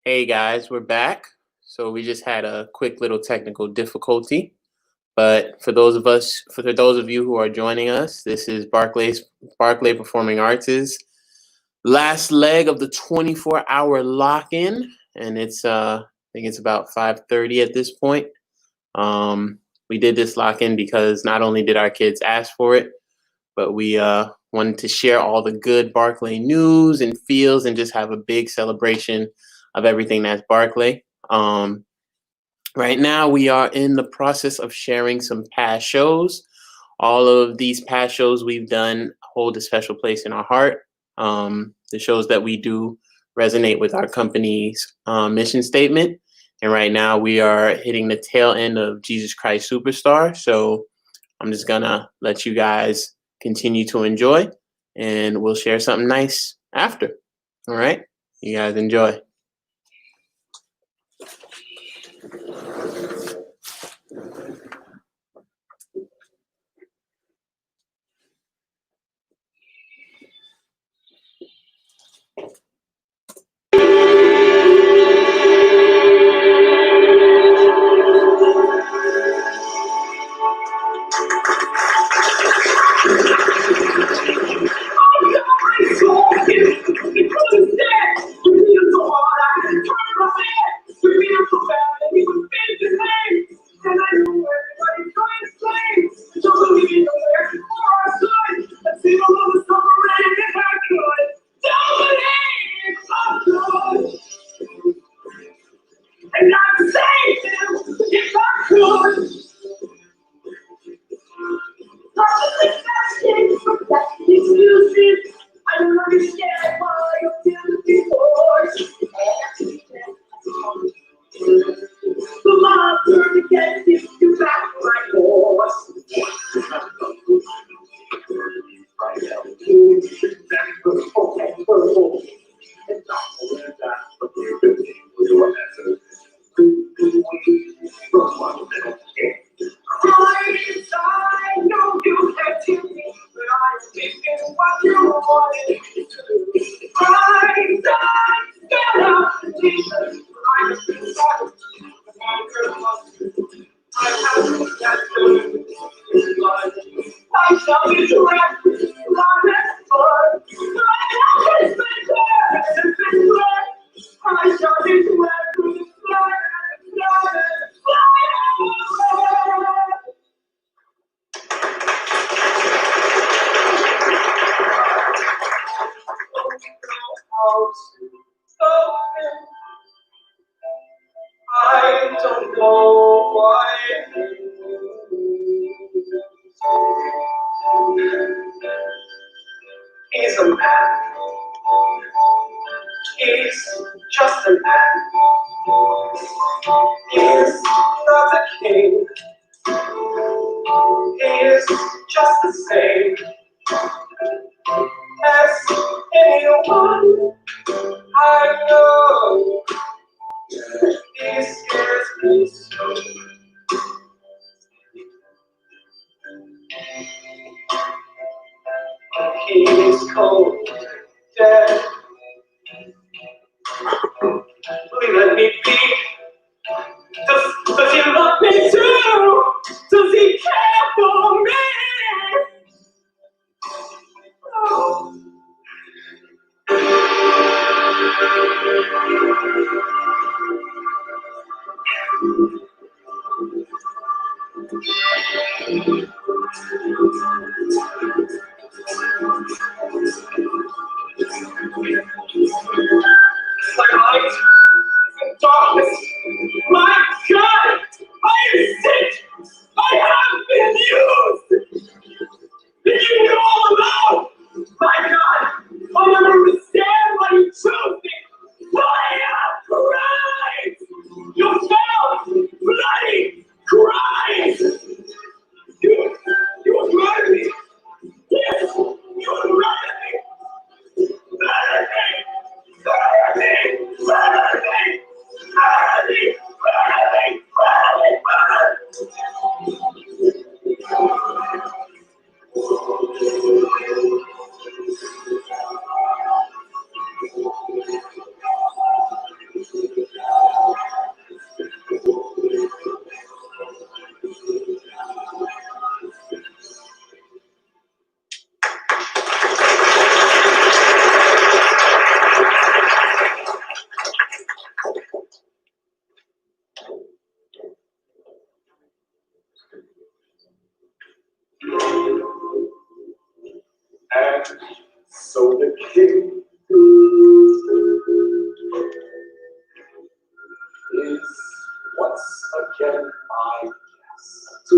Hey guys, we're back. So we just had a quick little technical difficulty, but for those of you who are joining us, this is Barclay Performing Arts' last leg of the 24-hour lock-in, and I think it's about 5:30 at this point. We did this lock-in because not only did our kids ask for it, but we wanted to share all the good Barclay news and feels and just have a big celebration of everything that's Barclay. Right now, we are in the process of sharing some past shows. All of these past shows we've done hold a special place in our heart. The shows that we do resonate with our company's mission statement. And right now, we are hitting the tail end of Jesus Christ Superstar. So I'm just going to let you guys continue to enjoy, and we'll share something nice after. All right? You guys enjoy. And not save him if I could. Excuses. I don't understand why you're feeling divorced. The mob turned against you, you back my horse. I know you have to me, but I'm thinking what you wanted to do. I got out the t-shirt, I'm sorry. I have to get through. I shall be direct, not as far. I have been there, it's been good. I shall be direct, not as far. I don't know why. He's a man. He's just a man. He's not a king. He is just the same as anyone I know. He scares me so. He's cold, dead. Will he let me be? Does he love me too? Does he care for me? Oh. And so the king is once again my guest.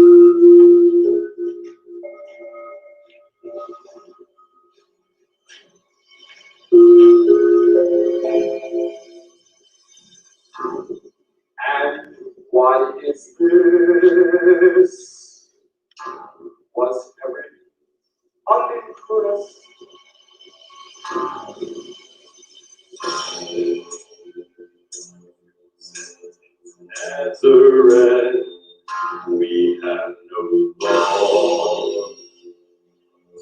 And why is this? Was Herod unimpressed? Nazareth, we have no law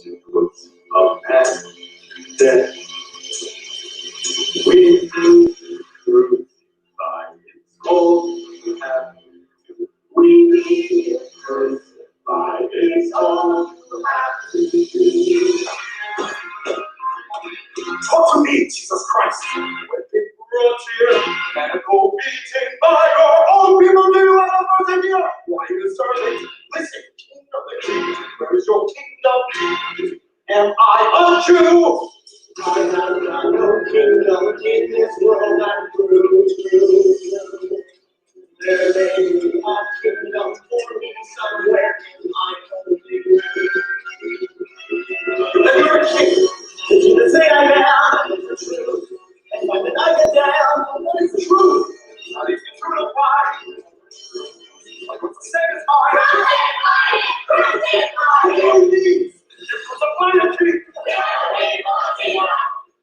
to put a man to death. We do crucify his own. We crucify his own. Talk to me, Jesus Christ. When they brought here and go beaten by your own people, do you have a birthday here? Why are you serving? Listen, King of the Jews, where is your kingdom? Am I a Jew? I have got no kingdom in this world. I'm through. There may be a kingdom for me somewhere in my country. Let me hear a king. Jesus say I am the truth. And when did I get down? What is the truth? How is the truth of why? Like what's the same as I? Please. Crucify the king.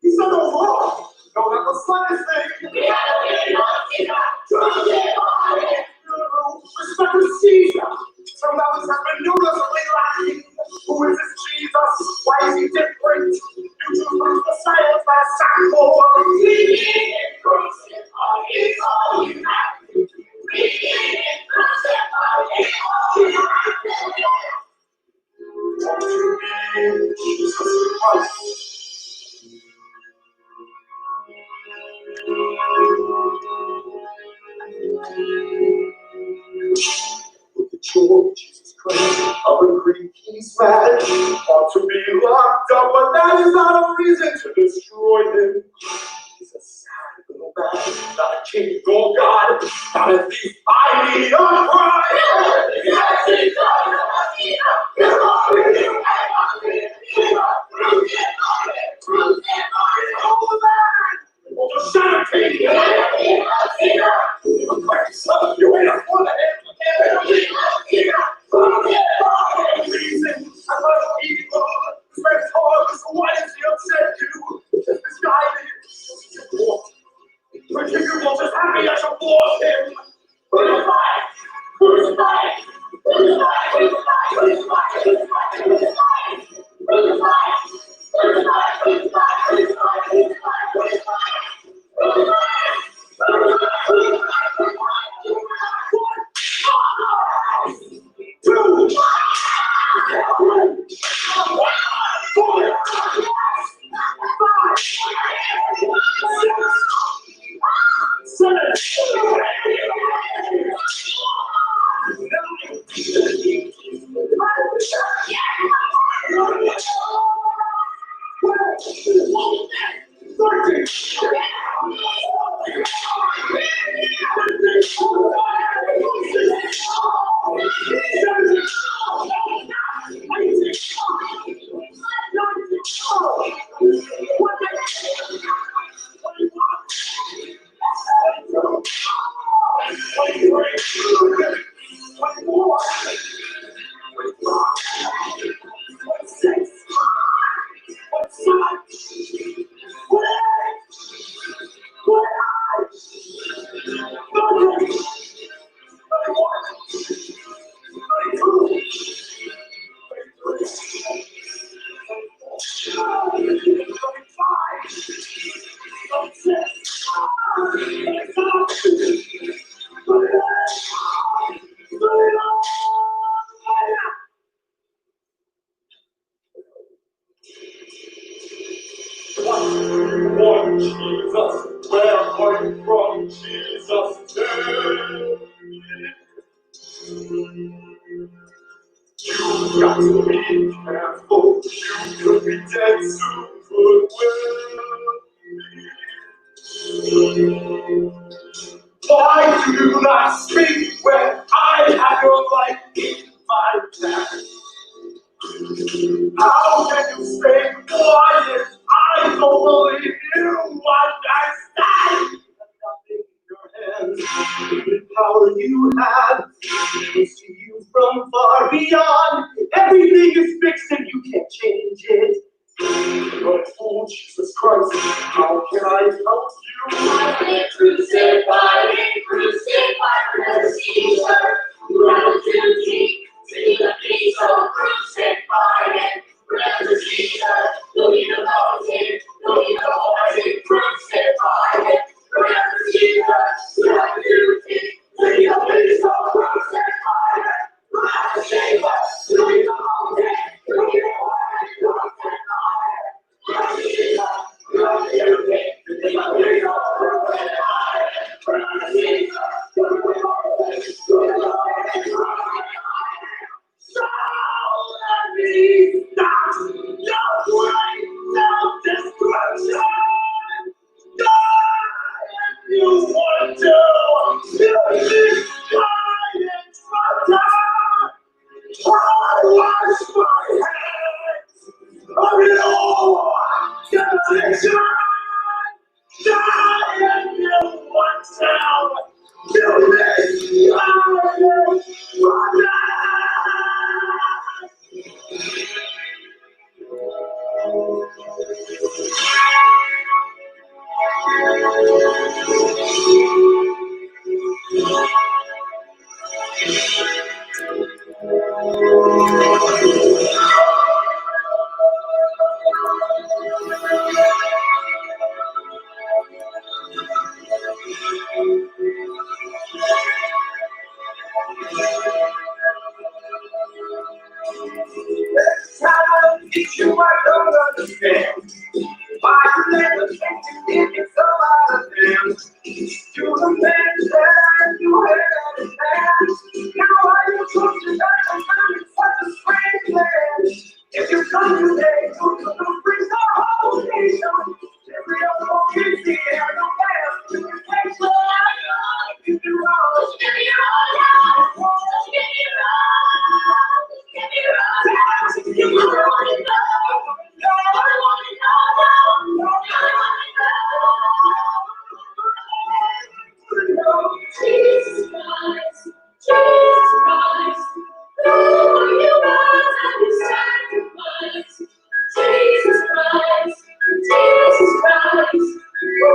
He said no wrong. No, not the slightest thing. Respect to Caesar. Some others have been universally lacking. Who is this Jesus? Why is he different? You choose the silence by a sackful of all you have. Jesus Christ. With the joy, Jesus Christ, of a Greek he's mad, ought to be locked up, but that is not a reason to destroy him. He's a sad little man, not a king or God, not at least I need a cry. Well, just shout at me. You ain't a for the head. Reason, I'm not evil. Spend time, so why does he upset you? Just misguided. But if you will just happy, I shall force him. Crucify! Crucify! Crucify! Crucify! Crucify! Crucify! Crucify! Crucify! What, Jesus? Where are you from, Jesus? You've got to be careful. You could Redemption goodwill. Why do you not speak when I have your life in my hand? How can you stay quiet? I don't believe you understand. Nothing in your hands. The power you have is to you from far beyond. Everything is fixed and you can't change it. But oh Jesus Christ, how can I help you? I've been crucified, the Caesar. You have a duty to the peace, so crucified and forever Caesar. Don't need a mountain, don't need a horse, crucified and forever Caesar. You have a duty to the peace, so crucified and forever Caesar. Don't need a mountain, don't need a horse, crucified. If you I don't understand why you never think to give it so out of them. You the man that you had in hand. Now why you choose to die from time in such a strange land? If you come today, you can bring the whole nation. Every other one is here, no matter. You can take the life, you can run. Give me your life, give me your life, give me your life. You can run it down. Jesus Christ, Jesus Christ, who you was and you sacrificed. Jesus Christ, Jesus Christ, who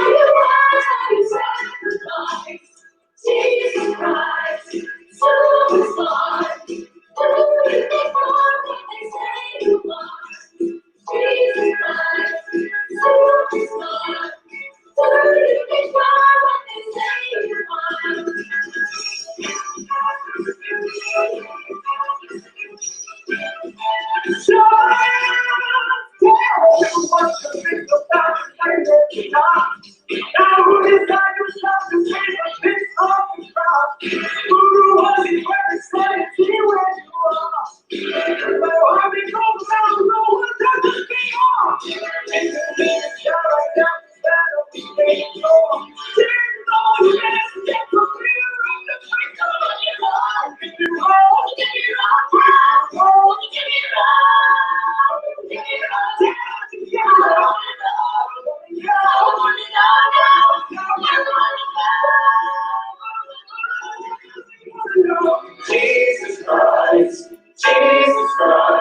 you was and you sacrificed. Jesus Christ, superstar, who you before what they say you are. Jesus Christ, superstar, who you before what they say you are. Jesus Christ, Jesus Christ.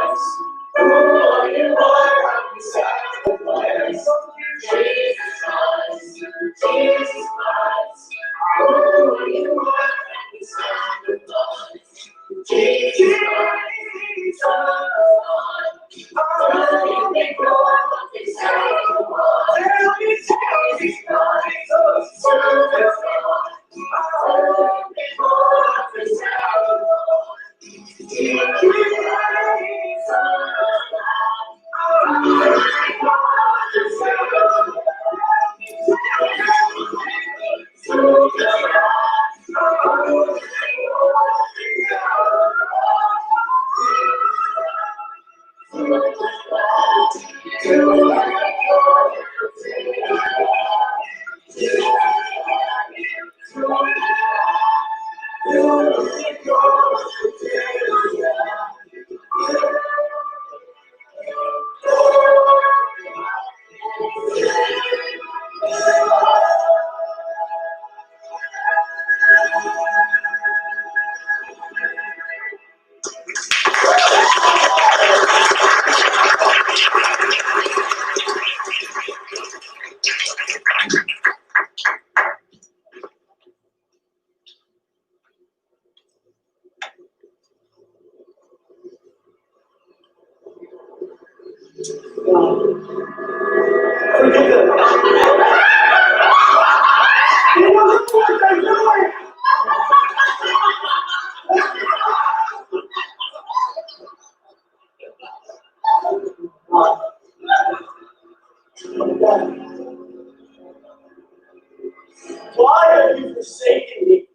Why have you forsaken me?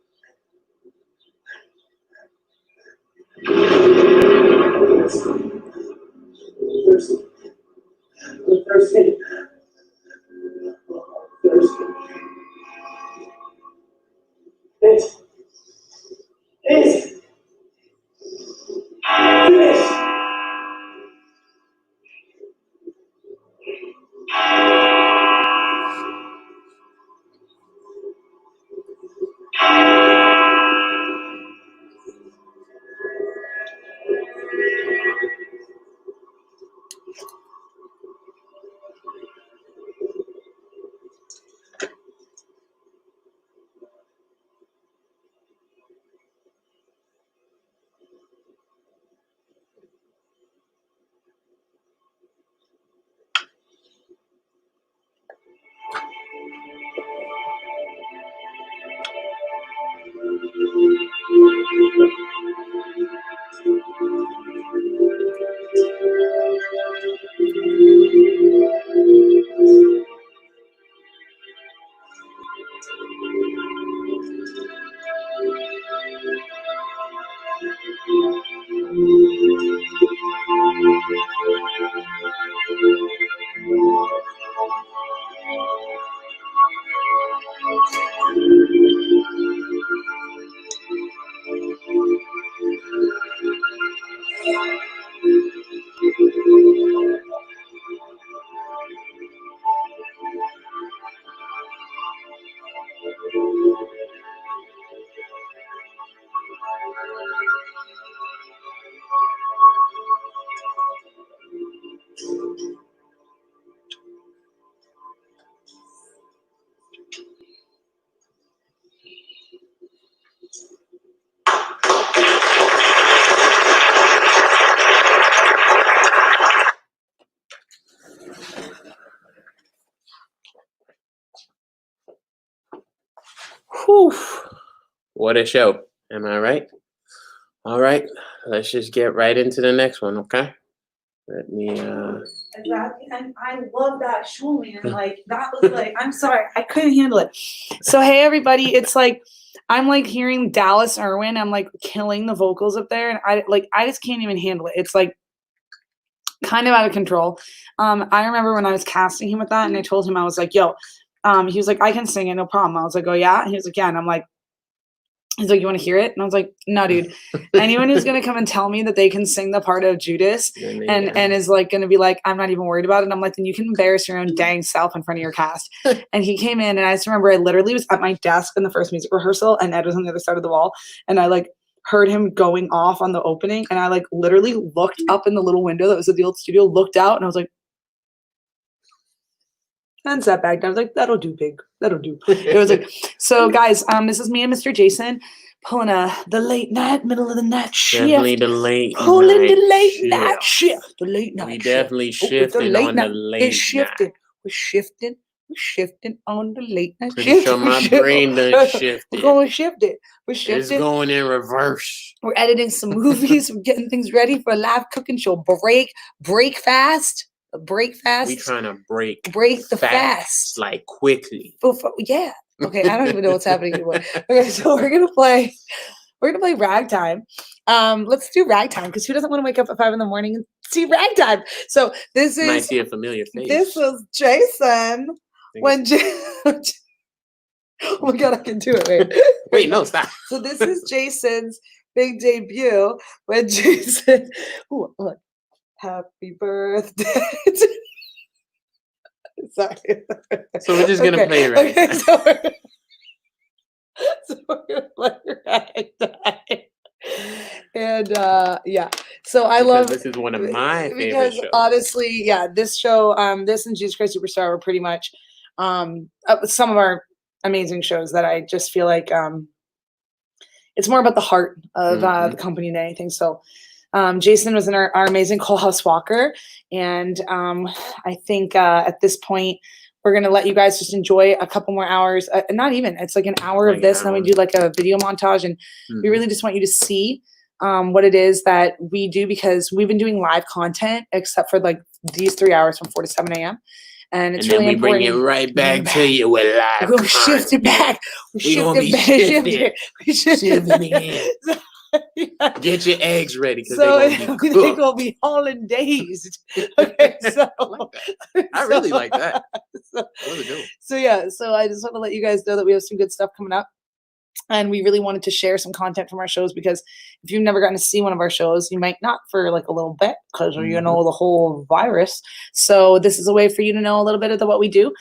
Thirsty. It is finished. Whew. What a show. Am I right? All right. Let's just get right into the next one, okay? Let me Exactly. And I love that show, man. Like that was like, I'm sorry, I couldn't handle it. So hey everybody, it's like I'm like hearing Dallas Irwin. I'm like killing the vocals up there, and I just can't even handle it. It's like kind of out of control. I remember when I was casting him with that, and I told him I was like, yo, he was like, I can sing it, no problem. I was like, oh yeah, and he was like, yeah, and I'm like. He's like, you want to hear it? And I was like, no, dude. Anyone who's gonna come and tell me that they can sing the part of Judas and is like gonna be like, I'm not even worried about it. And I'm like, then you can embarrass your own dang self in front of your cast. And he came in, and I just remember I literally was at my desk in the first music rehearsal, and Ed was on the other side of the wall, and I like heard him going off on the opening, and I like literally looked up in the little window that was at the old studio, looked out, and I was like, and sat back down. I was like, that'll do, pig. That'll do. It was like, so guys, this is me and Mr. Jason pulling the late night, middle of the night shift. Definitely the late Pulling night the late shift. night shift. The late night We shift. definitely It's shifting on the late It's shifting. night. We're shifting. We're shifting on the late night Pretty shift. sure We're my shifting. brain done We're shifted. going to shift it. We're It's shifting. going in reverse. We're editing some movies. We're getting things ready for a live cooking show. Break fast. Break fast. We trying to break the fast. like quickly. Yeah. Okay. I don't even know what's happening anymore. Okay, so we're gonna play ragtime. Let's do ragtime because who doesn't want to wake up at 5 a.m. and Team Ragtime. So this You might is see a familiar face. this was Jason when oh my god, I can do it. Wait, Wait, no, stop. So this is Jason's big debut when Jason. Ooh, look, happy birthday. Sorry. So we're just gonna play Ragtime. Okay, so we're gonna play Ragtime. And yeah, so I Because love this is one of my favorite because shows. honestly, yeah, this show, this and Jesus Christ Superstar were pretty much some of our amazing shows that I just feel like it's more about the heart of the company than anything. So Jason was in our amazing Coal House Walker, and I think at this point we're gonna let you guys just enjoy a couple more hours. Not even, it's like an hour Like of an this, and then we hour. do like a video montage, and we really just want you to see what it is that we do, because we've been doing live content except for like these 3 hours from 4 to 7 a.m. And it's And then really we bring important. it right back back. to you with live We'll shift it content. back. We gonna be We shift it shifting again. Yeah. Get your eggs ready because So they're gonna be they cooked. gonna be hollandaise. Okay, so I like that. I really like that. So, That was a good one. so yeah, so I just want to let you guys know that we have some good stuff coming up. And we really wanted to share some content from our shows, because if you've never gotten to see one of our shows, you might not for like a little bit, because you know the whole virus. So this is a way for you to know a little bit of what we do.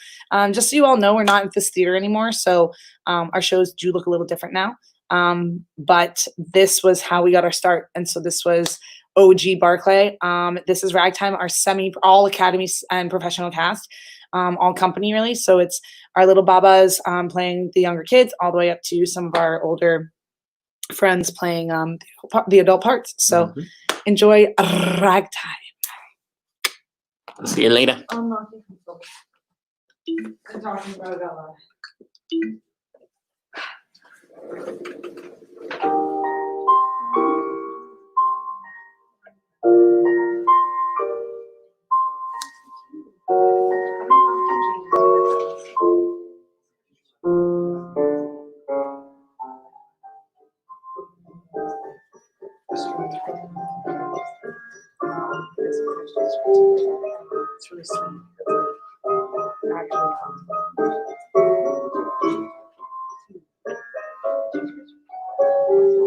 Just so you all know, we're not in this theater anymore, so our shows do look a little different now. But this was how we got our start, and so this was OG Barclay. This is Ragtime, our all academies and professional cast. All company really. So it's our little babas playing the younger kids, all the way up to some of our older friends playing the adult parts. So enjoy Ragtime. See you later. I'm talking about it's really sweet.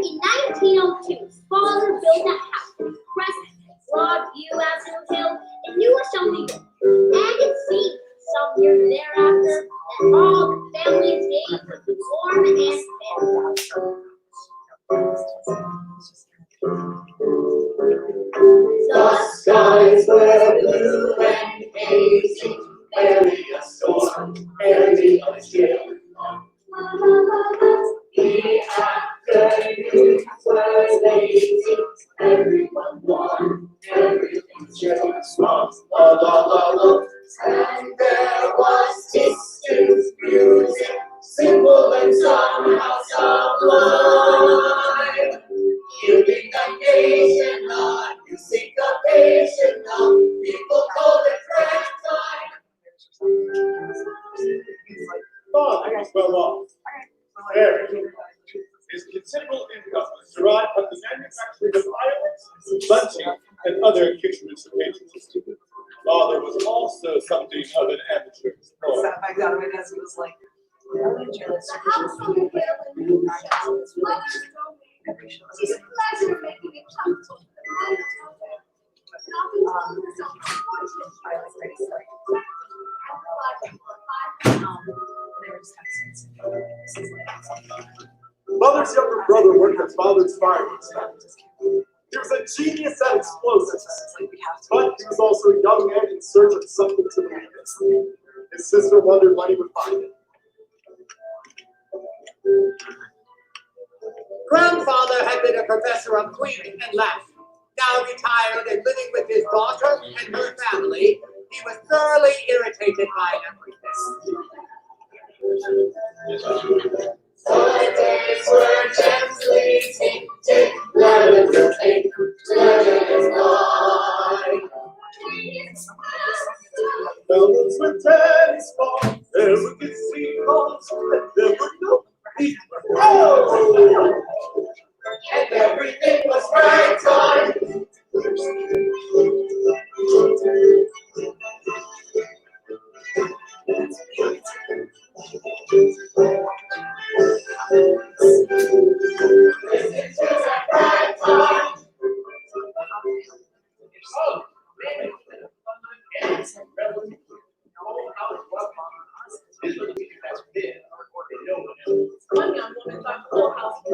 In 1902, father built a house with crescent, broad view as a hill, and knew a shall be. And it seemed some years thereafter that all the family's days would be warm and fair. The skies were blue and hazy, barely a storm, barely a chill. The afternoons were lazy, everyone warm, everything chill, small, la la la la. And there was distant music, simple and somehow sublime. Giving the nation a new syncopation of people call it ragtime. Father was well off. Very. His considerable income was derived from the manufacturing of fireworks, luncheon, and other accoutrements of patriotism. Father was also something of an amateur explorer. Sat back down my desk and was like, Mother's younger brother worked at father's fireworks factory. He was a genius at explosives, but he was also a young man in search of something to believe. His sister wondered when he would find it. Grandfather had been a professor of Greek and Latin. Now retired and living with his daughter and her family, he was thoroughly irritated by everything. The days were gently tinted, letters of ink, letters line. Fellows with tennis balls, there were casinos, and there were no people. Oh! And everything was ragtime.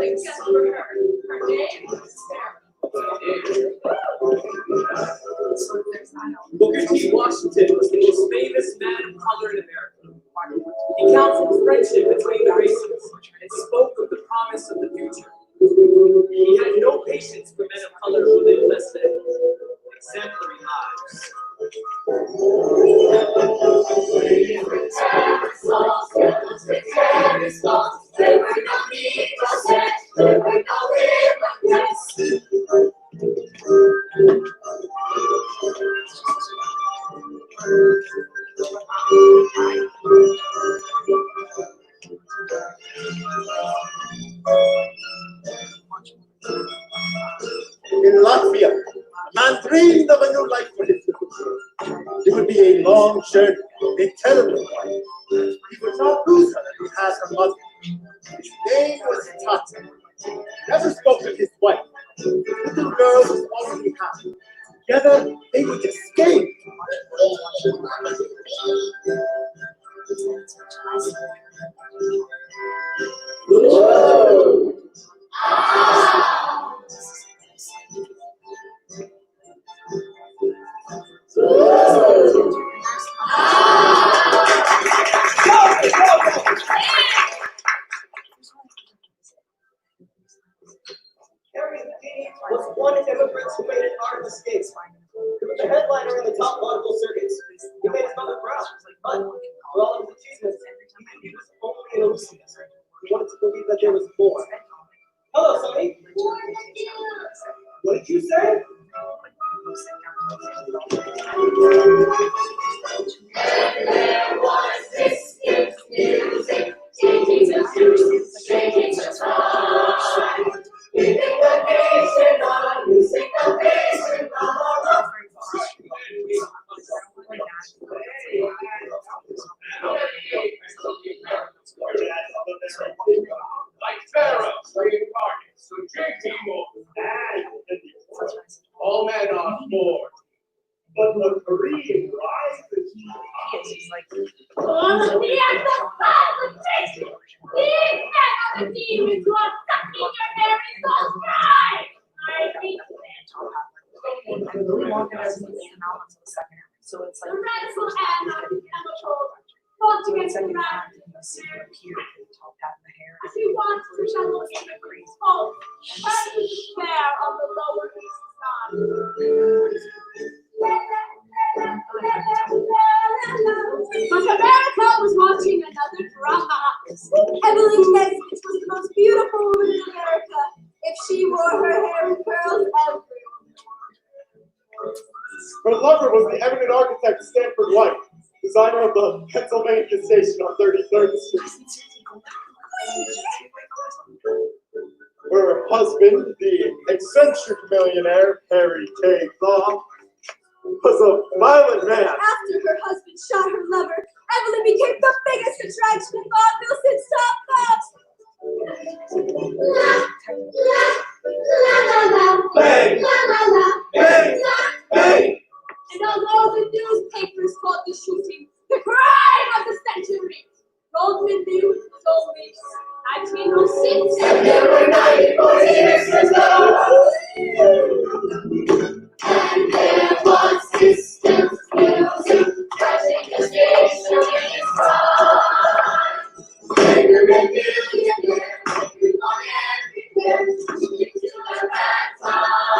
like just for her. Her name was Sarah. Booker T. Washington was the most famous man of color in America. He counseled friendship between the races and spoke of the promise of the future. He had no patience for men of color who lived less than exemplary lives. In Latvia, a man dreamed of a new life for his future. It would be a long journey, a terrible one. He would not lose her if he had her mother. His name was Tata. He never spoke of his wife. The little girl was all he had. Together, they would escape. Harry Houdini was one immigrant who made an art of escape. He was the headliner in the top vaudeville circuits. He made his mother proud, but for all of his achievements, he was only an illusionist. He wanted to believe that there was more. Hello, Sonny. What did you say? There was distant music, taking the truth, taking the time. Keeping the nation on, musical nation on. Like Pharaoh, reincarnated, so JT Morgan, all men are born. But the Korean rise is On the end of fabrication, these men are the demons who are sucking your hairy soul dry. I hate them. So it's The like radical and chemical fought against the radical. If you want to shovel the home, turn to despair on the lower east side. But America was watching another drama. Evelyn says it was the most beautiful woman in America if she wore her hair in curls everywhere. Her lover was the eminent architect Stanford White, designer of the Pennsylvania station on 33rd Street. Her husband, the eccentric millionaire Harry K. Thaw, was a violent man. After her husband shot her lover, Evelyn became the biggest attraction in vaudeville since Top Cops. Bang! Bang! Bang! And although the newspapers called the shooting the crime of the century, Goldman News was only 1906. And there were 94 years to go. And there was distant music touching the station in front. When the red million everyone everywhere into the ragtime.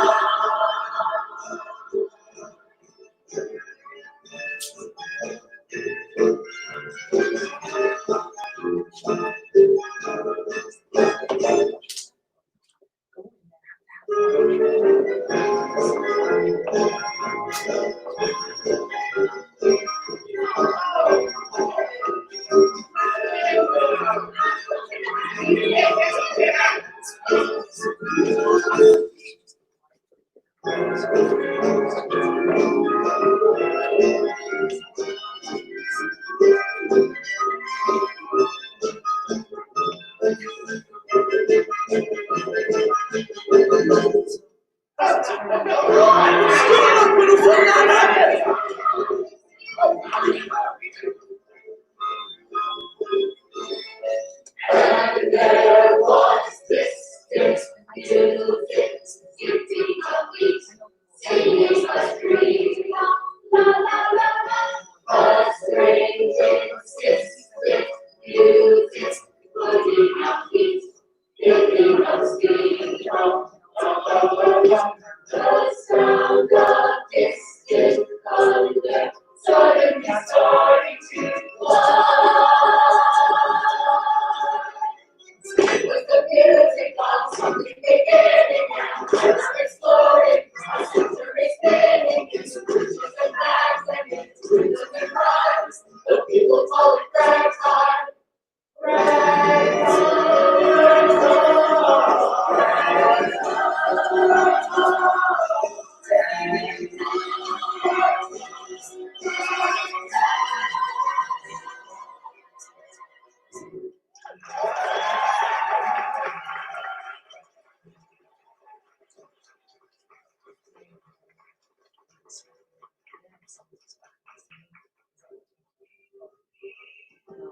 And there was this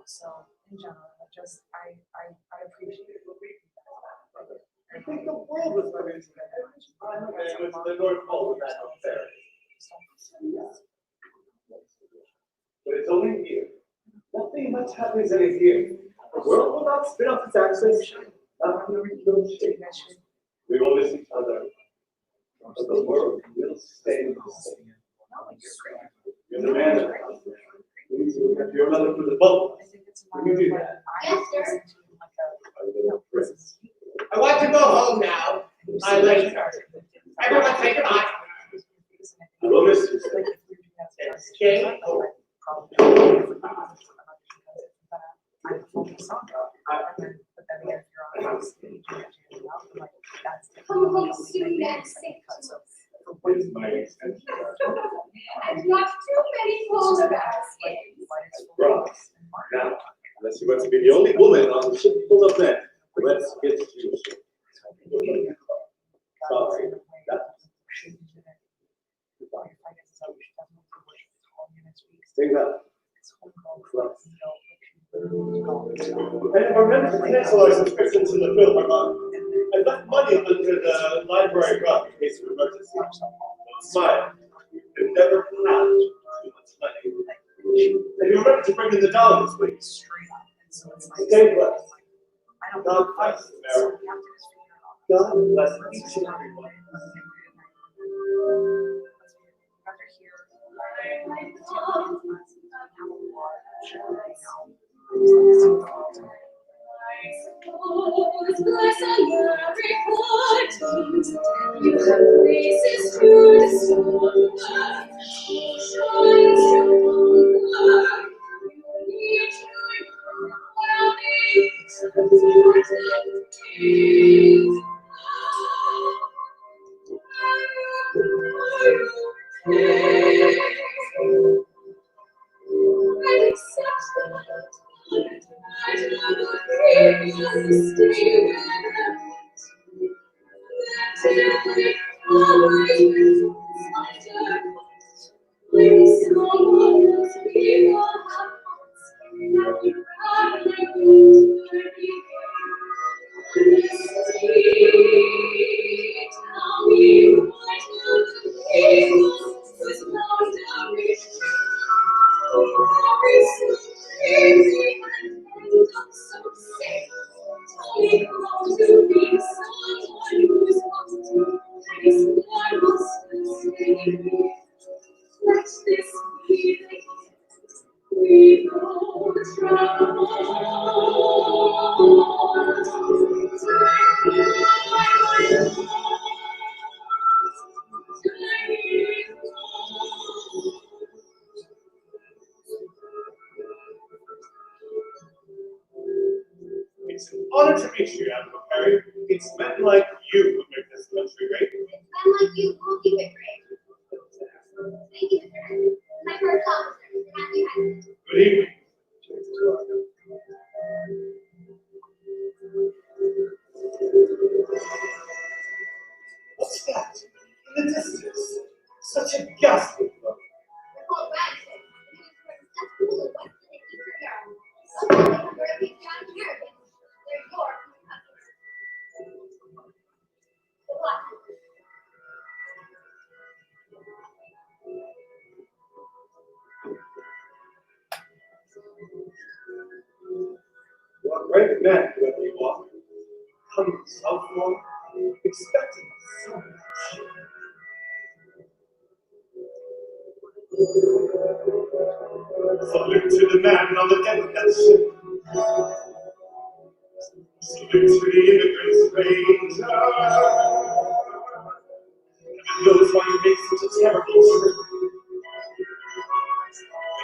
So in general, I appreciate it. I think the world was living in the North Pole with that affair. But it's only here. Nothing much happens in a year. The world will not spin off its axis. Nothing will change. We will miss each other. But the world will stay the same. You're the man of the house. Please look at your mother through the bubble. Can you do that? Yes, sir. My little prince. I want to go home now. I'm late. Everyone say goodbye. I will miss you, sir. It's Jane. Come home soon and safe. It's my extension. And not too many polar bears. Right. Now, unless you want to be the only woman on the ship full of men, let's get to you. Sorry. Take that. And if I remember to cancel our subscriptions in the Philharmonic, I left money under the library rug in case of emergency. Smile. You never have too much money. And you remember to bring in the dollars, please. Stay blessed. God bless America. God bless each and every one. Bless on every important. You have places to discover. Shine stronger. You need Let this be we go It's an honor to meet you, Admiral Perry. It's men like you who make this country great. Men like you will keep it great. Thank you, sir. My first officer, Matthew Henry. Good evening. What's that? In the distance. Such a ghastly look. They're called radishes. That's cool. What's the secret here? Somehow they have very big giant Americans. They're your cousins. The black. You are a brave man, whoever you are. Coming southward, expecting so much. Salute to the man on the deck of that ship. Salute to the immigrant stranger. Heaven knows why you make such a terrible trip.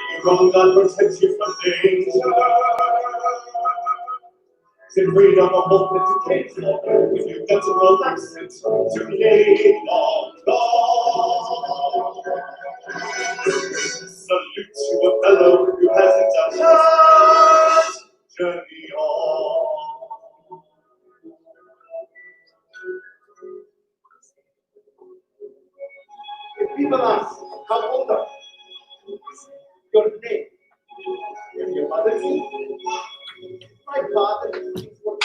May your own God protect you from danger. To freedom or hope that you can't fall when you get to relax it to lay long gone. Salute to a fellow who hasn't done just journey on. If people ask, how old are you? Your name. If your mother's name, my father is what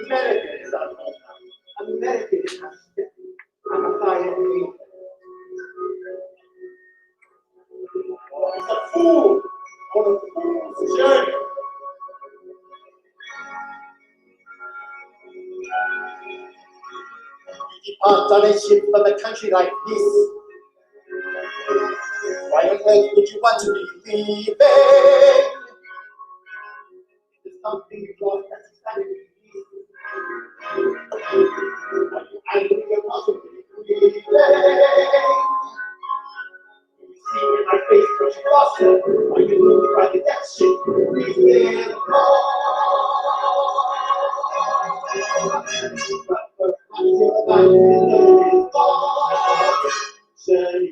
America is our home. America is our step. I'm a pioneer. It's a fool on a fool's journey. You depart on a ship from a country like this. Why on earth would you want to be leaving? There's something you lost that's exactly are you angry or possibly leaving? You see in my face what you lost it. Are you moved by the death ship? Breathing but until my day is gone, journey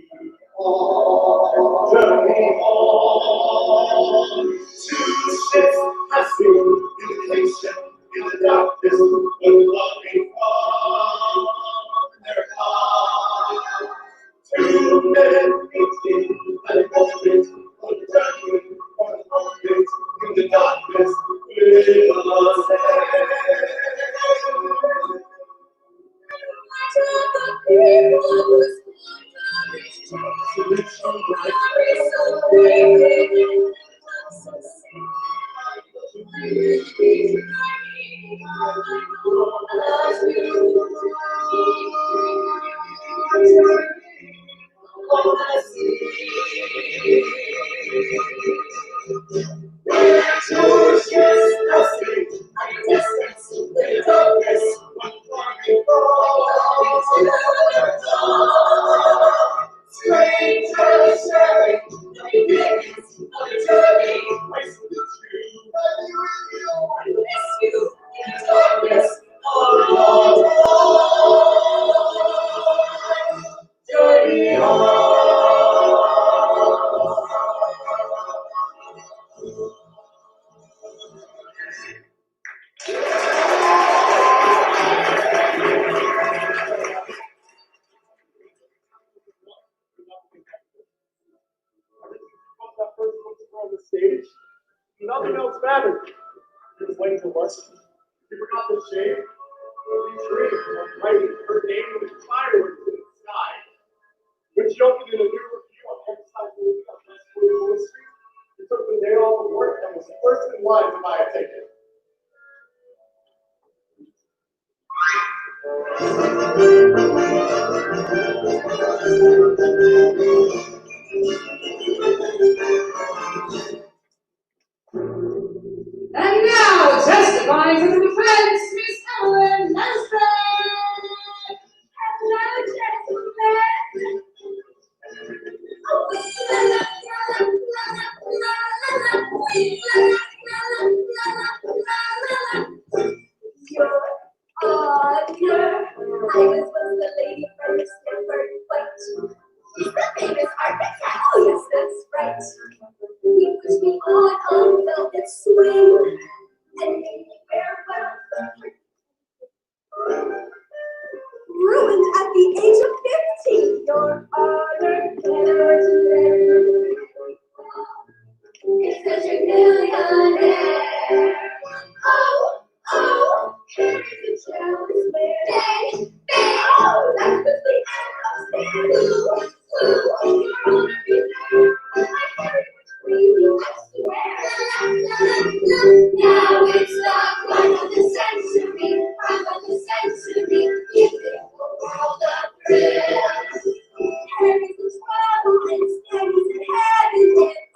on. Two ships passing indication in the darkness, but longing from their heart. Two men meeting at a moment of judgment, or a moment in the darkness with us. Nothing else mattered. He was waiting to worship. He forgot to shave. He dreamed of writing her name with fireworks in the sky. Which opened in a new review on emphasizing the school history. He took the day off of work and was first in line to buy a ticket. And now, testifying for the defense, Miss Ellen Nelson. Hello, gentlemen. Your honor, I was once the lady from Stanford Now it's the crime of the century, crime of the century, giving the world a thrill. Harry's in trouble, and Harry's in heaven,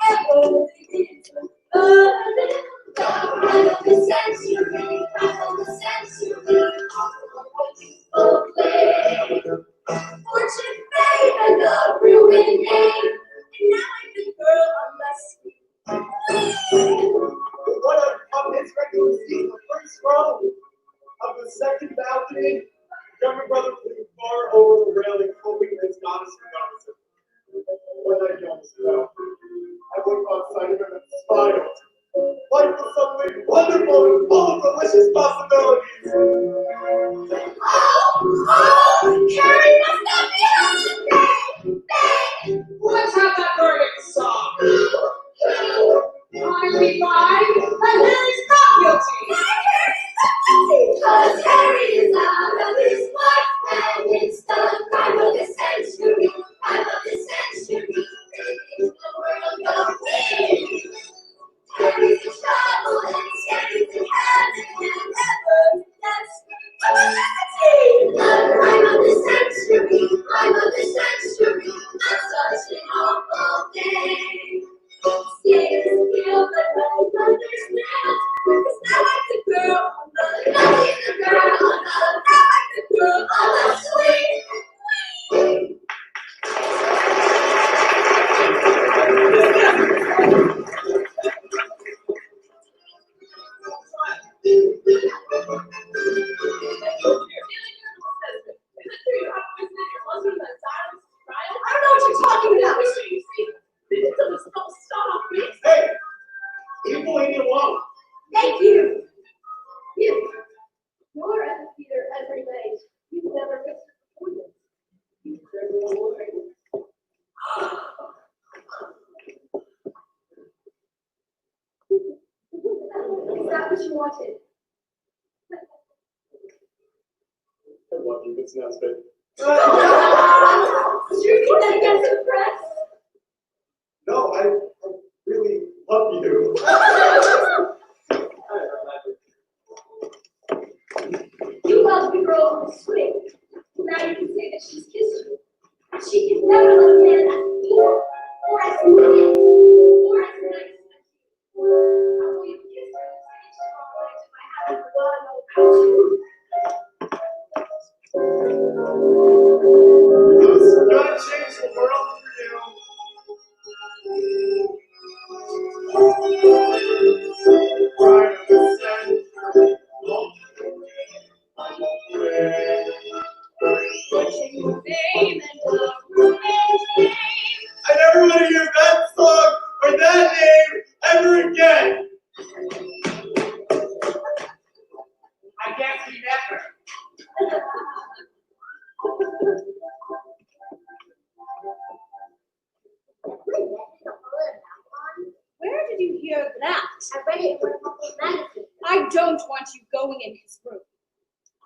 and everything's good. The crime of the century, crime of the century, all play. Fortune, fame, and the ruined name, and now I'm the girl on the street. What a come expecting to see the first row of the second balcony. Younger brother flew far over the railing, hoping his goddess would notice him. When I don't know, I looked on sight of him and smiled. Life was suddenly wonderful and full of delicious possibilities. Harry must not be home. Bang! Let's have that burning song. Finally, fine, and Harry's not guilty. Because Harry is out of his life, and it's the crime of the century, crime of the century, making the world go free. Harry's in trouble, and Harry's in heaven, and ever that's publicity. The crime of the century, crime of the century, that's such an awful thing. Stay still, but I understand. Because now I'm the girl on the, now I'm the girl on the, now I'm the girl on the swing. I don't know what you're talking about. Hey, people leave me alone. Thank you. You're at the theater every night. You've never missed a performance. Is that what you wanted? I love you, Miss Nesbitt. Did you do that against the press? No, I really love you. You love the girl on the swing. Now you can say that she's kissed you. She can never love a man as pure, or as sweet, or as nice as you. Although you kissed her and say strong night, I haven't forgotten all about you. It's gonna change the world for you. Crime of the century. Pushing fame and love, ruined name. I never want to hear that song or that name ever again. I guess he never. Where did you hear that? I read it in one of Uncle's magazines. I don't want you going in his room.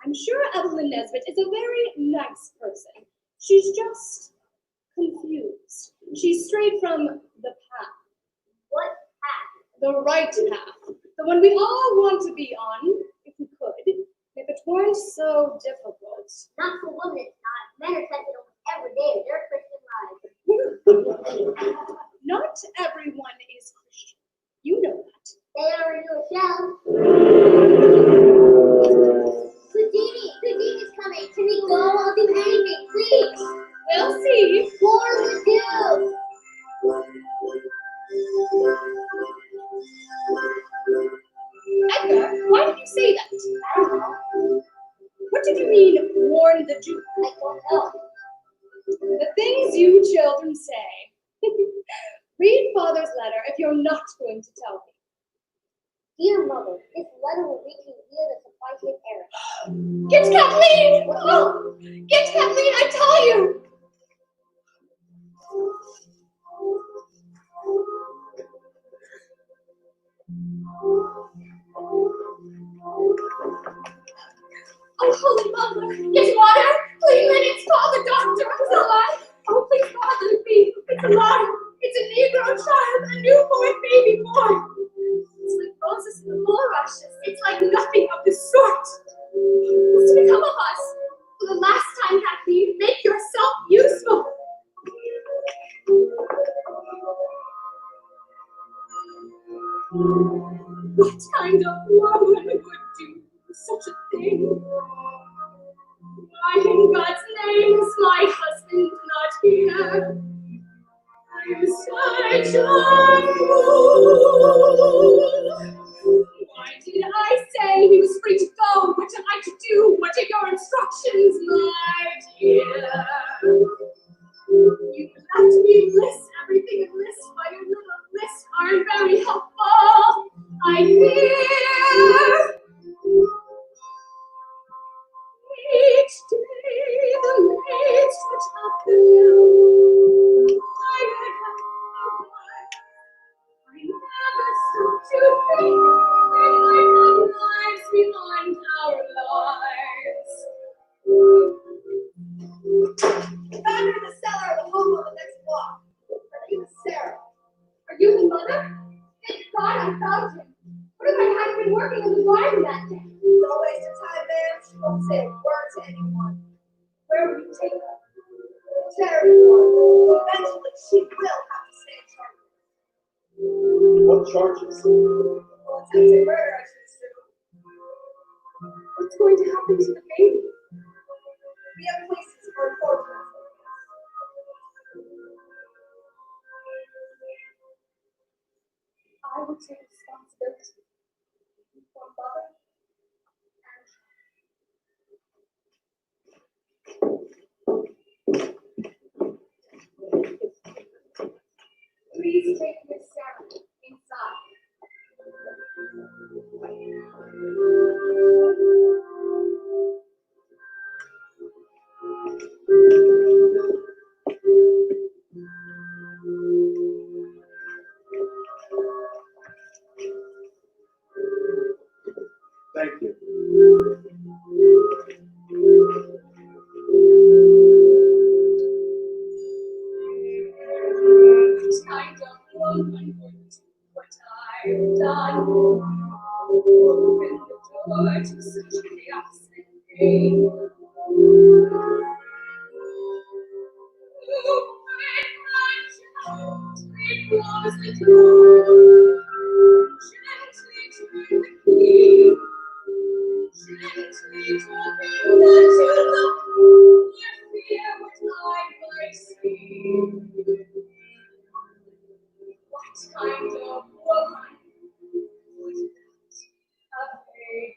I'm sure Evelyn Nesbit is a very nice person. She's just confused. She's strayed from the path. What path? The right path. The one we all want to be on, if we could, if it weren't so difficult. Not for women, it's not. Men are tested almost every day of their Christian lives. Not everyone is Christian. You know that. They already know Shell. Houdini's coming. Can we go? I'll do anything, please. We'll see. War with you. Edgar, why did you say that? I don't know. What did you mean, warn the Duke? I don't know. The things you children say. Read Father's letter if you're not going to tell me. Dear Mother, this letter will reach you via the supply ship Eric. Get Kathleen! Oh, get Kathleen, I tell you! Oh, Holy Mother, get water! Please, it's call the doctor. I'm alive. alive. It's a Negro child, a newborn baby boy. It's like Moses in the bulrushes. It's like nothing of the sort. What's to become of us? For the last time, Kathleen, make yourself useful. What kind of woman would do such a thing? Why in God's name is my husband not here? I am such a fool. Why did I say he was free to go? What am I to do? What are your instructions, my dear? You left me lists, everything in list by your little list aren't very helpful. I fear. Each day the maids switch up the new. I never stop to think that I have lives behind our lives. Found her in the cellar of the home on the next block. Her name is Sarah. Are you the mother? Thank God I found him. What if I hadn't been working in the garden that day? Don't waste your time, ma'am. She won't say a word to anyone. Where would you take her? Charity ward. Eventually, she will have to stand charges. What charges? Well, attempted murder, I should assume. What's going to happen to the baby? We have places for reporters. I will take responsibility for mother and child. Please take Miss Sarah inside. Thank you. Kind of woman would do what I've done. Open the door to such chaos and pain. Oh, break my gently close the door. Gently turn the key. Gently tell me not to look or fear what I might see. What kind of woman would that have made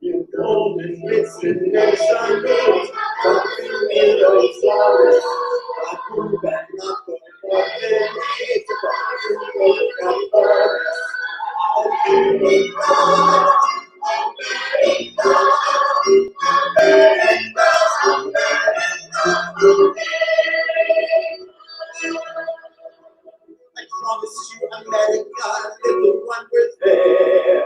You golden destination road, nothing in those flowers. I pull back nothing, nothing, it's a fire, I promise you America, little one, we're there.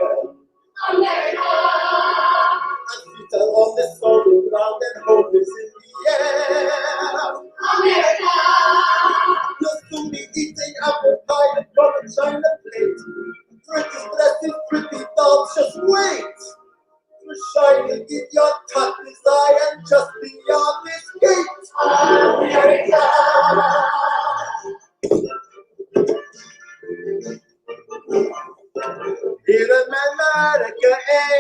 America? My feet are on the solid ground and hope is in the air. America? You'll soon be eating apple pie from a china plate. Pretty dresses, pretty dolls, just wait. You're shining in your toughest eye and just beyond this gate. America! In America,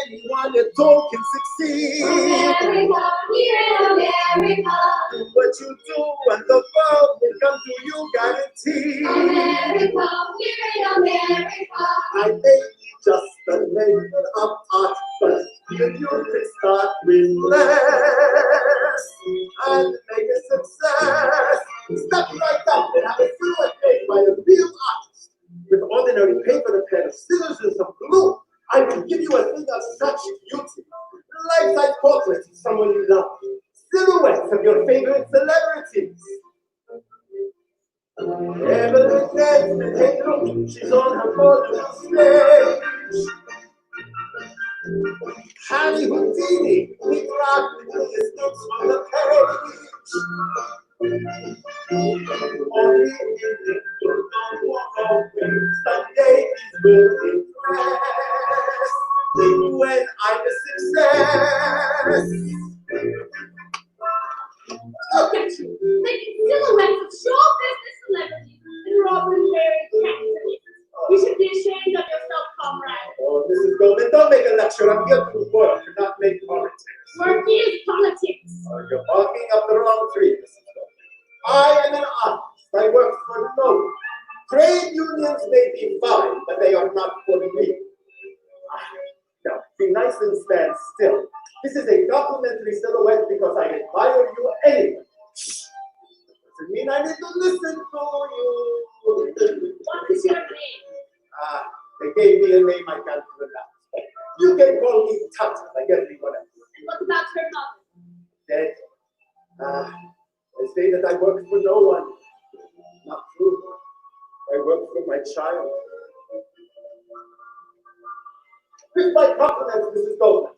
anyone at all can succeed. America, here in America. Do what you do and the world will come to you guaranteed. America, here in America. I may be just a labor of art, but even you can start with less and make a success. Step right up and have a silhouette made by a real artist. With ordinary paper, a pair of scissors, and some glue, I will give you a thing of such beauty. Life-size portraits of someone you love. Silhouettes of your favorite celebrities. Evelyn Nesbit, hey look, she's on her model stage. Harry Houdini, he rocked with his looks on the page. Only in don't walk away, some days will impress. When I'm a success. Look at you, making silhouettes of show business celebrities and robbing very cats. You should be ashamed of yourself, comrade. Oh, Mrs. Goldman, don't make a lecture. I'm here to work and not make politics. Work is politics. Oh, you're barking up the wrong tree, Mrs. Goldman. I am an artist. I work for no one. Trade unions may be fine, but they are not for me. Now, be nice and stand still. This is a complimentary silhouette because I admire you anyway. Doesn't mean I need to listen to you. What is your name? They gave me a name I can't pronounce. You can call me Tata, like everyone else. And what about her mother? Dead. They say that I work for no one. Not true. I work for my child. With my compliments, Mrs. Goldman.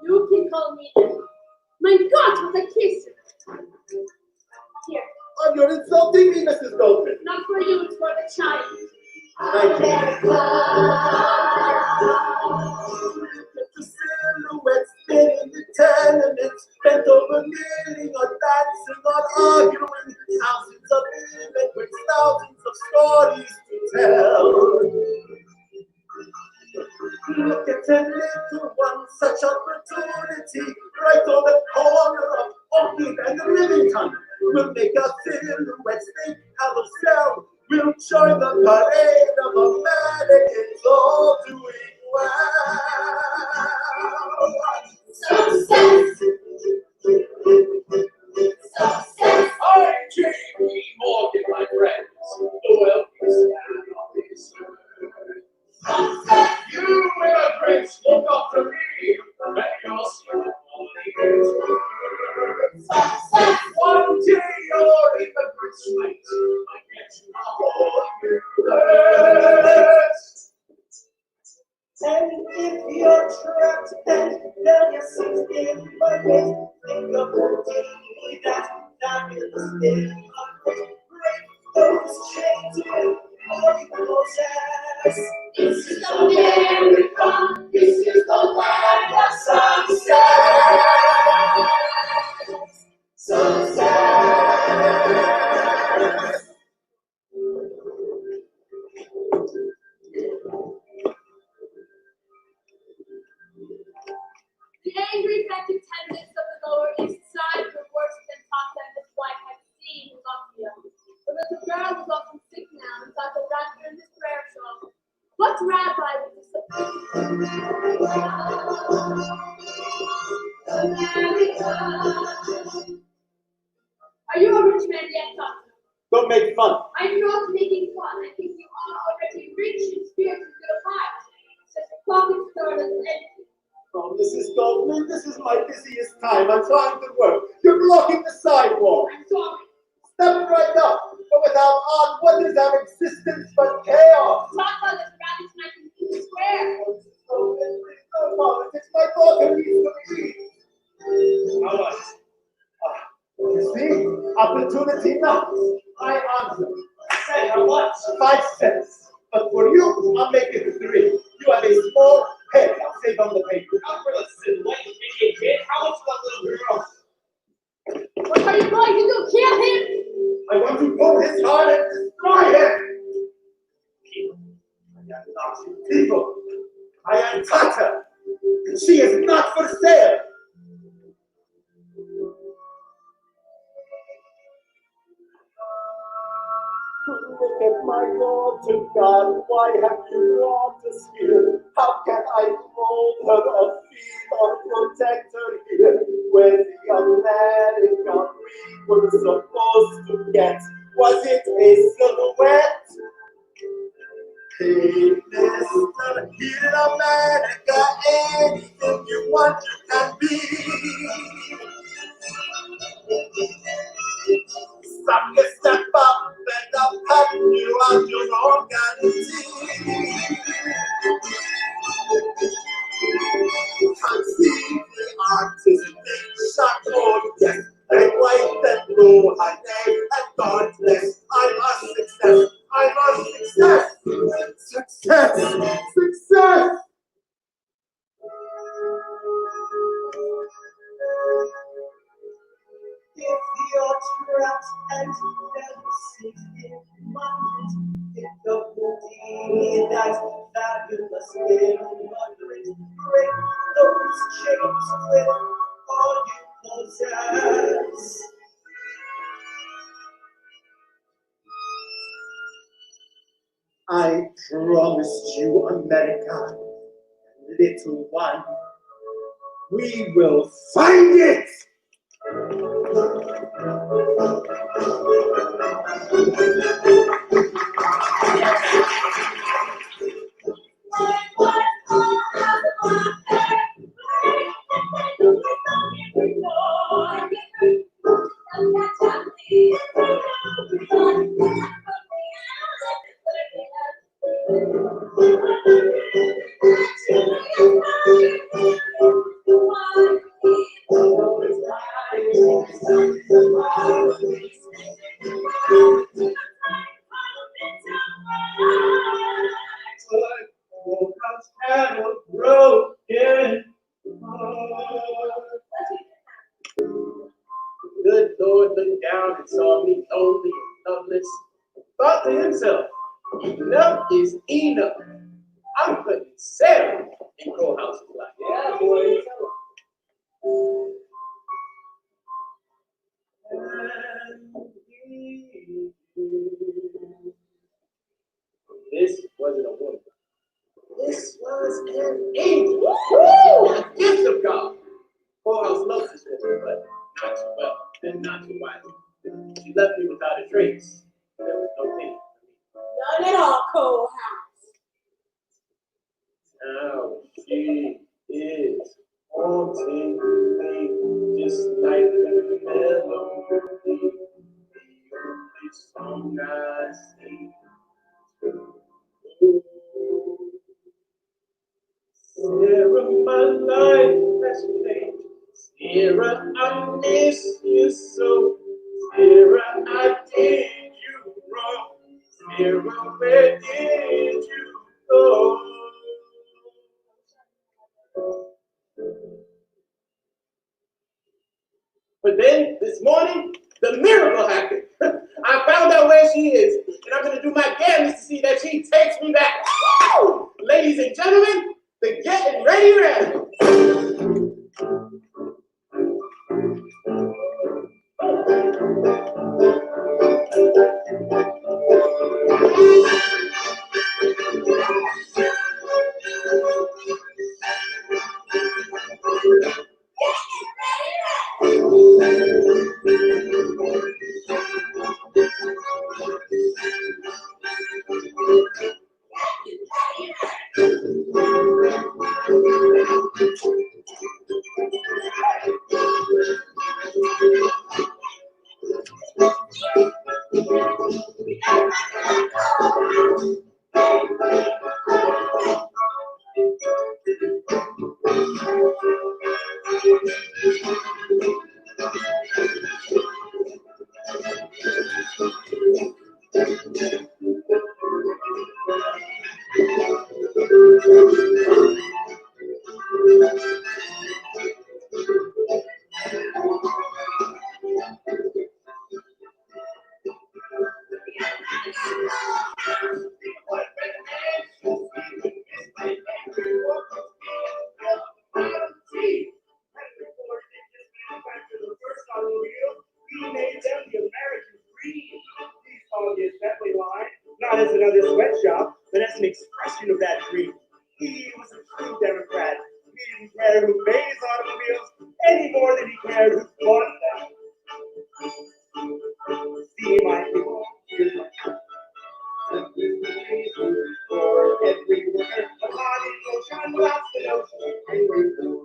You can call me Emma. My God, what a kiss! Here, Oh, you're insulting me, Mrs. Goldman. not for you, it's for the child. Thank you. The silhouettes in the tenements, bent over kneeling or dancing or arguing, thousands of women with thousands of stories to tell. Look at the little one, such opportunity, right on the corner of Oakland and Rivington. We'll make our silhouettes think how they'll sell. We'll join the parade of Americans all doing well. Success. Success. I'm J.P. Morgan, my friends. The wealthiest man on this earth. You immigrants look up to me, and you'll see what quality is worth. One day your immigrants might, I get you a whole universe. And if you're trapped and down your 16 bucket, think of the day that fabulous day. Break those chains with more process. This is America. This is the land of success. Success. The angry effective tenants of the Lower East Side were worse than Tata and his wife had seen in Latvia. The little girl was often sick now and Tata ran her in his prayer shawl. What rabbi would disappoint? Are you a rich man yet, Tata? Don't make fun. I'm not making fun. I think you are already rich in spirit and good of heart. Just a pocket store that's empty. Oh, Mrs. Goldman, this is my busiest time. I'm trying to work. You're blocking the sidewalk. I'm sorry. Step right up. But without art, what is our existence but chaos? Tata, let's rally tonight in the square. Oh, Mrs. Goldman, please don't politics. My daughter needs to eat. How much? You see, opportunity knocks. I answer. Say, how much? 5 cents. But for you, I'll make it 3. You have a small head. I'll save on the paper. Not for the silhouette, you idiot kid. How much for that little girl? What are you going to do? Kill him? I want to pull his heart and destroy him. People. I am not people. I cantata. She is not for sale. Look at my daughter, God, why have you brought us here? How can I hold her or feed or protect her here? When the America we were supposed to get, was it a silhouette? Hey, mister, here in America, anything you want you can be. Some can step up and I'll help you out your organization. Conceive the artist, big shot, oh yes, and white and blue, her name, and God bless. I'm a success, I'm a success. Success, success. If you're trapped and never sit in market, if the booty that fabulous little moderate, break those chains with all you possess. I promised you, America, little one, we will find it! Good Lord looked down and saw me lonely and helpless. Thought to himself, enough is enough. I'm putting Sarah in Crowhouse's life. Yeah, boy. This wasn't a woman. This was an angel. Woo! A gift of God. Crowhouse loves this woman, but not too well and not too wisely. She left me without a trace. There was no pain for me. None at all, Crowhouse. Now she is haunting me, just like the melody, the only song I sing. Sarah, my life has changed. Sarah, I miss you so. Sarah, I did you wrong. Sarah, where did you go? But then, this morning, the miracle happened. I found out where she is, and I'm going to do my damnedest to see that she takes me back. Woo! Ladies and gentlemen, the Getting Ready Rally. care who made his automobiles any more than he cared who bought them. See my people, here's my people. For every worker upon the ocean, across the ocean, every fool.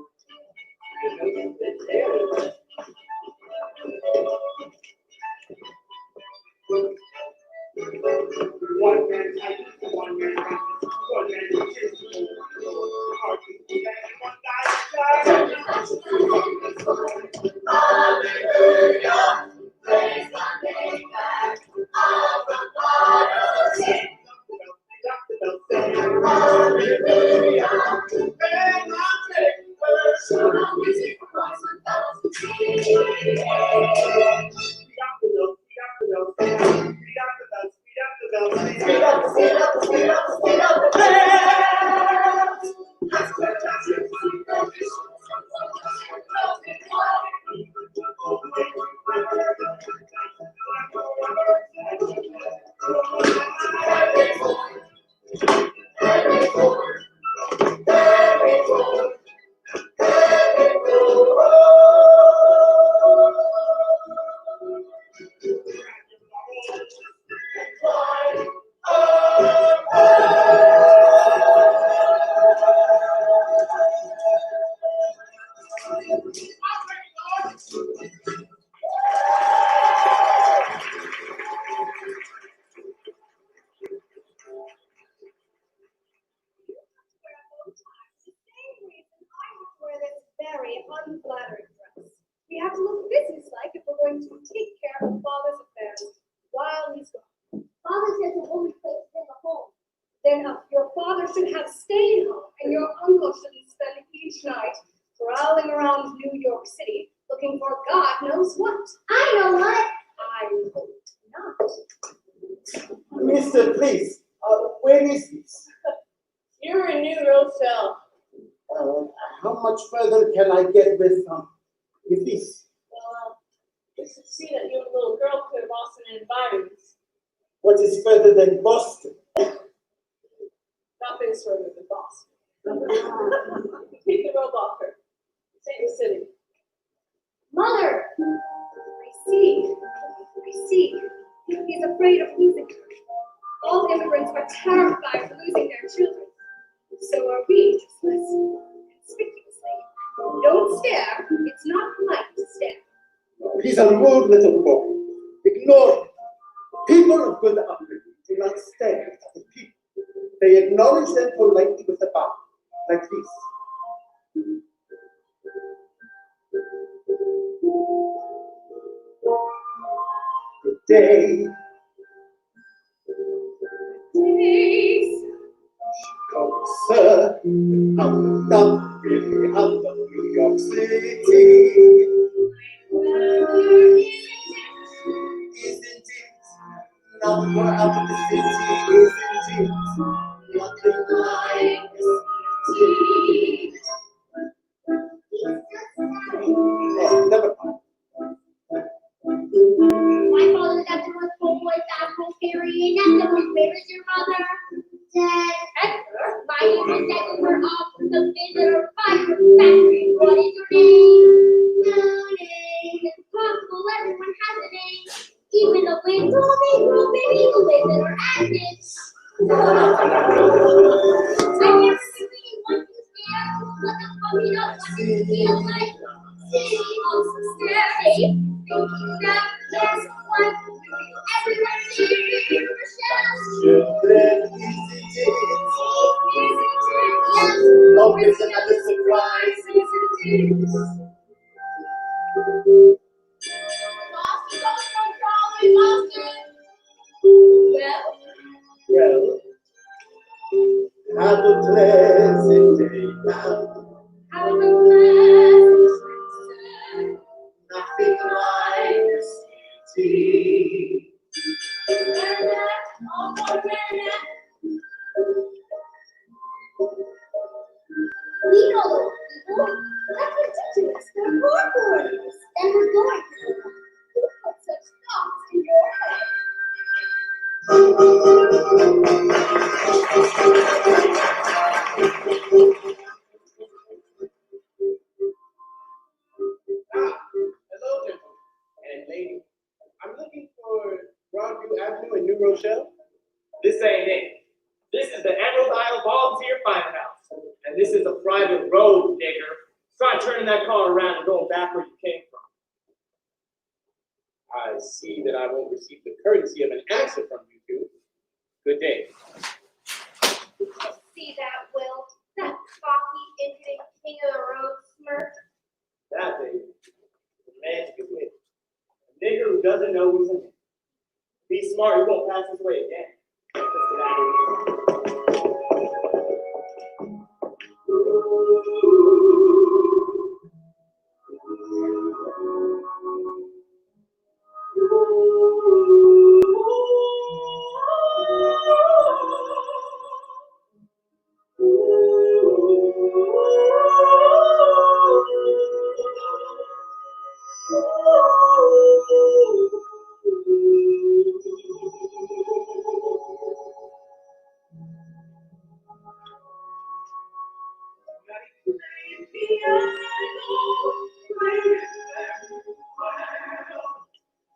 One man tightens, one man tightens, one man teaches, one guy Hallelujah, praise the Maker of the bottles. Hallelujah, and I'll take worship. Music across the unflattering dress. We have to look businesslike if we're going to take care of Father's affairs while he's gone. Father says the only place is in the home. Then your father should have stayed home, and your uncle shouldn't spend each night prowling around New York City looking for God knows what. I know what. I hope not. Mister, please, where is this? You're in New Rochelle. How much further can I get with this? Well, you should see that your little girl clear Boston and Byron's. What is further than Boston? Nothing's further than Boston. Take the robe off her. Save the city. Mother! I see. He's afraid of losing her. All immigrants are terrified of losing their children. So are we, just less conspicuously. Don't stare. It's not polite to stare. He's a rude little boy. Ignore him. People of good upbringing do not stare at the people. They acknowledge them politely with a bow, like this. Good day. Days. Come, sir, out of really out of New York City. Isn't it? Now we're out of the city, isn't it? Nothing like the city. Never mind. My father left the North Pole boy back home carrying at the home. Where is your mother? Dead. Edgar? My name is Edgar. We're off to the visitor fire factory. What is your name? No name. It's possible everyone has a name. Even the window they grow baby the way that are active. I never really want to stand, but the puppy does want to feel like sitting on some stairs. Thinking that there's one everyone sees Rochelle. Children, isn't it? Yes. Oh, it's another surprise, isn't it? Boston, Boston, Charlie, Boston. Well, have a pleasant day now. Have a blessed Nothing like the city. We know those people. That's ridiculous. They're poor foreigners. And we're going to them. Who put such thoughts in your head? is a private road, nigger. Try turning that car around and going back where you came from. I see that I won't receive the courtesy of an answer from you two. Good day. See that, Will? That cocky, impudent king of the road smirk. That baby. The man to win. A nigger who doesn't know he's in it. Be smart, you won't pass this way again. Let's get out of here.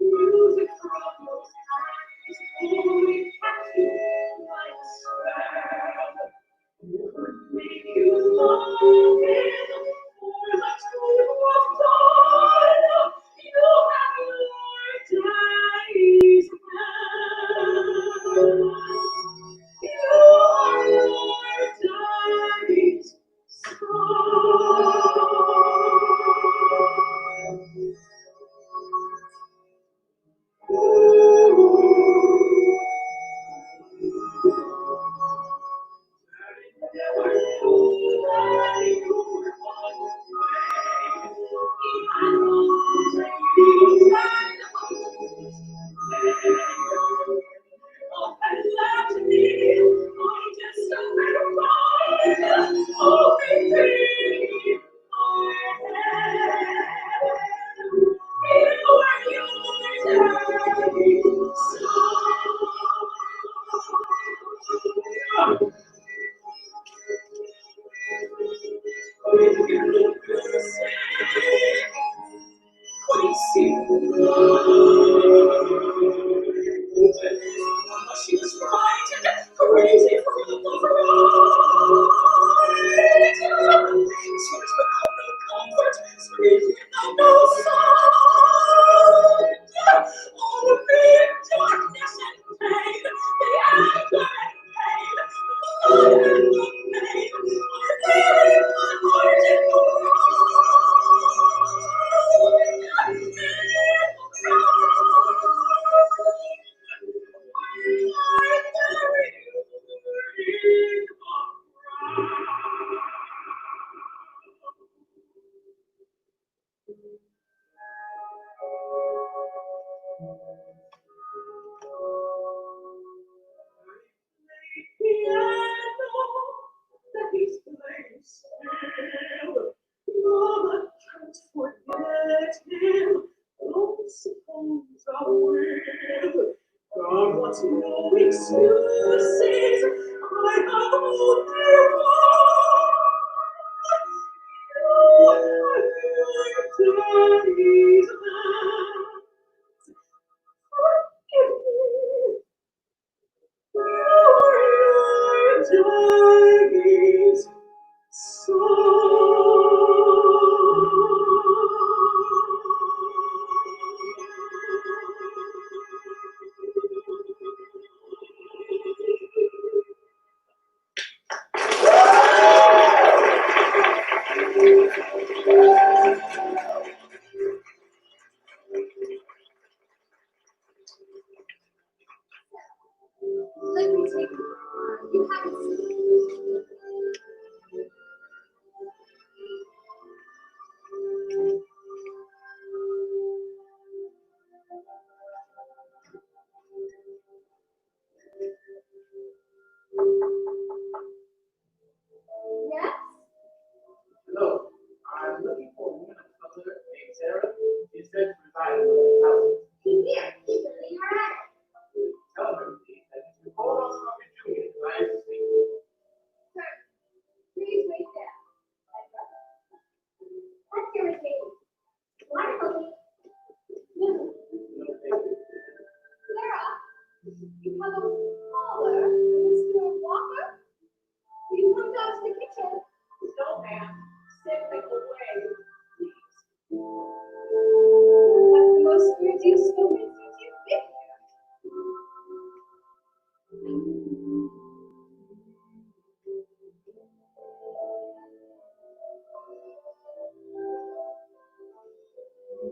Music from those eyes, only catching my spell. Could make you longing for the truth of God. You have your days past. You are your days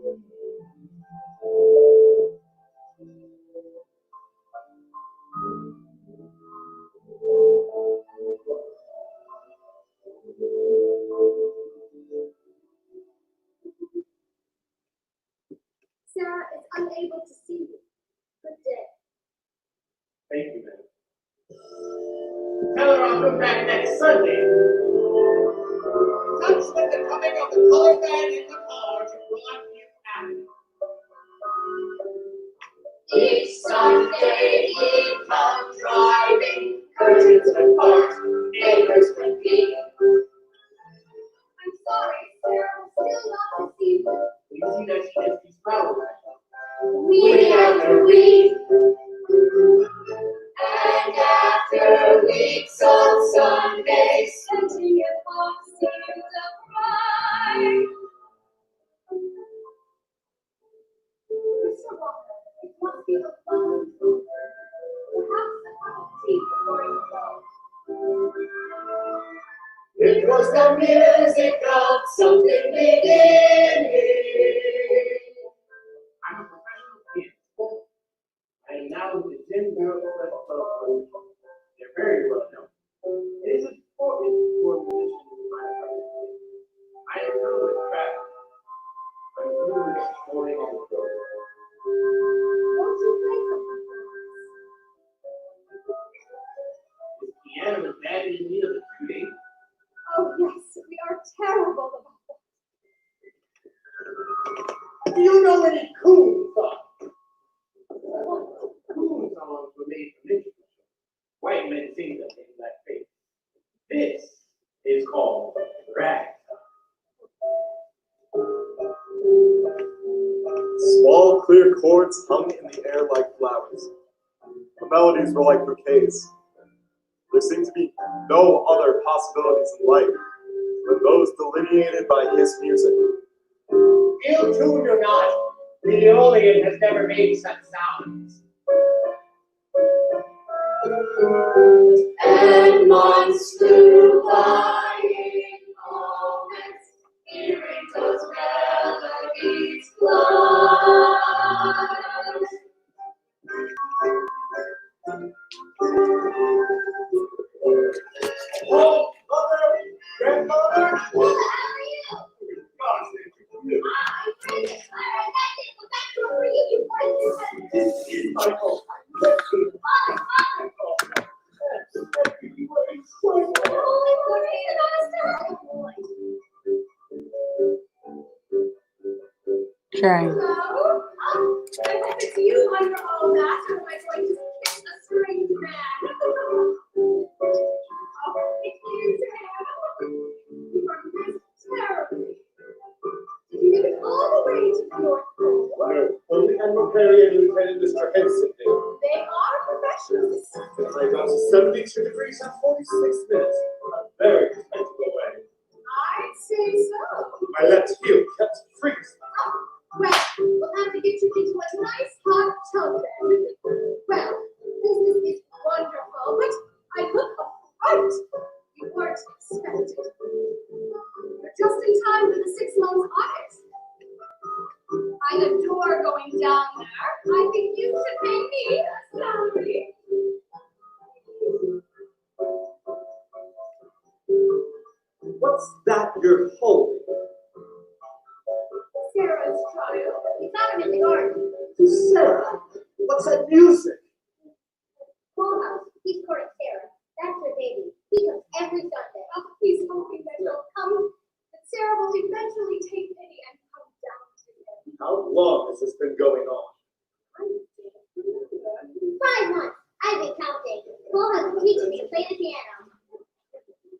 Sarah is unable to see you. Good day. Thank you, ma'am. Tell her I'll come back next Sunday. Such was the coming of the colored man in the car to brought you happy. Each Sunday he come driving, curtains would part, neighbors would peep. I'm sorry, Sarah will still not receive you. You see that she has these flowers. Week after week, and after weeks on Sundays, scenting your box seems a cry. Mr. Walker, it must be the phone. Perhaps a cup of tea before you go. It was the music of something beginning. I'm a professional pianist. I am now with the Jim Miracle Club. They're very well known. It is important for a musician to find a practice. I am through with traveling. I'm through with exploring all the road. Won't you play something for us? This piano is badly in need of a tuning. Oh yes, we are terrible about that. Do you know any coon songs? Coon songs were made for minstrels. White men sing them in blackface. This is called ragtime. Small, clear chords hung in the air like flowers. The melodies were like bouquets. There seemed to be no other possibilities in life than those delineated by his music. Ill-tuned or not, the Aeolian has never made such sounds. And months flew by in moments, hearing those melodies glide. Oh, mother, grandmother. Who the hell are you? Gosh, thank you for you. I'm Francis Clara. That didn't go back to a reunion party. This is my home. Father, Oh, thank you. You are incredible. holy glory and honest Okay. Hello? I hope it's you under all that, or am I going to kiss a strange man? Oh, it is him. You are missed terribly. Did you get it all the way to the North Pole? No, only Admiral Perry and Lieutenant Mr. Henson did. They are professionals. I got to 72 degrees and 46 minutes. A very respectable way. I'd say so. My left heel kept freezing. Well, we'll have to get you into a nice hot tub then. Well, business is wonderful, but I look a fright. You weren't expected. You're just in time for the 6 months audit. I adore going down there. I think you should pay me a salary. What's that you're holding? Sarah's child. We found him in the garden. Sarah, what's that music? Smallhouse. He's courting Sarah. That's her baby. He comes every Sunday. Oh, he's hoping that he'll come. That Sarah will eventually take pity and come down to him. How long has this been going on? I don't remember. 5 months. I've been counting. Smallhouse is teaching me to play the piano.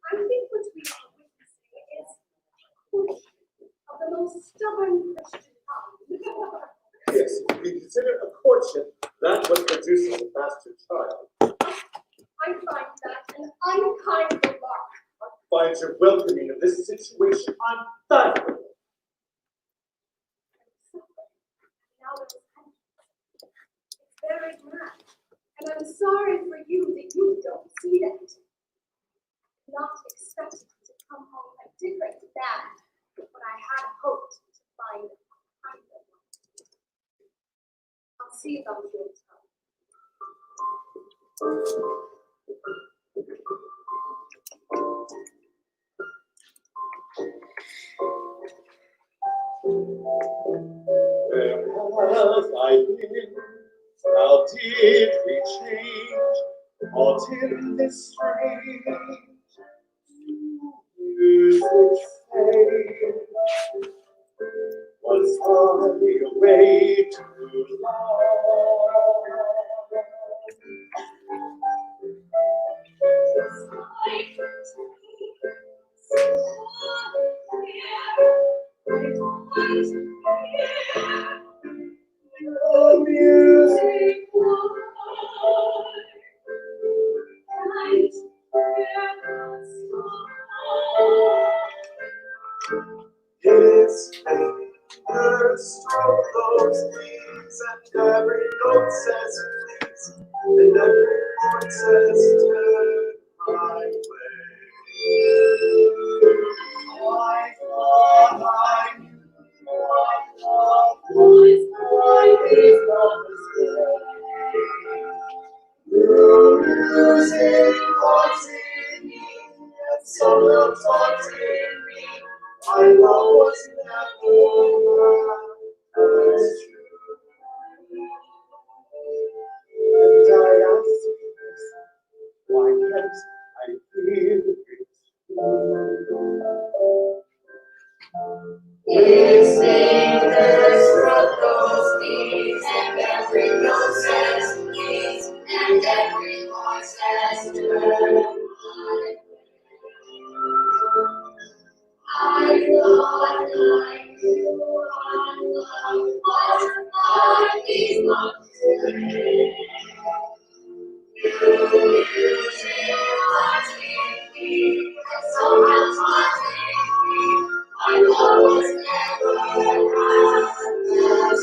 I think what we are witnessing is of the most stubborn Christian kind. Yes, we consider a courtship that what produces a bastard child. I find that an unkind remark. I find your welcoming of this situation unfathomable. Now there's punishment. It's very bad. And I'm sorry for you that you don't see that. Not expected to come home a different man, but I had hoped to find a kinder see about your time. Where have I been? How did we change? Caught in this strange music stage. Was I away too long? The music his fingers stroke those keys, and every note says please, and every chord says turn my way. I thought I knew what love was, I did not mistake. The music haunted me, and somehow taunted me. My love was never as true. And I asked myself, why can't I feel it? His fingers wrote those keys, and every note says please, and every chord says turn my way. I thought I knew what love was, I did not say. You music haunted me, and somehow taunted me. My love was never as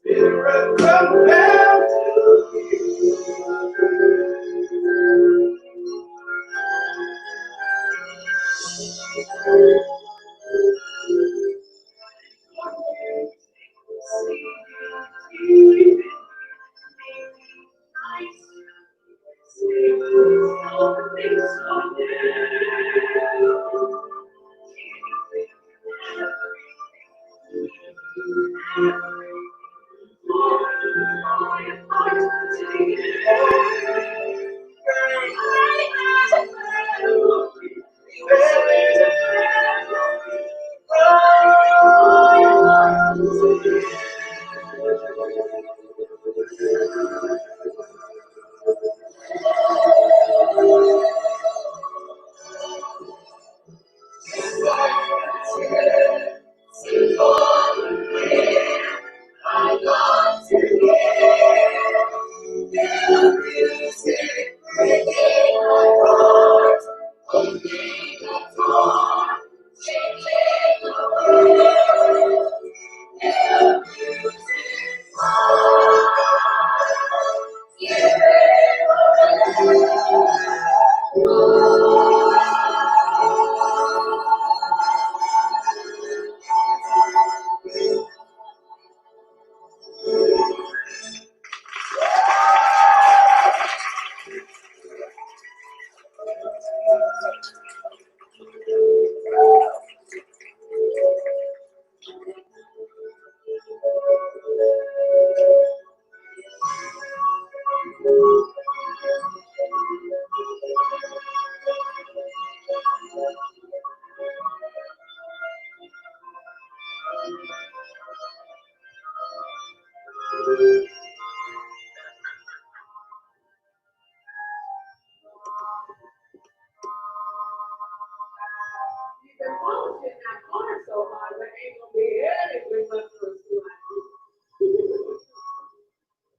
Spirit compelled to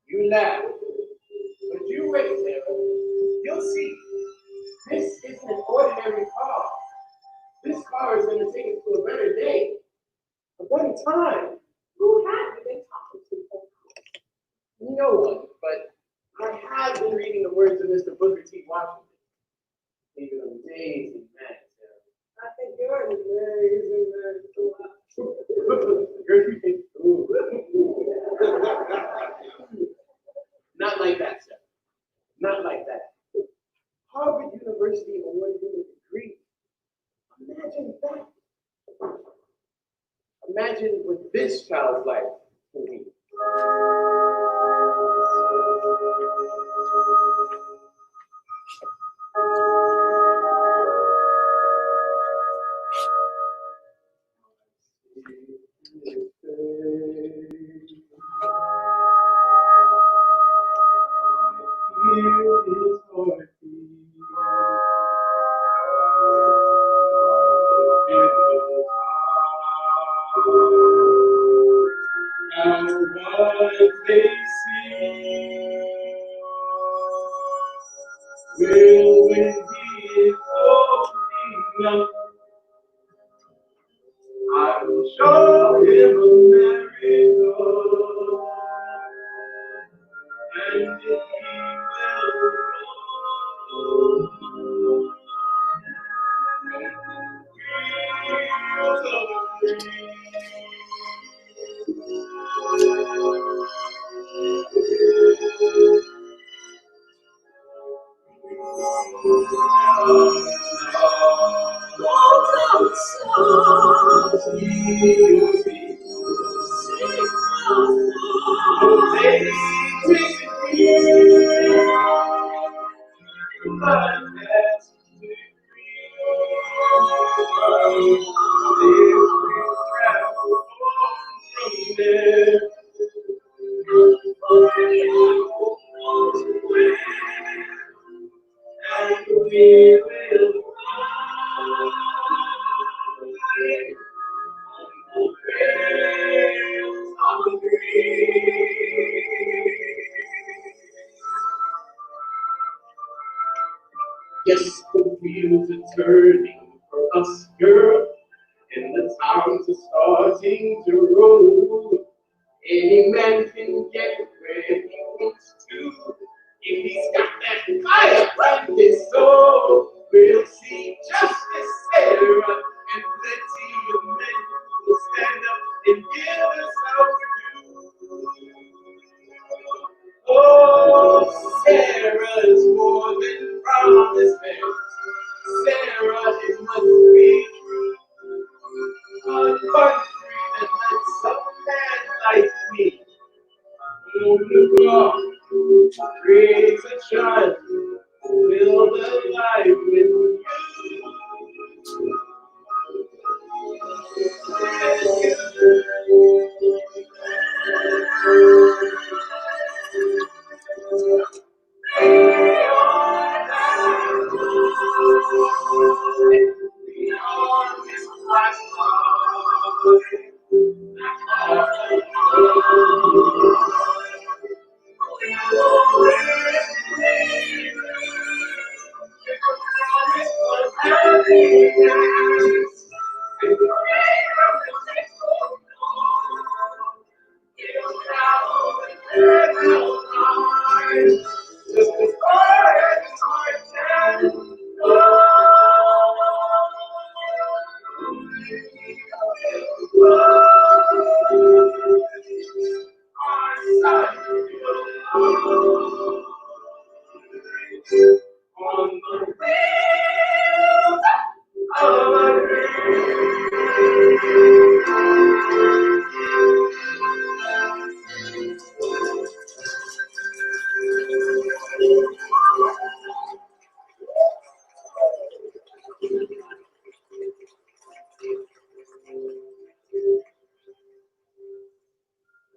You laugh, but you wait, Sarah. You'll see. This isn't an ordinary car. This car is going to take us to a better day, a better time. Who have you been talking to? No one, but I have been reading the words of Mr. Booker T. Washington. amazing man, Sarah. I think you're an amazing man. Not like that, sir. Not like that. Harvard University awarded him a degree. Imagine that. Imagine what this child's life will be. I will show him America, and he will Yes, the wheels are turning for us, girl, and the times are starting to roll. Any man can get where he wants to if he's got that fire in his soul. We'll see justice, Sarah, and plenty of men will stand up and give us our due. Oh, Sarah's more than promises. Sarah, it must be true. A country that lets a man like me move the ground, raise a child, build a life with you.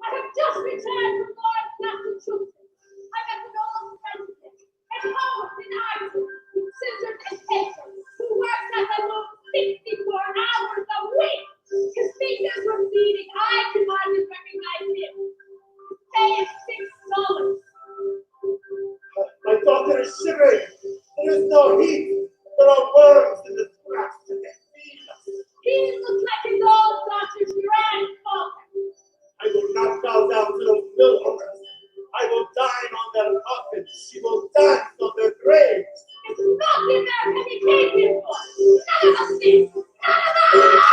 I have just returned from Lawrence, Massachusetts. I met an old president, and poet in Ireland, scissors and paper, who works at the loop 64 hours a week. His fingers were bleeding. I could hardly recognize him. Pay is $6. My daughter is shivering. There is no heat. There are worms in the scraps and they feed us. He looks like his old daughter's grandfather. I will not bow down to those mill owners. I will dine on their coffins. She will dance on their graves. It's not the American came here for. None of us did. None of us!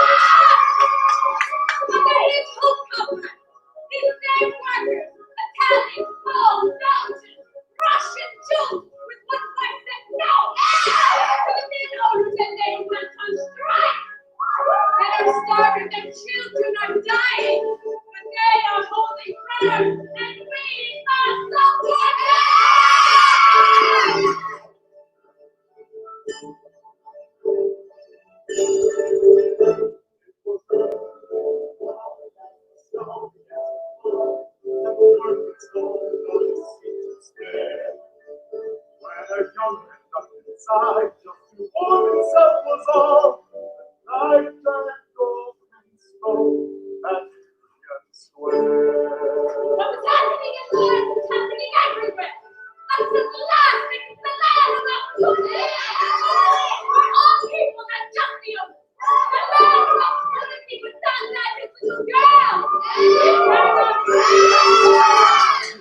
But there is hope, Cobra. These same workers, Italian, Poles, Belgians, Russian Jews, with one voice said no to the landholders and they went on strike. They are starving, their children are dying, but they are holding firm, and we are supporting! Where young and up inside, just to warm himself was all. Night that golden smoke at Union Square. What was happening in the land was happening everywhere. Us at last, it's the land of opportunity. For all people, not just the others. The land of opportunity was not that this little girl. Speak loud and fast.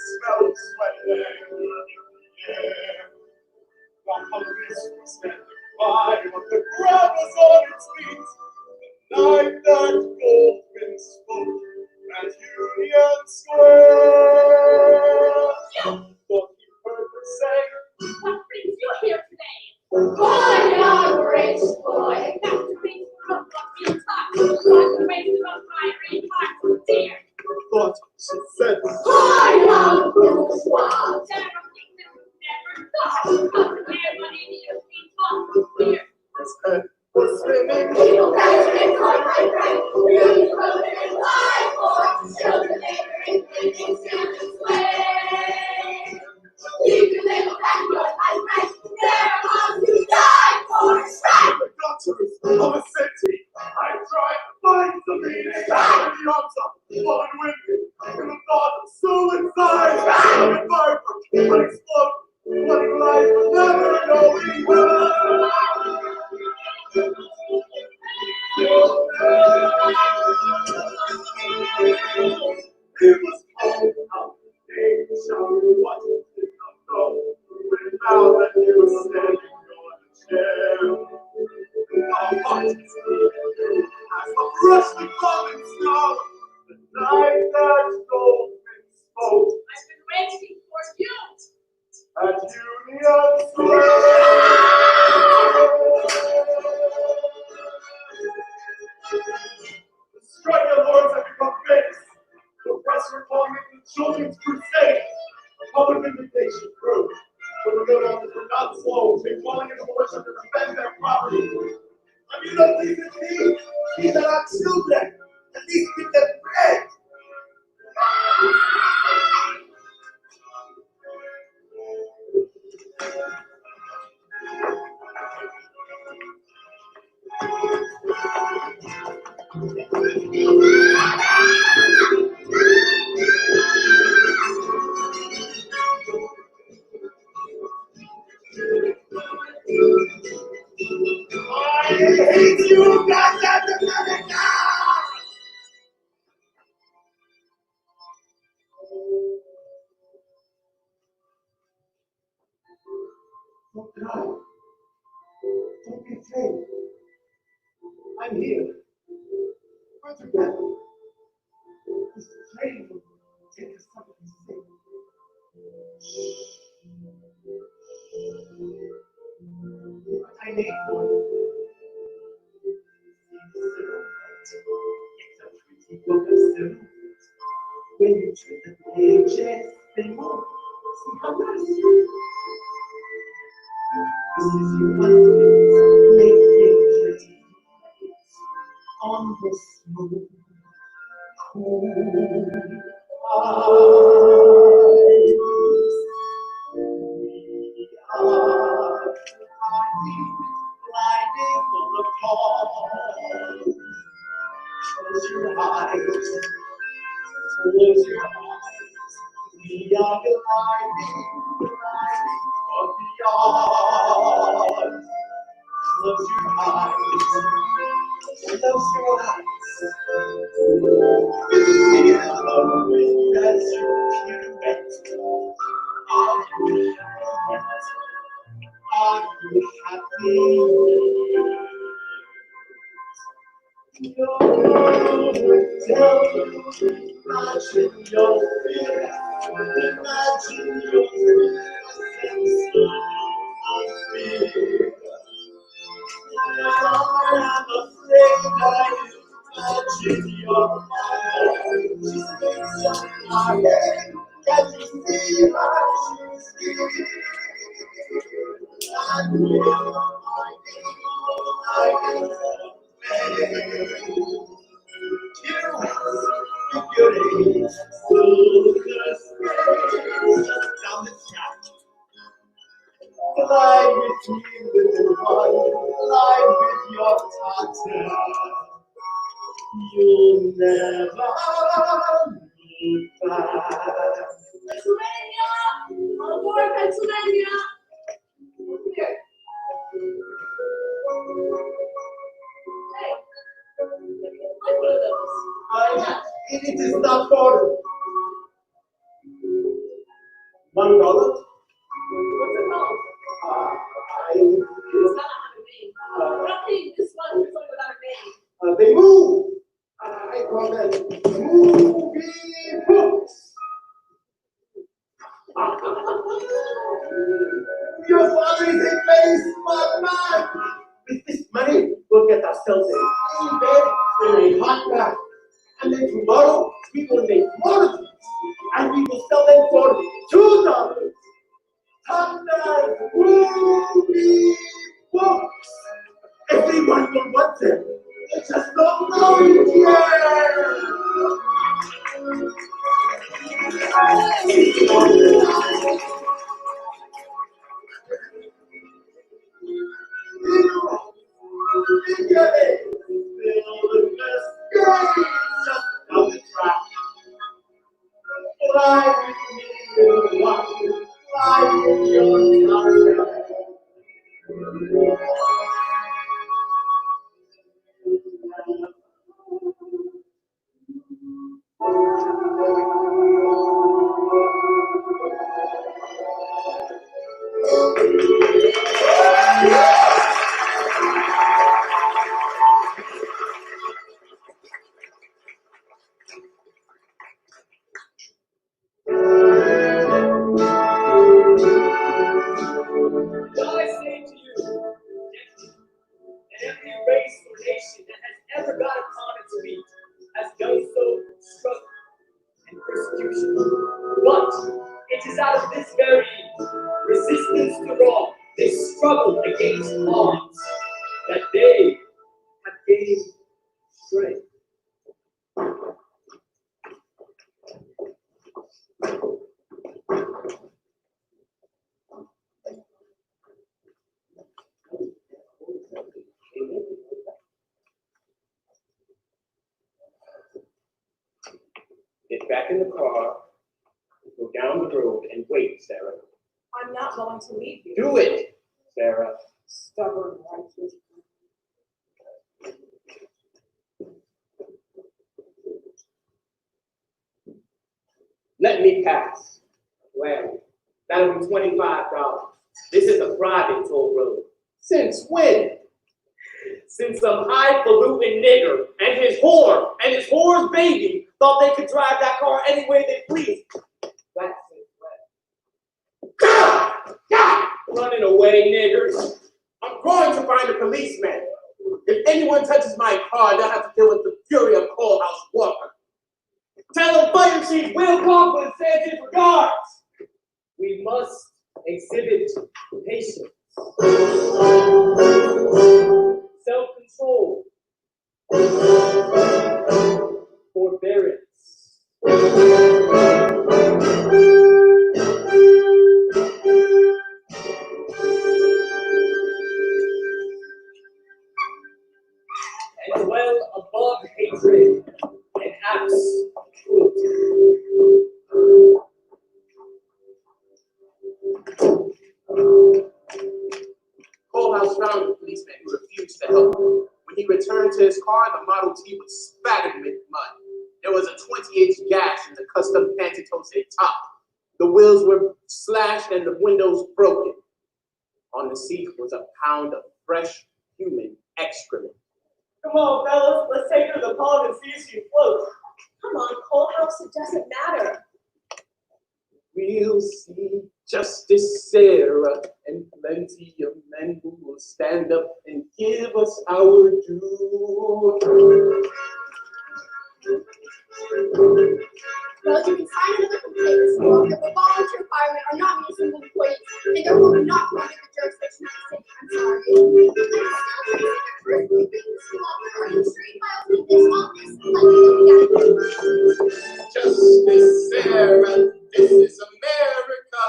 Smell of sweat and anger in the air. The police were standing by, but the crowd was on its feet. The night that Goldman spoke at Union Square. What he heard them say. What brings you here today? Boy, you're rich, boy. That's the reason from what you talk. That's the reason of my great heart, dear. But she said, Boy, you're bourgeois. Never think that we never thought. Everybody needs to be taught here. his head was spinning. People graduate from my friend. Really voted in life for children neighboring living Sanders Way. You can live back your life, right? There are ones who die for strike. The gutters of a city. I tried to find some meaning in the arms of fallen women, in the thought of suicide, and fireworks, unexploded, flooding life, never knowing where. It was cold out, they shouted what did not know, when it found that he was standing on a chair. Our hearts beat as the freshly falling snow, the night that Goldman spoke I've been waiting for you. at Union Square. The strike lords have become famous. The press are calling it the Children's Crusade. Public indignation grew. But the good ones were not slow to calling into militia to defend their property. And you know these are thieves. These are our children. And these give them bread. I hate you, goddamn America! Don't cry. Don't be afraid. I'm here. We're together. This train will take us someplace safe. What I need for you. It's a pretty book of silver. When you turn the pages, they move. See how nice. This is your husband making pretty on this smooth, cool ice. We are gliding on the pond. Close your eyes. Close your eyes. We are gliding on beyond. Close your eyes. Close your eyes. Feel the wind as you pirouette Are you happy? Your words tell me, imagine your fears, imagine your innocence of fear. I am afraid I imagine your mother. She speaks on my head. Can you see how she's feeling? And you are my figurine, so just down the track. Fly with me, little one, fly with your daughter. You'll never look back. Pennsylvania! All aboard, Pennsylvania! Here. Hey, like one of those. It is not for $1. What's it called? I It's not a name. We're not paying this one for something without a name. they move. I call them movie books. Your father is a very smart man. With this money, we'll get ourselves a clean bed and a hot bath. And then tomorrow, we will make more of these. And we will sell them for $2. Thunder movie books. Everyone will want them. They just don't know it I say to you, that every race or nation that has ever got upon its feet has done so through struggle and persecution. But it is out of this very resistance to wrong, this struggle against odds, that they have gained strength. Get back in the car, go down the road, and wait, Sarah. I'm not going to leave you. Do it, Sarah. Stubborn, righteous. Let me pass. Well, that'll be $25. This is a private toll road. Since when? Since some highfalutin nigger and his whore's baby thought they could drive that car any way they pleased. That's it. Running away, niggers. I'm going to find a policeman. If anyone touches my car, they'll have to deal with the fury of Coalhouse Walker. Tell them Fire Chief Will Conklin sends his regards. We must exhibit patience, self-control, forbearance. And dwell above hatred and acts of cruelty. Coalhouse found the policeman who refused to help. When he returned to his car, the Model T was spattered with mud. There was a 20-inch gash in the custom Pantitose top. The wheels were slashed and the windows broken. On the seat was a pound of fresh human excrement. Come on, fellas, let's take her to the pond and see if she floats. Come on, Cole House, it doesn't matter. We'll see Justice Sarah and plenty of men who will stand up and give us our due. Well, you can sign another complaint this law that the volunteer firemen are not municipal employees, and therefore will not come under the jurisdiction of the city. I'm sorry. I'm still considered first reading this law, or you straight files in this office, let me look at it. Justice Sarah, this is America.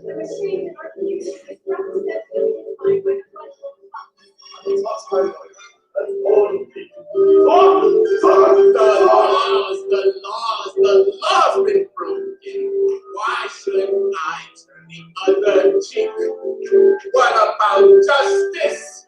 The machine in our community is represented by the The law's been broken. Why should I turn the other cheek? What about justice?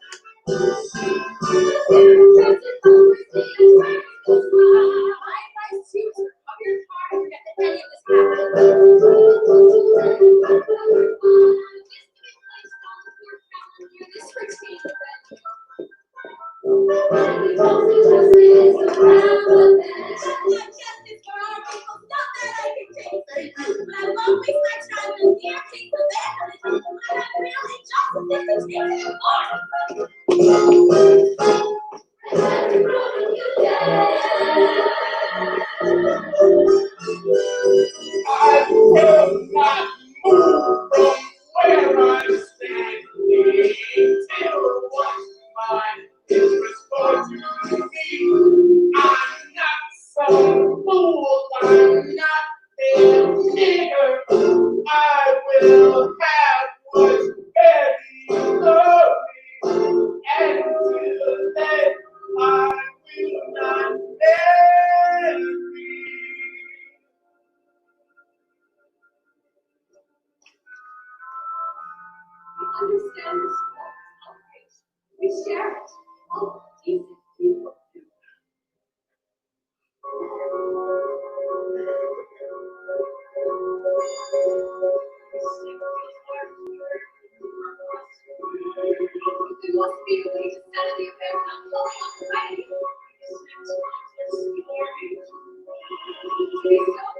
I will not move from where I'm standing till what's mine is restored to me. I'm not some fool, I'm not a nigger. I will have what's very of me. Until then, I will not marry. We understand this outrage. We share it. All decent people do. There must be a way to settle the affairs of the whole society. It's so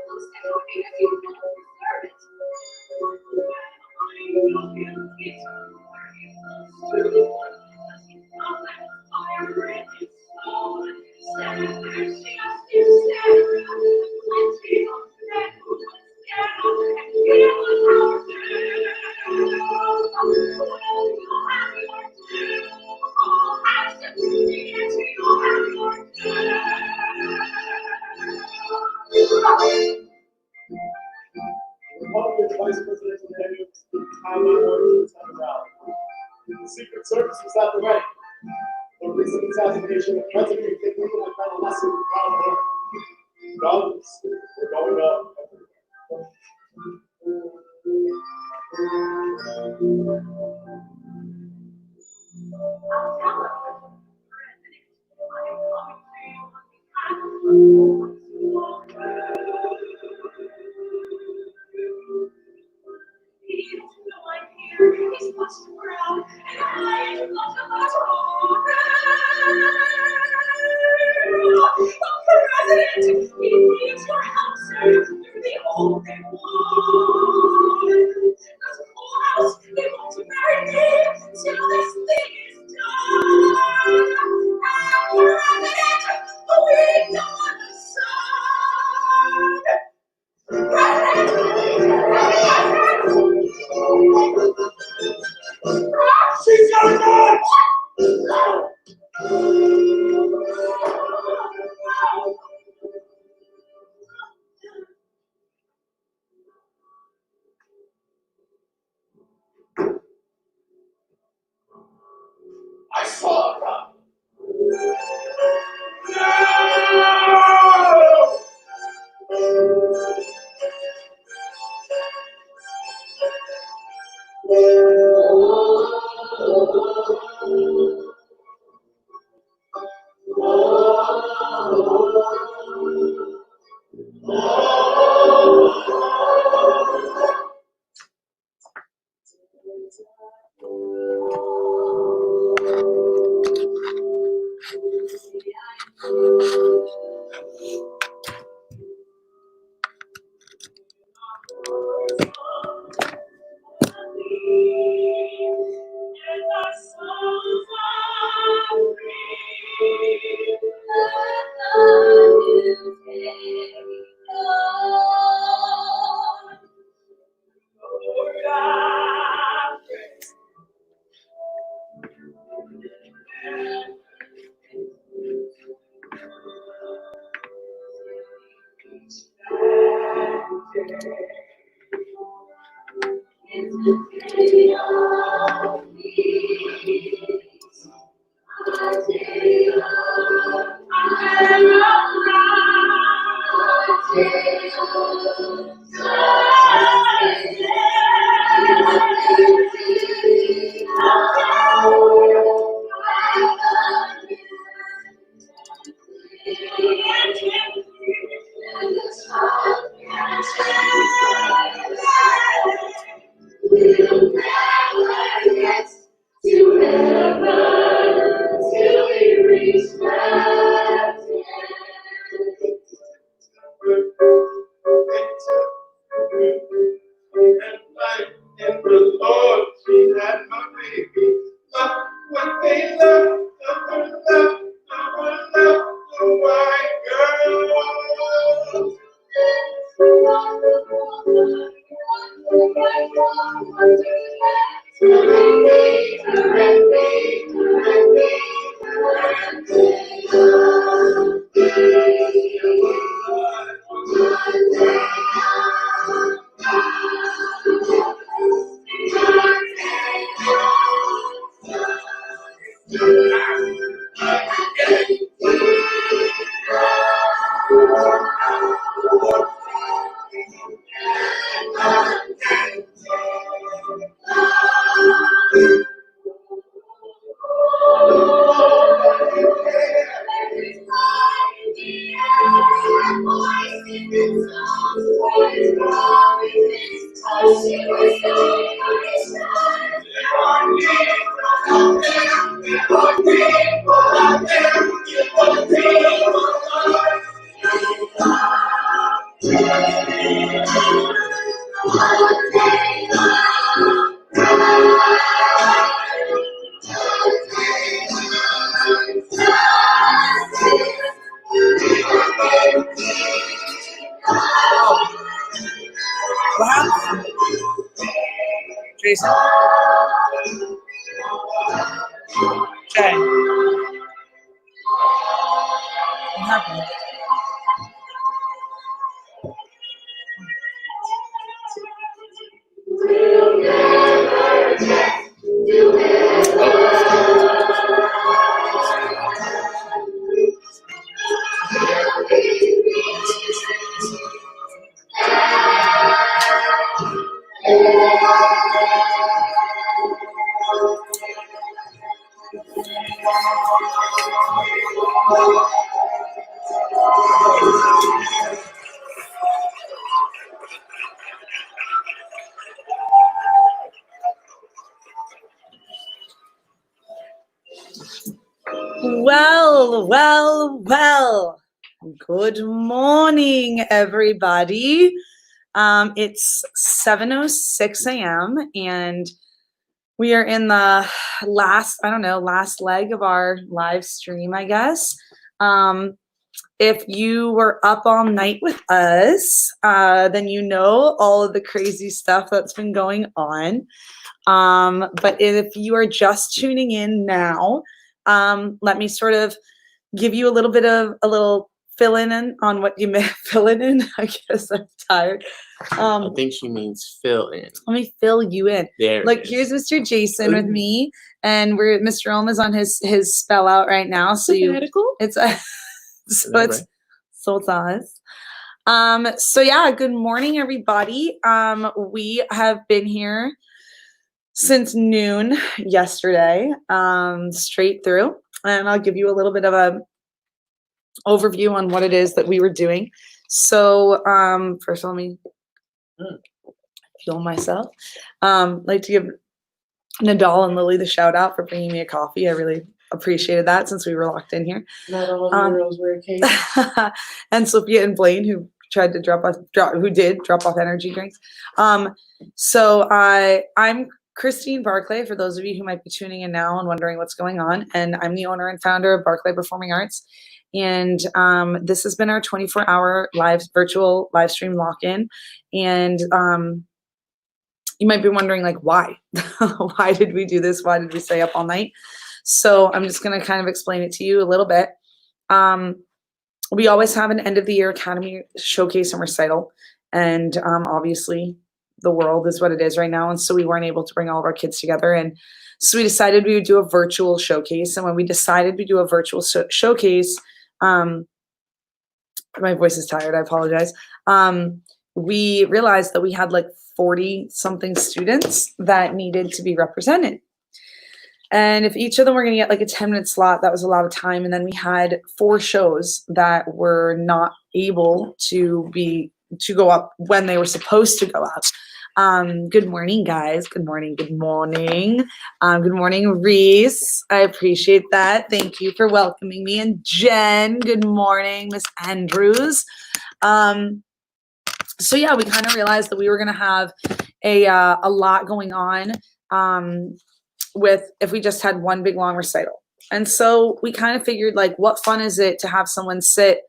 close to helping us you don't deserve it. Republican Vice Presidential candidate speaks highly orders to the rally. The Secret Service was at the ready. The recent assassination of President Clinton had been a lesson in ground work. Guns were going up everywhere. I'll tell her, President, I am coming to you on behalf of He doesn't know I'm here. He's pushed around, and I am not about home. President, he needs your help, sir. You're the only one. That's full house. They want to marry me till this thing is done. President, we don't What happened? Jason? Okay. What happened? Well. Good morning, everybody. It's 7:06 a.m. and we are in the last leg of our live stream, I guess. If you were up all night with us, then you know all of the crazy stuff that's been going on. But if you are just tuning in now, let me sort of give you a little fill in on what you may fill in. I guess I'm tired. I think she means fill in. Let me fill you in. There. Like here's Mr. Jason with me, and Mr. Olma's on his spell out right now. So it's us. So yeah, good morning, everybody. We have been here since noon yesterday, straight through, and I'll give you a little bit of a overview on what it is that we were doing. So first let me fuel myself. I'd like to give Nadal and Lily the shout out for bringing me a coffee. I really appreciated that since we were locked in here. Not all heroes wear capes. And Sophia and Blaine, who tried to drop off energy drinks. So I'm Christine Barclay, for those of you who might be tuning in now and wondering what's going on. And I'm the owner and founder of Barclay Performing Arts. And this has been our 24-hour virtual live stream lock-in. And you might be wondering, like, why? Why did we do this? Why did we stay up all night? So I'm just going to kind of explain it to you a little bit. We always have an end of the year Academy showcase and recital. And obviously the world is what it is right now. And so we weren't able to bring all of our kids together. And so we decided we would do a virtual showcase. And when we decided we do a virtual showcase, my voice is tired, I apologize. We realized that we had like 40 something students that needed to be represented. And if each of them were going to get like a 10-minute slot, that was a lot of time. And then we had 4 shows that were not able to go up when they were supposed to go up. Good morning, guys. Good morning. Good morning. Good morning, Reese. I appreciate that. Thank you for welcoming me. And Jen, good morning, Miss Andrews. So yeah, we kind of realized that we were going to have a lot going on with if we just had one big long recital. And so we kind of figured, like, what fun is it to have someone sit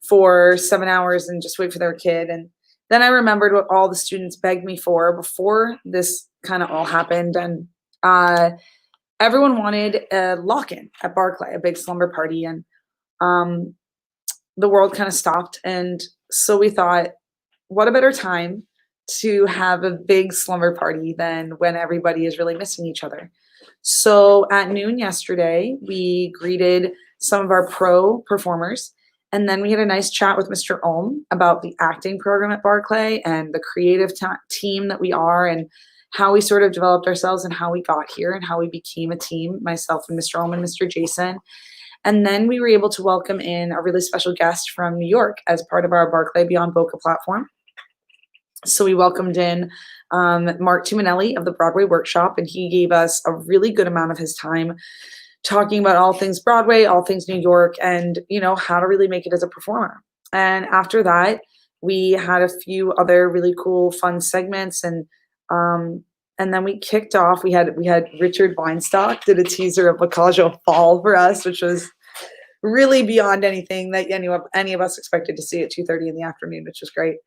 for 7 hours and just wait for their kid? And then I remembered what all the students begged me for before this kind of all happened. And everyone wanted a lock-in at Barclay, a big slumber party. And the world kind of stopped. And so we thought, what a better time to have a big slumber party than when everybody is really missing each other. So at noon yesterday, we greeted some of our pro performers. And then we had a nice chat with Mr. Ohm about the acting program at Barclay and the creative team that we are and how we sort of developed ourselves and how we got here and how we became a team, myself and Mr. Ohm and Mr. Jason. And then we were able to welcome in a really special guest from New York as part of our Barclay Beyond Boca platform. So we welcomed in Mark Tuminelli of the Broadway Workshop, and he gave us a really good amount of his time talking about all things Broadway, all things New York, and, you know, how to really make it as a performer. And after that, we had a few other really cool, fun segments, and then we kicked off. We had Richard Weinstock did a teaser of Bocage Fall for us, which was really beyond anything that any of us expected to see at 2:30 in the afternoon, which was great.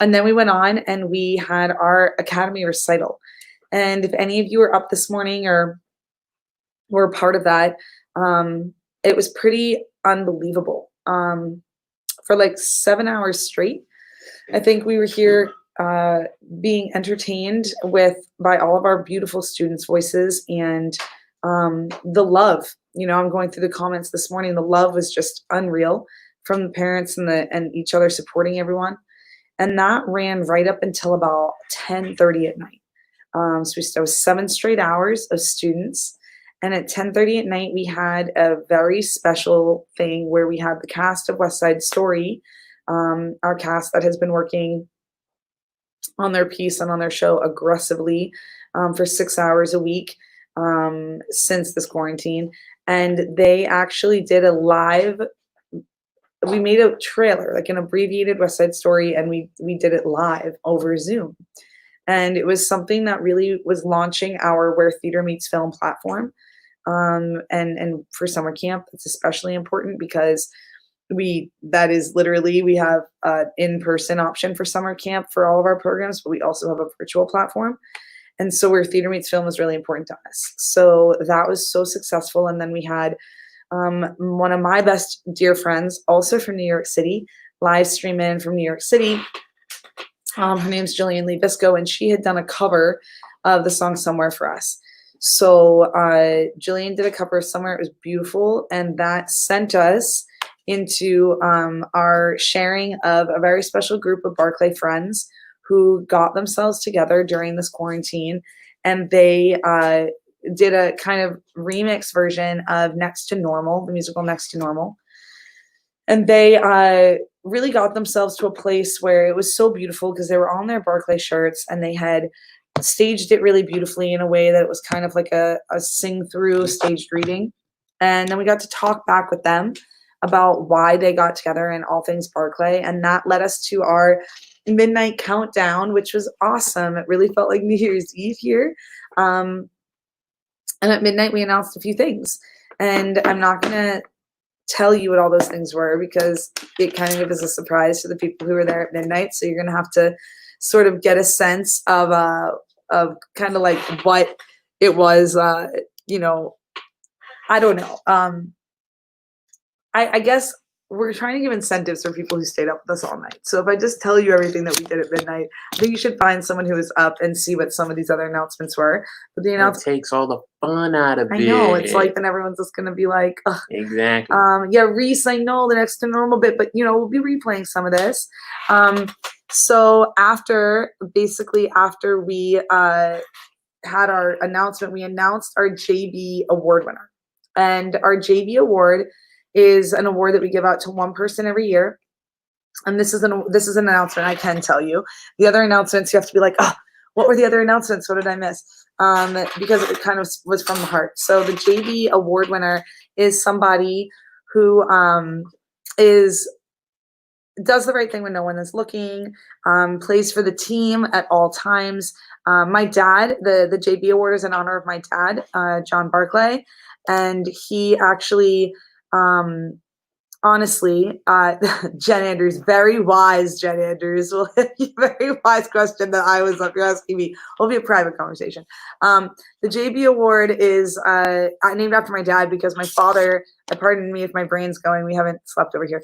And then we went on and we had our Academy recital. And if any of you are up this morning or were part of that, it was pretty unbelievable. For like 7 hours straight, I think we were here being entertained by all of our beautiful students' voices and the love. You know, I'm going through the comments this morning. The love was just unreal from the parents and each other supporting everyone. And that ran right up until about 10:30 at night. So it was 7 straight hours of students. And at 10:30 at night, we had a very special thing where we had the cast of West Side Story, our cast that has been working on their piece and on their show aggressively for 6 hours a week since this quarantine. And they actually did a live, we made a trailer, like an abbreviated West Side Story, and we did it live over Zoom. And it was something that really was launching our Where Theater Meets Film platform. And for summer camp, it's especially important because we have an in-person option for summer camp for all of our programs, but we also have a virtual platform. And so Where Theater Meets Film is really important to us. So that was so successful. And then we had one of my best dear friends, also from New York City, live stream in from New York City. Her name's Jillian Lee Visco, and she had done a cover of the song Somewhere for us. So Jillian did a cover of Somewhere. It was beautiful, and that sent us into our sharing of a very special group of Barclay friends who got themselves together during this quarantine, and they did a kind of remix version of Next to Normal, the musical Next to Normal. And they really got themselves to a place where it was so beautiful because they were all in their Barclay shirts and they had staged it really beautifully in a way that it was kind of like a sing-through staged reading. And then we got to talk back with them about why they got together and all things Barclay. And that led us to our midnight countdown, which was awesome. It really felt like New Year's Eve here. And at midnight, we announced a few things. And I'm not going to tell you what all those things were because it kind of was a surprise to the people who were there at midnight. So you're going to have to sort of get a sense of kind of like what it was, you know, I don't know. I guess we're trying to give incentives for people who stayed up with us all night. So if I just tell you everything that we did at midnight, I think you should find someone who was up and see what some of these other announcements were. But the It announcement, takes all the fun out of it. I know, it's like, then everyone's just going to be like, ugh. Exactly. Yeah, Reese, I know the next to normal bit, but you know, we'll be replaying some of this. So after we had our announcement, we announced our JV award winner. And our JV award is an award that we give out to one person every year. And this is an announcement I can tell you. The other announcements, you have to be like, oh, what were the other announcements? What did I miss? Because it kind of was from the heart. So the JV award winner is somebody who does the right thing when no one is looking, plays for the team at all times. My dad, the JV award is in honor of my dad, John Barclay. And he actually, honestly, Jen Andrews, very wise Jen Andrews, very wise question that I was up here asking me. It'll be a private conversation. The JV award is named after my dad because my father, pardon me if my brain's going, we haven't slept over here.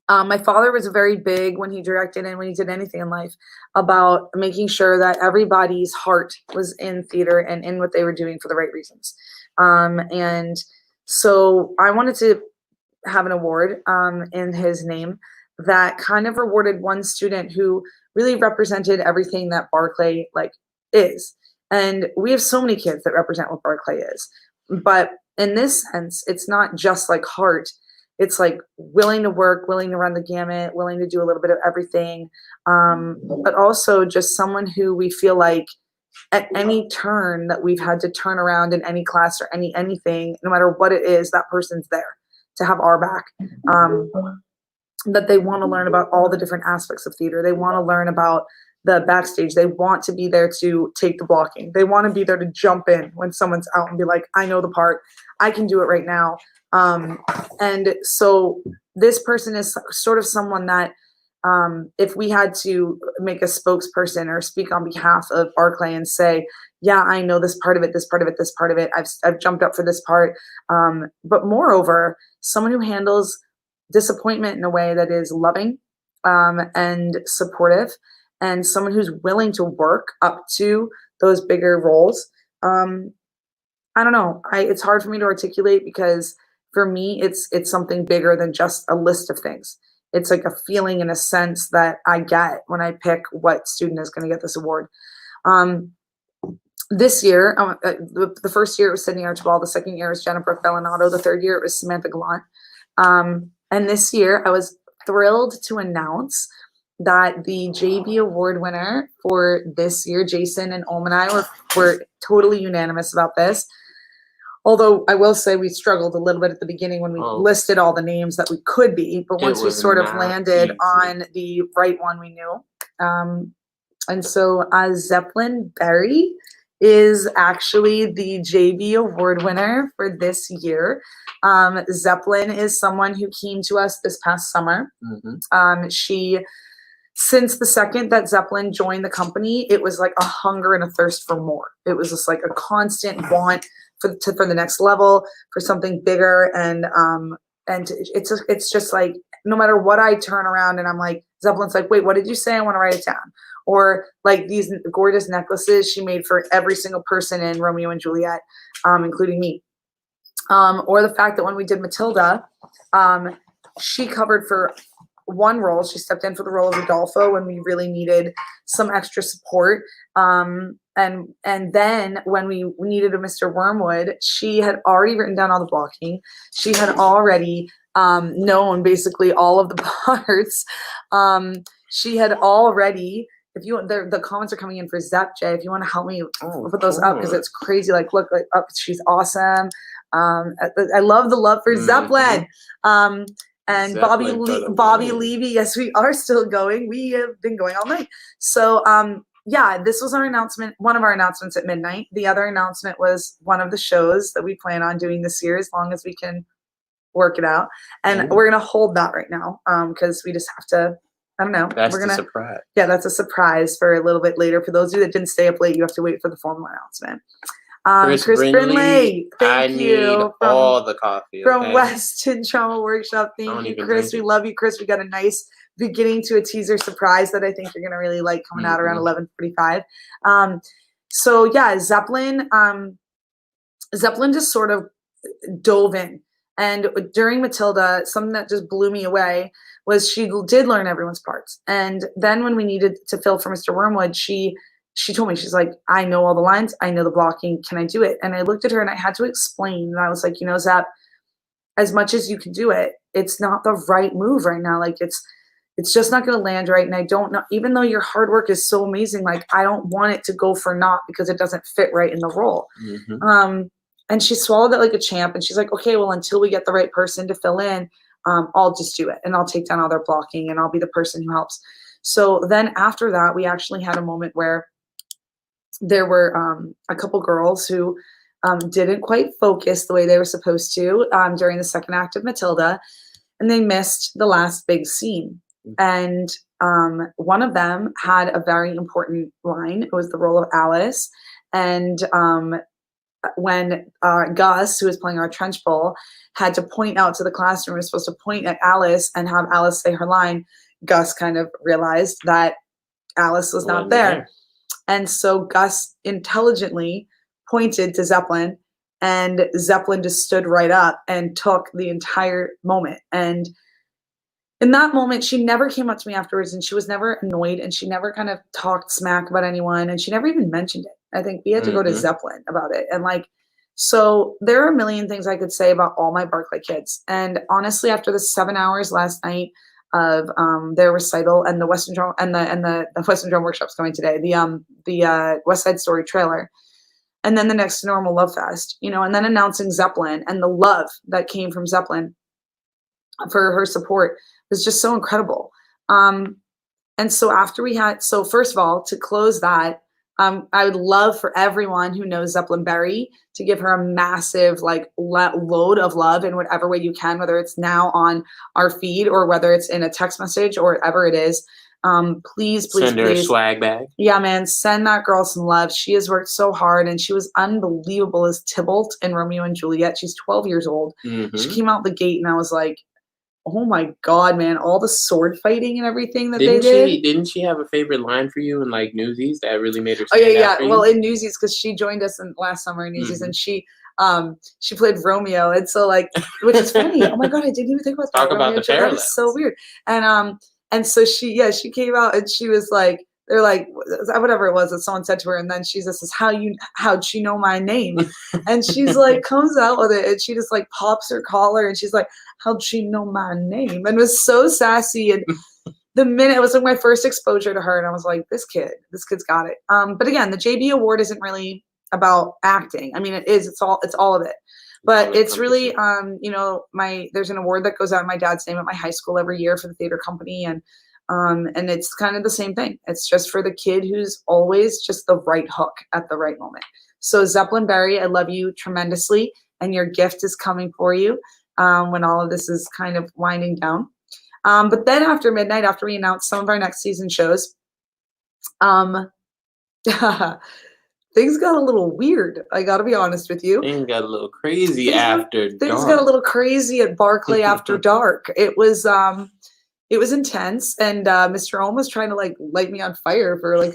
My father was very big when he directed and when he did anything in life about making sure that everybody's heart was in theater and in what they were doing for the right reasons. And so I wanted to have an award in his name that kind of rewarded one student who really represented everything that Barclay is. And we have so many kids that represent what Barclay is. But in this sense, it's not just like heart. It's like willing to work, willing to run the gamut, willing to do a little bit of everything, but also just someone who we feel like at any turn that we've had to turn around in any class or anything, no matter what it is, that person's there to have our back. That they want to learn about all the different aspects of theater. They want to learn about the backstage. They want to be there to take the blocking. They want to be there to jump in when someone's out and be like, I know the part. I can do it right now. And so this person is sort of someone that if we had to make a spokesperson or speak on behalf of Barclay and say, yeah, I know this part of it, this part of it, this part of it. I've jumped up for this part. But moreover, someone who handles disappointment in a way that is loving and supportive, and someone who's willing to work up to those bigger roles. I don't know. It's hard for me to articulate because for me, it's something bigger than just a list of things. It's like a feeling and a sense that I get when I pick what student is going to get this award. This year, the first year it was Sydney Archibald. The second year was Jennifer Bellinotto. The third year it was Samantha Gallant. And this year I was thrilled to announce that the JV award winner for this year, Jason and Om and I were totally unanimous about this. Although I will say we struggled a little bit at the beginning when we listed all the names that we could be, but once we sort of landed on the right one, we knew. And so Zeppelin Berry is actually the JV award winner for this year. Zeppelin is someone who came to us this past summer. Since the second that Zeppelin joined the company, it was like a hunger and a thirst for more. It was just like a constant want for the next level, for something bigger, and it's just like no matter what I turn around and I'm like, Zeppelin's like, wait, what did you say? I want to write it down. Or like these gorgeous necklaces she made for every single person in Romeo and Juliet, including me. Or the fact that when we did Matilda, she covered for one role. She stepped in for the role of Rodolfo when we really needed some extra support. And then when we needed a Mr. Wormwood, she had already written down all the blocking. She had already known basically all of the parts. She had already, if you the comments are coming in for Zep J. If you want to help me put those up because it's crazy. Like look, she's awesome. I love the love for Zeppelin. And Zeppelin for the Bobby win. Levy, yes, we are still going. We have been going all night. So yeah, this was our announcement, one of our announcements at midnight. The other announcement was one of the shows that we plan on doing this year, as long as we can work it out. And Ooh. we're gonna hold that right now, because we just have to, I don't know. That's we're the gonna surprise. Yeah, that's a surprise for a little bit later. For those of you that didn't stay up late, you have to wait for the formal announcement. Chris Brindley, I thank need you all the coffee. from okay? Weston Trauma Workshop. don't Thank you, even Chris. drink We it. love you, Chris. We got a nice beginning to a teaser surprise that I think you're gonna really like, coming out around Mhm. 11:45. So yeah, Zeppelin just sort of dove in. And during Matilda, something that just blew me away was she did learn everyone's parts. And then when we needed to fill for Mr. Wormwood, she told me, she's like, I know all the lines, I know the blocking, can I do it? And I looked at her and I had to explain. And I was like, Zap, as much as you can do it, it's not the right move right now. Like it's just not going to land right. And I don't know, even though your hard work is so amazing, like I don't want it to go for naught because it doesn't fit right in the role. Mhm. And she swallowed it like a champ. And she's like, okay, well, until we get the right person to fill in, I'll just do it. And I'll take down all their blocking and I'll be the person who helps. So then after that, we actually had a moment where there were a couple girls who didn't quite focus the way they were supposed to during the second act of Matilda. And they missed the last big scene. And one of them had a very important line. It was the role of Alice. And when Gus, who was playing our trench bull, had to point out to the classroom, was supposed to point at Alice and have Alice say her line, Gus kind of realized that Alice was not Wasn't there. And so Gus intelligently pointed to Zeppelin, and Zeppelin just stood right up and took the entire moment. And in that moment, she never came up to me afterwards, and she was never annoyed, and she never kind of talked smack about anyone, and she never even mentioned it. I think we had to go to Mhm. Zeppelin about it. And like, so there are a million things I could say about all my Barclay kids. And honestly, after the 7 hours last night of their recital and the Western Drum and the Western Drum Workshop's coming today, the West Side Story trailer, and then the next Normal Love Fest, and then announcing Zeppelin and the love that came from Zeppelin for her support was just so incredible. And so so first of all, to close that, I would love for everyone who knows Zeppelin Berry to give her a massive load of love in whatever way you can, whether it's now on our feed or whether it's in a text message or whatever it is. Please, Send her a please. swag bag. Yeah, man, send that girl some love. She has worked so hard, and she was unbelievable as Tybalt in Romeo and Juliet. She's 12 years old. Mhm. She came out the gate, and I was like, oh my God, man, all the sword fighting and everything that they did. Didn't she have a favorite line for you in like Newsies that really made her Oh stand yeah, out for Well, you? in Newsies, because she joined us last summer in Newsies, Mhm. and she played Romeo, and so which is funny. Oh my God, I didn't even think about that. Talk about Romeo the and Juliet, that is so parallels. weird. And so she came out, and she was like, they're like, whatever it was that someone said to her, and then she just says, how'd she know my name? And she's like, comes out with it, and she just like pops her collar, and she's like, how'd she know my name? And was so sassy. And the minute it was like my first exposure to her, and I was like, this kid's got it. But again, the JB Award isn't really about acting. I mean, it is. It's all of it. But it's really, there's an award that goes out in my dad's name at my high school every year for the theater company, and it's kind of the same thing. It's just for the kid who's always just the right hook at the right moment. So Zeppelin Berry, I love you tremendously, and your gift is coming for you when all of this is kind of winding down. But then after midnight, after we announce some of our next season shows, things got a little weird. I got to be honest with you. Things got a little crazy after dark. Things got a little crazy at Barclay after dark. It was intense, and Mr. Ohm was trying to light me on fire for a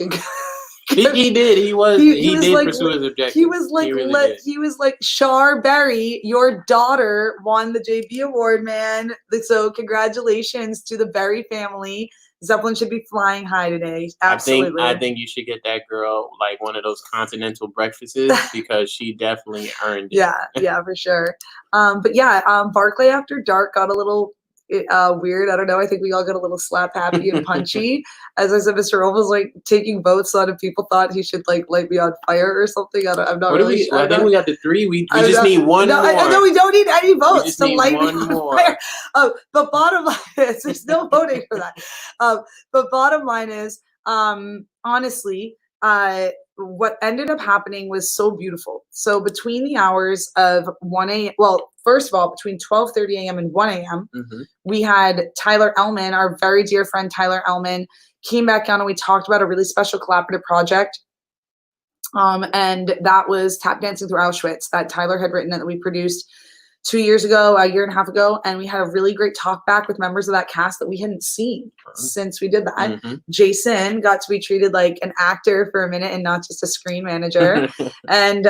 he did. He did pursue his objective. He was like, Shar Berry, your daughter won the JB Award, man. So congratulations to the Berry family. Zeppelin should be flying high today. Absolutely. I think you should get that girl one of those continental breakfasts because she definitely earned it. Yeah, for sure. But yeah, Barclay After Dark got a little weird. I don't know. I think we all got a little slap happy and punchy. As I said, Mr. Rome was like taking votes on if people thought he should like light me on fire or something. I'm not What do really we? sure. I think we got the 3. We I just don't- need one no, more. no, we don't need any votes just to need light me one on more. fire. The bottom line is there's no voting for that. The bottom line is, honestly, what ended up happening was so beautiful. So between the hours of 1 a.m., well, first of all, between 12:30 a.m. and 1 a.m., we had Tyler Ellman, our very dear friend Tyler Ellman, came back down and we talked about a really special collaborative project. And that was Tap Dancing Through Auschwitz that Tyler had written and that we produced 2 years ago, a year and a half ago. And we had a really great talk back with members of that cast that we hadn't seen since we did that. Jason got to be treated like an actor for a minute and not just a screen manager. and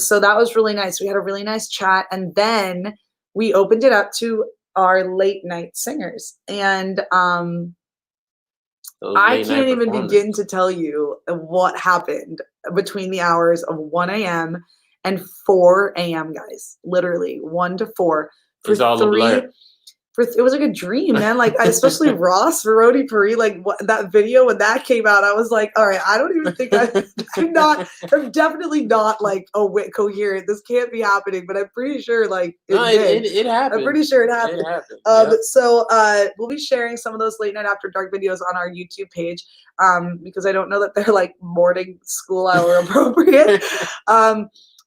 so that was really nice. We had a really nice chat. And then we opened it up to our late night singers. And I can't even begin to tell you what happened between the hours of 1 a.m. and 4 a.m., guys. Literally 1 to 4. It was all a blur. It was like a dream, man. Like, especially Ross Verodi Puri, like that video when that came out, I was like, all right, I don't even think I'm definitely not like coherent. This can't be happening, but I'm pretty sure like it happened. I'm pretty sure it happened. It happened. Yep. So we'll be sharing some of those late night after dark videos on our YouTube page, because I don't know that they're like morning school hour appropriate.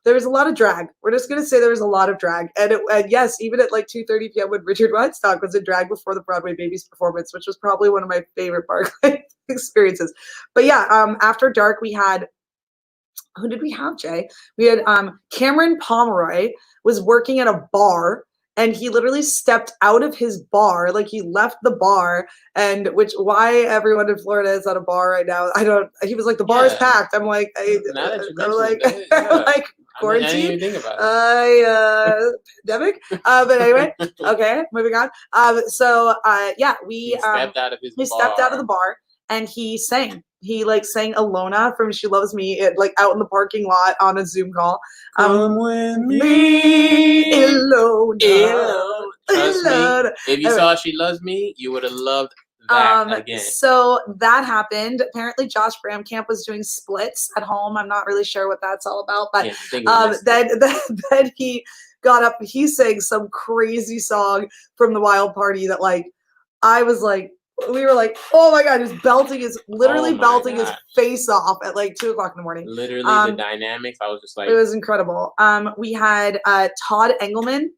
There was a lot of drag. We're just going to say there was a lot of drag. And yes, even at like 2:30 p.m. when Richard Weinstock was in drag before the Broadway Babies performance, which was probably one of my favorite Barclay experiences. But yeah, after dark, we had, who did we have, Jay? We had Cameron Pomeroy was working at a bar. And he literally stepped out of his bar, like he left the bar, and why everyone in Florida is at a bar right now. He was like, the bar is packed. I'm like, like quarantine. I didn't even think about it. Pandemic. But anyway, okay, moving on. He stepped out of his bar. Stepped out of the bar and he sang. He like sang Alona from She Loves Me, out in the parking lot on a Zoom call. Come with me, Ilona. Trust me, if you saw She Loves Me, you would have loved that again. So that happened. Apparently, Josh Bramkamp was doing splits at home. I'm not really sure what that's all about, but then he got up. He sang some crazy song from the Wild Party that like I was like. We were like, oh my God, just belting his face off at like 2 o'clock in the morning. Literally the dynamics. I was just like, it was incredible. We had Todd Engelman,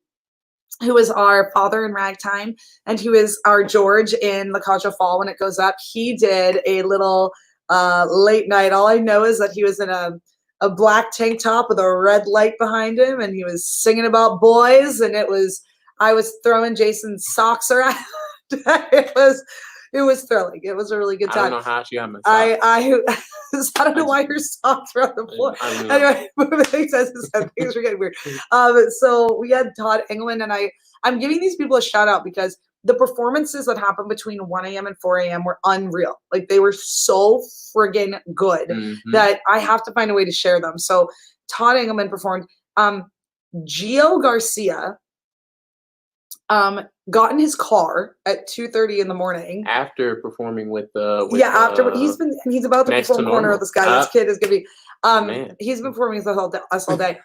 who was our father in ragtime, and he was our George in La Cage aux Folles when it goes up. He did a little late night. All I know is that he was in a black tank top with a red light behind him, and he was singing about boys, and I was throwing Jason's socks around. It was thrilling. It was a really good time. I don't know how she got my socks. I don't know why your socks are on the floor. Anyway, things were getting weird. So we had Todd Engelman, and I'm giving these people a shout out because the performances that happened between 1 a.m. and 4 a.m. were unreal. Like they were so friggin' good that I have to find a way to share them. So Todd Engelman performed. Gio Garcia got in his car at 2:30 in the morning after performing with he's about to perform Corner of the Sky. This kid is gonna be he's been performing us all day.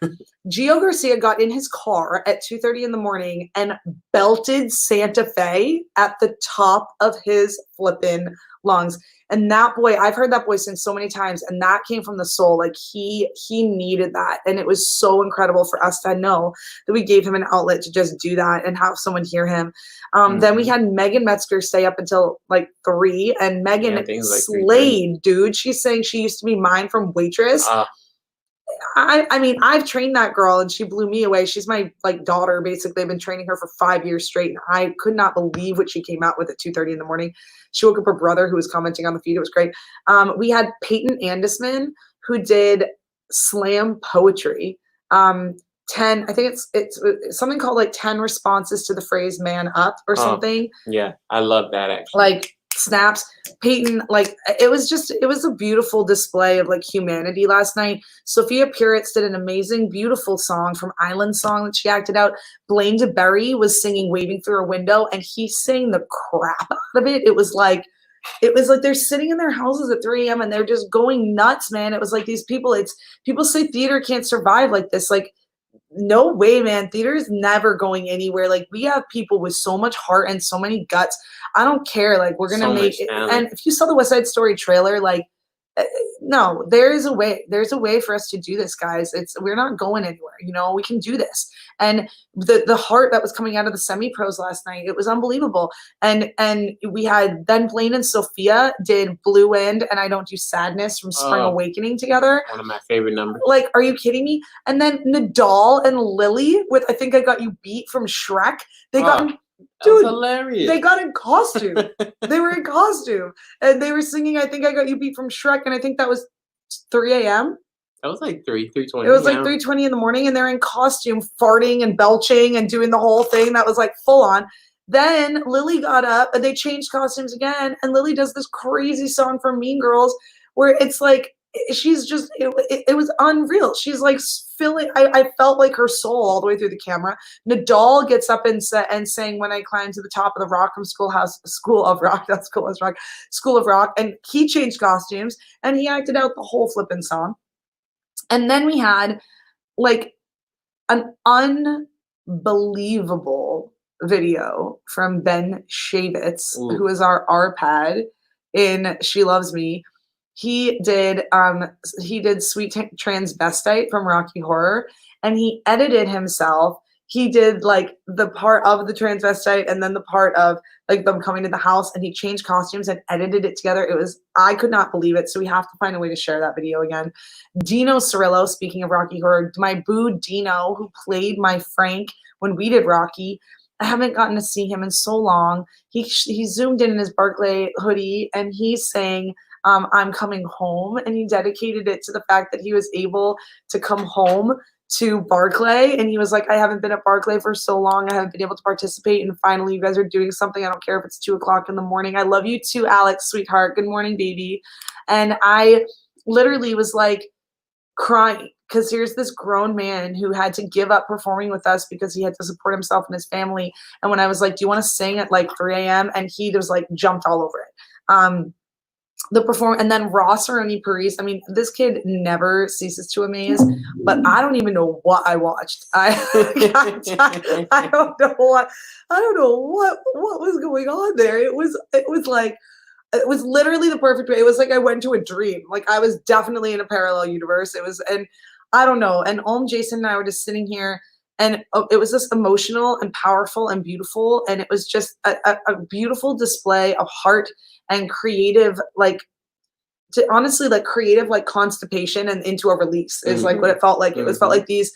Gio Garcia got in his car at 2:30 in the morning and belted Santa Fe at the top of his flippin' lungs. And that boy, I've heard that boy sing so many times, and that came from the soul. Like he needed that, and it was so incredible for us to know that we gave him an outlet to just do that and have someone hear him. Then we had Megan Metzger stay up until like 3, and Megan slayed, dude. She's saying she used to be mine from Waitress. I mean, I've trained that girl and she blew me away. She's my like daughter, basically. I've been training her for 5 years straight. And I could not believe what she came out with at 2:30 in the morning. She woke up her brother who was commenting on the feed. It was great. We had Peyton Andisman who did slam poetry. 10, I think it's something called like 10 responses to the phrase man up or something. Yeah, I love that actually. Like snaps. Peyton, like it was a beautiful display of like humanity last night. Sophia Puritz did an amazing, beautiful song from Island Song that she acted out. Blaine DeBerry was singing Waving Through a Window, and he sang the crap out of it. It was like they're sitting in their houses at 3 a.m. and they're just going nuts, man. It was like these people, people say theater can't survive like this. Like, no way, man. Theater is never going anywhere. Like, we have people with so much heart and so many guts. I don't care. Like, we're gonna make it. And if you saw the West Side Story trailer, like, no, there is a way. There's a way for us to do this, guys. We're not going anywhere. You know, we can do this. And the heart that was coming out of the semi-pros last night, it was unbelievable. And we had then Blaine and Sophia did Blue Wind and I Don't Do Sadness from Spring Awakening together. One of my favorite numbers. Like, are you kidding me? And then Nadal and Lily with I Think I Got You Beat from Shrek. They got dude, hilarious. They got in costume. They were in costume. And they were singing I Think I Got You Beat from Shrek. And I think that was 3 a.m. That was like 3:20. It was like 3:20 in the morning, and they're in costume, farting and belching and doing the whole thing. That was like full on. Then Lily got up and they changed costumes again. And Lily does this crazy song from Mean Girls where it's like, she's just, it was unreal. She's like filling, I felt like her soul all the way through the camera. Nadal gets up and sang When I Climbed to the Top of the Rock from School of Rock. And he changed costumes and he acted out the whole flipping song. And then we had like an unbelievable video from Ben Shavitz, who is our RPAD in She Loves Me. He did Sweet Transvestite from Rocky Horror, and he edited himself. He did like the part of the transvestite and then the part of like them coming to the house, and he changed costumes and edited it together. I could not believe it. So we have to find a way to share that video again. Dino Cirillo, speaking of Rocky Horror, my boo Dino, who played my Frank when we did Rocky. I haven't gotten to see him in so long. He zoomed in his Barclay hoodie and he sang I'm Coming Home, and he dedicated it to the fact that he was able to come home to Barclay, and he was like, I haven't been at Barclay for so long, I haven't been able to participate, and finally you guys are doing something. I don't care if it's 2:00 in the morning. I love you too, Alex, sweetheart. Good morning, baby. And I literally was like crying because here's this grown man who had to give up performing with us because he had to support himself and his family. And when I was like, do you want to sing at like 3 a.m.? And he just like jumped all over it. And then Ross Aroni Paris. I mean, this kid never ceases to amaze, but I don't even know what I watched. I don't know what was going on there. It was literally the perfect way. It was like I went to a dream. Like I was definitely in a parallel universe. And I don't know. And Jason and I were just sitting here, and it was just emotional and powerful and beautiful. And it was just a beautiful display of heart and creative, creative constipation and into a release is like what it felt like. It felt like these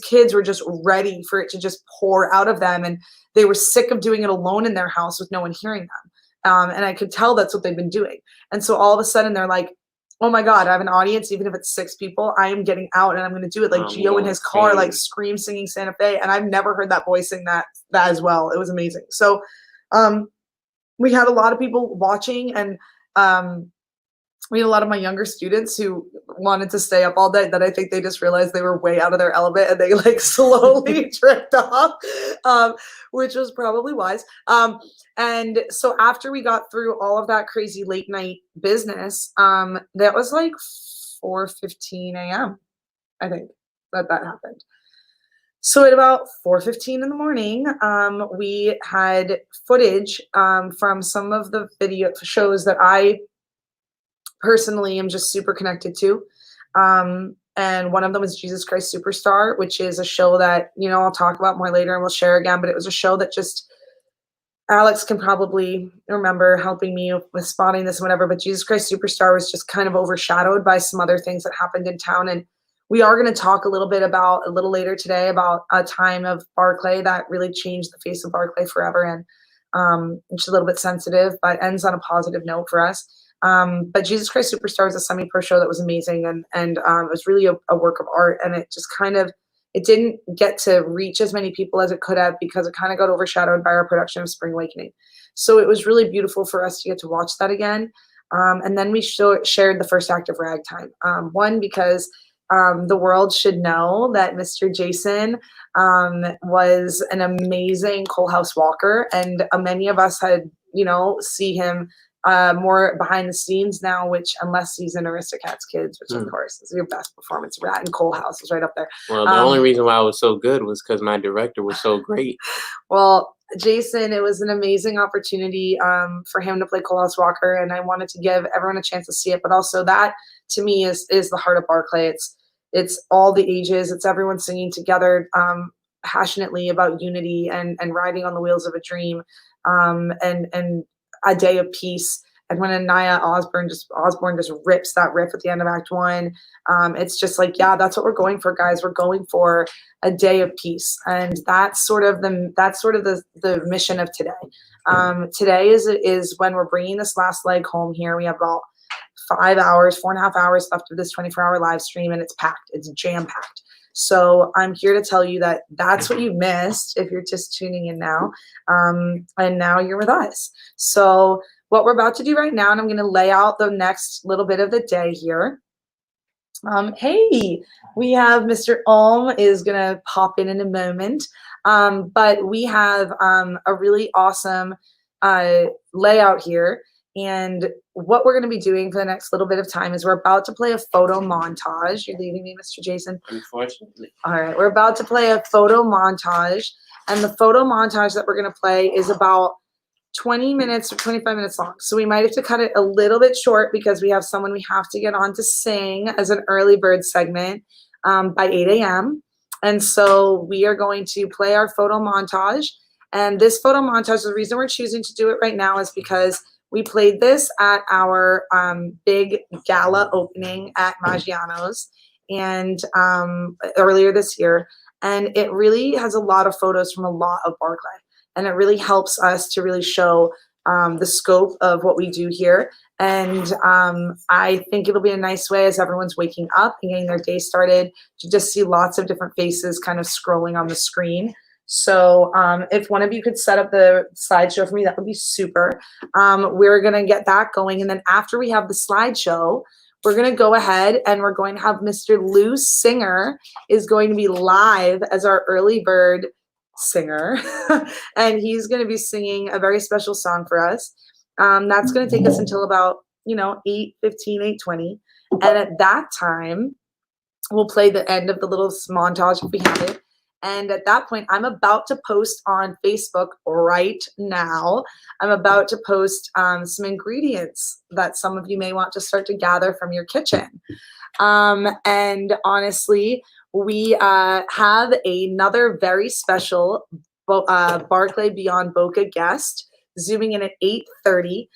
kids were just ready for it to just pour out of them. And they were sick of doing it alone in their house with no one hearing them. And I could tell that's what they've been doing. And so all of a sudden they're like, oh my God, I have an audience, even if it's 6 people, I am getting out and I'm going to do it. Like Gio in his car, like scream singing Santa Fe. And I've never heard that boy sing that as well. It was amazing. So we had a lot of people watching, and we had a lot of my younger students who wanted to stay up all day that I think they just realized they were way out of their element and they like slowly drift off, which was probably wise. And so after we got through all of that crazy late night business, that was like 4:15 a.m. I think that happened. So at about 4:15 in the morning, we had footage from some of the video shows that I personally am just super connected to. And one of them is Jesus Christ Superstar, which is a show that, I'll talk about more later and we'll share again, but it was a show that just, Alex can probably remember helping me with spotting this and whatever, but Jesus Christ Superstar was just kind of overshadowed by some other things that happened in town. And we are going to talk a little later today about a time of Barclay that really changed the face of Barclay forever. And it's a little bit sensitive, but ends on a positive note for us. But Jesus Christ Superstar is a semi-pro show that was amazing. And it was really a work of art. And it just kind of it didn't get to reach as many people as it could have because it kind of got overshadowed by our production of Spring Awakening. So it was really beautiful for us to get to watch that again. And then we shared the first act of Ragtime. One, because the world should know that Mr. Jason was an amazing Coal House walker, and many of us had, see him more behind the scenes now, which unless he's in Aristocats Kids, which of course is your best performance, that and Coal House is right up there. Well, the only reason why I was so good was because my director was so great. Well, Jason, it was an amazing opportunity for him to play Coal House Walker, and I wanted to give everyone a chance to see it. But also that, to me, is the heart of Barclay. It's all the ages. It's everyone singing together passionately about unity and riding on the wheels of a dream and a day of peace. And when Anaya Osborne just rips that riff at the end of Act 1, it's just like, yeah, that's what we're going for, guys. We're going for a day of peace, and that's sort of the mission of today. Today is when we're bringing this last leg home here. We have about 4.5 hours left of this 24-hour live stream, and it's packed. It's jam-packed. So I'm here to tell you that that's what you missed if you're just tuning in now, and now you're with us. So what we're about to do right now, and I'm going to lay out the next little bit of the day here. Hey, we have Mr. Ulm is going to pop in a moment, but we have a really awesome layout here. And what we're going to be doing for the next little bit of time is we're about to play a photo montage. You're leaving me, Mr. Jason? Unfortunately. All right, we're about to play a photo montage. And the photo montage that we're going to play is about 20 minutes or 25 minutes long. So we might have to cut it a little bit short because we have someone we have to get on to sing as an early bird segment by 8 a.m. And so we are going to play our photo montage. And this photo montage, the reason we're choosing to do it right now is because we played this at our big gala opening at Maggiano's and earlier this year. And it really has a lot of photos from a lot of Barclay. And it really helps us to really show the scope of what we do here. And I think it'll be a nice way as everyone's waking up and getting their day started to just see lots of different faces kind of scrolling on the screen. So if one of you could set up the slideshow for me, that would be super. We're going to get that going. And then after we have the slideshow, we're going to go ahead and we're going to have Mr. Lou Singer is going to be live as our early bird singer. And he's going to be singing a very special song for us. That's going to take us until about, 8:15, 8:20. And at that time, we'll play the end of the little montage if we have it. And at that point, I'm about to post on Facebook right now. I'm about to post some ingredients that some of you may want to start to gather from your kitchen. And honestly, we have another very special Barclay Beyond Boca guest zooming in at 8:30.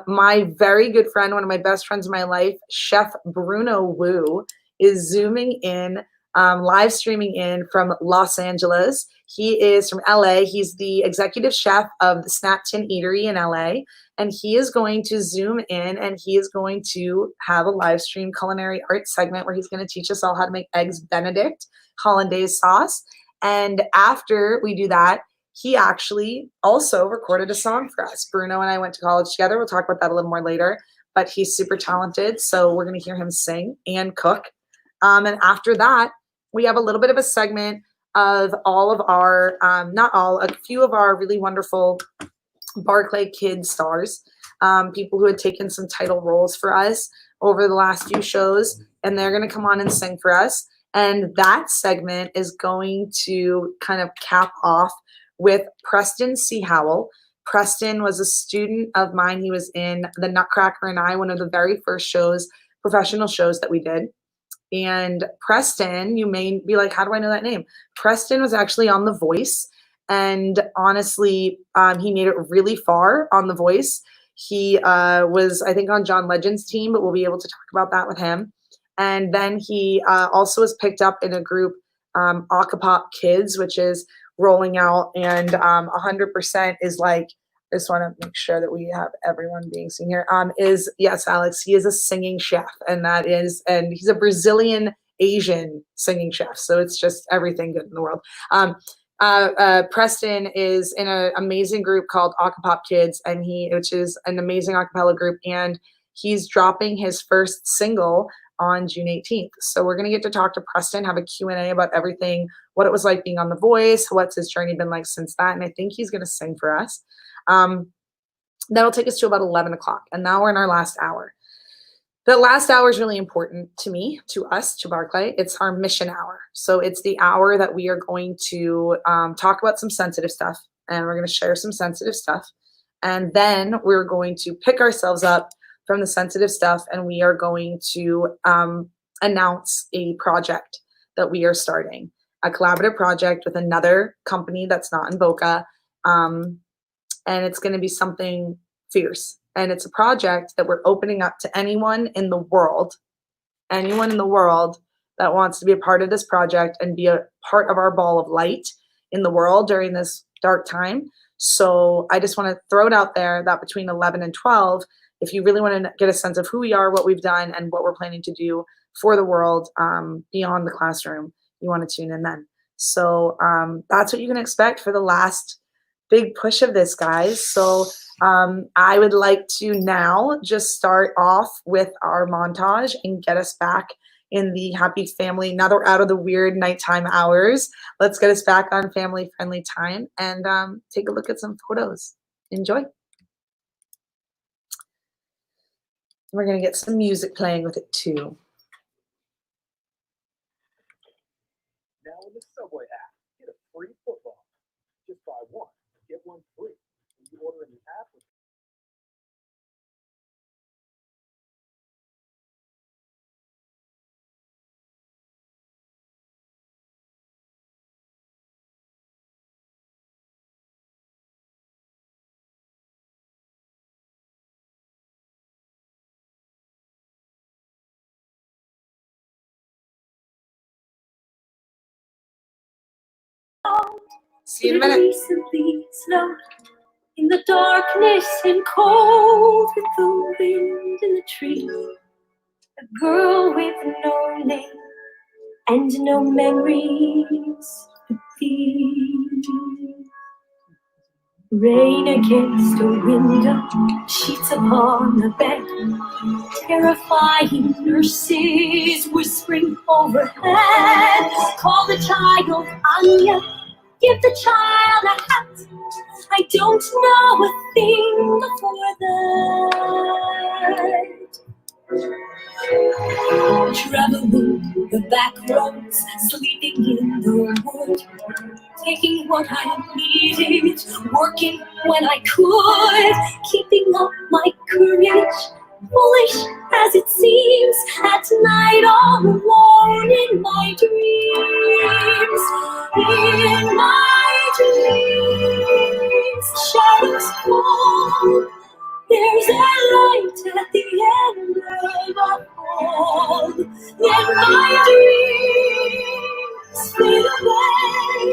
My very good friend, one of my best friends in my life, Chef Bruno Wu, is zooming in. Live streaming in from Los Angeles. He is from LA. He's the executive chef of the Snap Tin Eatery in LA. And he is going to zoom in and he is going to have a live stream culinary arts segment where he's going to teach us all how to make eggs Benedict hollandaise sauce. And after we do that, he actually also recorded a song for us. Bruno and I went to college together. We'll talk about that a little more later. But he's super talented. So we're going to hear him sing and cook. And after that, we have a little bit of a segment of all of our, a few of our really wonderful Barclay Kid stars, people who had taken some title roles for us over the last few shows, and they're going to come on and sing for us. And that segment is going to kind of cap off with Preston C. Howell. Preston was a student of mine. He was in The Nutcracker and I, one of the very first shows, professional shows that we did. And Preston, you may be like, how do I know that name? Preston was actually on The Voice. And honestly, he made it really far on The Voice. He was, I think, on John Legend's team, but we'll be able to talk about that with him. And then he also was picked up in a group, Acapop Kids, which is rolling out. And 100% is like, I just want to make sure that we have everyone being seen here. Yes, Alex, he is a singing chef, and he's a Brazilian Asian singing chefs. So it's just everything good in the world. Preston is in an amazing group called Acapop Kids, and which is an amazing acapella group, and he's dropping his first single on June 18th. So we're going to get to talk to Preston, have a Q&A about everything, what it was like being on The Voice, what's his journey been like since that, and I think he's going to sing for us. That'll take us to about 11 o'clock, and now we're in our last hour. The last hour is really important to me, to us, to Barclay. It's our mission hour. So it's the hour that we are going to talk about some sensitive stuff, and we're going to share some sensitive stuff. And then we're going to pick ourselves up from the sensitive stuff, and we are going to announce a project that we are starting, a collaborative project with another company that's not in Boca. And it's going to be something fierce. And it's a project that we're opening up to anyone in the world that wants to be a part of this project and be a part of our ball of light in the world during this dark time. So I just want to throw it out there that between 11 and 12, if you really want to get a sense of who we are, what we've done, and what we're planning to do for the world beyond the classroom, you want to tune in then. So that's what you can expect for the last big push of this, guys. So I would like to now just start off with our montage and get us back in the happy family. Now that we're out of the weird nighttime hours, let's get us back on family-friendly time and take a look at some photos. Enjoy. We're going to get some music playing with it too. Now in the Subway app, get a free football. Just buy one, get one free. When you order in the app with See you in a minute. Recently snowed in the darkness and cold with the wind in the trees. A girl with no name and no memories but these. Rain against a window, sheets upon the bed. Terrifying nurses whispering overhead. Call the child Anya. Give the child a hat. I don't know a thing before that. Traveling the back roads, sleeping in the wood, taking what I needed, working when I could, keeping up my courage. Foolish as it seems, at night all alone in my dreams. In my dreams, shadows fall. There's a light at the end of a hall. In my dreams, fade away.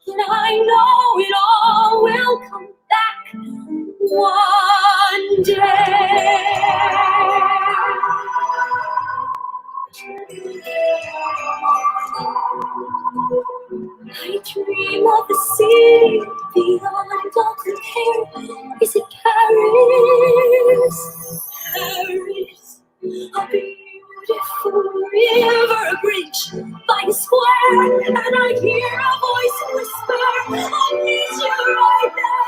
And I know it all will come back one day. I dream of a city beyond all compare. Is it Paris? Paris, a beautiful river, a bridge by the square, and I hear a voice whisper, I need you right there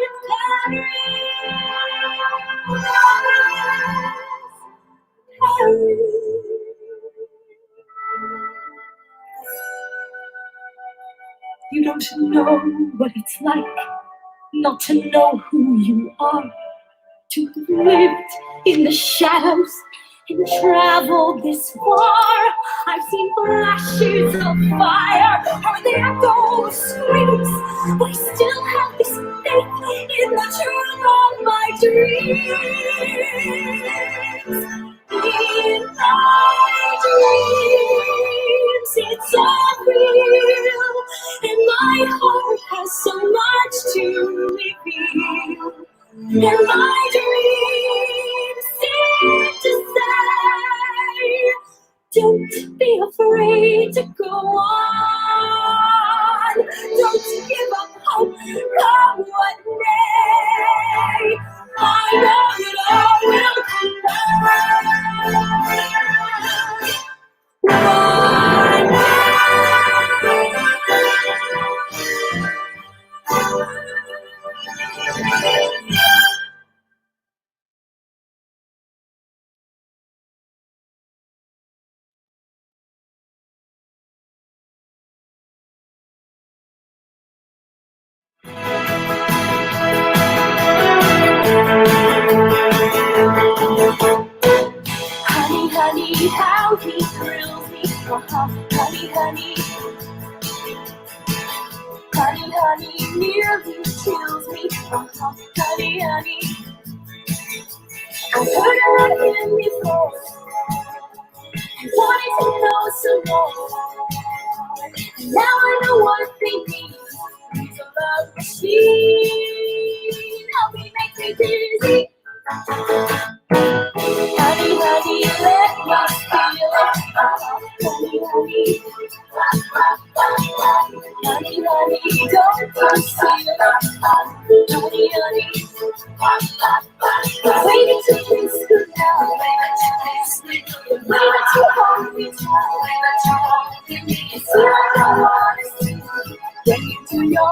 in Paris. Paris. You don't know what it's like not to know who you are, to have lived in the shadows and traveled this far. I've seen flashes of fire, heard the echo of screams, but I still have this faith in the truth of my dreams. In my dreams, it's all real, and my heart has so much to reveal. And my dreams seem to say, don't Honey, honey, how he thrills me. Honey, honey. Honey, honey, nearly kills me. Honey, honey. I've heard of him before. I wanted to know some more. And now I know what they mean. He's a love machine. Help me make me dizzy. Honey, honey, let me feel it. Honey, honey. Honey, honey, don't conceal it. Honey, honey. Waiting to kiss goodnight. Waiting to hold me tight. You feel like I want to get into your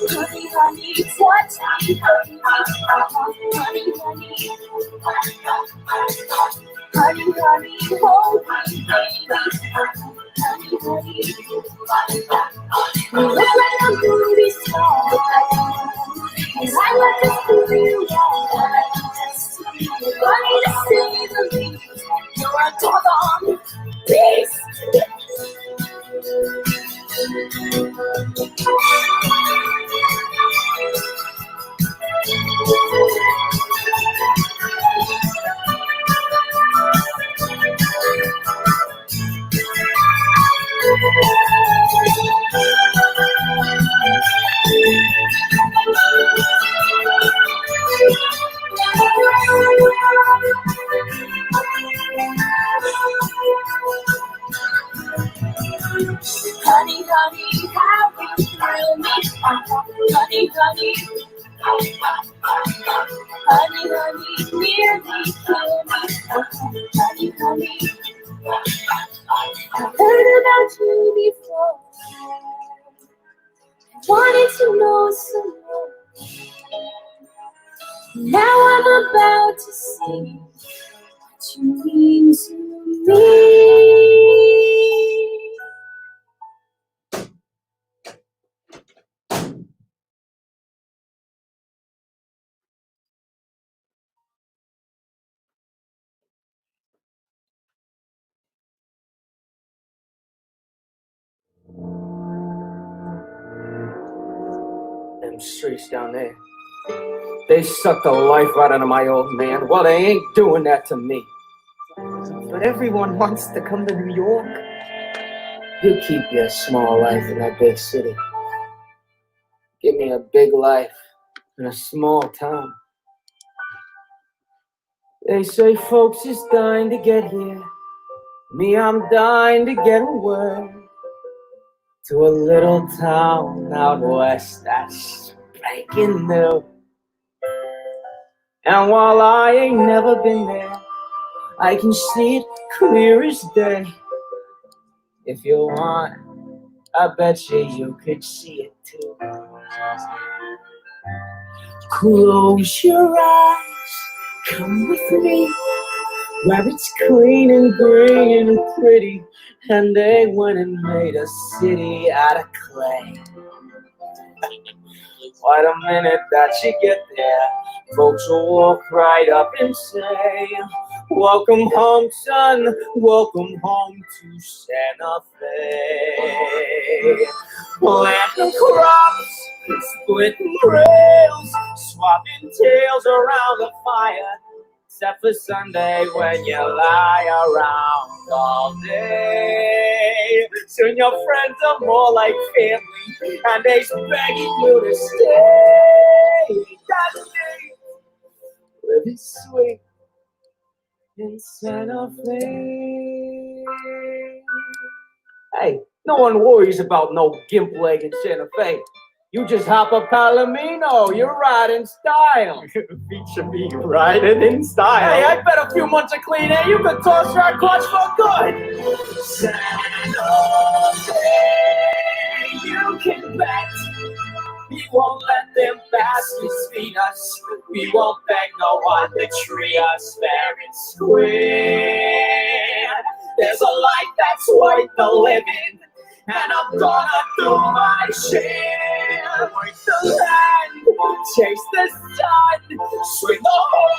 honey, honey, touch me, honey, honey, honey, honey, honey, hold me, baby, honey, honey. You look like a movie star, and I like to feel you all. Funny to say the least, you're a doggone beast. Honey, honey, how you thrill me. Honey, honey. Honey, honey, nearly kill me. Honey, honey. I've heard about you before. Wanted to know some more. Now I'm about to see what you mean to me. Them streets down there, they suck the life right out of my old man. Well, they ain't doing that to me. But everyone wants to come to New York. You keep your small life in that big city. Give me a big life in a small town. They say folks is dying to get here. Me, I'm dying to get away to a little town out west that's spanking new. And while I ain't never been there, I can see it clear as day. If you want, I bet you could see it too. Close your eyes, come with me, where it's clean and green and pretty, and they went and made a city out of clay. Why, the minute that you get there, folks will walk right up and say, welcome home, son, welcome home to Santa Fe. Planting crops, splitting rails, swapping tales around the fire, except for Sunday when you lie around all day. Soon your friends are more like family, and they's begging you to stay. That's me, living sweet in Santa Fe. Hey, no one worries about no gimp leg in Santa Fe. You just hop a Palomino, you're riding style. Feature me riding in style. Hey, I bet a few months of clean air, you could toss that clutch for good. Santa Fe, you can bet. We won't let them bastards feed us. We won't beg no one to treat us fair and square. There's a life that's worth the living, and I'm gonna do my share. Work the land, chase the sun, swing the whole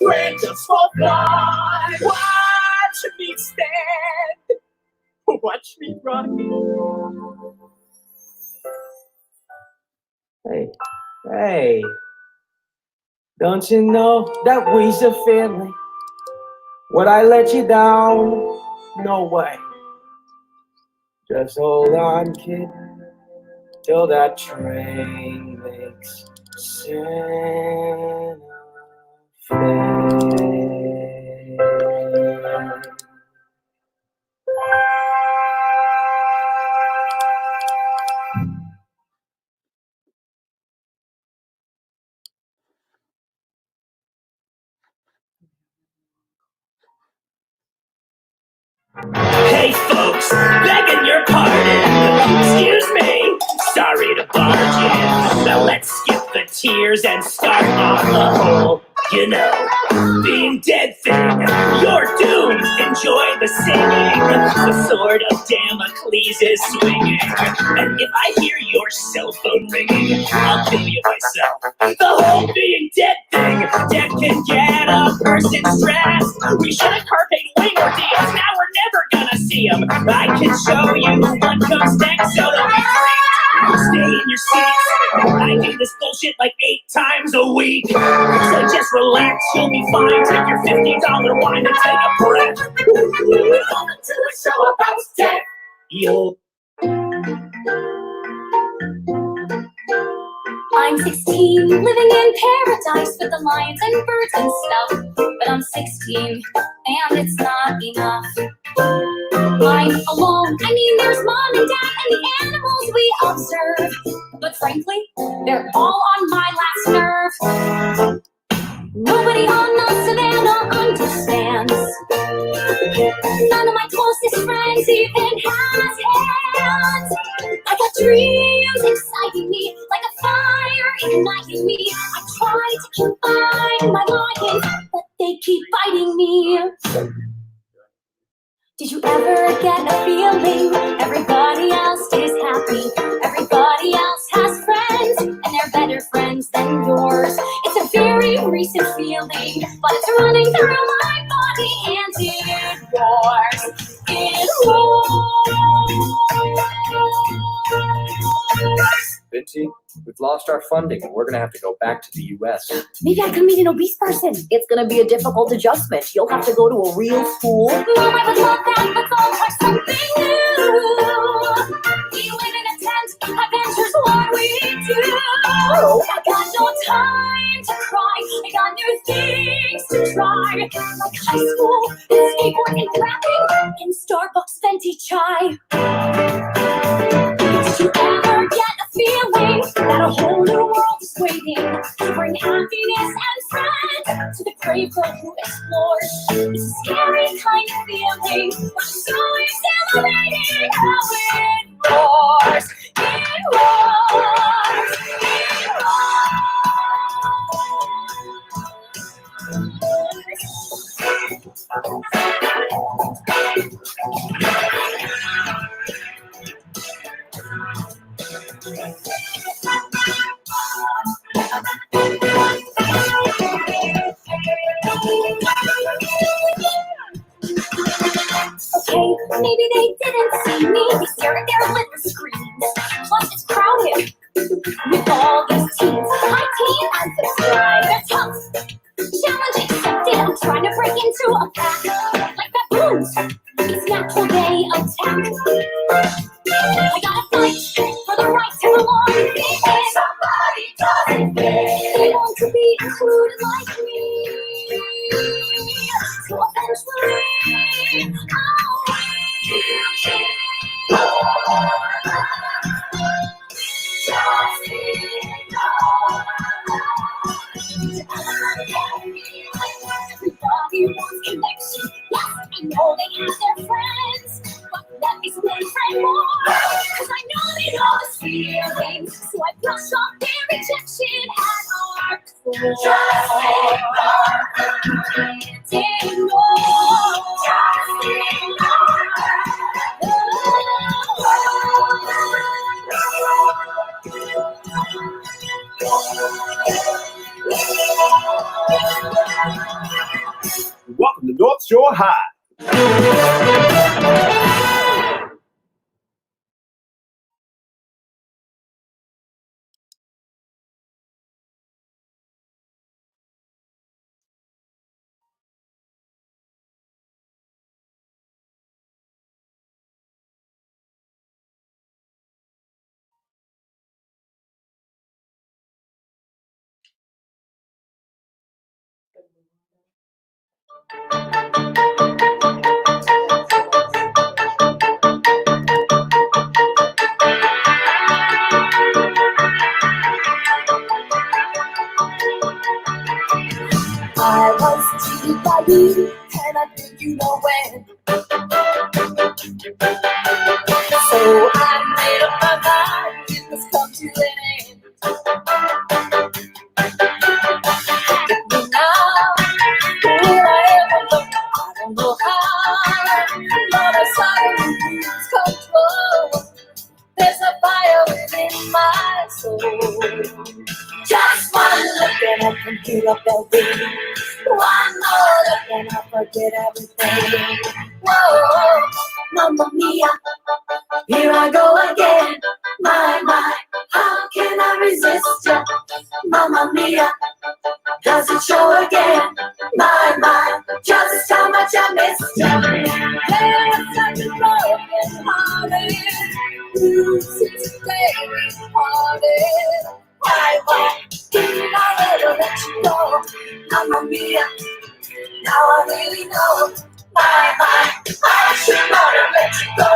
Rio just for fun. Watch me stand, watch me run. Hey, don't you know that we's a family? Would I let you down? No way. Just hold on, kid, till that train makes Santa Fe. Hey folks, begging your pardon. Excuse me, sorry to barge in. Now let's skip the tears and start on the whole, you know, being dead thing. You're doomed, enjoy the singing. The sword of Damocles is swinging. And if I hear your cell phone ringing, I'll kill you myself. The whole being dead thing, death can get a person stressed. We should have carpet wing ordeals, now we're never gonna see them. I can show you what comes next, so don't be freaked. Stay in your seats. I do this bullshit like 8 times a week. So just relax, you'll be fine. Take your $50 wine and take a breath. Welcome to the show about death. You'll I'm 16, living in paradise with the lions and birds and stuff. But I'm 16, and it's not enough. I'm alone, I mean there's mom and dad and the animals we observe. But frankly, they're all on my last nerve. Nobody on the savannah understands. None of my closest friends even has hands. I got dreams exciting me, like a fire igniting me. I try to confine my lions, but they keep biting me. Did you ever get a feeling everybody else is happy? Everybody else has friends, and they're better friends than yours. It's a very recent feeling, but it's running through my body and it roars. It roars. Vinci, we've lost our funding and we're gonna have to go back to the US. Maybe I can meet an obese person. It's gonna be a difficult adjustment. You'll have to go to a real school. Mom, I would love that, but don't try something new. We live in a tent, adventure's what we do. I got no time to cry, I got new things to try. Like high school, and skateboard and clapping, and Starbucks venti chai. Did you ever get a feeling that a whole new world is waiting to bring happiness and friends to the brave girl who explores? It's a scary kind of feeling, but so exhilarating how it roars. It roars. It Okay, maybe they didn't see me. They stare at their little screens. Plus, it's crowded with all these teens. Hi, teen, unsubscribe. They're tough. Challenge accepted. I'm more. 'Cause I know they know the feeling. So I brush off their rejection at our core. Just ignore. Can't ignore. Just Welcome to North Shore High. I was cheated by you, and I think you know when. So I made up my mind, it must come to an end. Look at me now, here I am alone. I don't know how, but I saw you lose control. There's a fire within my soul. Just one look and I can heat up everything. One more look and I forget everything. Whoa, Mamma Mia, here I go again. My, how can I resist ya? Mamma Mia, does it show again? My, just how much I missed ya. There's such a broken hearted, losing today, hearted. Why did I ever let you go? Mamma Mia, now I really know. My, I should not have let you go.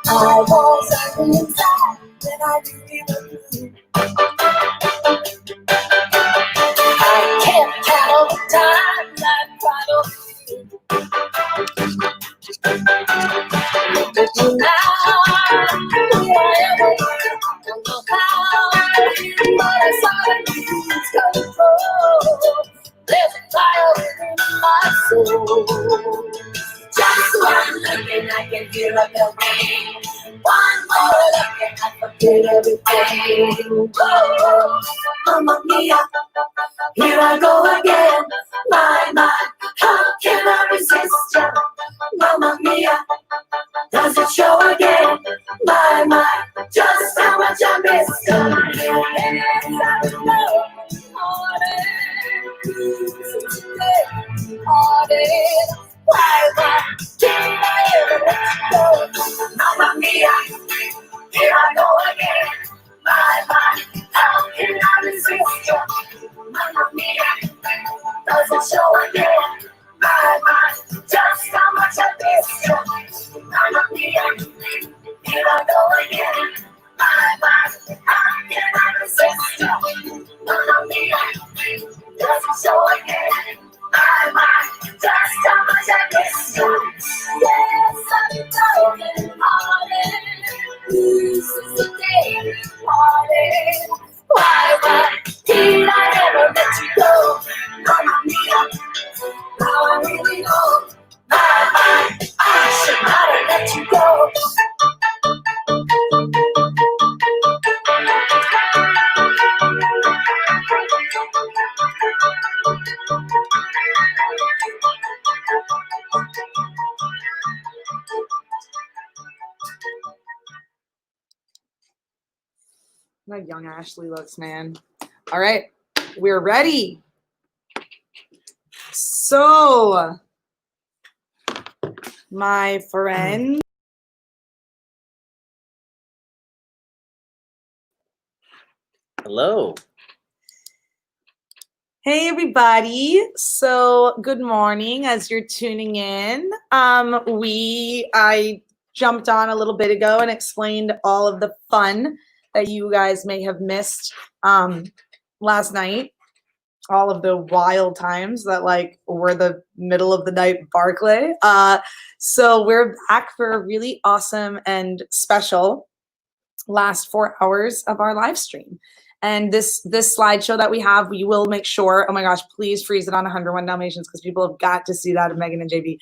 I was angry inside when I didn't even knew. I can't count all the times I cried over you. Look at you now, here I am, I don't know how, but I saw that you lose control. There's a fire within my soul. Just one look and I can hear a bell ring. One more look and I forget everything. Whoa, Mamma Mia, here I go again. My, how can I resist ya? Mamma Mia, does it show again? My, just how much I missed ya. Yes, I know, hearted, today, hearted. Why did I ever let you go? Mamma Mia, here I go again. My, how can I resist you? Mamma Mia, does it show again? My, just how much I missed you. Mamma Mia, here I go again. My, how can I resist you? Mamma Mia, does it show again? My, just how much I miss you. Yes, I'm broken hearted. This is the day we parted. Why did I ever let you go? Mamma Mia, now I really know. My, I should not have let you go. That young Ashley looks, man. All right, we're ready. So, my friend. Hello. Hey everybody. So, good morning as you're tuning in. I jumped on a little bit ago and explained all of the fun that you guys may have missed last night. all of the wild times that like were the middle of the night Barclay. So we're back for a really awesome and special last 4 hours of our live stream. And this slideshow that we have, we will make sure, oh my gosh, please freeze it on 101 Dalmatians because people have got to see that of Megan and JB.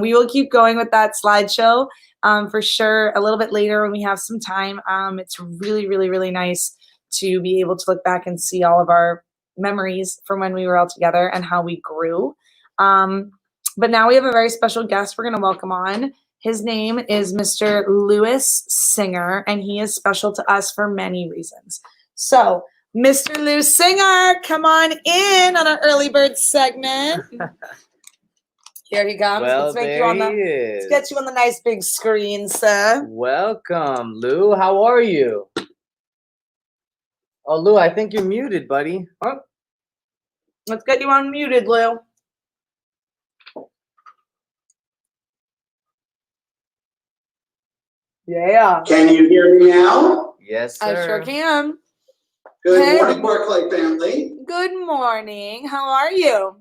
We will keep going with that slideshow for sure a little bit later when we have some time. It's really, really, really nice to be able to look back and see all of our memories from when we were all together and how we grew. But now we have a very special guest we're going to welcome on. His name is Mr. Lewis Singer, and he is special to us for many reasons. So, Mr. Lou Singer, come on in on our early bird segment. Here he comes. Well, let's is. get you on the nice big screen, sir. Welcome, Lou. How are you? Oh, Lou, I think you're muted, buddy. Oh. Let's get you unmuted, Lou. Yeah. Can you hear me now? Yes, sir. I sure can. Good Hey. morning, Barclay family. Good morning. How are you?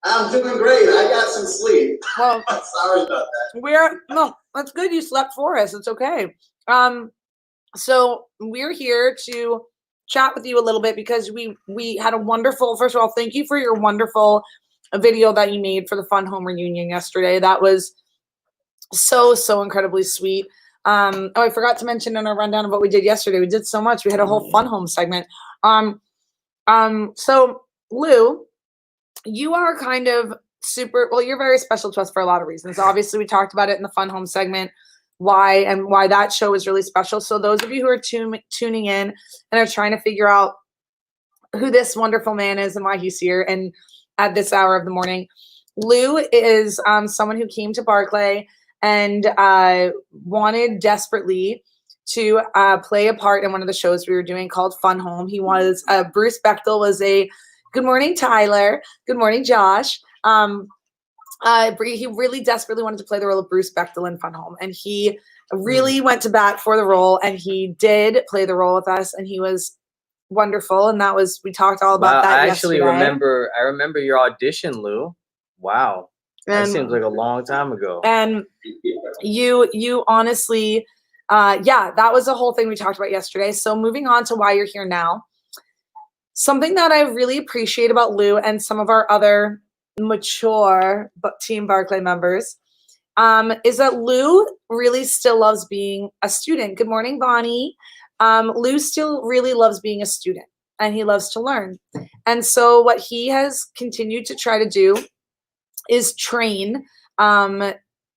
I'm doing great. I got some sleep. Well, sorry about that. No, that's good. You slept for us. It's okay. So we're here to chat with you a little bit because we had a wonderful, first of all, thank you for your wonderful video that you made for the Fun Home reunion yesterday. That was so incredibly sweet. Oh, I forgot to mention in our rundown of what we did yesterday. We did so much. We had a whole Fun Home segment. So Lou, you are kind of you're very special to us for a lot of reasons. Obviously, we talked about it in the Fun Home segment, why that show is really special. So those of you who are tuning in and are trying to figure out who this wonderful man is and why he's here and at this hour of the morning, Lou is someone who came to Barclay and wanted desperately to play a part in one of the shows we were doing called Fun Home. He was Bruce Bechtel was a good morning, Tyler. Good morning, Josh. He really desperately wanted to play the role of Bruce Bechtel in Fun Home, and he really went to bat for the role, and he did play the role with us, and he was wonderful. And we talked all about that yesterday. I remember your audition, Lou. Wow. That seems like a long time ago. And you honestly, that was the whole thing we talked about yesterday. So moving on to why you're here now. Something that I really appreciate about Lou and some of our other mature Team Barclay members is that Lou really still loves being a student. Good morning, Bonnie. Lou still really loves being a student, and he loves to learn. And so what he has continued to try to do is train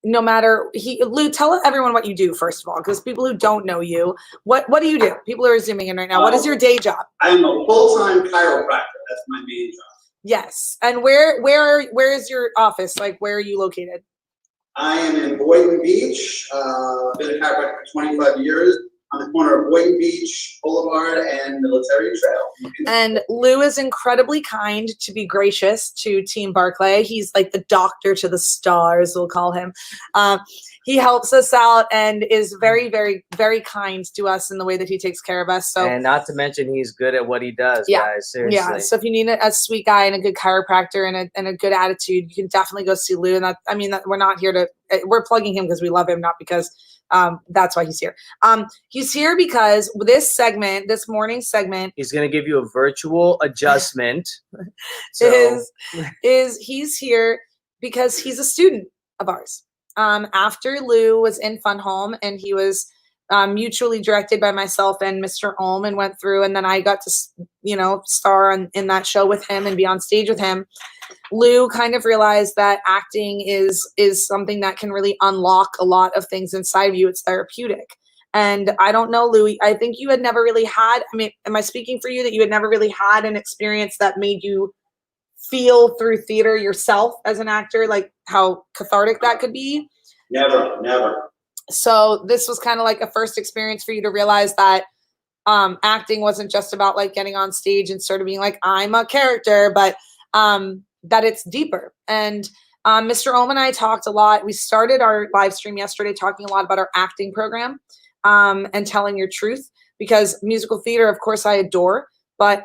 no matter Lou, tell everyone what you do first of all, because people who don't know you, what do you do? People are zooming in right now. What is your day job? I'm a full-time chiropractor. That's my main job. Yes. And where is your office? Like, where are you located? I am in Boynton Beach. Been a chiropractor for 25 years. On the corner of Boynton Beach Boulevard and Military Trail. And Lou is incredibly kind to be gracious to Team Barclay. He's like the doctor to the stars, we'll call him. He helps us out and is very, very, very kind to us in the way that he takes care of us. So, and not to mention, he's good at what he does, guys. Seriously. Yeah. So if you need a sweet guy and a good chiropractor and a good attitude, you can definitely go see Lou. And we're not here to. We're plugging him because we love him, not because that's why he's here. He's here because this morning segment, he's going to give you a virtual adjustment. He's here because he's a student of ours. After Lou was in Fun Home and he was mutually directed by myself and Mr. Ohm and went through, and then I got to, star in that show with him and be on stage with him. Lou kind of realized that acting is something that can really unlock a lot of things inside of you. It's therapeutic. And I don't know, Lou, I think you had never really had, am I speaking for you that you had never really had an experience that made you feel through theater yourself as an actor, like how cathartic that could be? Never. So this was kind of like a first experience for you to realize that acting wasn't just about like getting on stage and sort of being like, I'm a character, but that it's deeper. And Mr. Ohm and I talked a lot. We started our live stream yesterday talking a lot about our acting program and telling your truth, because musical theater, of course, I adore, but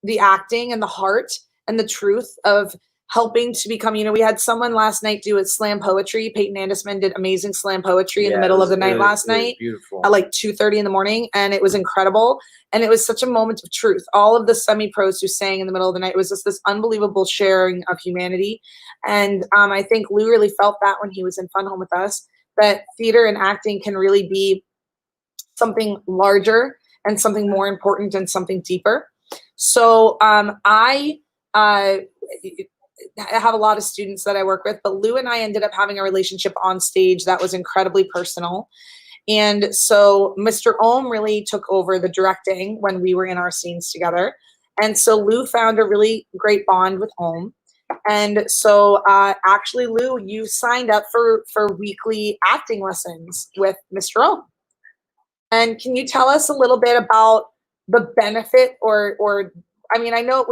the acting and the heart and the truth of helping to become, we had someone last night do a slam poetry. Peyton Andisman did amazing slam poetry in the middle of the night last night beautiful. at like 2:30 in the morning. And it was incredible. And it was such a moment of truth. All of the semi-pros who sang in the middle of the night, it was just this unbelievable sharing of humanity. And I think Lou really felt that when he was in Fun Home with us, that theater and acting can really be something larger and something more important and something deeper. So I have a lot of students that I work with, but Lou and I ended up having a relationship on stage that was incredibly personal. And so Mr. Ohm really took over the directing when we were in our scenes together. And so Lou found a really great bond with Ohm. And so actually, Lou, you signed up for weekly acting lessons with Mr. Ohm. And can you tell us a little bit about the benefit or I mean, I know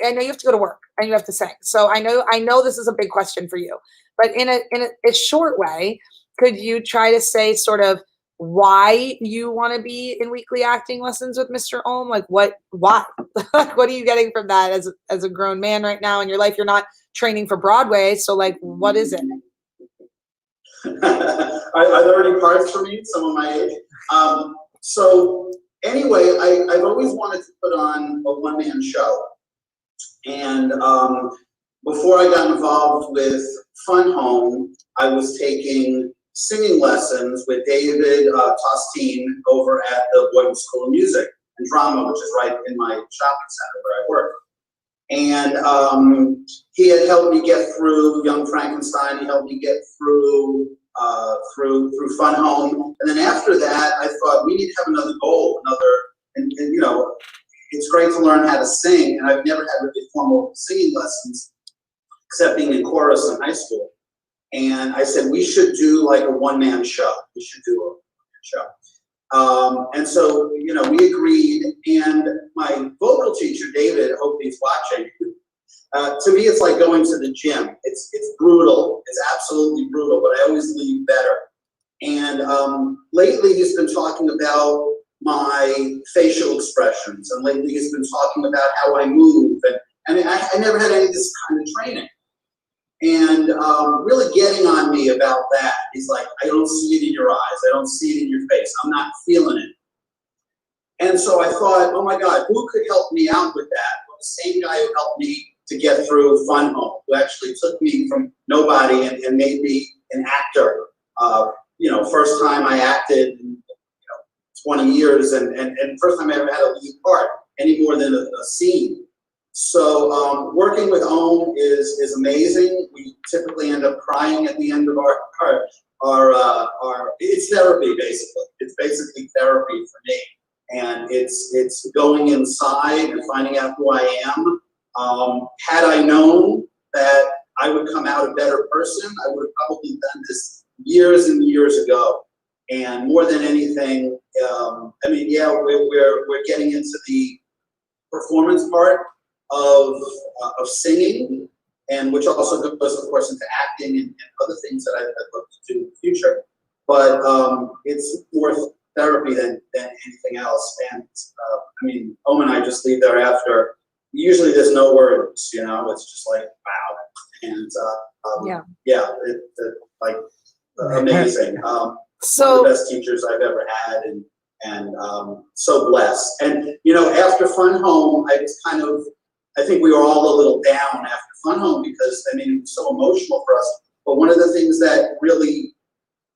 I know you have to go to work and you have to sing. So I know this is a big question for you, but in a short way, could you try to say sort of why you want to be in weekly acting lessons with Mr. Ohm? Like why? What are you getting from that as a grown man right now in your life? You're not training for Broadway. So like, what is it? Are there any parts for me? Some of my age. So anyway, I've always wanted to put on a one-man show. And before I got involved with Fun Home, I was taking singing lessons with David Tostine over at the Boyden School of Music and Drama, which is right in my shopping center where I work. And he had helped me get through Young Frankenstein. He helped me get through Fun Home. And then after that, I thought we need to have another goal, and it's great to learn how to sing. And I've never had really formal singing lessons, except being in chorus in high school. And I said, we should do like a one-man show. We should do a one-man show. And so, we agreed. And my vocal teacher, David, I hope he's watching. To me, it's like going to the gym. It's brutal. It's absolutely brutal, but I always leave better. And lately, he's been talking about my facial expressions, and lately he's been talking about how I move. And I never had any of this kind of training. And really getting on me about that. He's like, I don't see it in your eyes. I don't see it in your face. I'm not feeling it. And so I thought, oh my God, who could help me out with that? Well, the same guy who helped me to get through Fun Home, who actually took me from nobody and made me an actor. First time I acted in 20 years, and first time I ever had a lead part, any more than a scene. So working with Ohm is amazing. We typically end up crying at the end of our it's therapy basically. It's basically therapy for me, and it's going inside and finding out who I am. Had I known that I would come out a better person, I would have probably done this years and years ago. And more than anything, we're getting into the performance part of singing, and which also goes, of course, into acting and other things that I'd love to do in the future. But it's more therapy than anything else. And Ohm and I just leave there after. Usually, there's no words. It's just like wow, and amazing. One of the best teachers I've ever had, and so blessed. And after Fun Home, I think we were all a little down after Fun Home because it was so emotional for us. But one of the things that really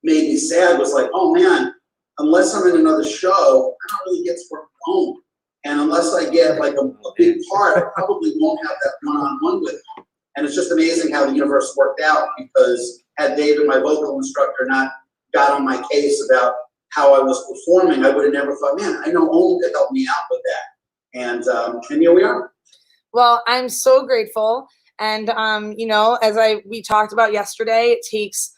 made me sad was like, oh man, unless I'm in another show, I don't really get to work at home. And unless I get like a big part, I probably won't have that one-on-one with him. And it's just amazing how the universe worked out, because had David, my vocal instructor, not got on my case about how I was performing, I would have never thought, man, I know Ohm could help me out with that. And here we are. Well, I'm so grateful. And, as we talked about yesterday, it takes,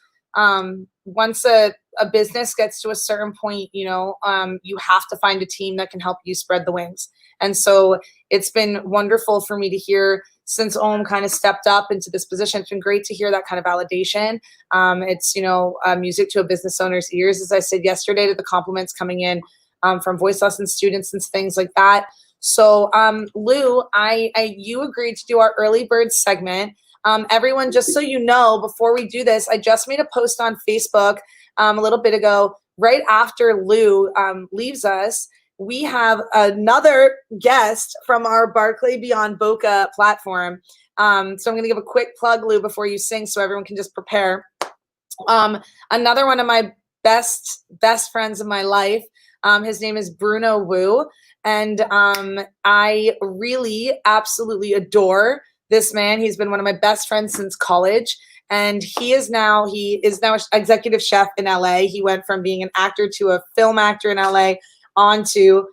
once a business gets to a certain point, you have to find a team that can help you spread the wings. And so it's been wonderful for me to hear, since Ohm kind of stepped up into this position. It's been great to hear that kind of validation. It's, music to a business owner's ears, as I said yesterday, to the compliments coming in from voice lesson students and things like that. So, Lou, you agreed to do our early bird segment. Everyone, just so you know, before we do this, I just made a post on Facebook a little bit ago. Right after Lou leaves us, we have another guest from our Barclay Beyond Boca platform. So I'm going to give a quick plug, Lou, before you sing, so everyone can just prepare. Another one of my best friends of my life. His name is Bruno Wu, and I really absolutely adore this man. He's been one of my best friends since college, and he is now an executive chef in LA. He went from being an actor to a film actor in LA on to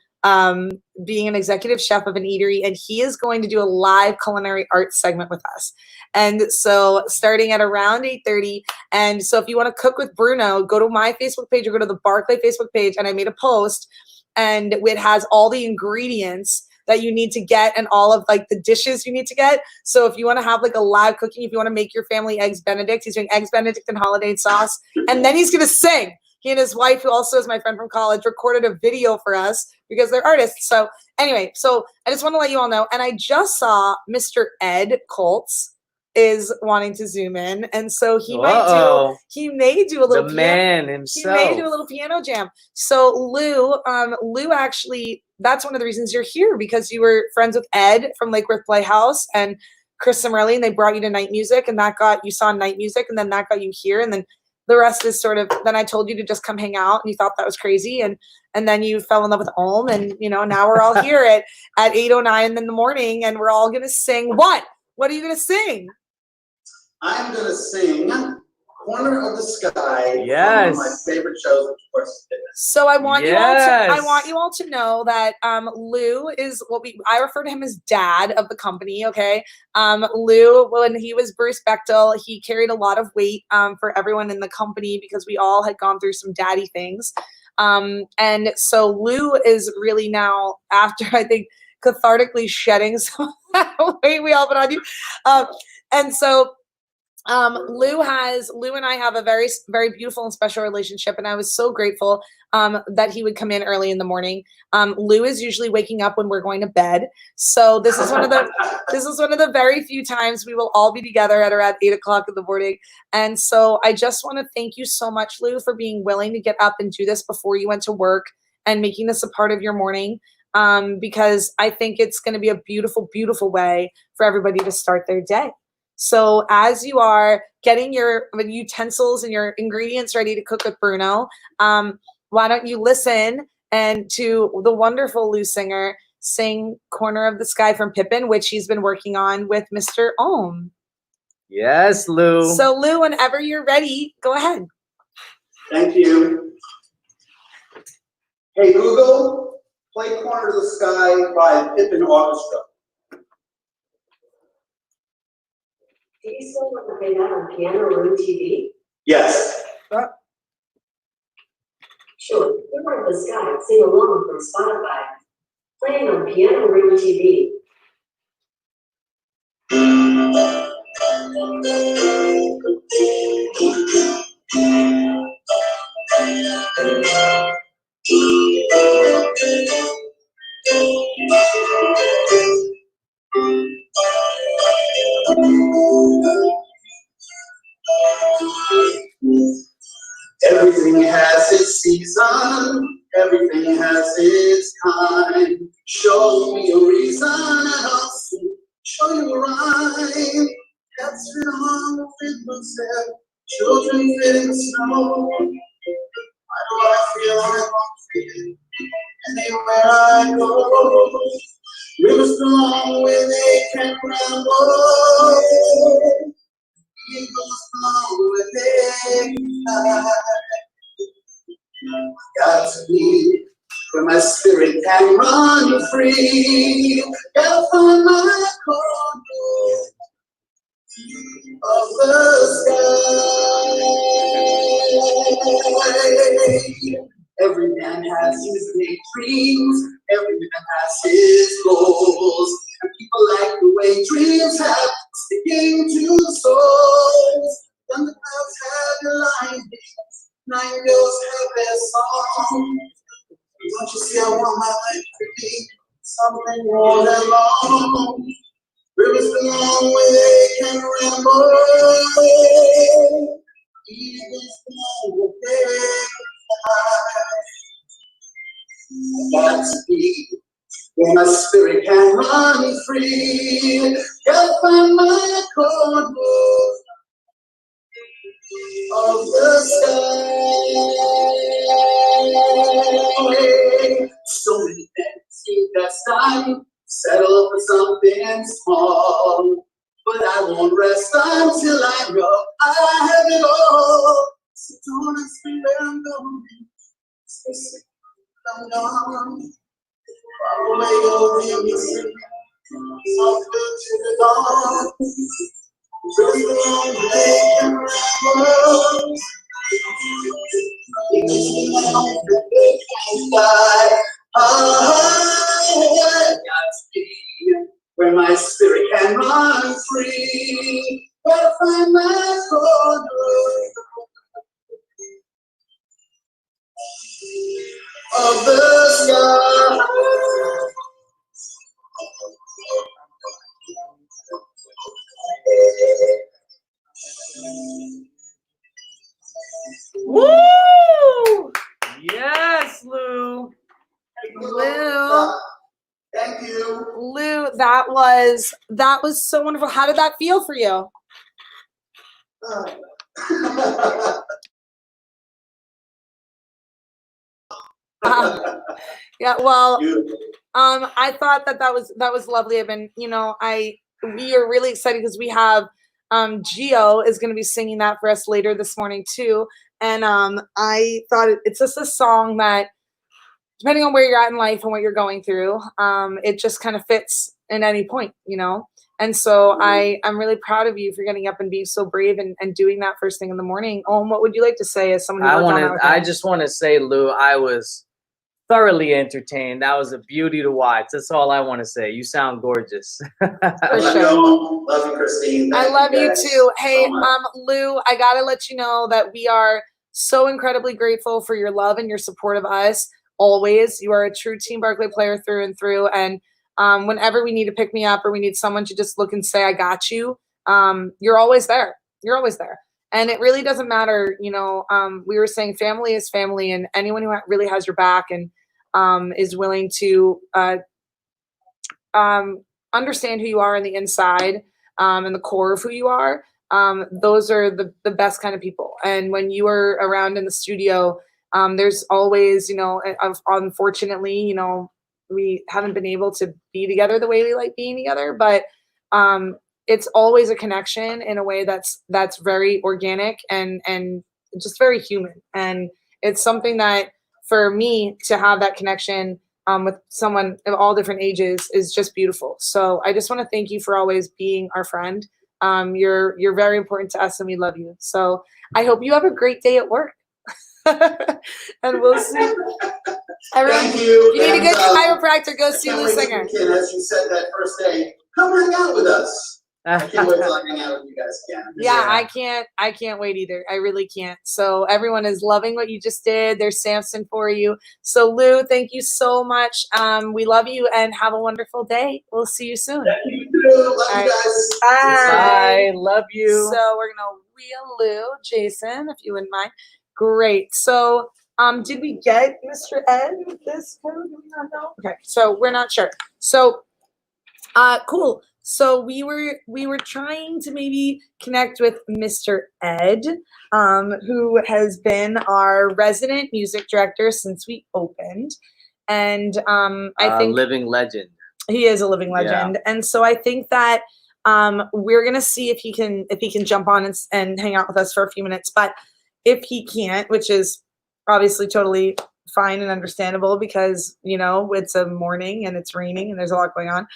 being an executive chef of an eatery, and he is going to do a live culinary arts segment with us. And so starting at around 8:30. And so if you want to cook with Bruno, go to my Facebook page or go to the Barclay Facebook page, and I made a post, and it has all the ingredients that you need to get and all of like the dishes you need to get. So if you want to have like a live cooking, if you want to make your family eggs Benedict, he's doing eggs Benedict and holiday sauce, and then he's going to sing. He and his wife, who also is my friend from college, recorded a video for us because they're artists. So anyway, so I just want to let you all know. And I just saw Mr. Ed Colts is wanting to zoom in, and so he may do a little the man himself. He may do a little piano jam. So Lou actually, that's one of the reasons you're here, because you were friends with Ed from Lake Worth Playhouse and Chris Cimarelli, and they brought you to Night Music, and you saw Night Music, and then that got you here, and then the rest is sort of, then I told you to just come hang out, and you thought that was crazy, and then you fell in love with Om, and now we're all here at 8:09 in the morning, and we're all gonna sing. What are you gonna sing? I'm gonna sing "Corner of the Sky." Yes. One of my favorite shows, of course, is Fitness. So I want you all to know that Lou is I refer to him as dad of the company. Okay, Lou, when he was Bruce Bechtel, he carried a lot of weight for everyone in the company because we all had gone through some daddy things. And so Lou is really now, after I think cathartically shedding some of that weight we all put on you, and so. Lou and I have a very, very beautiful and special relationship, and I was so grateful that he would come in early in the morning. Lou is usually waking up when we're going to bed, so this is one of the very few times we will all be together at around 8 o'clock in the morning. And so I just want to thank you so much, Lou, for being willing to get up and do this before you went to work and making this a part of your morning. Because I think it's going to be a beautiful, beautiful way for everybody to start their day. So as you are getting your utensils and your ingredients ready to cook with Bruno, why don't you listen to the wonderful Lou Singer sing "Corner of the Sky" from Pippin, which he's been working on with Mr. Om. Yes, Lou. So Lou, whenever you're ready, go ahead. Thank you. Hey Google, play "Corner of the Sky" by Pippin Orchestra. Do you still want to play that on Piano Room TV? Yes. Sure. Corner of the Sky, sing along from Spotify. Playing on Piano Room TV. Everything has its season, everything has its time. Show me a reason and I'll show you a rhyme. Cats fit on with themselves, children fit in the snow. Why do I feel like I'm feeling anywhere I go? Rivers belong where they can ramble. Eagles belong where they can fly. Got to be where my spirit can run free. Gotta find my corner of the sky. Every man has his big dreams, every man has his goals. And people like the way dreams have sticking to the souls. Thunderclouds have their lightnings, nightingales have their song. Don't you see I want my life to be something more than long. Rivers the long way they can ramble. Even small that's me, where my spirit can run free. Gotta find my accord of the sky. So many things that's time, settle for something small. But I won't rest until I know I have it all. So don't ask me where I'm going. Stay safe, I'm gone. Far away over the sea, soft to the dawn. Just the long way and ramble. It makes me want to big and fly. Oh, I got to be where my spirit can run free. Gotta find my corner of the sky. Woo! Yes, Lou. Lou. Thank you. Lou, that was so wonderful. How did that feel for you? Yeah, well, I thought that was lovely. I've been, we are really excited because we have Gio is going to be singing that for us later this morning too. And I thought it's just a song that, depending on where you're at in life and what you're going through, it just kind of fits in any point, And so I'm really proud of you for getting up and being so brave and doing that first thing in the morning. What would you like to say as someone who I just want to say, Lou, I was thoroughly entertained. That was a beauty to watch. That's all I want to say. You sound gorgeous. For sure. Love you, Christine. I love you too. Hey, Lou, I gotta let you know that we are so incredibly grateful for your love and your support of us. Always. You are a true Team Barclay player through and through. And whenever we need to pick me up or we need someone to just look and say, I got you, you're always there. You're always there. And it really doesn't matter, we were saying family is family, and anyone who really has your back and is willing to understand who you are on the inside and the core of who you are, those are the best kind of people. And when you are around in the studio, there's always, unfortunately, we haven't been able to be together the way we like being together, but it's always a connection in a way that's very organic and just very human. And it's something that for me to have that connection with someone of all different ages is just beautiful. So I just want to thank you for always being our friend. You're very important to us and we love you. So I hope you have a great day at work. And we'll see. Everyone, Thank you. If you need a good chiropractor, go see Lou Singer. As you said that first day, come hang out with us. I can't wait till I hang out with you guys again. Yeah, I can't wait either. I really can't. So everyone is loving what you just did. There's Samson for you. So Lou, thank you so much. We love you and have a wonderful day. We'll see you soon. Thank you too. Love you guys. Bye. Bye. Love you. So we're gonna wheel Lou, Jason, if you wouldn't mind. Great. So did we get Mr. Ed with this code? Do we not know? Okay, so we're not sure. So cool. So we were trying to maybe connect with Mr. Ed, who has been our resident music director since we opened. And I think living legend. He is a living legend. Yeah. And so I think that we're gonna see if he can jump on and hang out with us for a few minutes. But if he can't, which is obviously totally fine and understandable because, it's a morning and it's raining and there's a lot going on.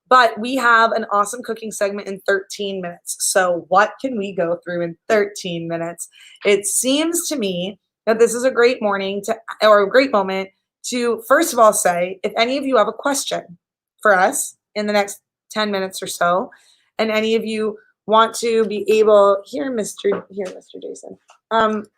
But we have an awesome cooking segment in 13 minutes. So what can we go through in 13 minutes? It seems to me that this is a great morning or a great moment to, first of all, say, if any of you have a question for us in the next 10 minutes or so, and any of you want to be able here, Mr. Jason.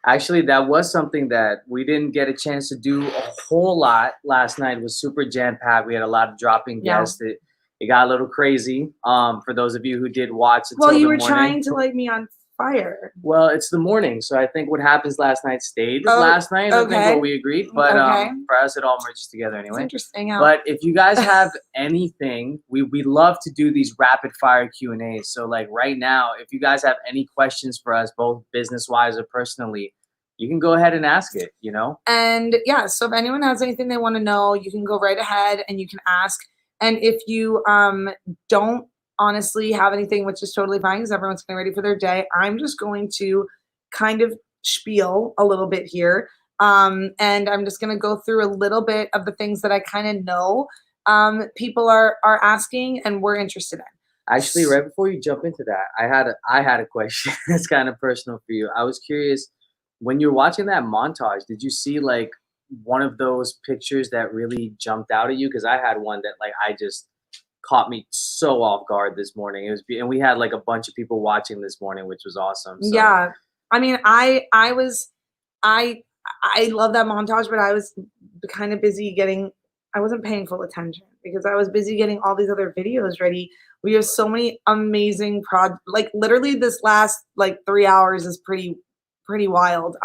Actually, that was something that we didn't get a chance to do a whole lot last night. It was super jam-packed. We had a lot of dropping Yeah. guests. It got a little crazy. For those of you who did watch until Well, you the were morning. trying to light me on fire. Well, it's the morning, so I think what happens last night stayed last night. I think okay. what we agreed, but Okay. for us, it all merges together It's anyway. interesting how. But if you guys have anything, we love to do these rapid fire Q&As. So like right now, if you guys have any questions for us, both business wise or personally, you can go ahead and ask it. You know. And yeah, so if anyone has anything they want to know, you can go right ahead and you can ask. And if you don't honestly have anything, which is totally fine because everyone's getting ready for their day, I'm just going to kind of spiel a little bit here. And I'm just going to go through a little bit of the things that I kind of know people are asking and we're interested in. Actually, right before you jump into that, I had a question that's kind of personal for you. I was curious, when you're watching that montage, did you see like one of those pictures that really jumped out at you? Because I had one that like I just caught me so off guard this morning. It was, and we had like a bunch of people watching this morning, which was awesome. So. Yeah, I mean, I love that montage, but I was kind of busy I wasn't paying full attention because I was busy getting all these other videos ready. We have so many amazing like literally this last like 3 hours is pretty wild.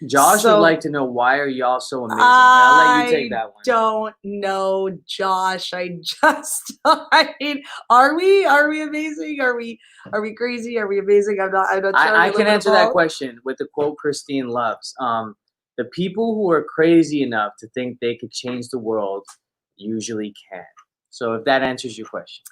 Josh would like to know, why are y'all so amazing? I'll let you take that one. Don't know, Josh. I just are we amazing? Are we crazy? Are we amazing? I'm not sure. I can answer that question with the quote Christine loves. The people who are crazy enough to think they could change the world usually can. So if that answers your question.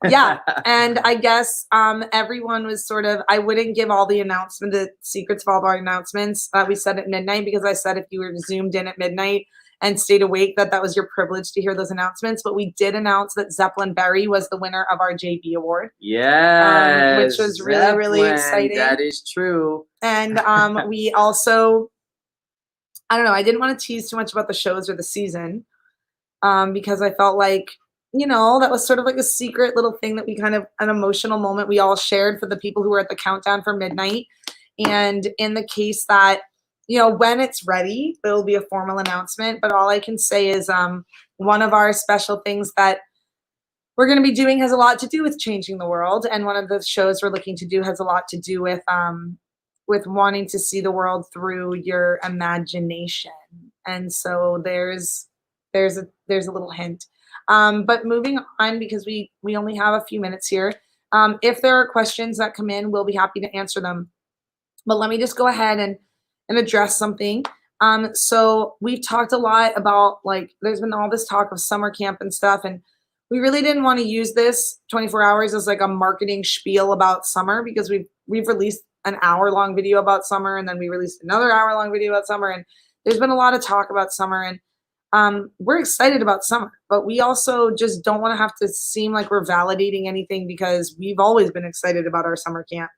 Yeah, and I guess everyone was sort of, I wouldn't give all the secrets of all of our announcements that we said at midnight, because I said if you were zoomed in at midnight and stayed awake, that was your privilege to hear those announcements. But we did announce that Zeppelin Berry was the winner of our JB Award. Yes, which was really, really exciting. That is true. And we also, I don't know, I didn't want to tease too much about the shows or the season because I felt like, that was sort of like a secret little thing that we kind of, an emotional moment we all shared for the people who were at the countdown for midnight. And in the case that, when it's ready, there'll be a formal announcement. But all I can say is one of our special things that we're going to be doing has a lot to do with changing the world. And one of the shows we're looking to do has a lot to do with wanting to see the world through your imagination. And so there's a little hint. But moving on, because we only have a few minutes here. If there are questions that come in, we'll be happy to answer them. But let me just go ahead and address something. So we've talked a lot about, like, there's been all this talk of summer camp and stuff, and we really didn't want to use this 24 hours as like a marketing spiel about summer, because we've released an hour-long video about summer, and then we released another hour-long video about summer, and there's been a lot of talk about summer, and we're excited about summer, but we also just don't want to have to seem like we're validating anything, because we've always been excited about our summer camp.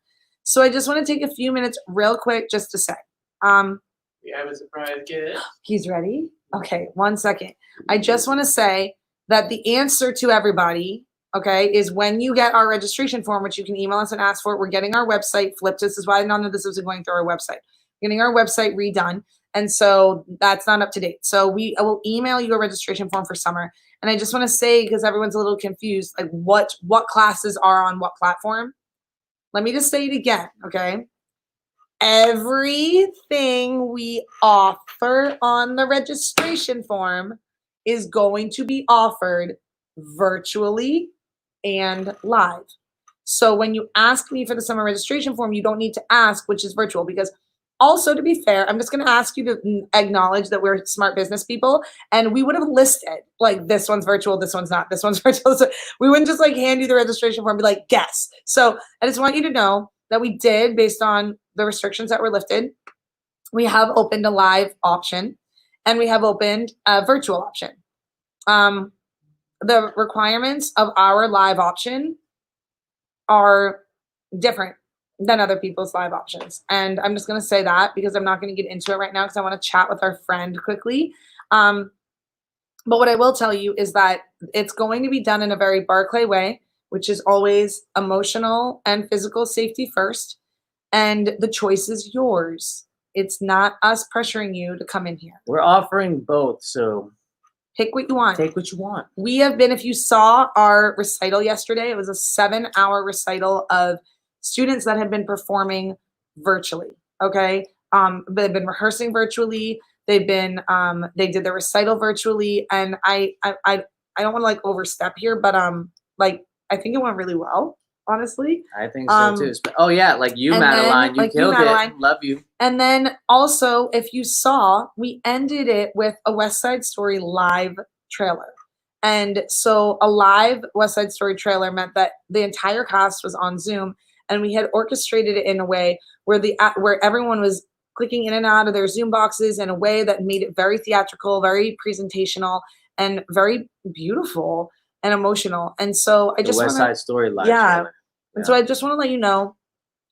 So I just want to take a few minutes real quick just to say. We have a surprise guest. He's ready? Okay, 1 second. I just want to say that the answer to everybody, okay, is when you get our registration form, which you can email us and ask for. We're getting our website flipped. This is why none of this was going through our website. We're getting our website redone. And so that's not up to date. So I will email you a registration form for summer. And I just want to say, because everyone's a little confused, like what classes are on what platform. Let me just say it again, okay? Everything we offer on the registration form is going to be offered virtually and live. So when you ask me for the summer registration form, you don't need to ask which is virtual, because also, to be fair, I'm just going to ask you to acknowledge that we're smart business people, and we would have listed like this one's virtual, this one's not, this one's virtual. So we wouldn't just like hand you the registration form and be like, guess. So I just want you to know that we did, based on the restrictions that were lifted, we have opened a live option and we have opened a virtual option. The requirements of our live option are different than other people's live options. And I'm just going to say that because I'm not going to get into it right now, because I want to chat with our friend quickly. But what I will tell you is that it's going to be done in a very Barclay way, which is always emotional and physical safety first. And the choice is yours. It's not us pressuring you to come in here. We're offering both, so Pick what you want. take what you want. We have been, if you saw our recital yesterday, it was a 7-hour recital of students that have been performing virtually. Okay. They've been rehearsing virtually. They've been, they did the recital virtually. And I don't want to like overstep here, but like, I think it went really well, honestly. I think so too. Oh yeah, like you, and Madeline, then, you like you, killed Madeline. it. Love you. And then also, if you saw, we ended it with a West Side Story live trailer. And so a live West Side Story trailer meant that the entire cast was on Zoom, and we had orchestrated it in a way where where everyone was clicking in and out of their Zoom boxes in a way that made it very theatrical, very presentational, and very beautiful and emotional. And so I The just West wanna, Side Story live yeah. trailer. And so I just want to let you know,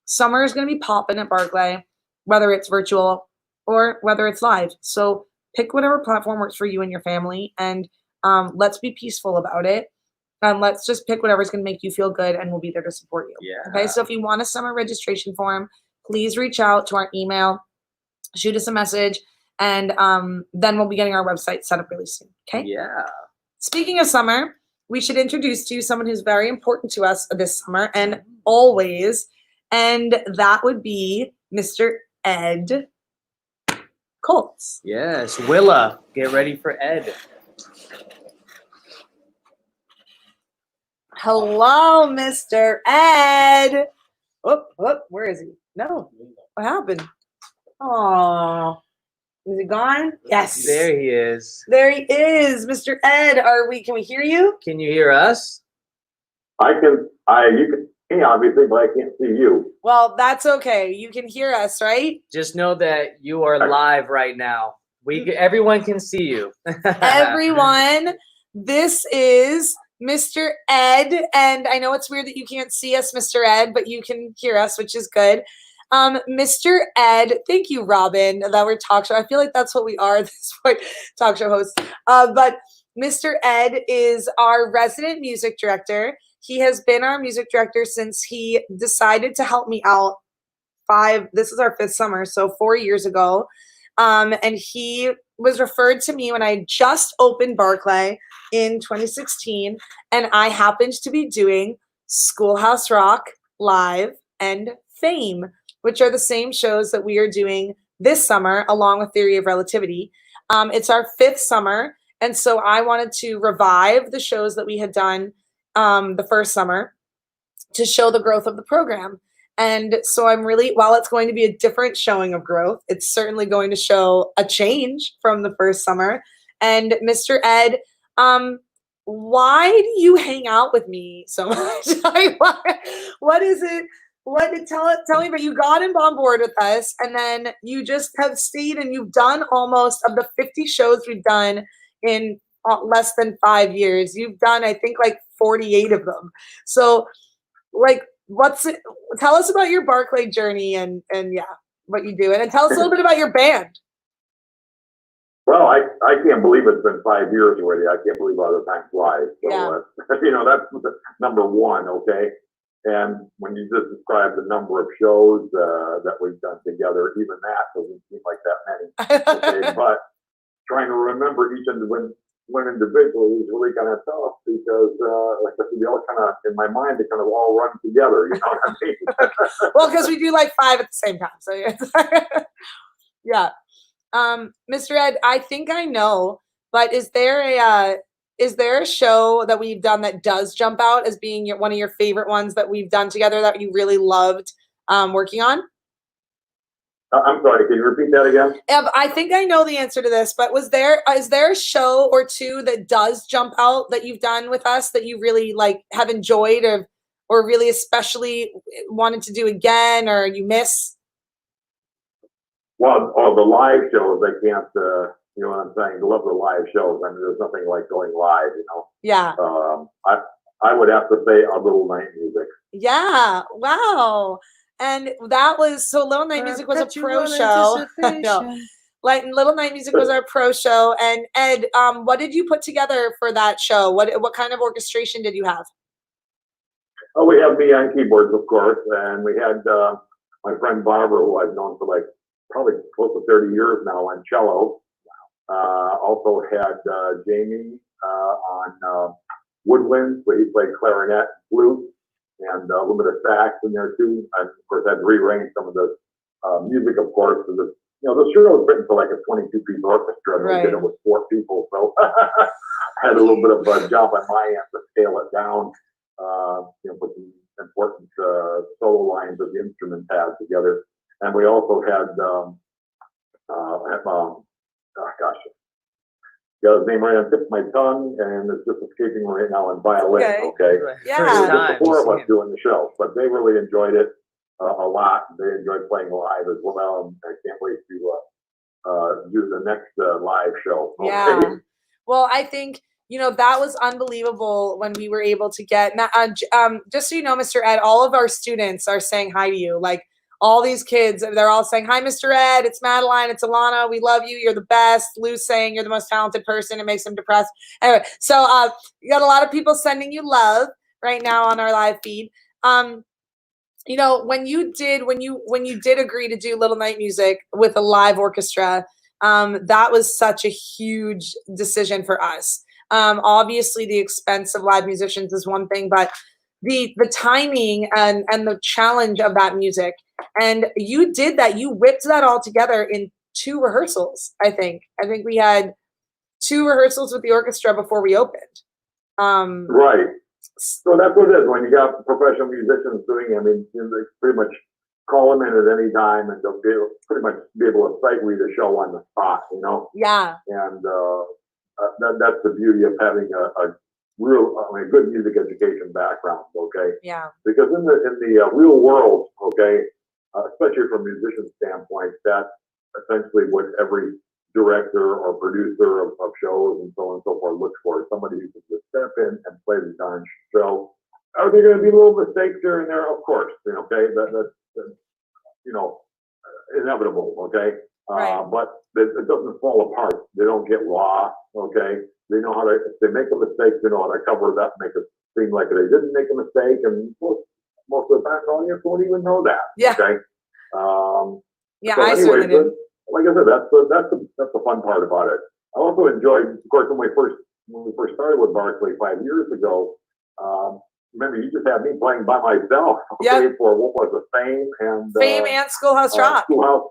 summer is going to be popping at Barclay, whether it's virtual or whether it's live. So pick whatever platform works for you and your family, and let's be peaceful about it. And let's just pick whatever's going to make you feel good, and we'll be there to support you. Yeah. Okay. So if you want a summer registration form, please reach out to our email, shoot us a message, and then we'll be getting our website set up really soon. Okay. Yeah. Speaking of summer, we should introduce to you someone who's very important to us this summer and always, and that would be Mr. Ed Colts. Yes, Willa, get ready for Ed. Hello, Mr. Ed. Oh, where is he? No, what happened? Oh, is he gone? Yes. There he is. There he is, Mr. Ed. Can we hear you? Can you hear us? You can see me obviously, but I can't see you. Well, that's okay. You can hear us, right? Just know that you are live right now. Everyone can see you. Everyone, this is Mr. Ed, and I know it's weird that you can't see us, Mr. Ed, but you can hear us, which is good. Mr. Ed, thank you, Robin, that we're talk show. I feel like that's what we are at this point, talk show hosts. But Mr. Ed is our resident music director. He has been our music director since he decided to help me out this is our 5th summer, so 4 years ago. And he was referred to me when I just opened Barclay in 2016, and I happened to be doing Schoolhouse Rock, Live, and Fame, which are the same shows that we are doing this summer, along with Theory of Relativity. It's our 5th summer, and so I wanted to revive the shows that we had done the first summer to show the growth of the program. And so while it's going to be a different showing of growth, it's certainly going to show a change from the first summer. And Mr. Ed, why do you hang out with me so much? What is it? Tell me, but you got on board with us, and then you just have stayed, and you've done almost of the 50 shows we've done in less than 5 years. You've done, I think, like 48 of them. So, like, tell us about your Barclay journey and yeah, what you do, and tell us a little bit about your band. Well, I can't believe it's been 5 years already. I can't believe how the time flies. So, Yeah. That's number one, okay? And when you just describe the number of shows that we've done together, even that doesn't seem like that many. Okay? But trying to remember each one individually is really kind of tough because, like I said, they all kind of, in my mind, they kind of all run together. You know what I mean? Well, because we do like 5 at the same time. So yeah. Mr. Ed, I think I know, but is there a show that we've done that does jump out as being one of your favorite ones that we've done together that you really loved working on? I'm sorry, can you repeat that again? I think I know the answer to this, but is there a show or two that does jump out that you've done with us that you really have enjoyed or really especially wanted to do again, or you miss? Well, the live shows, I can't, you know what I'm saying? I love the live shows. I mean, there's nothing like going live, you know? Yeah. I would have to say a Little Night Music. Yeah. Wow. And that was, so Little Night Music was a pro show. No. Little Night Music was our pro show. And Ed, what did you put together for that show? What kind of orchestration did you have? Oh, we have me on keyboards, of course, and we had my friend Barbara, who I've known for like probably close to 30 years now, on cello. Also had Jamie on woodwinds, where he played clarinet, flute, and a little bit of sax in there too. And of course, I'd rearranged some of the music, of course, for the show was written for like a 22-piece orchestra, and we did it with 4 people, so I had a little bit of a job on my end to scale it down. Put some important solo lines of the instrument pad together, and we also had got his name right on the tip of my tongue, and it's just escaping right now on violin. Okay. Yeah. So it was just the 4 of us doing the show, but they really enjoyed it a lot. They enjoyed playing live as well, and I can't wait to do the next live show. Okay? Yeah. Well, I think, that was unbelievable when we were able to get, just so you know, Mr. Ed, all of our students are saying hi to you. Like, all these kids, they're all saying, hi, Mr. Ed, it's Madeline, it's Alana, we love you, you're the best. Lou's saying you're the most talented person, it makes him depressed. Anyway, so you got a lot of people sending you love right now on our live feed. When you did agree to do Little Night Music with a live orchestra, that was such a huge decision for us. Obviously, the expense of live musicians is one thing, but the timing and the challenge of that music, and you did that. You whipped that all together in 2 rehearsals. I think we had 2 rehearsals with the orchestra before we opened. Right. So that's what it is. When you got professional musicians doing it, I mean, they pretty much call them in at any time, and they'll pretty much be able to sight read the show on the spot, Yeah. And that's the beauty of having a good music education background, okay? Yeah. Because in the real world, okay, especially from a musician standpoint, that's essentially what every director or producer of shows and so on and so forth looks for. Somebody who can just step in and play the darn show. Are there going to be little mistakes here and there? Of course, okay, that's inevitable, okay? Right. But it doesn't fall apart. They don't get lost, okay? They know how to, if they make a mistake, they know how to cover it up, make it seem like they didn't make a mistake, and most of the time, the audience won't even know that, Yeah. okay? Yeah, So I anyway, certainly did. like I said, that's the fun part about it. I also enjoyed, of course, when we first started with Barclay 5 years ago. Remember, you just had me playing by myself, okay, for what was it, Fame and Schoolhouse Rock. Schoolhouse,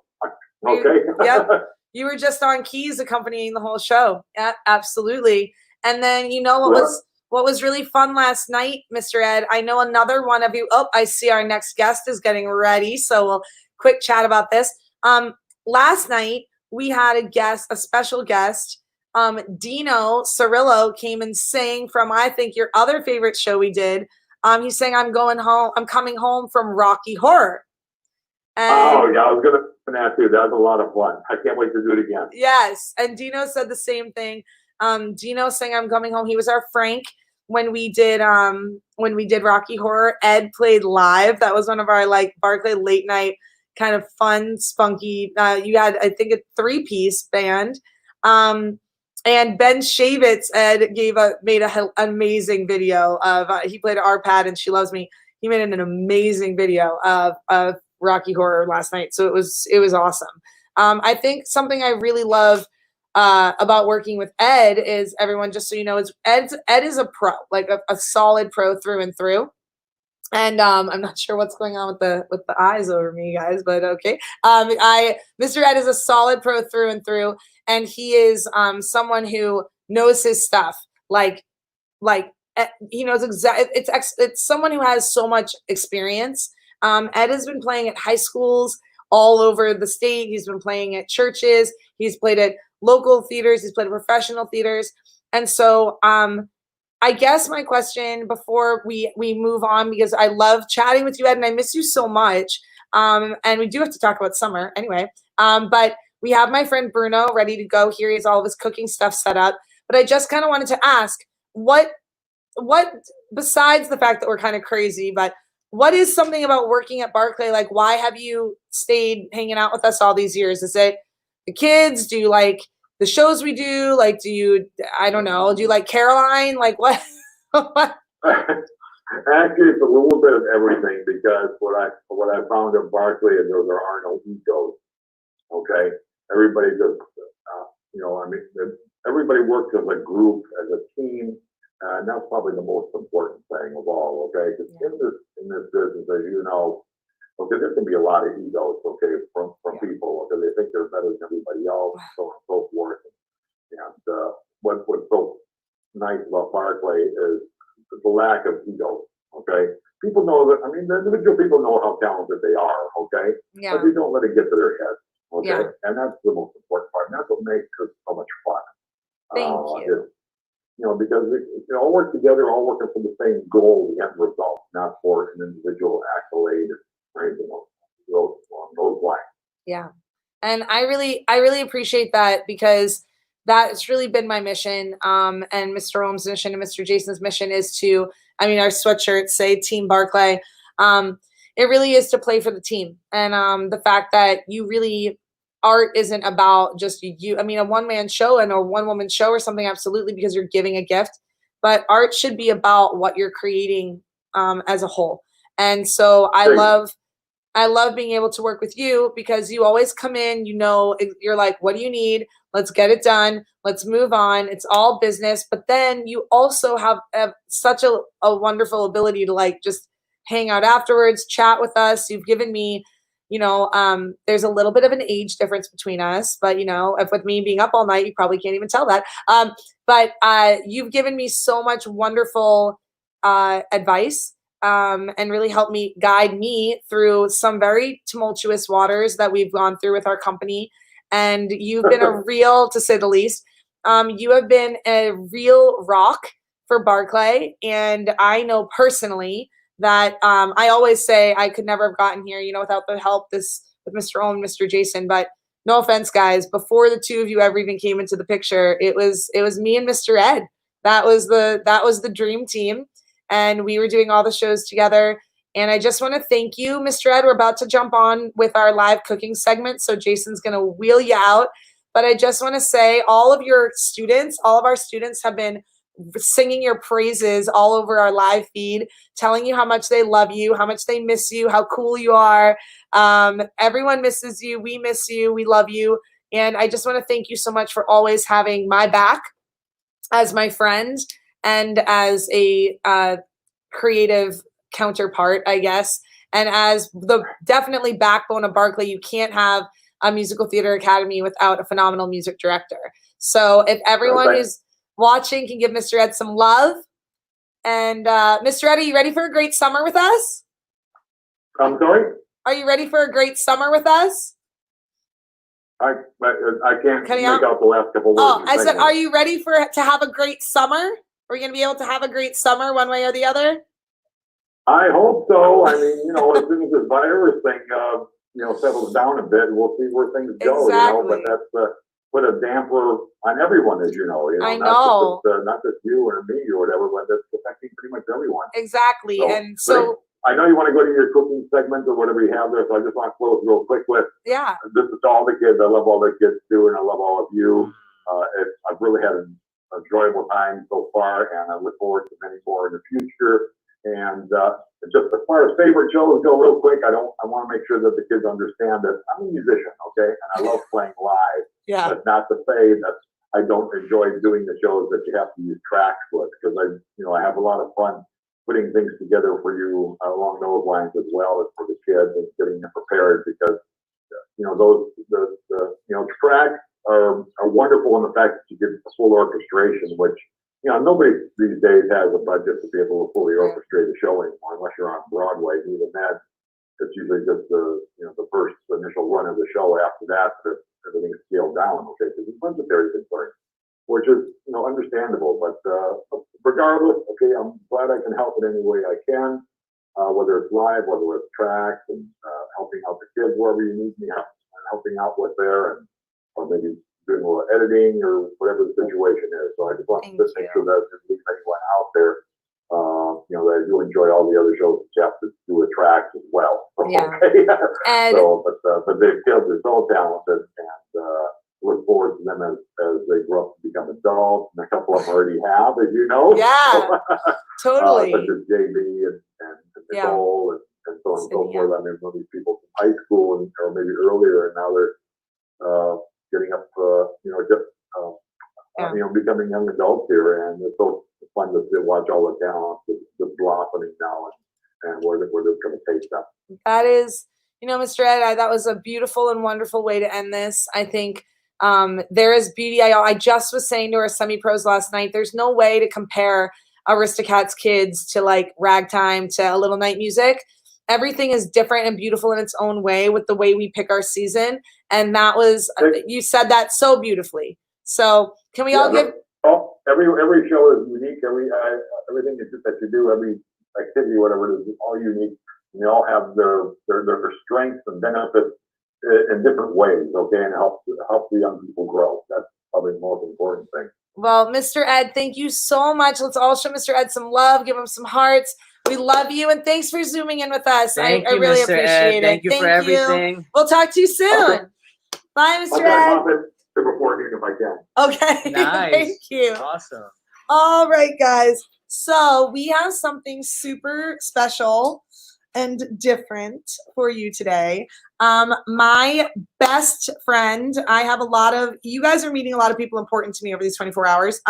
okay. Yep. You were just on keys accompanying the whole show. Yeah, absolutely. And then what was really fun last night, Mr. Ed? I know another one of you. Oh, I see our next guest is getting ready, so we'll quick chat about this. Last night we had a special guest. Dino Cirillo came and sang from, I think, your other favorite show we did. He's saying, I'm coming home from Rocky Horror. And I was gonna ask you. That was a lot of fun. I can't wait to do it again. Yes, and Dino said the same thing. Dino saying, I'm coming home. He was our Frank when we did Rocky Horror. Ed played live. That was one of our Barclay late night kind of fun, spunky. You had, I think, a 3-piece band. And Ben Shavitz, Ed made an amazing video of, he played Arpad and She Loves Me. He made an amazing video of Rocky Horror last night. So it was awesome. I think something I really love about working with Ed is, everyone, just so you know, is Ed is a pro, like a solid pro through and through. And I'm not sure what's going on with the eyes over me, guys, but okay. Mr. Ed is a solid pro through and through, and he is someone who knows his stuff. He knows exactly. It's someone who has so much experience. Ed has been playing at high schools all over the state. He's been playing at churches. He's played at local theaters. He's played at professional theaters. And so I guess my question before we move on, because I love chatting with you, Ed, and I miss you so much. And we do have to talk about summer anyway. But we have my friend Bruno ready to go here. He has all of his cooking stuff set up. But I just kind of wanted to ask, what besides the fact that we're kind of crazy, but what is something about working at Barclay? Like, why have you stayed hanging out with us all these years? Is it the kids? Do you like the shows we do? Like, I don't know, do you like Caroline? Like, what? Actually, it's a little bit of everything because what I found at Barclay is there are no egos. Okay, everybody just everybody works as a group, as a team, and that's probably the most important thing of all. Okay, because in this business, as you know, okay, there can be a lot of egos. Okay, from people. Okay, they think they're better than everybody else, so on and so forth. And what's so nice about Barclay is the lack of ego. Okay, people know that. I mean, the individual people know how talented they are. Okay, Yeah. but they don't let it get to their head. Okay, Yeah. and that's the most important part. And that's what makes it so much fun. Thank you. Because we all work together, all working for the same goal, the end result, not for an individual accolade or anything along those lines. Yeah. And I really appreciate that because that's really been my mission. And Mr. Ohm's mission and Mr. Jason's mission is to, our sweatshirts say Team Barclay. It really is to play for the team. And the fact that art isn't about just you. A one-man show and a one-woman show or something, absolutely, because you're giving a gift. But art should be about what you're creating as a whole. And so I love being able to work with you because you always come in, you're like, what do you need? Let's get it done. Let's move on. It's all business. But then you also have such a wonderful ability to just hang out afterwards, chat with us. You've given me, there's a little bit of an age difference between us, but if with me being up all night, you probably can't even tell that. But you've given me so much wonderful advice. And really helped guide me through some very tumultuous waters that we've gone through with our company. And you've been a real, to say the least, you have been a real rock for Barclay. And I know personally that I always say I could never have gotten here, without the help with Mr. Ohm and Mr. Jason. But no offense, guys, before the two of you ever even came into the picture, it was me and Mr. Ed. That was the dream team. And we were doing all the shows together. And I just want to thank you, Mr. Ed. We're about to jump on with our live cooking segment. So Jason's going to wheel you out. But I just want to say all of our students have been singing your praises all over our live feed, telling you how much they love you, how much they miss you, how cool you are. Everyone misses you. We miss you. We love you. And I just want to thank you so much for always having my back as my friend. And as a creative counterpart, I guess, and as the definitely backbone of Barclay, you can't have a musical theater academy without a phenomenal music director. So if everyone who's watching can give Mr. Ed some love. And Mr. Ed, are you ready for a great summer with us? I'm sorry? Are you ready for a great summer with us? I can't make out the last couple words. Oh, I said, are you ready to have a great summer? Are we going to be able to have a great summer one way or the other? I hope so. As soon as this virus thing, settles down a bit, we'll see where things go. Exactly. But that's put a damper on everyone, as you know. I know. Not just you or me or whatever, but that's affecting pretty much everyone. Exactly. So I know you want to go to your cooking segment or whatever you have there, so I just want to close real quick with. Yeah. This is to all the kids. I love all the kids too, and I love all of you. I've really had an enjoyable time so far, and I look forward to many more in the future. And just as far as favorite shows go, real quick, I want to make sure that the kids understand that I'm a musician, okay, and I love playing live. Yeah. That's not to say that I don't enjoy doing the shows that you have to use tracks with, because I have a lot of fun putting things together for you along those lines as well as for the kids and getting them prepared, because those tracks are wonderful in the fact that you get the full orchestration, which nobody these days has a budget to be able to fully orchestrate a show anymore unless you're on Broadway. Even then, it's usually just the first initial run of the show. After that, everything's scaled down, okay, because it's budgetary concerns, which is understandable. But regardless, okay, I'm glad I can help in any way I can, whether it's live, whether it's tracks, and helping out the kids wherever you need me, helping out with there, or maybe doing a little editing or whatever the situation is. So I just want to make sure that if there's anyone out there, that I do enjoy all the other shows that you have to do with tracks as well. Yeah. Okay. And but the kids are so talented, and look forward to them as they grow up to become adults. And a couple of them already have, as you know. Yeah, totally. Such as JB and Nicole and so on and so forth. I mean, some of these people from high school or maybe earlier, and now they're getting up, becoming young adults here, and it's so fun to watch all the talent that's blossoming now and where it's going to take them. That is, Mr. Ed, that was a beautiful and wonderful way to end this. I think there is beauty. I just was saying to our semi-pros last night, there's no way to compare Aristocats kids to like Ragtime to A Little Night Music. Everything is different and beautiful in its own way with the way we pick our season. And that was, you said that so beautifully. So can we all give? Oh, every show is unique. Everything that you do, every activity, whatever it is all unique. And they all have their strengths and benefits in different ways, okay, and help the young people grow. That's probably the most important thing. Well, Mr. Ed, thank you so much. Let's all show Mr. Ed some love, give him some hearts. We love you, and thanks for zooming in with us. Thank I you, really Mr. appreciate Ed. it. Thank you for everything. We'll talk to you soon. Okay. Bye, Mr. Okay, Ed. pop it before if I can. Okay. Nice. Thank you. Awesome. All right, guys. So we have something super special and different for you today. My best friend, you guys are meeting a lot of people important to me over these 24 hours.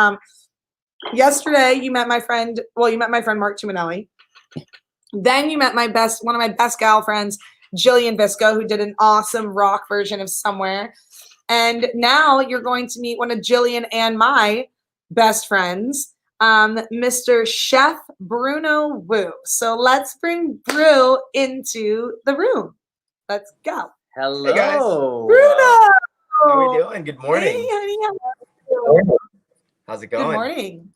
Yesterday you met my friend Mark Tuminelli. Then you met one of my best gal friends, Jillian Visco, who did an awesome rock version of Somewhere. And now you're going to meet one of Jillian and my best friends, Mr. Chef Bruno Wu. So let's bring Bru into the room. Let's go. Hello. Hey guys. Bruno! How are we doing? Good morning. Hey, honey. How are you? How's it going? Good morning.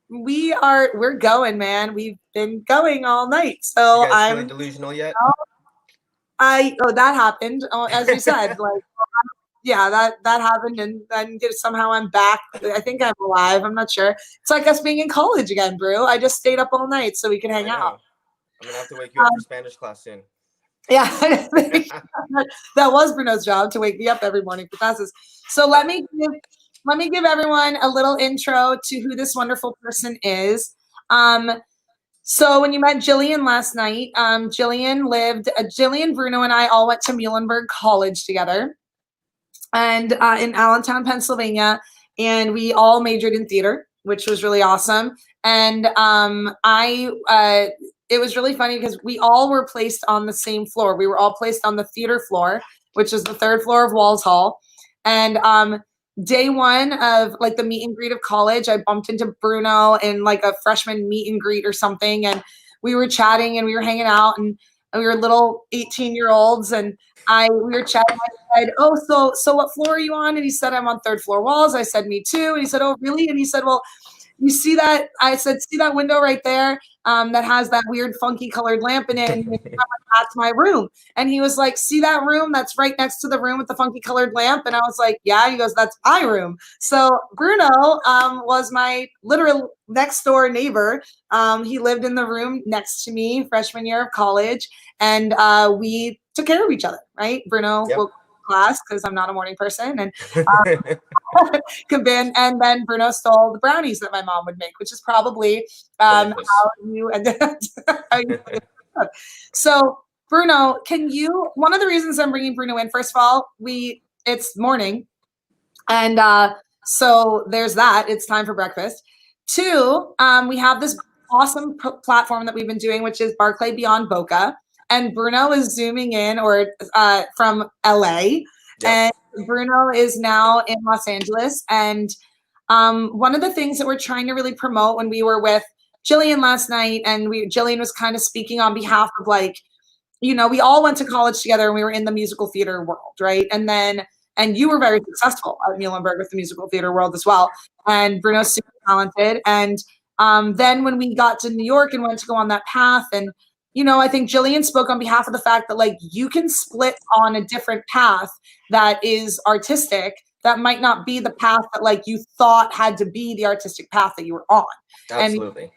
We're going, man. We've been going all night. So You guys I'm feeling delusional yet? that happened. As you said, that happened, and then somehow I'm back. I think I'm alive. I'm not sure. It's like us being in college again, Bru. I just stayed up all night so we could hang out. I'm gonna have to wake you up for Spanish class soon. Yeah, that was Bruno's job to wake me up every morning for classes. So let me give everyone a little intro to who this wonderful person is. So when you met Jillian last night, Jillian, Bruno, and I all went to Muhlenberg College together, and in Allentown, Pennsylvania, and we all majored in theater, which was really awesome. And it was really funny because we all were placed on the same floor. We were all placed on the theater floor, which is the third floor of Walls Hall. And day one of the meet and greet of college, I bumped into Bruno in a freshman meet and greet or something. And we were chatting and we were hanging out, and we were little 18-year-olds. And we were chatting. I said, "Oh, so what floor are you on?" And he said, "I'm on third floor Walls." I said, "Me too." And he said, "Oh, really?" And he said, "Well, you see that?" I said, "See that window right there that has that weird funky colored lamp in it? And that's my room." And he was like, "See that room? That's right next to the room with the funky colored lamp." And I was like, "Yeah." He goes, "That's my room." So Bruno was my literal next door neighbor. He lived in the room next to me freshman year of college, and we took care of each other, right? Bruno will class because I'm not a morning person, and and then Bruno stole the brownies that my mom would make, which is probably how you ended up. So Bruno, one of the reasons I'm bringing Bruno in, first of all, it's morning, and so there's that. It's time for breakfast. Two, we have this awesome platform that we've been doing, which is Barclay Beyond Boca. And Bruno is zooming in from LA. And Bruno is now in Los Angeles. And one of the things that we're trying to really promote when we were with Jillian last night, and Jillian was kind of speaking on behalf of we all went to college together and we were in the musical theater world, right? And you were very successful at Muhlenberg with the musical theater world as well. And Bruno's super talented. And then when we got to New York and went to go on that path, and I think Jillian spoke on behalf of the fact that you can split on a different path that is artistic, that might not be the path that you thought had to be the artistic path that you were on. Absolutely. And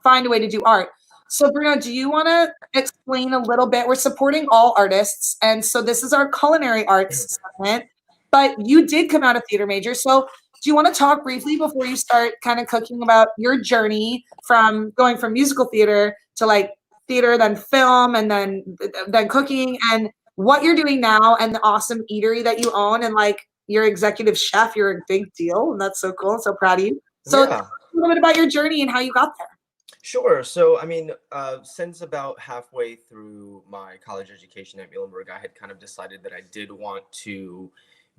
find a way to do art. So Bruno, do you want to explain a little bit? We're supporting all artists. And so this is our culinary arts segment. but you did come out a theater major. So do you want to talk briefly before you start kind of cooking about your journey from going from musical theater to like theater, then film, and then cooking, and what you're doing now, and the awesome eatery that you own, and like you're executive chef, you're a big deal, and that's so cool. So proud of you. So Yeah. tell us a little bit about your journey and how you got there. Sure. So, I mean, since about halfway through my college education at Muhlenberg, I had kind of decided that I did want to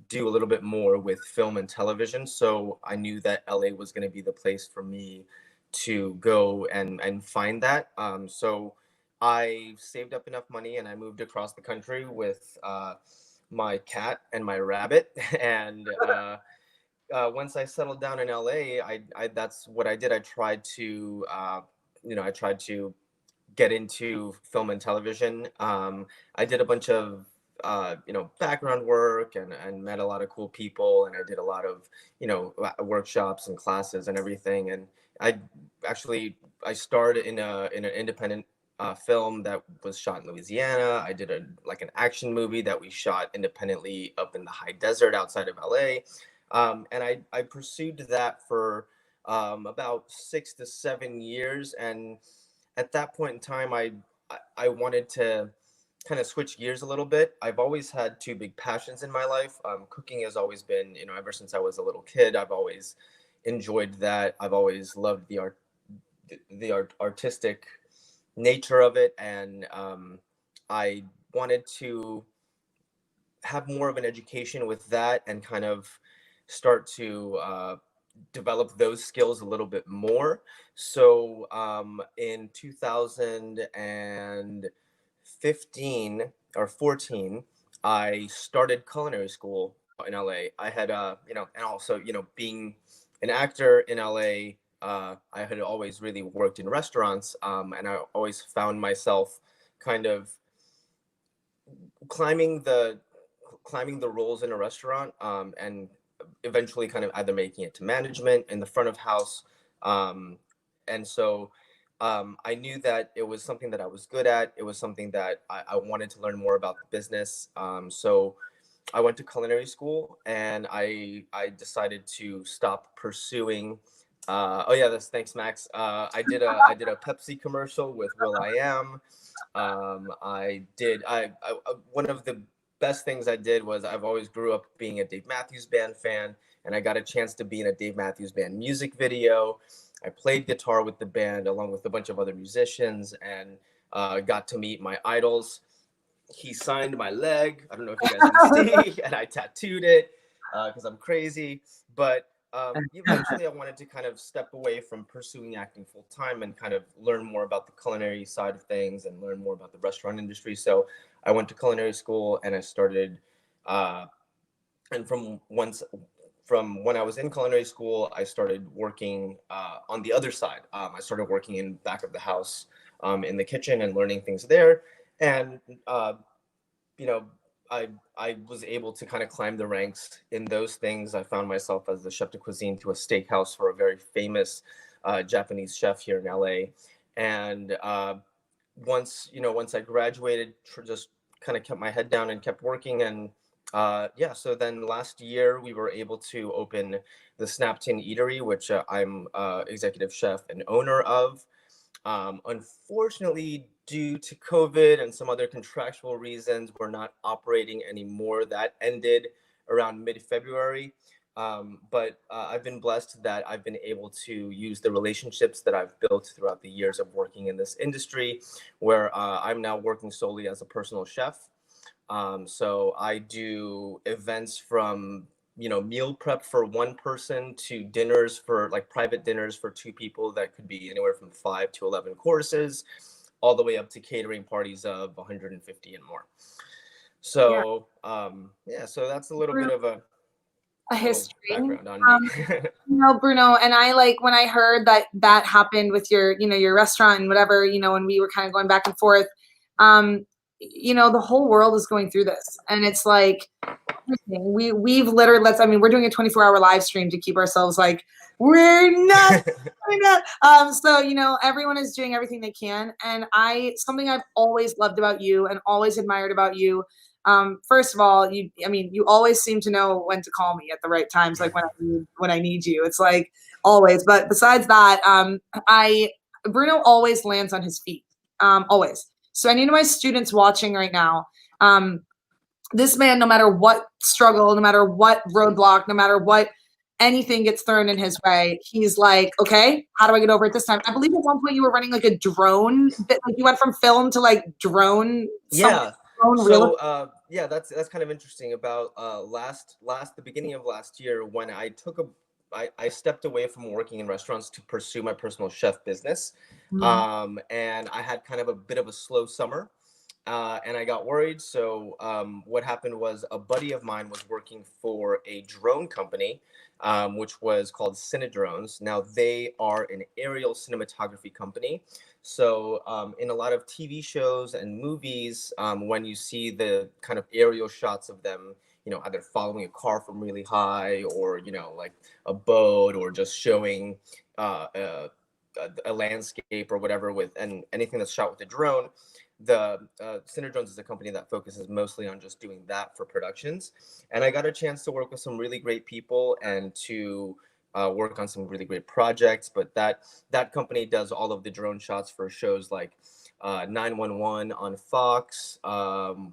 do a little bit more with film and television. So I knew that LA was going to be the place for me to go and find that. So I saved up enough money and I moved across the country with my cat and my rabbit. And once I settled down in LA, I that's what I did. I tried to, I tried to get into film and television. I did a bunch of, background work and met a lot of cool people. And I did a lot of, workshops and classes and everything. And I starred in an independent film that was shot in Louisiana. I did an action movie that we shot independently up in the high desert outside of LA. And I pursued that for about 6 to 7 years. And at that point in time, I wanted to kind of switch gears a little bit. I've always had two big passions in my life. Cooking has always been, ever since I was a little kid, I've always enjoyed that. I've always loved the artistic nature of it. And I wanted to have more of an education with that and kind of start to develop those skills a little bit more. So in 2015 or 14, I started culinary school in LA. I had, and also, being an actor in LA, I had always really worked in restaurants, and I always found myself kind of climbing the roles in a restaurant, and eventually kind of either making it to management in the front of house. And so I knew that it was something that I was good at. It was something that I wanted to learn more about the business. So I went to culinary school and I decided to stop pursuing. Thanks, Max. I did a Pepsi commercial with will.i.am. One of the best things I did was I've always grew up being a Dave Matthews Band fan, and I got a chance to be in a Dave Matthews Band music video. I played guitar with the band along with a bunch of other musicians, and got to meet my idols. He signed my leg. I don't know if you guys can see, and I tattooed it because I'm crazy. But eventually I wanted to kind of step away from pursuing acting full time and kind of learn more about the culinary side of things and learn more about the restaurant industry. So I went to culinary school and I started, and from when I was in culinary school, I started working on the other side. I started working in back of the house in the kitchen and learning things there. And, I was able to kind of climb the ranks in those things. I found myself as the chef de cuisine to a steakhouse for a very famous Japanese chef here in LA. And once I graduated, just kind of kept my head down and kept working. And so then last year we were able to open the Snap Tin Eatery, which I'm executive chef and owner of. Unfortunately, due to COVID and some other contractual reasons, we're not operating anymore. That ended around mid-February. But I've been blessed that I've been able to use the relationships that I've built throughout the years of working in this industry, where I'm now working solely as a personal chef. So I do events from meal prep for one person to dinners for private dinners for two people that could be anywhere from 5 to 11 courses, all the way up to catering parties of 150 and more. So so that's a little bit of a history background on me. Bruno, and I when I heard that happened with your your restaurant and whatever, when we were kind of going back and forth, the whole world is going through this, and it's like we've literally we're doing a 24-hour live stream to keep ourselves we're not so everyone is doing everything they can. And something I've always loved about you and always admired about you, First of all, you always seem to know when to call me at the right times, like when I need you. It's like always. But besides that, Bruno always lands on his feet. Always. So any of my students watching right now, this man, no matter what struggle, no matter what roadblock, no matter what anything gets thrown in his way, he's like, okay, how do I get over it this time? I believe at one point you were running like a drone, like you went from film to like drone. Yeah. Real. So yeah, that's kind of interesting. About the beginning of last year, when I stepped away from working in restaurants to pursue my personal chef business, and I had kind of a bit of a slow summer. And I got worried. So what happened was a buddy of mine was working for a drone company, which was called Cinedrones. Now they are an aerial cinematography company. So in a lot of TV shows and movies, when you see the kind of aerial shots of them, either following a car from really high, or like a boat, or just showing a landscape or whatever and anything that's shot with a drone. The Cinedrones is a company that focuses mostly on just doing that for productions. And I got a chance to work with some really great people and to work on some really great projects. But that company does all of the drone shots for shows like 911 on Fox,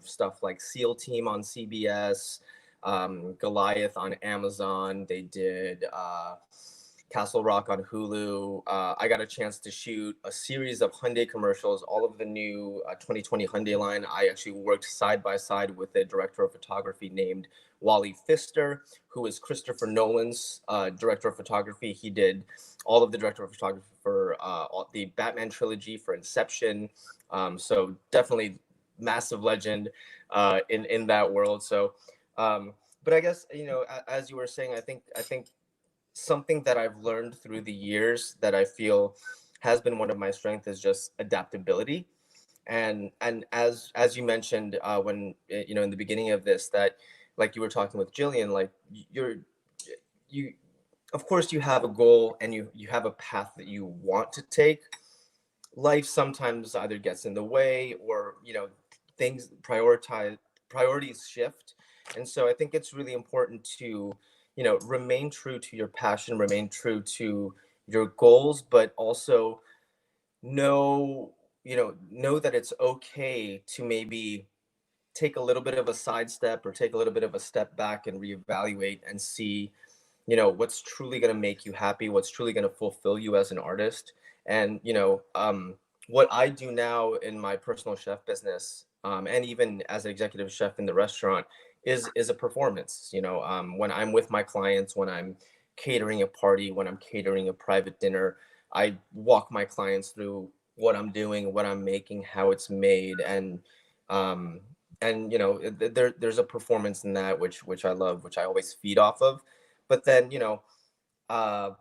stuff like SEAL Team on CBS, Goliath on Amazon. They did Castle Rock on Hulu. I got a chance to shoot a series of Hyundai commercials, all of the new 2020 Hyundai line. I actually worked side by side with a director of photography named Wally Pfister, who is Christopher Nolan's director of photography. He did all of the director of photography for the Batman trilogy, for Inception. So definitely massive legend in that world. So, but I guess, as you were saying, I think something that I've learned through the years that I feel has been one of my strengths is just adaptability. And as you mentioned, when, in the beginning of this, that like you were talking with Jillian, like you, of course you have a goal and you have a path that you want to take. Life sometimes either gets in the way, or, things priorities shift. And so I think it's really important to, remain true to your passion, remain true to your goals, but also know that it's okay to maybe take a little bit of a sidestep or take a little bit of a step back and reevaluate and see, what's truly going to make you happy, what's truly going to fulfill you as an artist. And, what I do now in my personal chef business, and even as an executive chef in the restaurant, is a performance. When I'm with my clients, when I'm catering a party, when I'm catering a private dinner, I walk my clients through what I'm doing, what I'm making, how it's made, and there's a performance in that which I love, which I always feed off of. But then I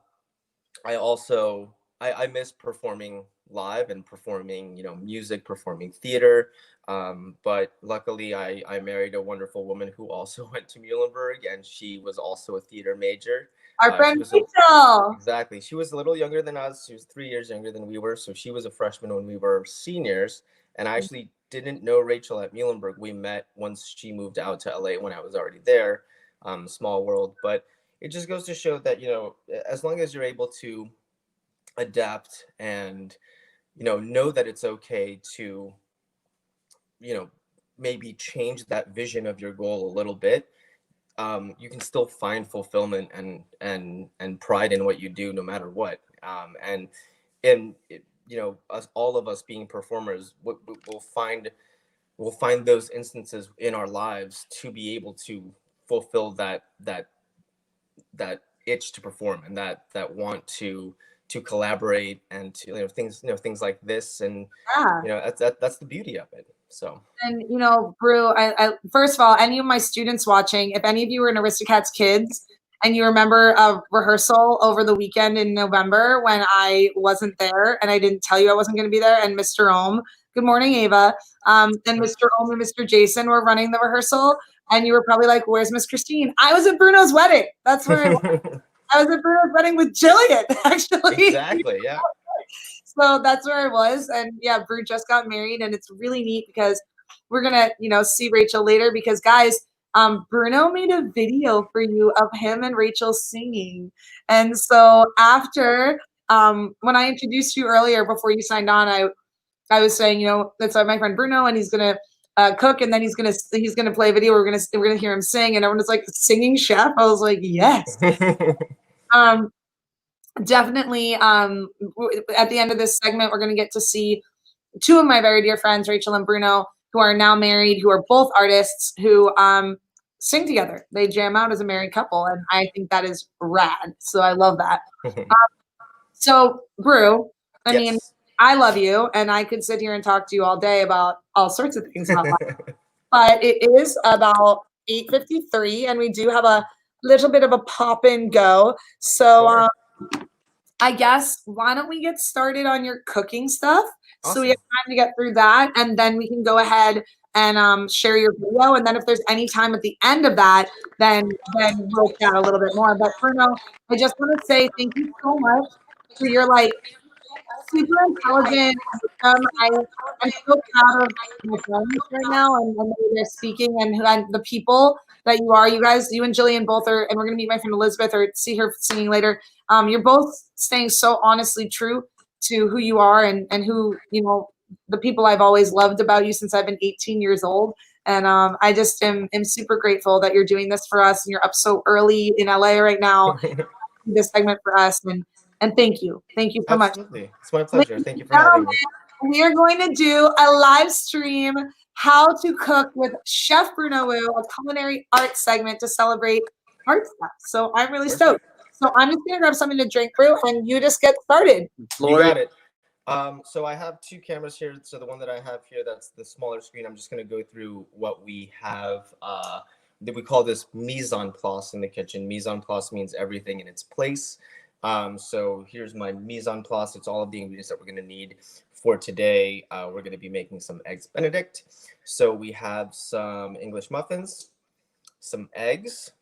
miss performing live and performing music, performing theater. But luckily I married a wonderful woman who also went to Muhlenberg, and she was also a theater major. Our friend Rachel. Exactly. She was a little younger than us. She was 3 years younger than we were. So she was a freshman when we were seniors. And I actually didn't know Rachel at Muhlenberg. We met once she moved out to LA when I was already there. Small world. But it just goes to show that, as long as you're able to adapt and, know that it's okay to, maybe change that vision of your goal a little bit, you can still find fulfillment and pride in what you do, no matter what. All of us being performers, we'll find those instances in our lives to be able to fulfill that itch to perform, and that want to collaborate, and to things like this. And that's the beauty of it. So, and Brew, I first of all, any of my students watching, if any of you were in Aristocats Kids and you remember a rehearsal over the weekend in November when I wasn't there and I didn't tell you I wasn't going to be there, and Mr. Ohm, good morning, Ava, and Mr. Ohm and Mr. Jason were running the rehearsal, and you were probably like, where's Miss Christine? I was at Bruno's wedding. That's where I was. I was at Bruno's wedding with Jillian, actually. Exactly, yeah. So that's where I was. And yeah, Brew just got married, and it's really neat because we're gonna, see Rachel later because guys, Bruno made a video for you of him and Rachel singing. And so after, when I introduced you earlier before you signed on, I was saying, that's my friend Bruno, and he's gonna cook, and then he's gonna play a video. We're gonna hear him sing, and everyone was like, "Singing chef." I was like, "Yes." Definitely. At the end of this segment, we're gonna get to see two of my very dear friends, Rachel and Bruno, who are now married, who are both artists, who sing together. They jam out as a married couple, and I think that is rad. So I love that. So, Brew, I mean, I love you, and I could sit here and talk to you all day about all sorts of things about life. But it is about 8:53, and we do have a little bit of a pop and go. So I guess why don't we get started on your cooking stuff? So we have time to get through that, and then we can go ahead and share your video. And then if there's any time at the end of that, then we'll chat a little bit more. But Bruno, I just want to say thank you so much for your super intelligent wisdom. I'm so proud of my friends right now and the way they're speaking and the people that you are. You guys, you and Jillian both are, and we're gonna meet my friend Elizabeth or see her singing later. You're both staying so honestly true to who you are and who, the people I've always loved about you since I've been 18 years old. And I just am super grateful that you're doing this for us and you're up so early in LA right now. This segment for us and thank you. Thank you so much. Absolutely. It's my pleasure. Thank you for having me. We are going to do a live stream how to cook with Chef Bruno Wu, a culinary arts segment to celebrate art stuff. So I'm really stoked. So I'm just gonna grab something to drink, Brew, and you just get started. You got it. So I have two cameras here. So the one that I have here, that's the smaller screen. I'm just gonna go through what we have. We call this mise en place in the kitchen. Mise en place means everything in its place. So here's my mise en place. It's all of the ingredients that we're gonna need for today. We're gonna be making some eggs Benedict. So we have some English muffins, some eggs.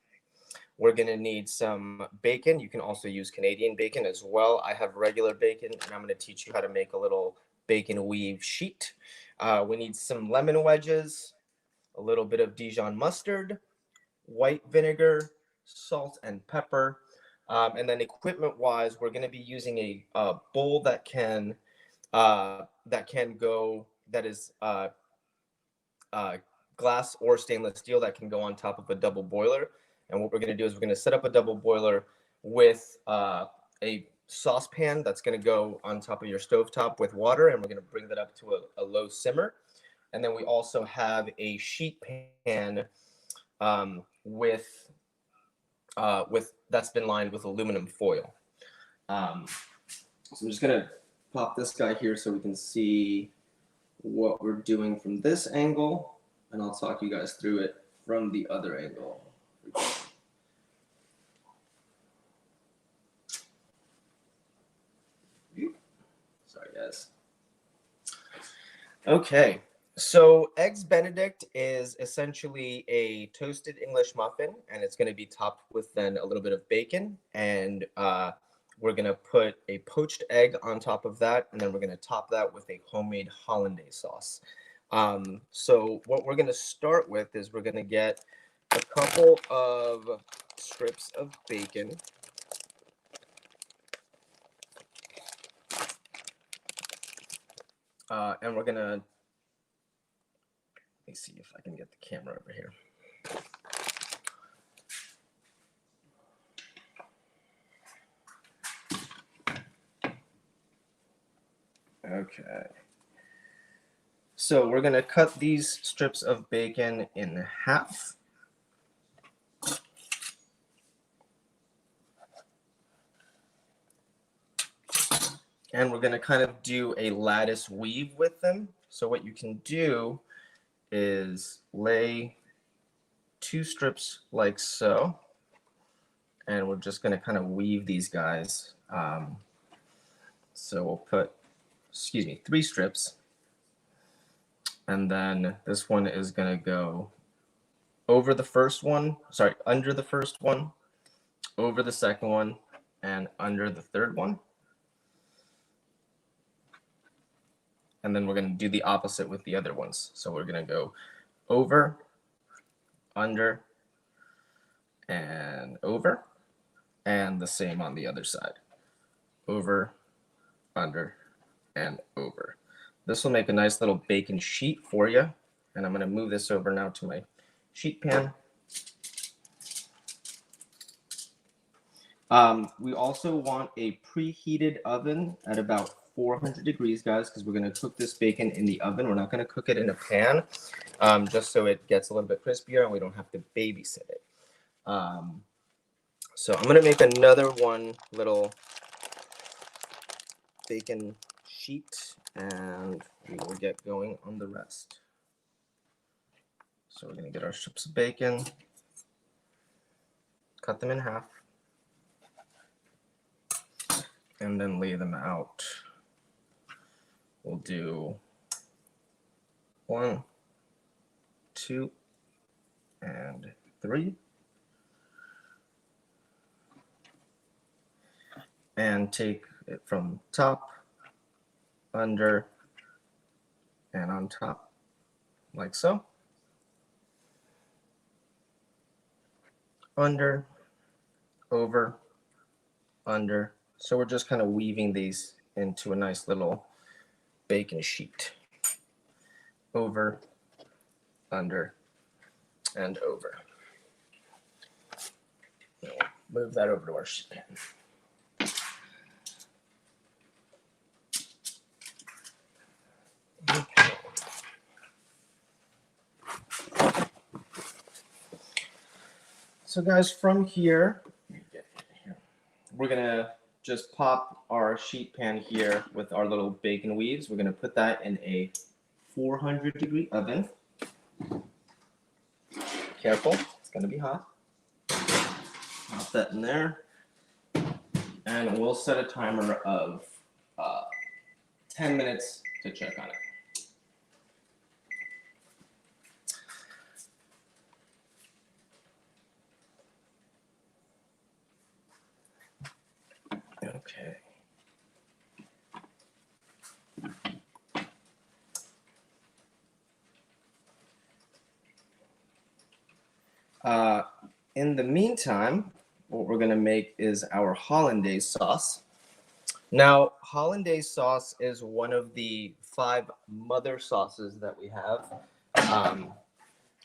We're gonna need some bacon. You can also use Canadian bacon as well. I have regular bacon, and I'm gonna teach you how to make a little bacon weave sheet. We need some lemon wedges, a little bit of Dijon mustard, white vinegar, salt and pepper. And then equipment-wise, we're gonna be using a bowl that is glass or stainless steel that can go on top of a double boiler. And what we're going to do is we're going to set up a double boiler with a saucepan that's going to go on top of your stovetop with water, and we're going to bring that up to a low simmer. And then we also have a sheet pan with that's been lined with aluminum foil. So I'm just going to pop this guy here so we can see what we're doing from this angle, and I'll talk you guys through it from the other angle. Sorry, guys. Okay, so Eggs Benedict is essentially a toasted English muffin, and it's going to be topped with then a little bit of bacon, and we're going to put a poached egg on top of that, and then we're going to top that with a homemade hollandaise sauce. So what we're going to start with is we're going to get a couple of strips of bacon. And we're going to, let me see if I can get the camera over here. Okay. So we're going to cut these strips of bacon in half. And we're going to kind of do a lattice weave with them. So what you can do is lay 2 strips like so. And we're just going to kind of weave these guys. So we'll put, 3 strips. And then this one is going to go over the first one, under the first one, over the second one, and under the third one. and then we're going to do the opposite with the other ones. So we're going to go over, under, and over, and the same on the other side. Over, under, and over. This will make a nice little bacon sheet for you. And I'm going to move this over now to my sheet pan. We also want a preheated oven at about 400 degrees, guys, because we're going to cook this bacon in the oven. We're not going to cook it in a pan, just so it gets a little bit crispier and we don't have to babysit it. So I'm going to make another one little bacon sheet, and we will get going on the rest. So we're going to get our strips of bacon, cut them in half, and then lay them out. We'll do 1, 2, and 3. And take it from top, under, and on top, like so. Under, over, under. So we're just kind of weaving these into a nice little bacon sheet. Over, under, and over. Move that over to our sheet pan. So guys, from here, we're gonna just pop our sheet pan here with our little bacon weaves. We're gonna put that in a 400-degree oven. Careful, it's gonna be hot. Pop that in there. And we'll set a timer of 10 minutes to check on it. Okay. In the meantime, what we're going to make is our hollandaise sauce. Now, hollandaise sauce is one of the 5 mother sauces that we have.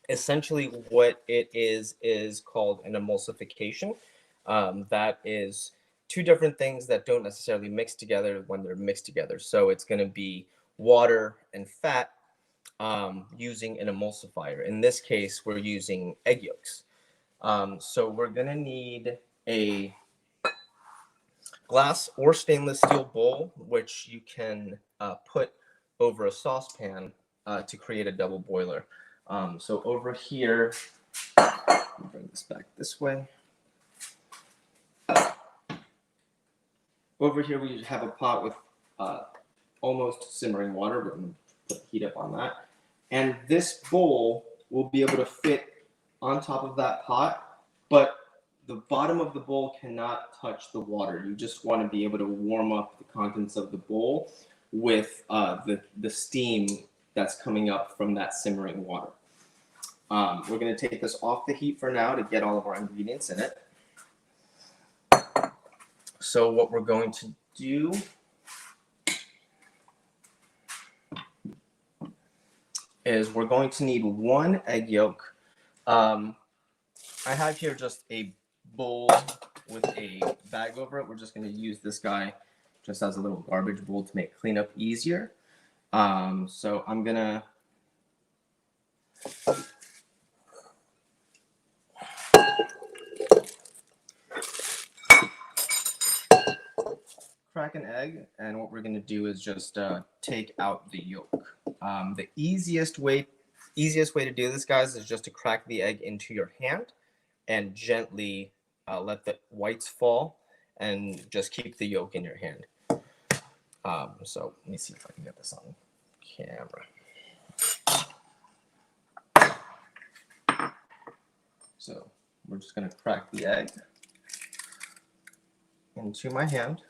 Essentially, what it is called an emulsification. That is 2 different things that don't necessarily mix together when they're mixed together. So it's going to be water and fat using an emulsifier. In this case, we're using egg yolks. So we're going to need a glass or stainless steel bowl, which you can put over a saucepan to create a double boiler. So over here, bring this back this way. Over here, we have a pot with almost simmering water. We're going to put the heat up on that. And this bowl will be able to fit on top of that pot, but the bottom of the bowl cannot touch the water. You just want to be able to warm up the contents of the bowl with the steam that's coming up from that simmering water. We're going to take this off the heat for now to get all of our ingredients in it. So what we're going to do is we're going to need 1 egg yolk. I have here just a bowl with a bag over it. We're just going to use this guy just as a little garbage bowl to make cleanup easier. So I'm going to crack an egg, and what we're going to do is just take out the yolk. The easiest way to do this, guys, is just to crack the egg into your hand and gently let the whites fall and just keep the yolk in your hand. So let me see if I can get this on camera. So we're just going to crack the egg into my hand,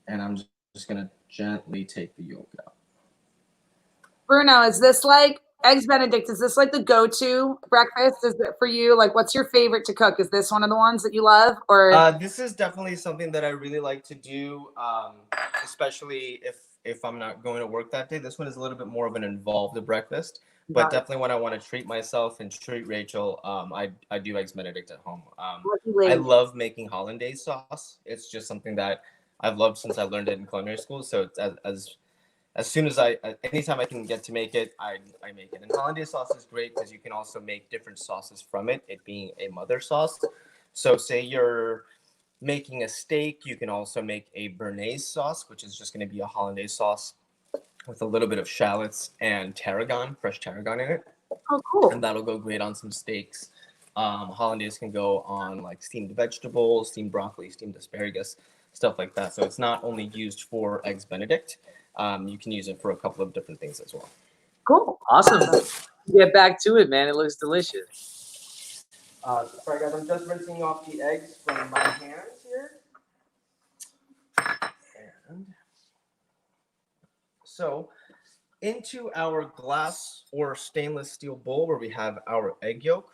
and I'm just going to gently take the yolk out. Bruno, is this like Eggs Benedict? Is this like the go-to breakfast? Is it for you? Like, what's your favorite to cook? Is this one of the ones that you love, or? This is definitely something that I really like to do, especially if I'm not going to work that day. This one is a little bit more of an involved breakfast, but Got it. definitely when I want to treat myself and treat Rachel, I do Eggs Benedict at home. Lucky I lady. love making hollandaise sauce. It's just something that I've loved since I learned it in culinary school. So it's as soon as anytime I can get to make it, I make it. And hollandaise sauce is great because you can also make different sauces from it, it being a mother sauce. So say you're making a steak, you can also make a béarnaise sauce, which is just going to be a hollandaise sauce with a little bit of shallots and tarragon, fresh tarragon in it. Oh, cool. And that'll go great on some steaks. Hollandaise can go on like steamed vegetables, steamed broccoli, steamed asparagus, stuff like that. So it's not only used for Eggs Benedict. You can use it for a couple of different things as well. Cool. Awesome. Get back to it, man. It looks delicious. Sorry guys, I'm just rinsing off the eggs from my hands here. And so into our glass or stainless steel bowl where we have our egg yolk,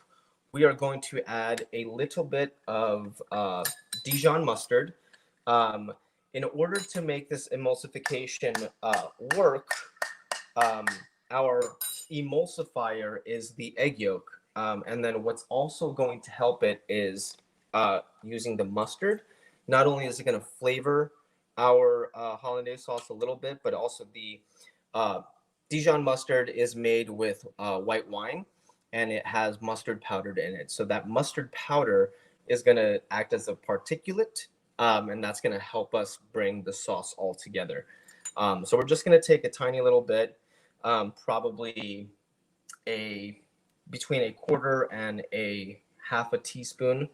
we are going to add a little bit of Dijon mustard. In order to make this emulsification work, our emulsifier is the egg yolk. And then what's also going to help it is using the mustard. Not only is it going to flavor our hollandaise sauce a little bit, but also the Dijon mustard is made with white wine, and it has mustard powdered in it. So that mustard powder is going to act as a particulate, and that's going to help us bring the sauce all together. So we're just going to take a tiny little bit, probably between a quarter and a half a teaspoon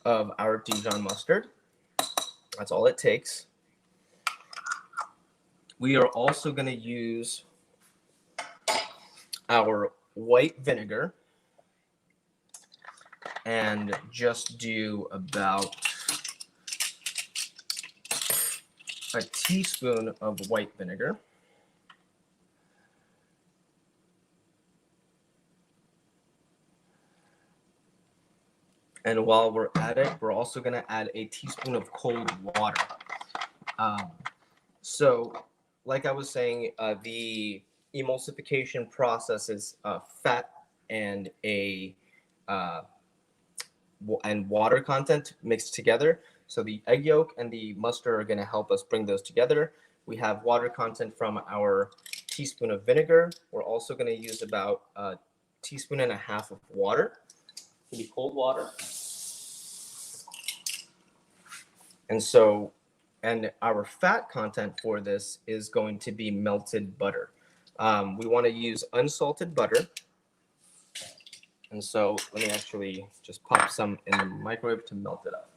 of our Dijon mustard. That's all it takes. We are also going to use our white vinegar and just do about a teaspoon of white vinegar. And while we're at it, we're also going to add a teaspoon of cold water. So, like I was saying, the emulsification process is fat and and water content mixed together. So the egg yolk and the mustard are going to help us bring those together. We have water content from our teaspoon of vinegar. We're also going to use about a teaspoon and a half of water. It'll be cold water. And our fat content for this is going to be melted butter. We want to use unsalted butter. And so let me actually just pop some in the microwave to melt it up.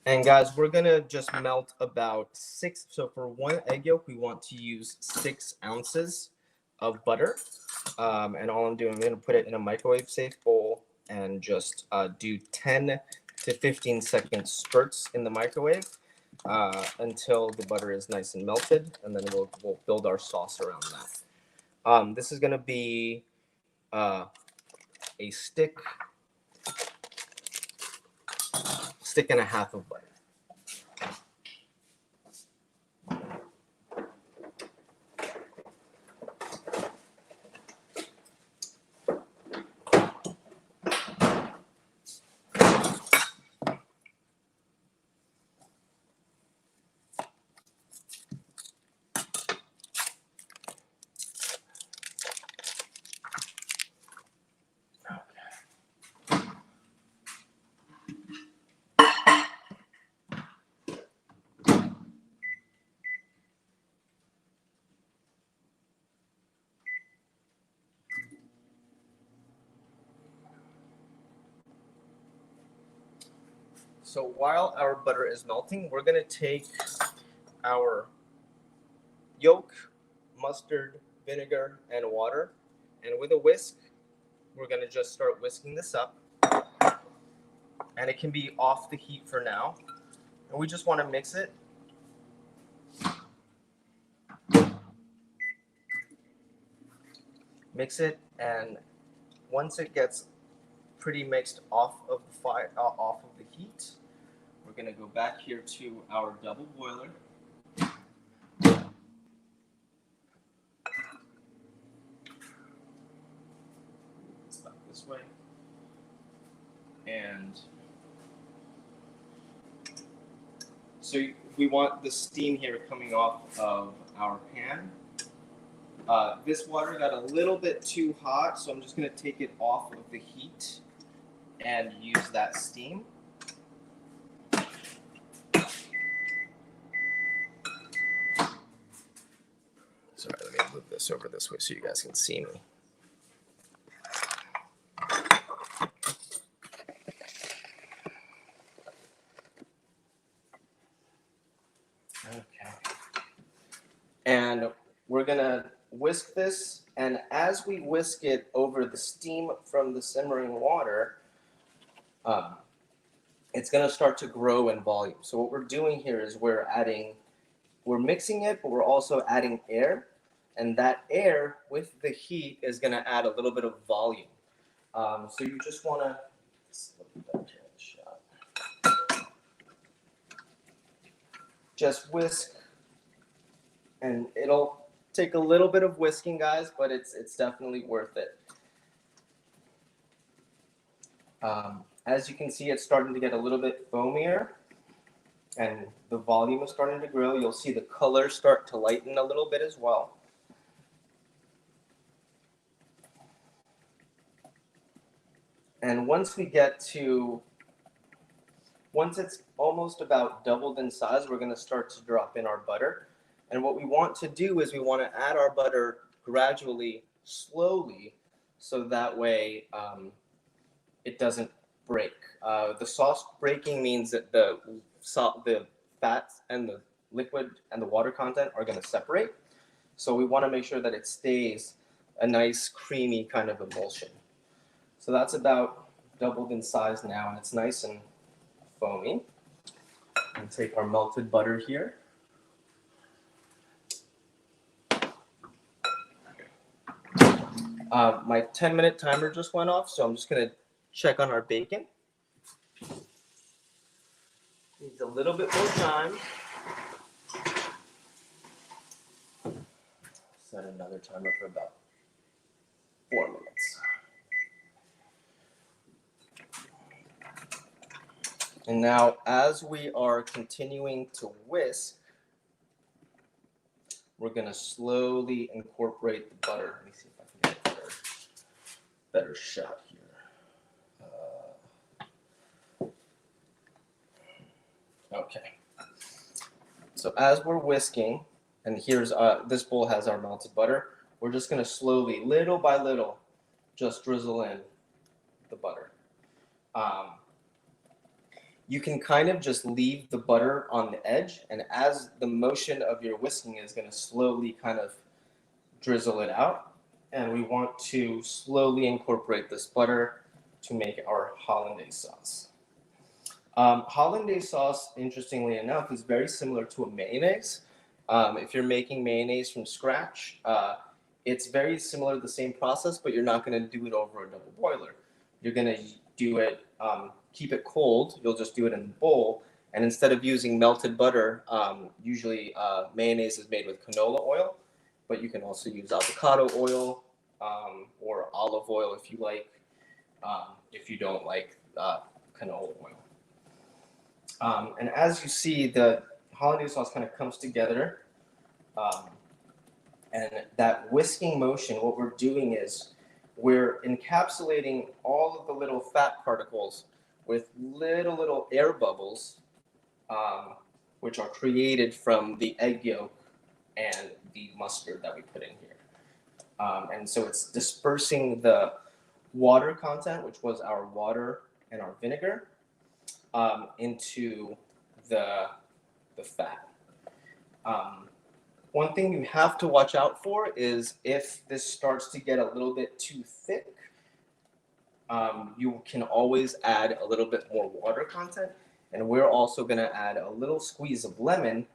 And guys, we're gonna just melt about 6. So for one egg yolk, we want to use 6 ounces of butter. And all I'm doing, I'm gonna put it in a microwave safe bowl and just do 10 to 15 second spurts in the microwave until the butter is nice and melted. And then we'll build our sauce around that. This is gonna be a stick and a half of butter. So while our butter is melting, we're gonna take our yolk, mustard, vinegar, and water, and with a whisk, we're gonna just start whisking this up. And it can be off the heat for now. And we just wanna mix it. Mix it, and once it gets pretty mixed off of the fire, off of the heat, we're gonna go back here to our double boiler. It's back this way, and so we want the steam here coming off of our pan. This water got a little bit too hot, so I'm just gonna take it off of the heat and use that steam. Sorry, let me move this over this way so you guys can see me. Okay. And we're gonna whisk this, and as we whisk it over the steam from the simmering water, it's gonna start to grow in volume. So what we're doing here is we're mixing it, but we're also adding air, and that air with the heat is gonna add a little bit of volume. So you just wanna, just whisk, and it'll take a little bit of whisking, guys, but it's definitely worth it. As you can see, it's starting to get a little bit foamier, and the volume is starting to grow. You'll see the color start to lighten a little bit as well. And once it's almost about doubled in size, we're gonna start to drop in our butter. And what we want to do is we want to add our butter gradually, slowly, so that way it doesn't break. The sauce breaking means that the fats and the liquid and the water content are going to separate. So we want to make sure that it stays a nice creamy kind of emulsion. So that's about doubled in size now, and it's nice and foamy. And take our melted butter here. My 10-minute timer just went off, so I'm just gonna check on our bacon. Needs a little bit more time. Set another timer for about 4 minutes. And now, as we are continuing to whisk, we're gonna slowly incorporate the butter. Let me see if I can get a better shot here. Okay. So as we're whisking, and here's this bowl has our melted butter. We're just gonna slowly, little by little, just drizzle in the butter. You can kind of just leave the butter on the edge, and as the motion of your whisking is going to slowly kind of drizzle it out, and we want to slowly incorporate this butter to make our hollandaise sauce. Hollandaise sauce, interestingly enough, is very similar to a mayonnaise. If you're making mayonnaise from scratch, it's very similar to the same process, but you're not going to do it over a double boiler. You're going to do it, keep it cold. You'll just do it in the bowl. And instead of using melted butter, usually mayonnaise is made with canola oil, but you can also use avocado oil or olive oil if you like, if you don't like canola oil. And as you see, the hollandaise sauce kind of comes together. And that whisking motion, what we're doing is we're encapsulating all of the little fat particles with little air bubbles, which are created from the egg yolk and the mustard that we put in here. And so it's dispersing the water content, which was our water and our vinegar. into the fat. One thing you have to watch out for is if this starts to get a little bit too thick, you can always add a little bit more water content. And we're also going to add a little squeeze of lemon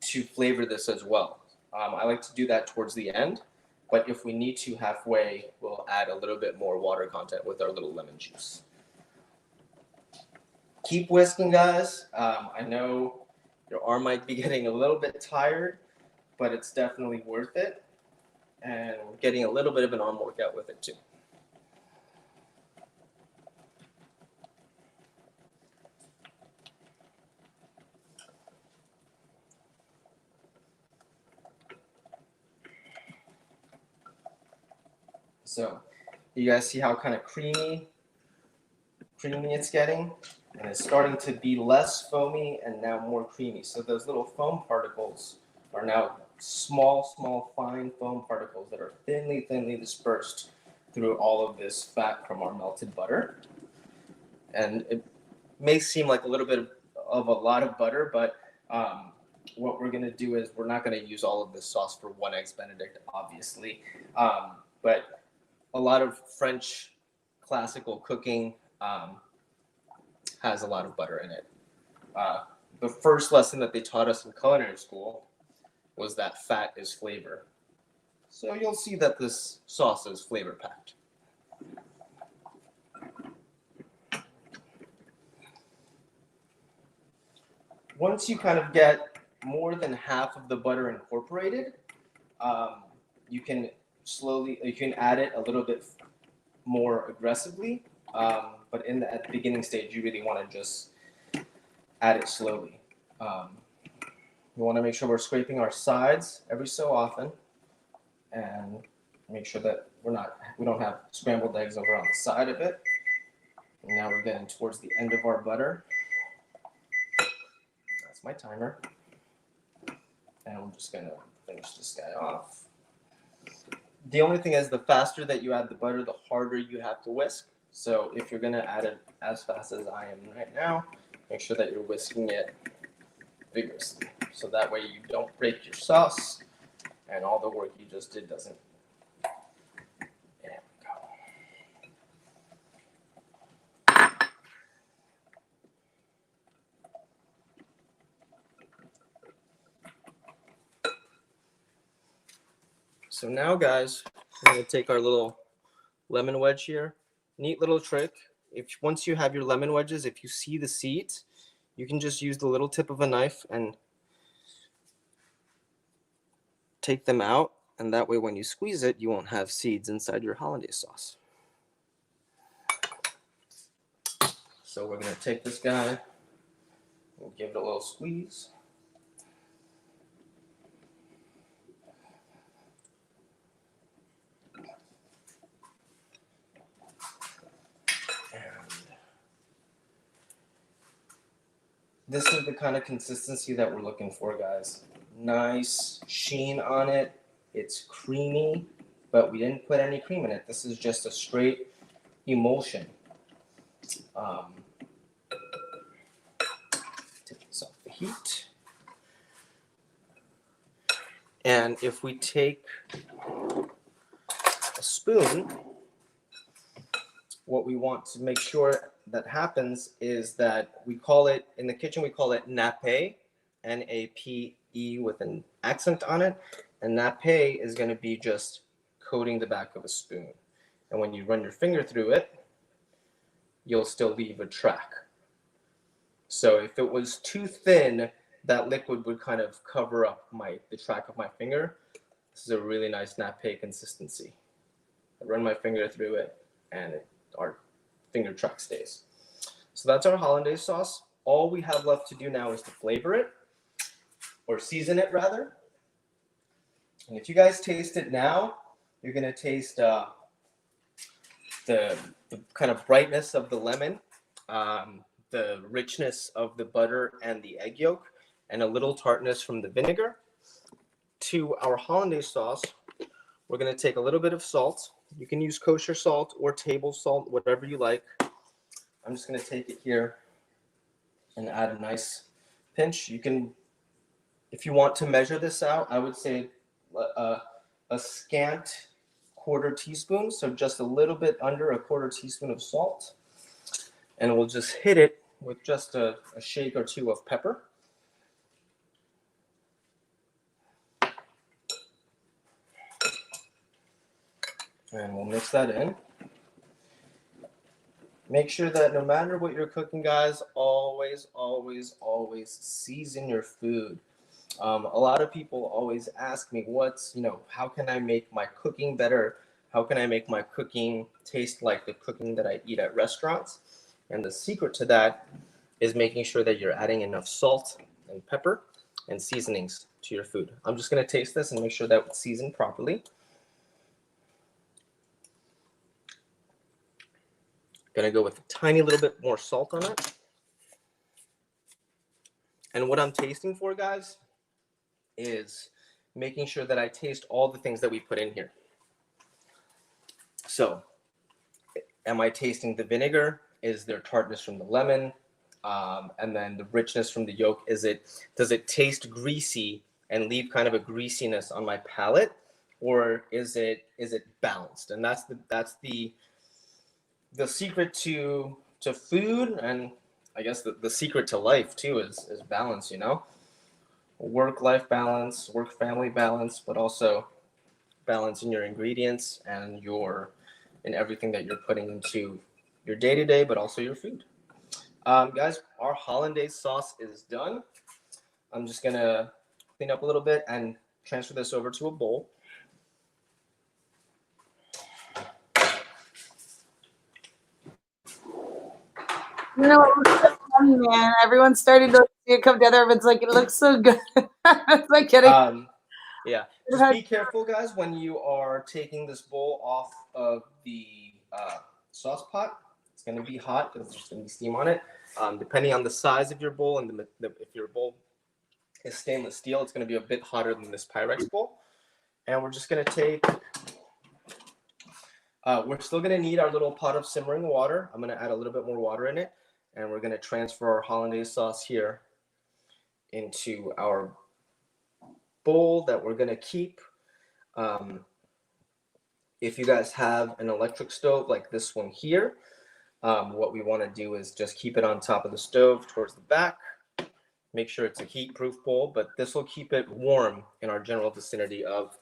to flavor this as well. I like to do that towards the end, but if we need to halfway, we'll add a little bit more water content with our little lemon juice. Keep whisking, guys. I know your arm might be getting a little bit tired, but it's definitely worth it. And we're getting a little bit of an arm workout with it too. So you guys see how kind of creamy it's getting? And it's starting to be less foamy and now more creamy. So those little foam particles are now small, fine foam particles that are thinly dispersed through all of this fat from our melted butter. And it may seem like a little bit of a lot of butter, but what we're going to do is we're not going to use all of this sauce for one Eggs Benedict, obviously. But a lot of French classical cooking has a lot of butter in it. The first lesson that they taught us in culinary school was that fat is flavor. So you'll see that this sauce is flavor packed. Once you kind of get more than half of the butter incorporated, you can add it a little bit more aggressively, but at the beginning stage, you really want to just add it slowly. We want to make sure we're scraping our sides every so often, and make sure that we don't have scrambled eggs over on the side of it. And now we're getting towards the end of our butter. That's my timer. And I'm just gonna finish this guy off. The only thing is, the faster that you add the butter, the harder you have to whisk. So if you're gonna add it as fast as I am right now, make sure that you're whisking it vigorously. So that way you don't break your sauce and all the work you just did doesn't. There we go. So now, guys, we're gonna take our little lemon wedge here. Neat little trick. Once you have your lemon wedges, if you see the seeds, you can just use the little tip of a knife and take them out, and that way when you squeeze it, you won't have seeds inside your hollandaise sauce. So we're gonna take this guy and give it a little squeeze. This is the kind of consistency that we're looking for, guys. Nice sheen on it. It's creamy, but we didn't put any cream in it. This is just a straight emulsion. Take this off the heat. And if we take a spoon, what we want to make sure that happens is that we call it, in the kitchen, we call it nappe, N-A-P-E with an accent on it. And nappe is going to be just coating the back of a spoon. And when you run your finger through it, you'll still leave a track. So if it was too thin, that liquid would kind of cover up the track of my finger. This is a really nice nappe consistency. I run my finger through it, and our finger track stays. So that's our hollandaise sauce. All we have left to do now is to flavor it, or season it rather. And if you guys taste it now, you're gonna taste the kind of brightness of the lemon, the richness of the butter and the egg yolk, and a little tartness from the vinegar. To our hollandaise sauce, we're gonna take a little bit of salt. You can use kosher salt or table salt, whatever you like. I'm just gonna take it here and add a nice pinch. You can, if you want to measure this out, I would say a scant quarter teaspoon, so just a little bit under a quarter teaspoon of salt. And we'll just hit it with just a shake or two of pepper. And we'll mix that in. Make sure that no matter what you're cooking, guys, always, always, always season your food. A lot of people always ask me, how can I make my cooking better? How can I make my cooking taste like the cooking that I eat at restaurants? And the secret to that is making sure that you're adding enough salt and pepper and seasonings to your food. I'm just going to taste this and make sure that it's seasoned properly. Gonna go with a tiny little bit more salt on it. And what I'm tasting for, guys, is making sure that I taste all the things that we put in here. So, am I tasting the vinegar? Is there tartness from the lemon? And then the richness from the yolk. Does it taste greasy and leave kind of a greasiness on my palate? Or is it balanced? And that's the secret to food, and I guess the secret to life too is balance, work-life balance, work-family balance, but also balance in your ingredients and in everything that you're putting into your day-to-day, but also your food. Guys, our hollandaise sauce is done. I'm just gonna clean up a little bit and transfer this over to a bowl. You know, it looks so funny, man. Everyone started to see it come together. It's like, it looks so good. It's like kidding. Yeah, just be careful, guys, when you are taking this bowl off of the sauce pot. It's going to be hot because there's going to be steam on it. Depending on the size of your bowl and if your bowl is stainless steel, it's going to be a bit hotter than this Pyrex bowl. And we're just going to take, we're still going to need our little pot of simmering water. I'm going to add a little bit more water in it. And we're going to transfer our hollandaise sauce here into our bowl that we're going to keep. If you guys have an electric stove like this one here, what we want to do is just keep it on top of the stove towards the back. Make sure it's a heat-proof bowl, but this will keep it warm in our general vicinity of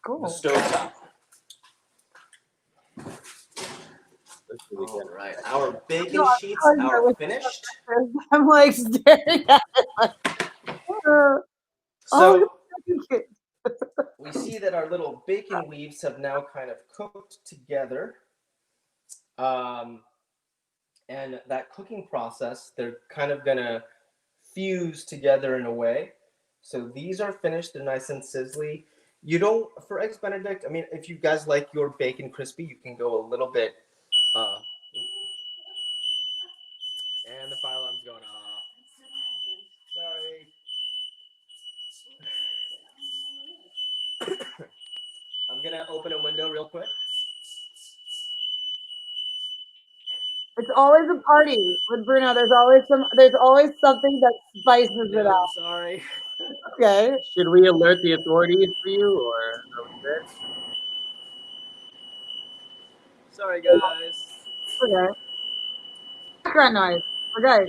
the stove top. All right, our bacon sheets are finished. I'm like staring at it. So we see that our little bacon weaves have now kind of cooked together. And that cooking process, they're kind of gonna fuse together in a way. So these are finished, they're nice and sizzly. You don't, for Eggs Benedict, I mean, if you guys like your bacon crispy, you can go a little bit, and the fire alarm's going off. Sorry. I'm gonna open a window real quick. It's always a party with Bruno. There's always something that spices it up. Sorry. Okay. Should we alert the authorities for you, or are we good? Sorry, guys. Okay. Background noise. Okay. I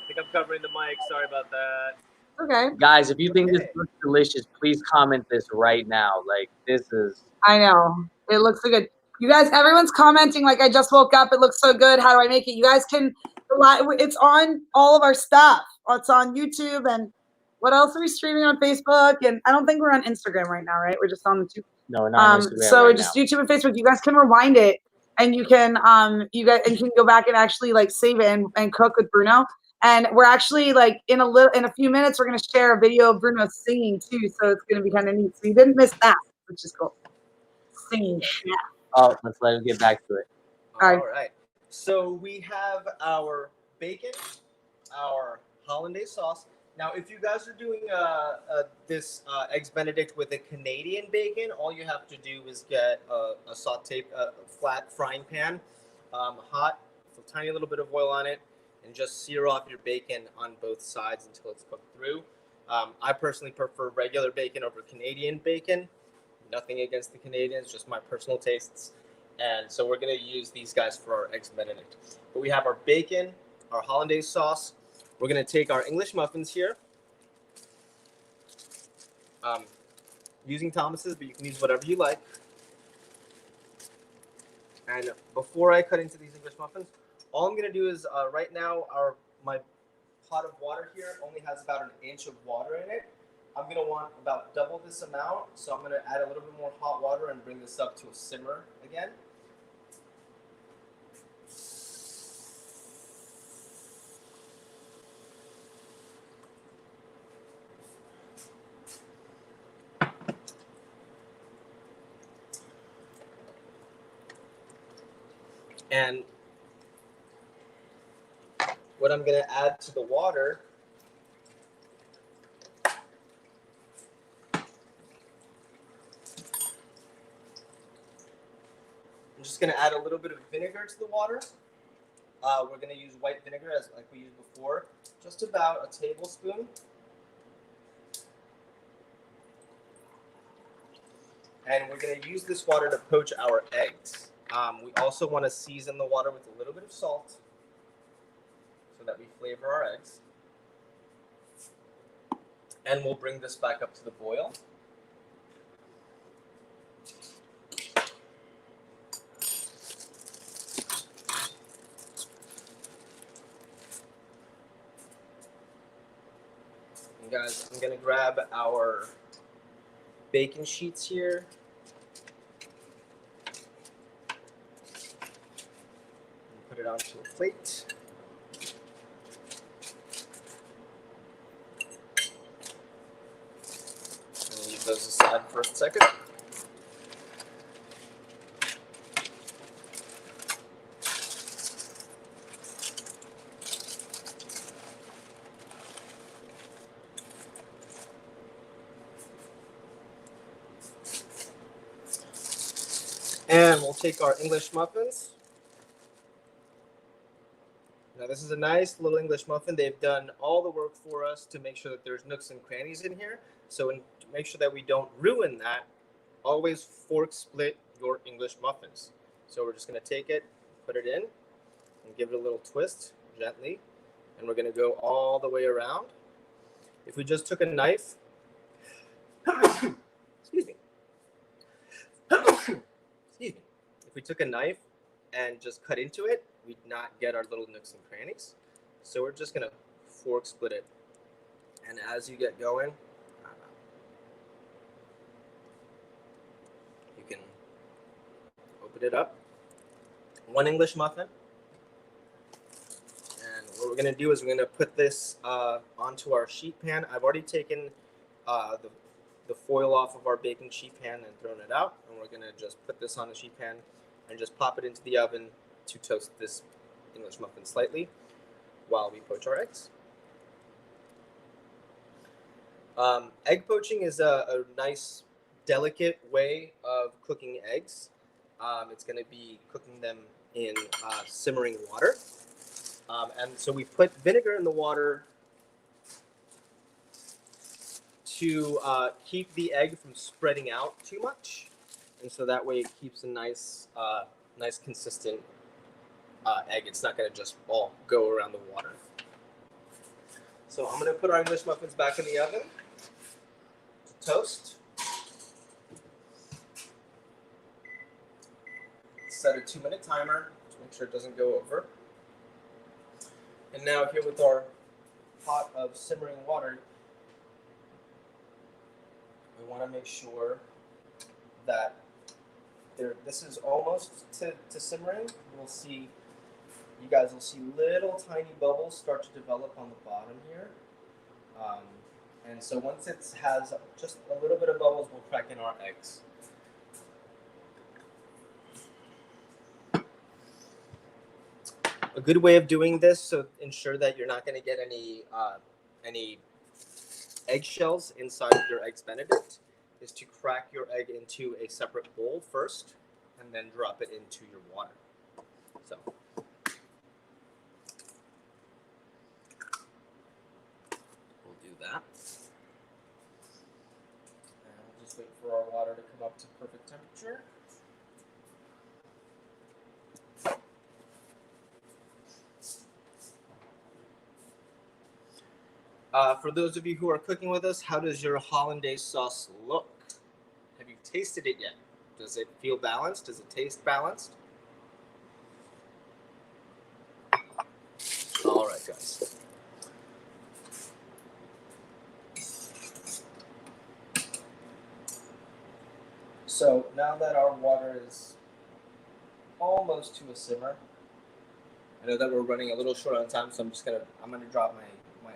think I'm covering the mic. Sorry about that. Okay. Guys, if you think this looks delicious, please comment this right now. Like, this is... I know. It looks so good. You guys, everyone's commenting like, I just woke up. It looks so good. How do I make it? You guys can, it's on all of our stuff. It's on YouTube. And what else are we streaming on Facebook? And I don't think we're on Instagram right now, right? We're just on YouTube. No, not on Instagram So right just now. YouTube and Facebook. You guys can rewind it, and you can can go back and actually like save it and cook with Bruno. And we're actually like in a few minutes we're gonna share a video of Bruno singing too. So it's gonna be kind of neat. So you didn't miss that, which is cool. Singing. Yeah. Oh, let's let him get back to it. All right. So we have our bacon, our hollandaise sauce. Now, if you guys are doing this Eggs Benedict with a Canadian bacon, all you have to do is get a flat frying pan, hot, with a tiny little bit of oil on it, and just sear off your bacon on both sides until it's cooked through. I personally prefer regular bacon over Canadian bacon. Nothing against the Canadians, just my personal tastes. And so we're going to use these guys for our Eggs Benedict. But we have our bacon, our hollandaise sauce. We're going to take our English muffins here. Using Thomas's, but you can use whatever you like. And before I cut into these English muffins, all I'm going to do is right now my pot of water here only has about an inch of water in it. I'm going to want about double this amount, so I'm going to add a little bit more hot water and bring this up to a simmer again. And what I'm going to add to the water I'm just going to add a little bit of vinegar to the water. We're going to use white vinegar as like we used before, just about a tablespoon. And we're going to use this water to poach our eggs. We also want to season the water with a little bit of salt so that we flavor our eggs. And we'll bring this back up to the boil. And guys, I'm going to grab our bacon sheets here. Put it onto a plate. And leave those aside for a second. And we'll take our English muffins. Now this is a nice little English muffin. They've done all the work for us to make sure that there's nooks and crannies in here. So to make sure that we don't ruin that, always fork split your English muffins. So we're just going to take it, put it in, and give it a little twist gently. And we're going to go all the way around. If we just took a knife, excuse me. Excuse me. If we took a knife and just cut into it, we'd not get our little nooks and crannies. So we're just going to fork split it. And as you get going, you can open it up. One English muffin. And what we're going to do is we're going to put this onto our sheet pan. I've already taken the foil off of our baking sheet pan and thrown it out. And we're going to just put this on the sheet pan and just pop it into the oven to toast this English muffin slightly while we poach our eggs. Egg poaching is a nice, delicate way of cooking eggs. It's going to be cooking them in simmering water. And so we put vinegar in the water to keep the egg from spreading out too much. And so that way it keeps a nice, nice consistent egg. It's not going to just all go around the water. So I'm going to put our English muffins back in the oven to toast. Set a 2-minute timer to make sure it doesn't go over. And now here with our pot of simmering water, we want to make sure that this is almost to simmering. We'll see, you guys will see little tiny bubbles start to develop on the bottom here. And so once it has just a little bit of bubbles, we'll crack in our eggs. A good way of doing this, so ensure that you're not going to get any eggshells inside of your Eggs Benedict, is to crack your egg into a separate bowl first and then drop it into your water. So that. And we'll just wait for our water to come up to perfect temperature. For those of you who are cooking with us, how does your hollandaise sauce look? Have you tasted it yet? Does it feel balanced? Does it taste balanced? All right, guys. So now that our water is almost to a simmer, I know that we're running a little short on time, so I'm gonna drop my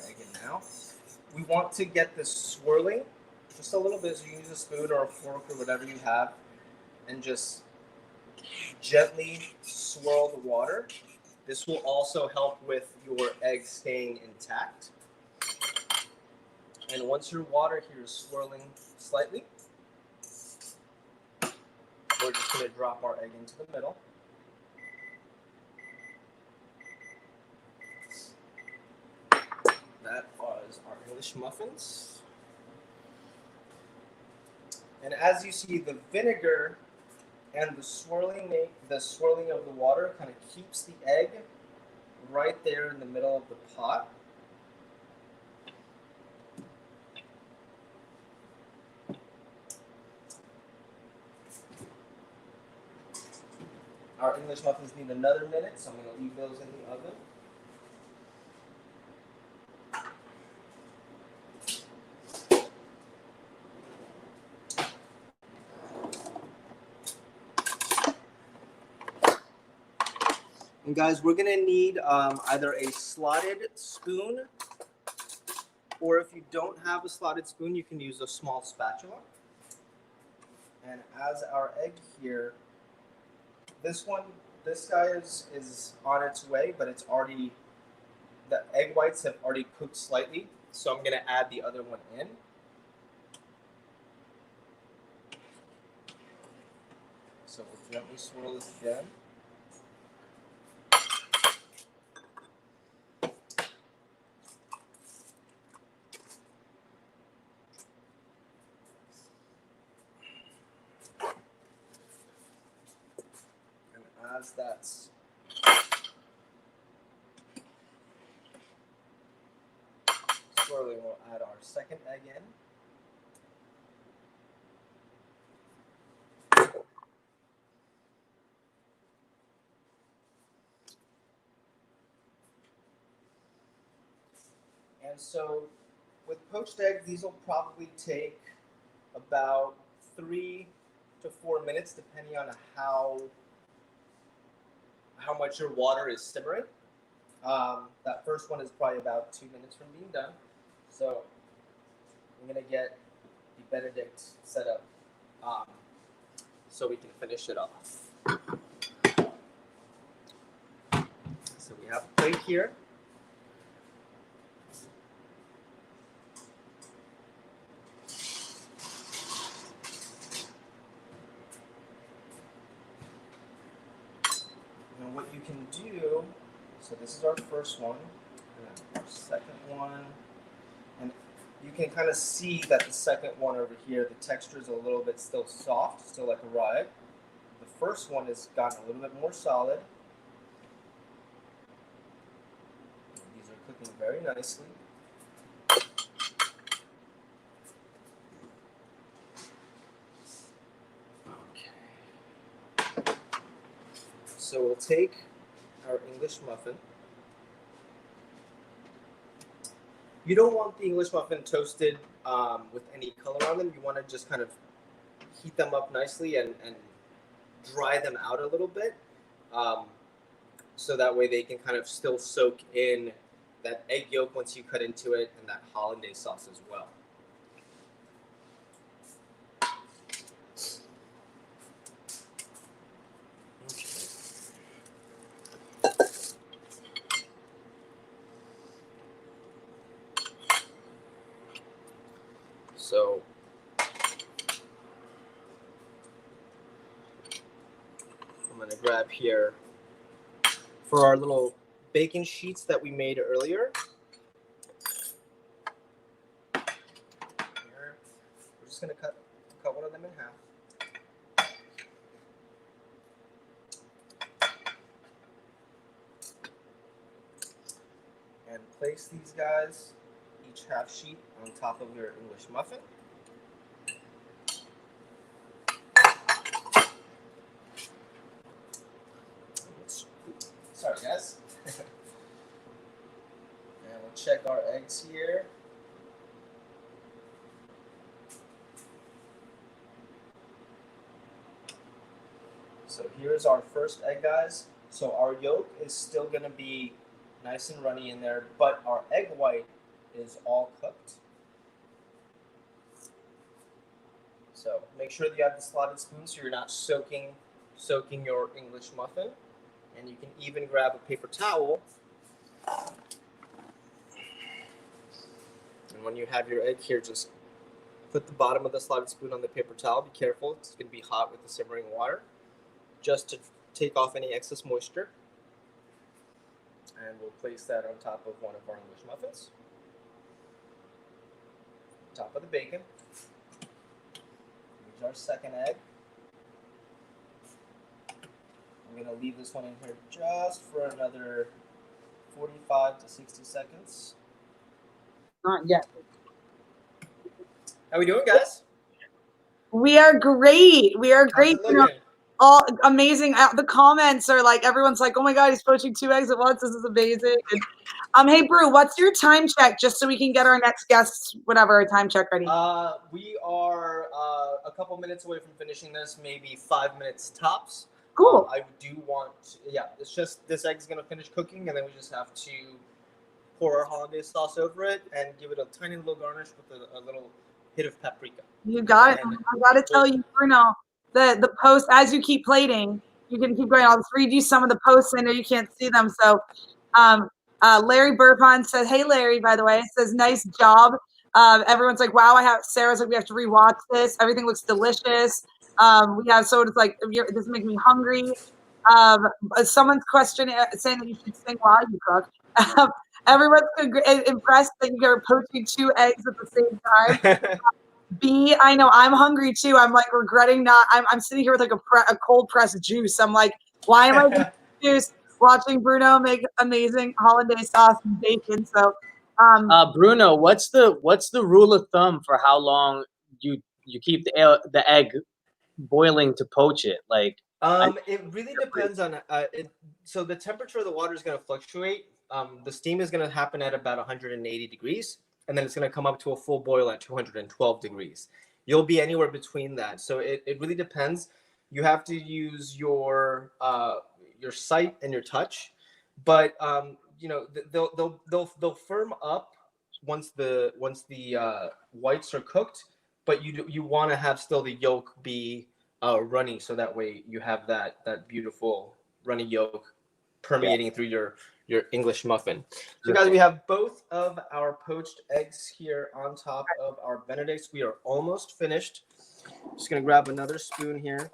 egg in now. We want to get this swirling just a little bit, so you can use a spoon or a fork or whatever you have, and just gently swirl the water. This will also help with your egg staying intact. And once your water here is swirling slightly, we're just going to drop our egg into the middle. That was our English muffins. And as you see, the vinegar and the swirling of the water kind of keeps the egg right there in the middle of the pot. Our English muffins need another minute, so I'm going to leave those in the oven. And guys, we're gonna need either a slotted spoon, or if you don't have a slotted spoon, you can use a small spatula. And as our egg here, this guy is on its way, but it's already, the egg whites have already cooked slightly, so I'm gonna add the other one in. So we'll gently swirl this again. As that's swirling, we'll add our second egg in. And so with poached eggs, these will probably take about 3 to 4 minutes, depending on how much your water is simmering. That first one is probably about 2 minutes from being done. So I'm gonna get the Benedict set up so we can finish it off. So we have a plate here. And what you can do, so this is our first one, and then our second one, and you can kind of see that the second one over here, the texture is a little bit still soft, still like a raw egg. The first one has gotten a little bit more solid. These are cooking very nicely. So we'll take our English muffin. You don't want the English muffin toasted with any color on them. You want to just kind of heat them up nicely and dry them out a little bit, so that way they can kind of still soak in that egg yolk once you cut into it, and that hollandaise sauce as well. So I'm going to grab here for our little bacon sheets that we made earlier. just gonna cut one of them in half. And place these guys, each half sheet, on top of your English muffin. Sorry, guys. And we'll check our eggs here. So here's our first egg, guys. So our yolk is still gonna be nice and runny in there, but our egg white is all cooked. So make sure that you have the slotted spoon so you're not soaking your English muffin. And you can even grab a paper towel. And when you have your egg here, just put the bottom of the slotted spoon on the paper towel. Be careful, it's gonna be hot with the simmering water, just to take off any excess moisture. And we'll place that on top of one of our English muffins. Top of the bacon. Here's our second egg. I'm going to leave this one in here just for another 45 to 60 seconds. Not yet. How we doing, guys? We are great. We are great. How's it looking? All amazing. The comments are like, everyone's like, oh my God, he's poaching 2 eggs at once. This is amazing. And, hey, Brew, what's your time check just so we can get our next guests, whatever, time check ready? We are a couple minutes away from finishing this, maybe 5 minutes tops. Cool. I do want, it's just this egg's going to finish cooking, and then we just have to pour our hollandaise sauce over it and give it a tiny little garnish with a little hit of paprika. You got it. And I got to tell you, Bruno, the post, as you keep plating, you can keep going. I'll just read you some of the posts. I know you can't see them. So Larry Burpon says, hey, Larry, by the way, says, nice job. Everyone's like, wow, Sarah's like, we have to rewatch this. Everything looks delicious. We have, so it's like, this is making me hungry. Someone's question saying that you should sing while you cook. Everyone's impressed that you are poaching 2 eggs at the same time. B, I know I'm hungry too. I'm like regretting I'm sitting here with like a cold pressed juice. I'm like, why am I drinking juice watching Bruno make amazing hollandaise sauce and bacon? So, Bruno, what's the rule of thumb for how long you keep the egg boiling to poach it? Like, it really depends on so the temperature of the water is going to fluctuate. The steam is going to happen at about 180 degrees, and then it's going to come up to a full boil at 212 degrees. You'll be anywhere between that. So it really depends. You have to use your sight and your touch, but they'll firm up once the whites are cooked. But you want to have still the yolk be runny, so that way you have that beautiful runny yolk permeating through your English muffin. So guys, we have both of our poached eggs here on top of our Benedicts. We are almost finished. Just gonna grab another spoon here.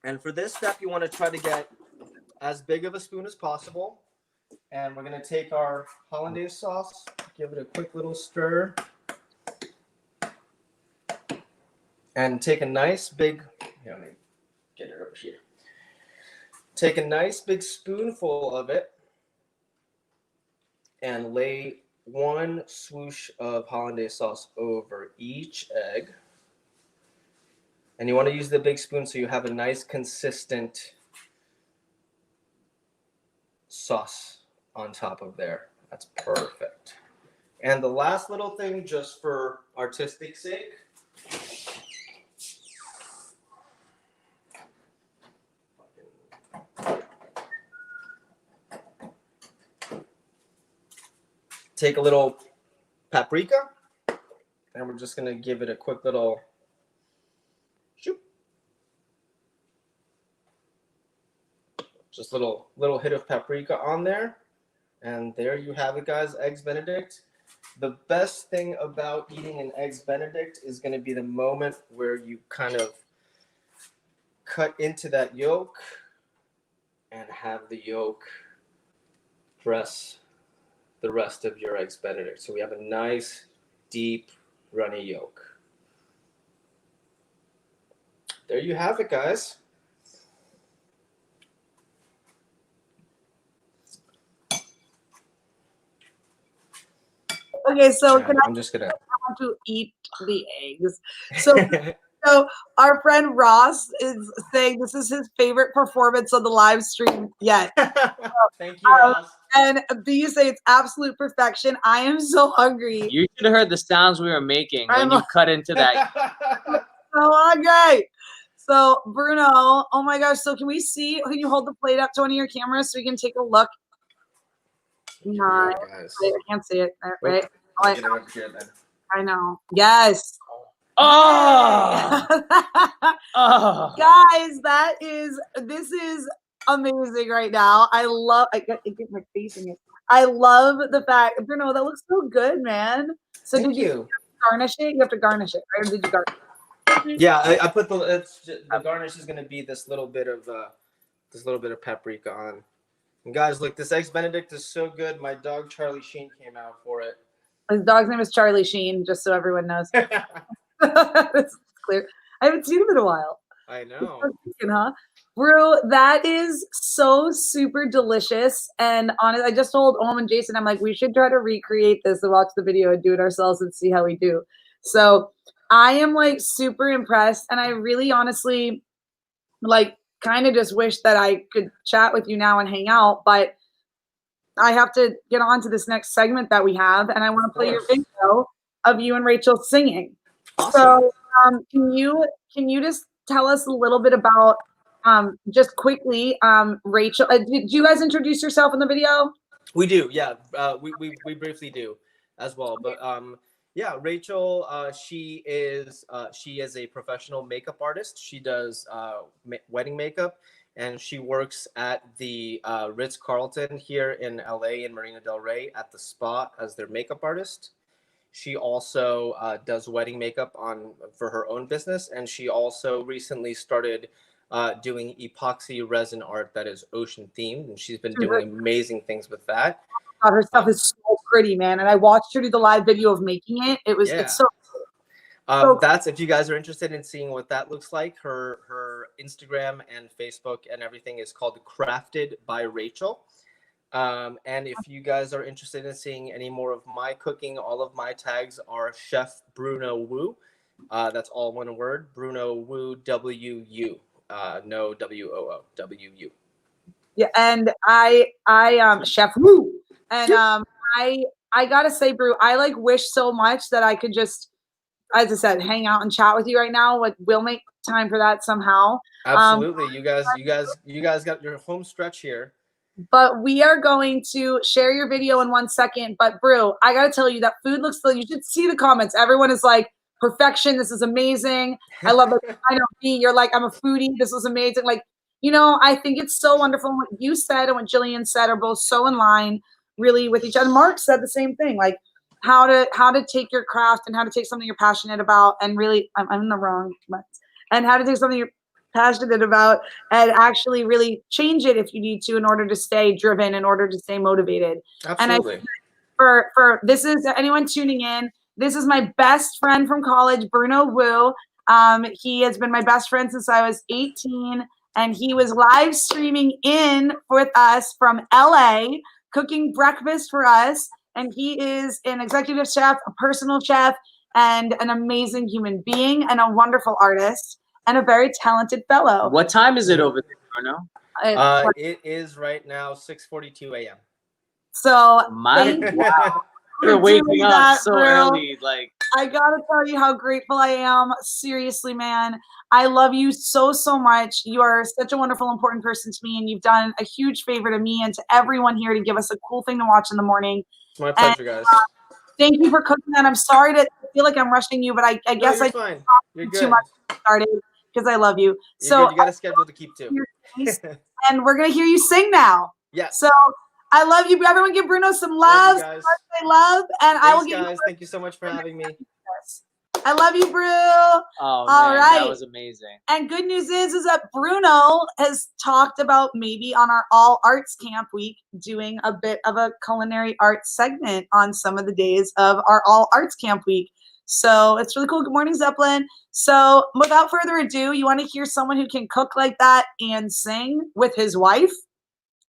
And for this step, you want to try to get as big of a spoon as possible. And we're gonna take our hollandaise sauce, give it a quick little stir. And take a nice big, let me get it over here. Take a nice big spoonful of it and lay 1 swoosh of hollandaise sauce over each egg. And you want to use the big spoon so you have a nice consistent sauce on top of there. That's perfect. And the last little thing, just for artistic sake, take a little paprika, and we're just gonna give it a quick little shoop. Just little hit of paprika on there. And there you have it, guys, Eggs Benedict. The best thing about eating an Eggs Benedict is gonna be the moment where you kind of cut into that yolk and have the yolk press the rest of your Eggs Benedict. So we have a nice, deep, runny yolk. There you have it, guys. Okay, so Yeah, can I'm just gonna. I want to eat the eggs. So our friend Ross is saying this is his favorite performance on the live stream yet. Thank you, Ross. And you say it's absolute perfection. I am so hungry. You should have heard the sounds we were making when you cut into that. So hungry. So Bruno, oh my gosh. So can we see? Can you hold the plate up to one of your cameras so we can take a look? Nice. guys. I can't see it. Right. I'll get it up here then. I know. Yes. Oh. Oh. Guys, this is amazing right now. I get my face in it. I love the fact, Bruno, that looks so good, man. So Thank did you garnish it? You have to garnish it, right? Or did you garnish it? Yeah, I put the garnish is gonna be this little bit of paprika on. And guys, look, this eggs Benedict is so good. My dog Charlie Sheen came out for it. His dog's name is Charlie Sheen, just so everyone knows. It's clear. I haven't seen him in a while. I know. Huh? Bro, that is so super delicious. And honest, I just told Ohm and Jason, I'm like, we should try to recreate this and watch the video and do it ourselves and see how we do. So I am like super impressed. And I really honestly like kind of just wish that I could chat with you now and hang out, but I have to get on to this next segment that we have. And I want to play your video of you and Rachel singing. Awesome. So can you just tell us a little bit about just quickly, Rachel, did you guys introduce yourself in the video? We do, yeah. We briefly do as well. But yeah, Rachel, she is a professional makeup artist. She does wedding makeup, and she works at the Ritz-Carlton here in LA in Marina Del Rey at the Spa as their makeup artist. She also does wedding makeup for her own business, and she also recently started doing epoxy resin art that is ocean themed, and she's been doing amazing things with that. God, her stuff is so pretty, man. And I watched her do the live video of making it. It's so that's if you guys are interested in seeing what that looks like. Her Instagram and Facebook and everything is called Crafted by Rachel. And if you guys are interested in seeing any more of my cooking, all of my tags are Chef Bruno Wu. That's all one word, Bruno Wu, W-U. No W-O-O, W-U. Yeah, and I Chef Wu. And I gotta say, Brew, I like wish so much that I could just, as I said, hang out and chat with you right now. We'll make time for that somehow. Absolutely. You guys got your home stretch here. But we are going to share your video in 1 second. But Brew, I gotta tell you that food looks good. You should see the comments. Everyone is like, perfection. This is amazing. I love it. I know me. You're like, I'm a foodie. This was amazing. Like, you know, I think it's so wonderful. What you said and what Jillian said are both so in line, really, with each other. Mark said the same thing. Like, how to take your craft and how to take something you're passionate about and really, I'm in the wrong, and how to take something you're passionate about and actually really change it if you need to in order to stay driven, in order to stay motivated. Absolutely. And for this is anyone tuning in, this is my best friend from college, Bruno Wu. He has been my best friend since I was 18, and he was live streaming in with us from LA, cooking breakfast for us. And he is an executive chef, a personal chef, and an amazing human being, and a wonderful artist, and a very talented fellow. What time is it over there, Bruno? It is right now 6:42 a.m. So You're waking up so early. Like, I gotta tell you how grateful I am. Seriously, man. I love you so much. You are such a wonderful, important person to me, and you've done a huge favor to me and to everyone here to give us a cool thing to watch in the morning. It's my pleasure, guys. Thank you for cooking that. I'm sorry to feel like I'm rushing you, but I guess I fine. You're too good. much started because I love you. So you got a schedule to keep too. And we're gonna hear you sing now. Yes. So I love you. Everyone give Bruno some love. Love you guys. Birthday love. And I will Thanks, give guys. Thank you so much for having me. I love you, Brew. oh All man, right. that was amazing. And good news is that Bruno has talked about maybe on our All Arts Camp Week doing a bit of a culinary arts segment on some of the days of our All Arts Camp Week. So it's really cool. Good morning, Zeppelin. So without further ado, you want to hear someone who can cook like that and sing with his wife?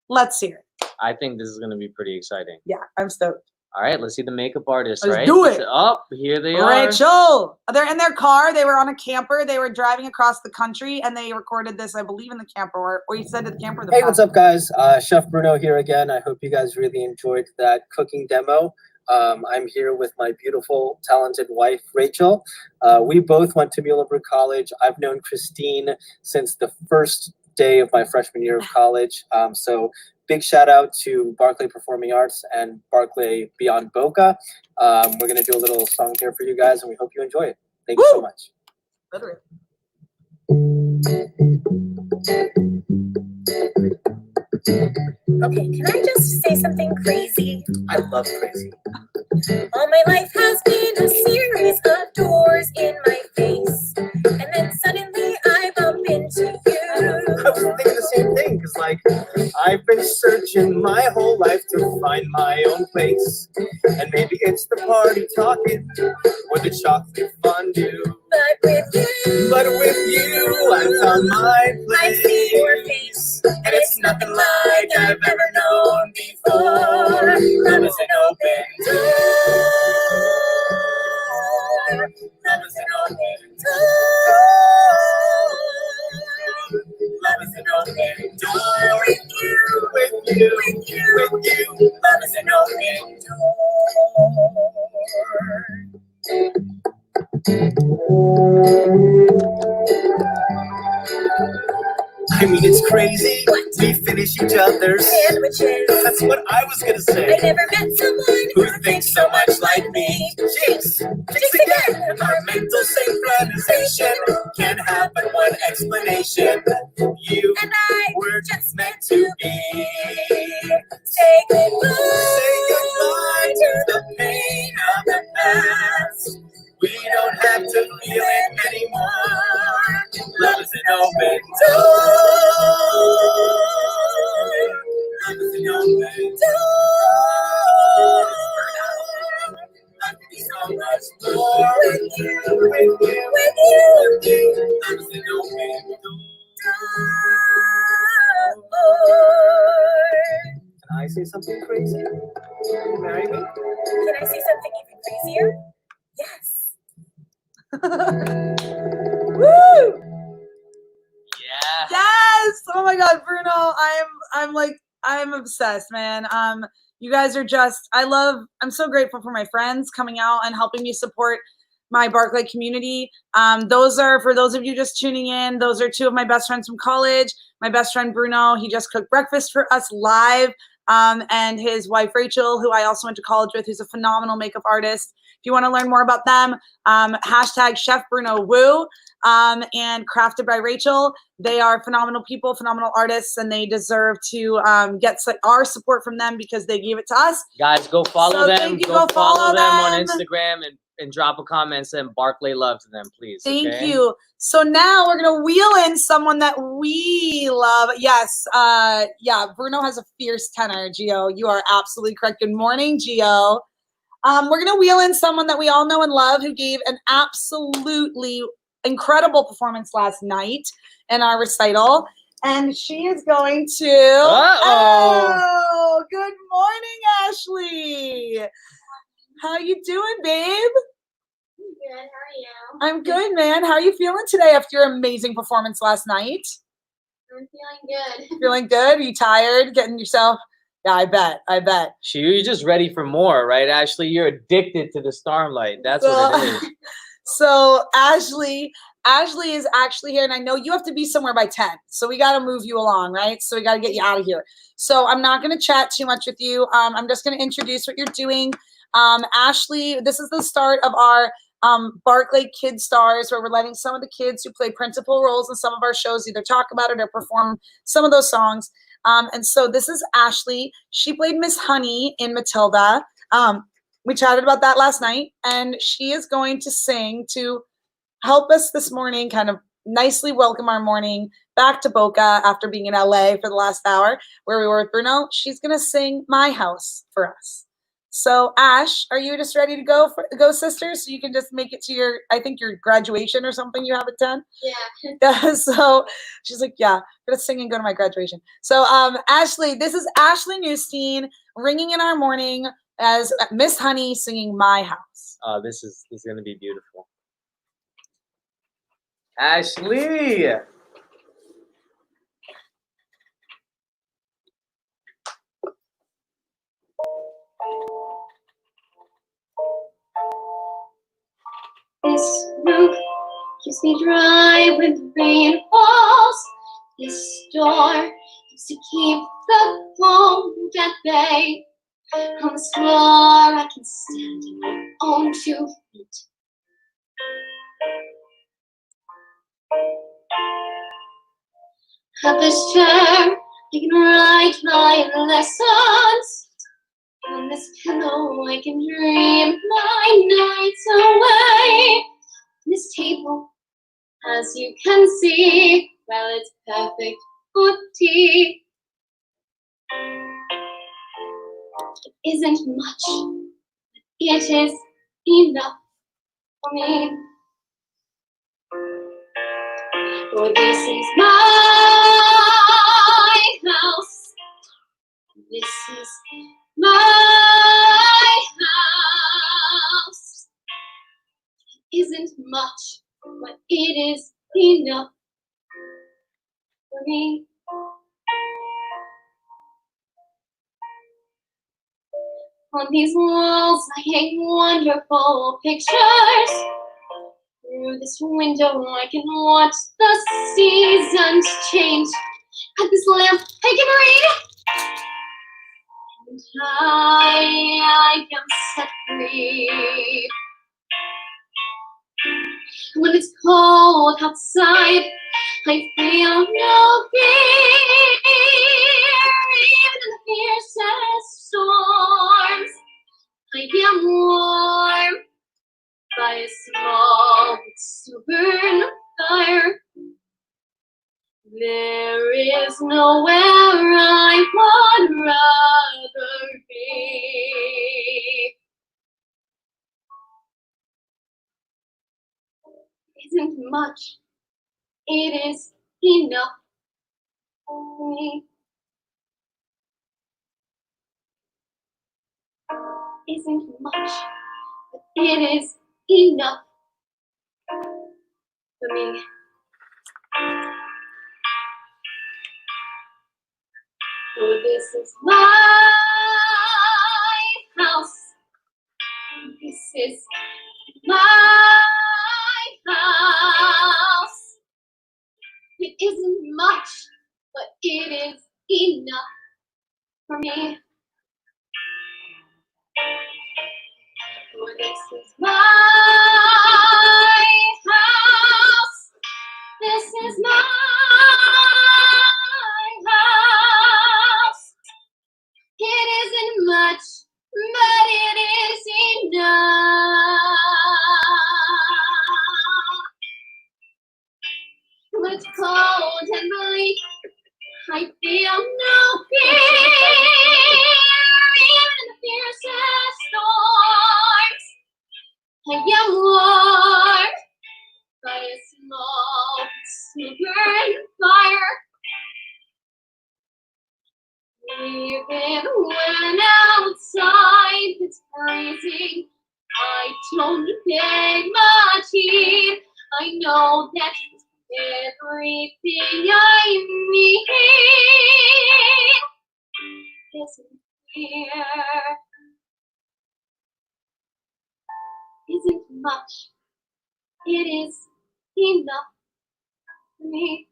Let's hear it. I think this is going to be pretty exciting. Yeah, I'm stoked. All right, let's see the makeup artist, Let's right? do it. Oh, here they are. Rachel. They're in their car. They were on a camper. They were driving across the country, and they recorded this, I believe, in the camper. Or you said the camper. Or the Hey, what's up, guys? Chef Bruno here again. I hope you guys really enjoyed that cooking demo. I'm here with my beautiful, talented wife, Rachel. We both went to Muhlenberg College. I've known Christine since the first day of my freshman year of college. So big shout out to Barclay Performing Arts and Barclay Beyond Boca. We're going to do a little song here for you guys, and we hope you enjoy it. Thank you so much. Okay, can I just say something crazy? I love crazy. All my life has been a series of doors in my face, and then suddenly I bump into you. I was thinking the same thing, because, like, I've been searching my whole life to find my own place. And maybe it's the party talking or the chocolate fondue. But with you, I found my place. I see your face, and it's nothing like I've ever known before. Love is an open door. Love is an open door. Love is an open door. With you, with you, with you, with you. Love is an open I mean, it's crazy. We finish each other's sandwiches. That's what I was gonna say. I never met someone who thinks so much like me. Jinx, jinx again. Our mental synchronization can't have but one explanation. You and I were just meant to be. Say goodbye. Say goodbye to the pain of the past. We don't have to feel it anymore. Love is an open door. Love is an open door. Love can be so much more with you, with you, with you, with you. Love is an open door. Can I say something crazy? Will you marry me? Can I say something even crazier? Yes. Woo! Yeah. Yes. Oh my God, Bruno. I'm obsessed, man. You guys are just, I'm so grateful for my friends coming out and helping me support my Barclay community. Those are, for those of you just tuning in, those are two of my best friends from college. My best friend Bruno, he just cooked breakfast for us live. And his wife Rachel, who I also went to college with, who's a phenomenal makeup artist. If you want to learn more about them, hashtag Chef Bruno Woo, and Crafted by Rachel. They are phenomenal people, phenomenal artists, and they deserve to get our support from them because they gave it to us. Guys, go follow So them. thank you. Go follow them on them. Instagram and drop a comment saying Barclay love to them, please. Thank okay? you. So now we're gonna wheel in someone that we love. Yes, yeah, Bruno has a fierce tenor. Gio, you are absolutely correct. Good morning, Gio. We're gonna wheel in someone that we all know and love who gave an absolutely incredible performance last night in our recital. And she is going to Oh, good morning, Ashley. How you doing, babe? Good, how are you? I'm good, man. How are you feeling today after your amazing performance last night? I'm feeling good. Feeling good? Are you tired? Getting yourself? Yeah, I bet. You're just ready for more, right, Ashley? You're addicted to the Starlight. That's what it is. So Ashley is actually here, and I know you have to be somewhere by 10, so we got to move you along, right? So we got to get you out of here. So I'm not going to chat too much with you. I'm just going to introduce what you're doing. Ashley, this is the start of our Barclay Kid Stars, where we're letting some of the kids who play principal roles in some of our shows either talk about it or perform some of those songs. And so this is Ashley. She played Miss Honey in Matilda. We chatted about that last night, and she is going to sing to help us this morning, kind of nicely welcome our morning back to Boca after being in LA for the last hour where we were with Bruno. She's going to sing My House for us. So Ash, are you just ready to go, sister? So you can just make it to your, I think your graduation or something you have at 10? Yeah. So she's like, yeah, I'm gonna sing and go to my graduation. So Ashley, this is Ashley Newstein ringing in our morning as Miss Honey singing My House. This is gonna be beautiful. Ashley. This roof keeps me dry when the rain falls. This door helps to keep the cold at bay. On this floor I can stand on 2 feet. At this chair I can write my lessons. On this pillow I can dream my nights away. This table, as you can see, well, it's perfect for tea. It isn't much, but it is enough for me. For this is my house. This is my house. It isn't much, but it is enough for me. On these walls I hang wonderful pictures. Through this window I can watch the seasons change. At this lamp I can read. And I am set free. When it's cold outside, I feel no fear. Even in the fiercest storms, I am warm by a small but stubborn fire. There is nowhere I would rather be. Isn't much, it is enough for me. Isn't much, but it is enough for me. For this is my house. This is my house. It isn't much, but it is enough for me. For this is my house. This is my house. It isn't much, but it is enough. When it's cold and bleak, I feel no fear. Even in the fiercest storms, I am warmed by a small stubborn fire. Even when outside it's freezing, I don't pay much heed. I know that everything I need is here. Isn't much, it is enough for me.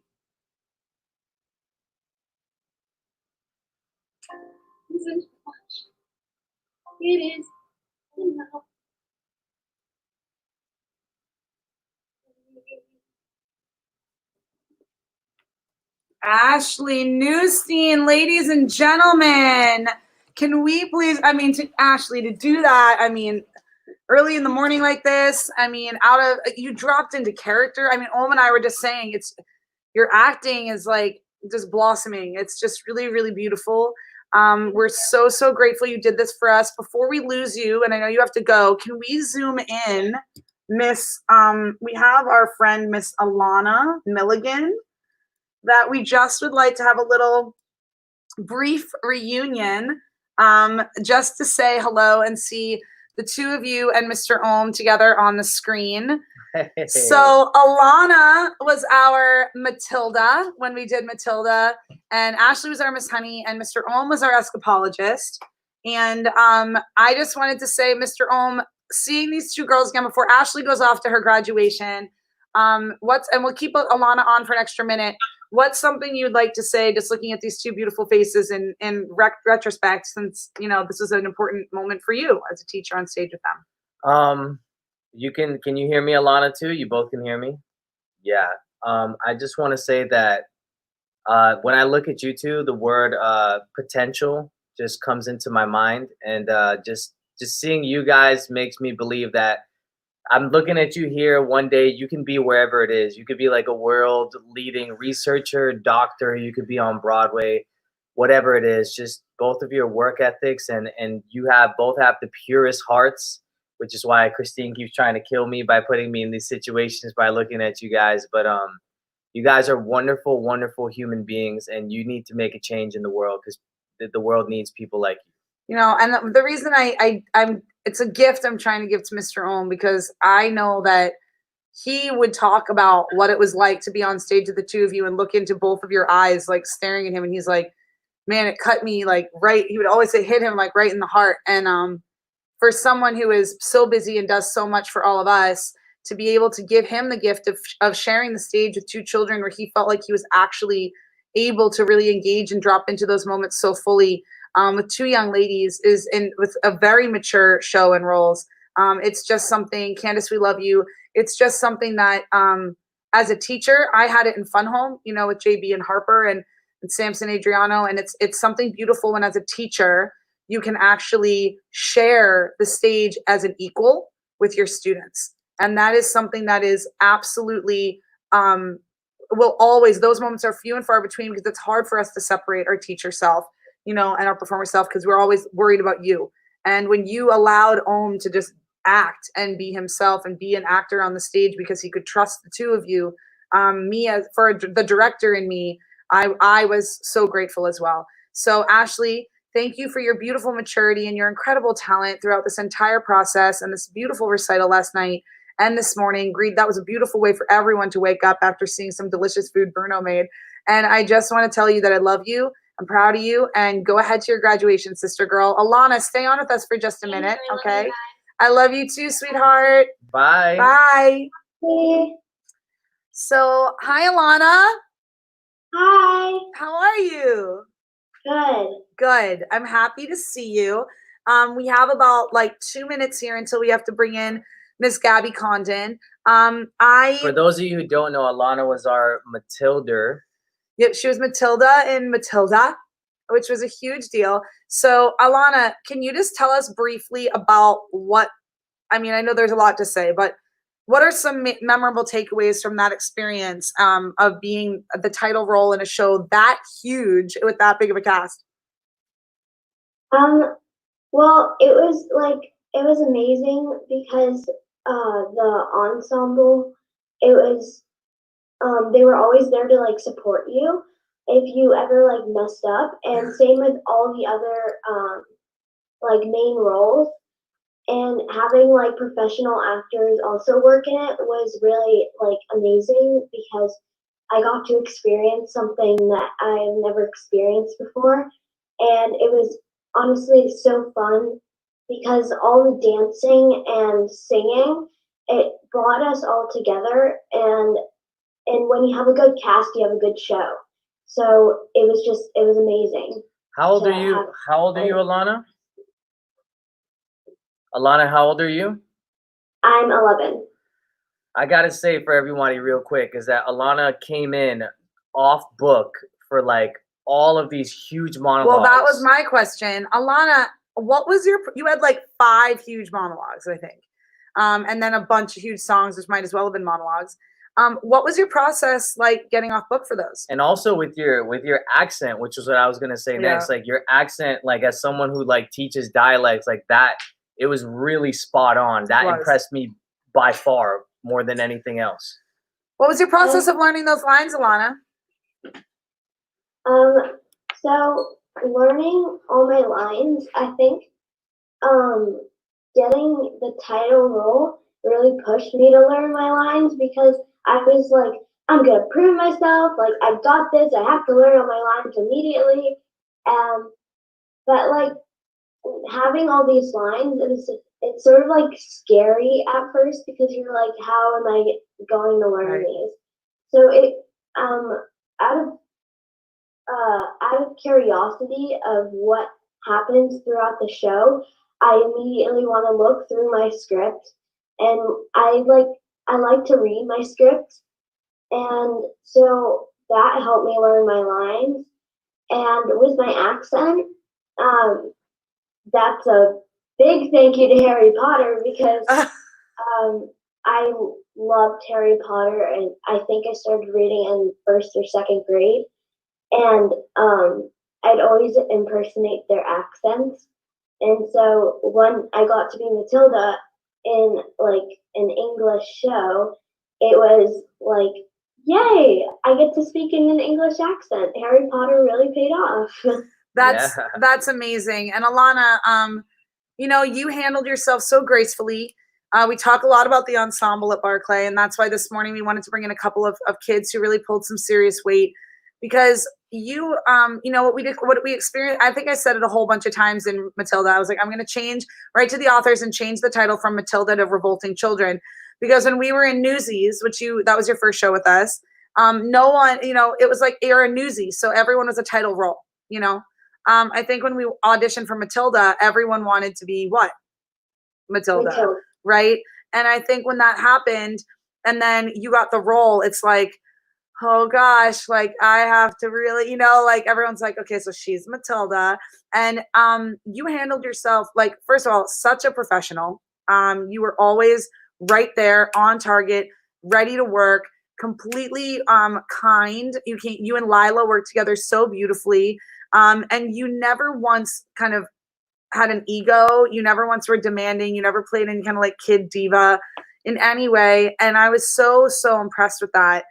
Isn't much, it is enough. Ashley Newstein, ladies and gentlemen, can we please, I mean, to Ashley, to do that, I mean, early in the morning like this, I mean, you dropped into character. I mean, Om and I were just saying, your acting is like just blossoming. It's just really, really beautiful. We're so, so grateful you did this for us. Before we lose you, and I know you have to go, can we zoom in Miss, we have our friend Miss Alana Milligan that we just would like to have a little brief reunion just to say hello and see the two of you and Mr. Ohm together on the screen. So Alana was our Matilda when we did Matilda, and Ashley was our Miss Honey, and Mr. Ohm was our escapologist. And I just wanted to say, Mr. Ohm, seeing these two girls again before Ashley goes off to her graduation, and we'll keep Alana on for an extra minute. What's something you'd like to say, just looking at these two beautiful faces in retrospect, since this was an important moment for you as a teacher on stage with them? Can you hear me, Alana, too? You both can hear me? Yeah. I just want to say that when I look at you two, the word potential just comes into my mind, and just seeing you guys makes me believe that I'm looking at you here. One day you can be wherever it is. You could be like a world leading researcher, doctor. You could be on Broadway, whatever it is. Just both of your work ethics, and you both have the purest hearts, which is why Christine keeps trying to kill me by putting me in these situations by looking at you guys. But you guys are wonderful, wonderful human beings, and you need to make a change in the world because the world needs people like you. And the reason I'm it's a gift I'm trying to give to Mr. Ohm, because I know that he would talk about what it was like to be on stage with the two of you and look into both of your eyes, like staring at him. And he's like, man, it cut me like right. He would always say, hit him like right in the heart. And for someone who is so busy and does so much for all of us, to be able to give him the gift of sharing the stage with two children where he felt like he was actually able to really engage and drop into those moments so fully, with two young ladies with a very mature show and roles. It's just something, Candace, we love you. It's just something that as a teacher, I had it in Fun Home, with JB and Harper and Samson Adriano. And it's something beautiful when as a teacher, you can actually share the stage as an equal with your students. And that is something that is absolutely, will always, those moments are few and far between, because it's hard for us to separate our teacher self, and our performer self, because we're always worried about you. And when you allowed Ohm to just act and be himself and be an actor on the stage because he could trust the two of you, for the director in me, I was so grateful as well. So Ashley, thank you for your beautiful maturity and your incredible talent throughout this entire process and this beautiful recital last night and this morning. That was a beautiful way for everyone to wake up after seeing some delicious food Bruno made. And I just want to tell you that I love you. I'm proud of you, and go ahead to your graduation, sister girl. Alana, stay on with us for just a minute, okay? I love you too, sweetheart. Bye. Bye. So, hi, Alana. Hi. How are you? Good. Good. I'm happy to see you. We have about 2 minutes here until we have to bring in Miss Gabby Condon. For those of you who don't know, Alana was our Matilda. Yep, she was Matilda in Matilda, which was a huge deal. So, Alana, can you just tell us briefly about I know there's a lot to say, but what are some memorable takeaways from that experience of being the title role in a show that huge with that big of a cast? Well, it was amazing because the ensemble, they were always there to support you if you ever messed up, and same with all the other main roles. And having professional actors also work in it was really amazing, because I got to experience something that I've never experienced before, and it was honestly so fun because all the dancing and singing, it brought us all together, and when you have a good cast, you have a good show. So it was amazing. How old are you? How old are you, Alana? Alana, how old are you? I'm 11. I gotta say for everybody real quick is that Alana came in off book for all of these huge monologues. Well, that was my question. Alana, what was you had 5 huge monologues, I think. And then a bunch of huge songs, which might as well have been monologues. What was your process like getting off book for those? And also with your accent, which is what I was gonna say next. Yeah. Like your accent, like as someone who like teaches dialects, like that, it was really spot on. That Was. impressed me by far more than anything else. What was your process of learning those lines, Alana? So learning all my lines, I think, getting the title role really pushed me to learn my lines because I was like, I'm gonna prove myself, like I got this, I have to learn all my lines immediately. But like having all these lines, it's sort of like scary at first because you're like, how am I going to learn these? So it out of curiosity of what happens throughout the show, I immediately want to look through my script, and I like to read my script, and so that helped me learn my lines. And with my accent, that's a big thank you to Harry Potter because I loved Harry Potter, and I think I started reading in 1st or 2nd grade, and I'd always impersonate their accents. And so when I got to be Matilda in like an English show, it was like, yay, I get to speak in an English accent. Harry Potter really paid off. That's amazing. And Alana, you know, you handled yourself so gracefully. We talk a lot about the ensemble at Barclay, and that's why this morning we wanted to bring in a couple of kids who really pulled some serious weight because you know, what we experienced, I think I said it a whole bunch of times in Matilda. I was like, I'm going to change right to the authors and change the title from Matilda to Revolting Children. Because when we were in Newsies, that was your first show with us, no one, you know, it was like you're a newsie. So everyone was a title role, you know. I think when we auditioned for Matilda, everyone wanted to be what? Matilda. Right? And I think when that happened and then you got the role, it's like, oh gosh, like I have to really, you know, like everyone's like, okay, so she's Matilda. And you handled yourself like, first of all, such a professional. You were always right there on target, ready to work, completely kind. You and Lila worked together so beautifully. And you never once kind of had an ego. You never once were demanding. You never played any kind of like kid diva in any way. And I was so impressed with that.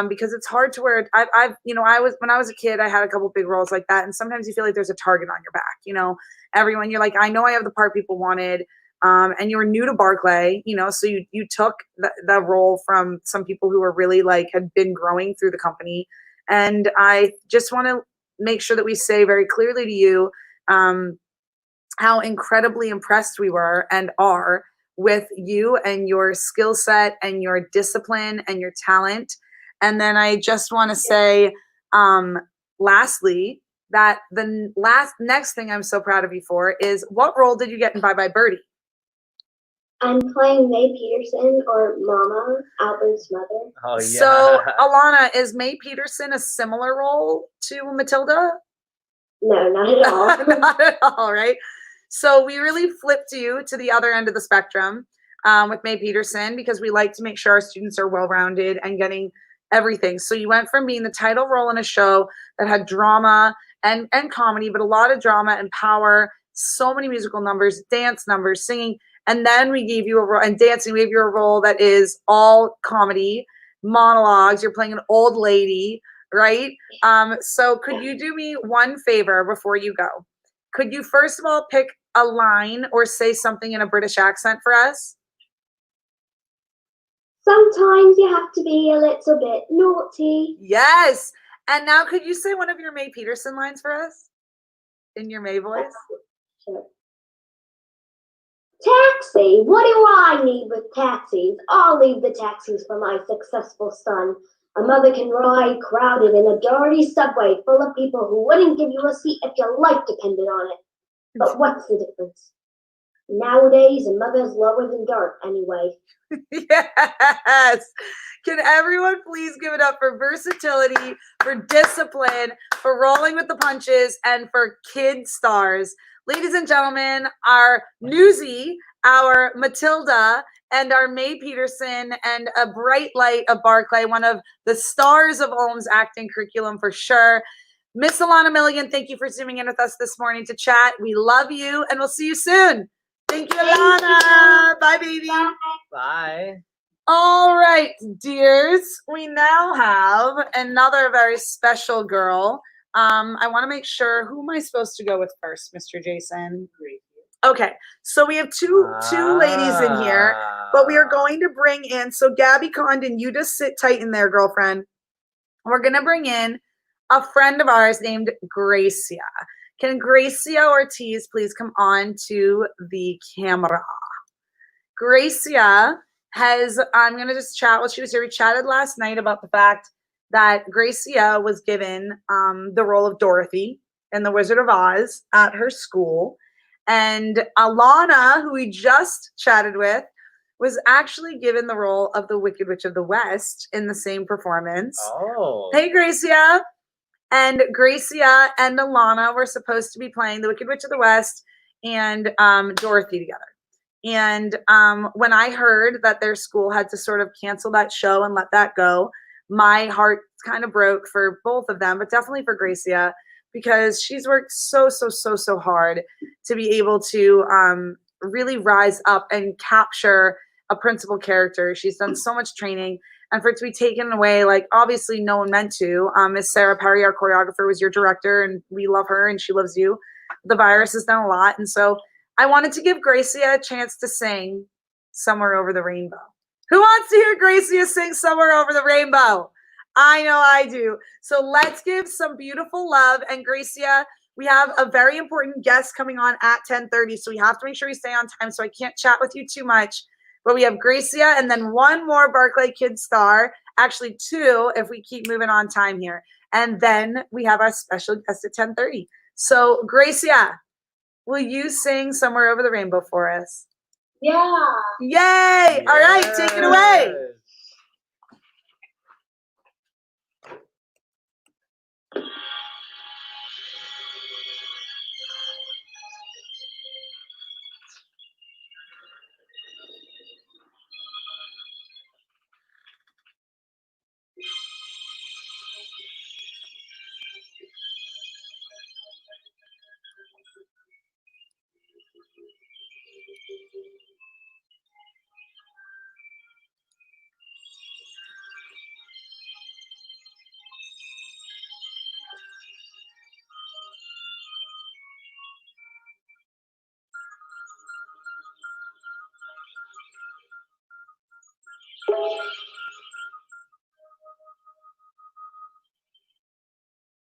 Because it's hard to wear. When I was a kid, I had a couple big roles like that, and sometimes you feel like there's a target on your back. You know, you're like, I know I have the part people wanted, and you were new to Barclay, you know, so you took the role from some people who were really like had been growing through the company, and I just want to make sure that we say very clearly to you, how incredibly impressed we were and are with you and your skill set and your discipline and your talent. And then I just want to say, lastly, that the next thing I'm so proud of you for is what role did you get in Bye Bye Birdie? I'm playing May Peterson, or Mama, Albert's mother. Oh, yeah. So, Alana, is May Peterson a similar role to Matilda? No, not at all. Not at all, right? So we really flipped you to the other end of the spectrum with May Peterson because we like to make sure our students are well-rounded and getting everything. So you went from being the title role in a show that had drama and comedy, but a lot of drama and power, so many musical numbers, dance numbers, singing, and then we gave you a role, and dancing, we gave you a role that is all comedy, monologues, you're playing an old lady, right? So could you do me one favor before you go? Could you first of all pick a line or say something in a British accent for us? Sometimes you have to be a little bit naughty. Yes. And now could you say one of your May Peterson lines for us in your May voice? Sure. Taxi, what do I need with taxis? I'll leave the taxis for my successful son. A mother can ride crowded in a dirty subway full of people who wouldn't give you a seat if your life depended on it. But what's the difference? Nowadays, a mother's lower than dirt anyway. Yes. Can everyone please give it up for versatility, for discipline, for rolling with the punches, and for kid stars. Ladies and gentlemen, our Newsie, our Matilda, and our May Peterson, and a bright light of Barclay, one of the stars of Ohm's acting curriculum for sure. Miss Alana Milligan, thank you for zooming in with us this morning to chat. We love you, and we'll see you soon. Thank you, Alana. Bye, baby. Bye. All right, dears, we now have another very special girl. I want to make sure, who am I supposed to go with first, Mr. Jason? Okay, so we have two ladies in here, but we are going to bring in, so Gabby Condon, you just sit tight in there, girlfriend. We're going to bring in a friend of ours named Gracia. Can Gracia Ortiz please come on to the camera? Gracia has, I'm going to just chat while she was here. We chatted last night about the fact that Gracia was given the role of Dorothy in The Wizard of Oz at her school. And Alana, who we just chatted with, was actually given the role of the Wicked Witch of the West in the same performance. Oh. Hey, Gracia. And Gracia and Alana were supposed to be playing the Wicked Witch of the West and Dorothy together. And when I heard that their school had to sort of cancel that show and let that go, my heart kind of broke for both of them, but definitely for Gracia, because she's worked so hard to be able to really rise up and capture a principal character. She's done so much training, and for it to be taken away, like obviously no one meant to. Miss Sarah Perry, our choreographer, was your director, and we love her and she loves you. The virus has done a lot, and so I wanted to give Gracia a chance to sing Somewhere Over the Rainbow. Who wants to hear Gracia sing Somewhere Over the Rainbow? I know I do. So let's give some beautiful love. And Gracia, we have a very important guest coming on at 10:30, so we have to make sure we stay on time, so I can't chat with you too much. But we have Gracia and then one more Barclay Kid star, actually two if we keep moving on time here. And then we have our special guest at 10:30. So Gracia, will you sing Somewhere Over the Rainbow for us? Yeah. Yay! All right, take it away.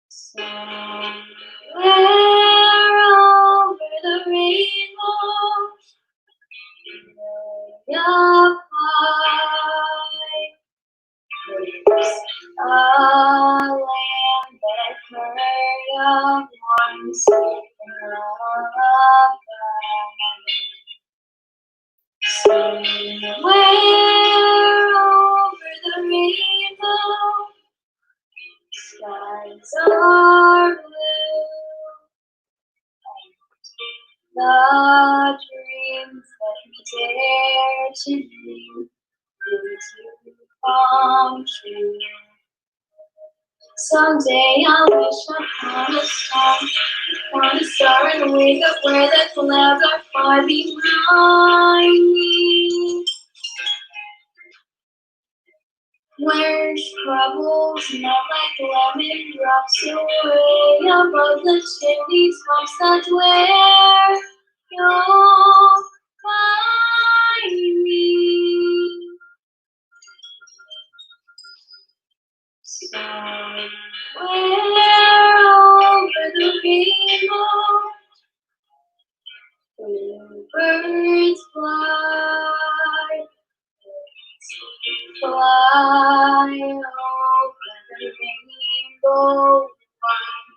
Somewhere over the rainbow, way up high, there's a land that heard of once in somewhere over the rainbow, skies are blue. The dreams that we dare to dream will come true. Someday I'll wish upon a star and wake up where the clouds are far behind me. Where troubles melt like lemon drops away above the chimney tops, that's where you'll find me. Somewhere over the rainbow, bluebirds fly. Fly over the rainbow line,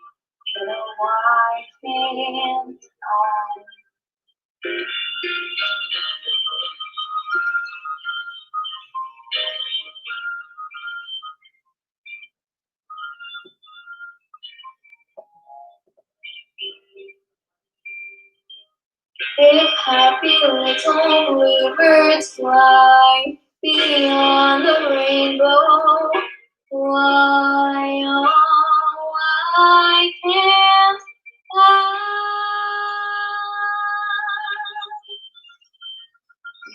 the white man's eye. If happy little bluebirds fly beyond the rainbow, why, oh, why can't I?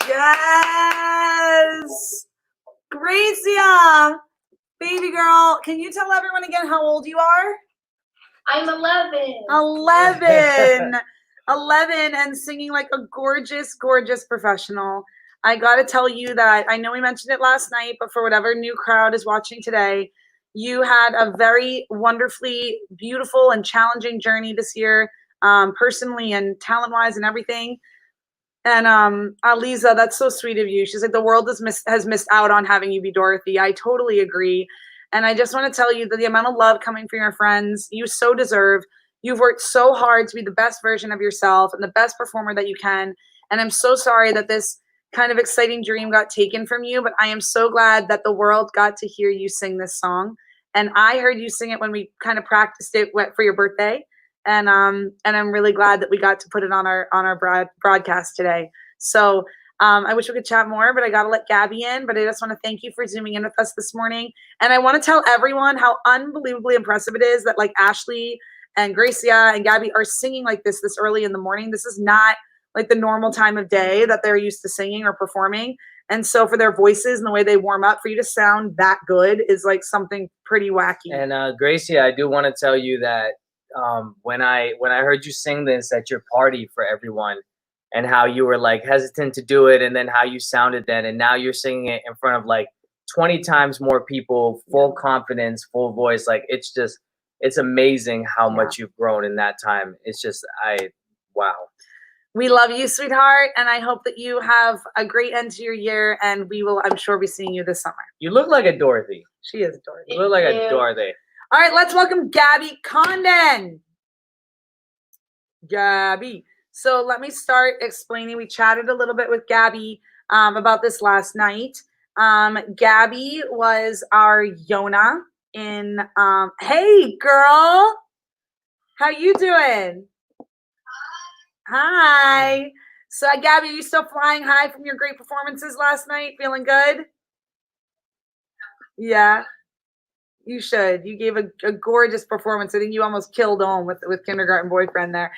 Yes! Gracia! Baby girl, can you tell everyone again how old you are? I'm 11. 11. 11 and singing like a gorgeous, gorgeous professional. I got to tell you that I know we mentioned it last night, but for whatever new crowd is watching today, you had a very wonderfully beautiful and challenging journey this year, personally and talent-wise and everything. And Aliza, that's so sweet of you. She's like, the world has missed out on having you be Dorothy. I totally agree. And I just want to tell you that the amount of love coming from your friends, you so deserve. You've worked so hard to be the best version of yourself and the best performer that you can. And I'm so sorry that this kind of exciting dream got taken from you, but I am so glad that the world got to hear you sing this song. And I heard you sing it when we kind of practiced it for your birthday. And I'm really glad that we got to put it on our broadcast today. So I wish we could chat more, but I got to let Gabby in. But I just want to thank you for zooming in with us this morning. And I want to tell everyone how unbelievably impressive it is that like Ashley and Gracia and Gabby are singing like this early in the morning. This is not like the normal time of day that they're used to singing or performing. And so for their voices and the way they warm up, for you to sound that good is like something pretty wacky. And Gracia, I do want to tell you that when I heard you sing this at your party for everyone, and how you were like hesitant to do it, and then how you sounded then, and now you're singing it in front of like 20 times more people, full confidence, full voice. Like it's amazing how much you've grown in that time. It's just wow. We love you, sweetheart, and I hope that you have a great end to your year, and we will, I'm sure, be seeing you this summer. You look like a Dorothy. She is a Dorothy. You look like a Dorothy. All right, let's welcome Gabby Condon. Gabby. So let me start explaining. We chatted a little bit with Gabby about this last night. Gabby was our Yona in, hey girl, how you doing? Hi. So Gabby, are you still flying high from your great performances last night? Feeling good? Yeah. You should. You gave a gorgeous performance. I think you almost killed on with Kindergarten Boyfriend there.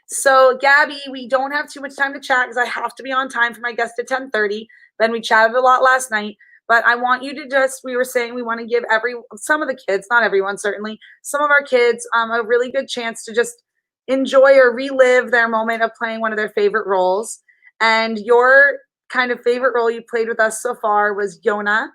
So Gabby, we don't have too much time to chat because I have to be on time for my guest at 10:30. Then we chatted a lot last night, but I want you to just, we were saying we want to give some of the kids, not everyone certainly, some of our kids a really good chance to just enjoy or relive their moment of playing one of their favorite roles. And your kind of favorite role you played with us so far was Yona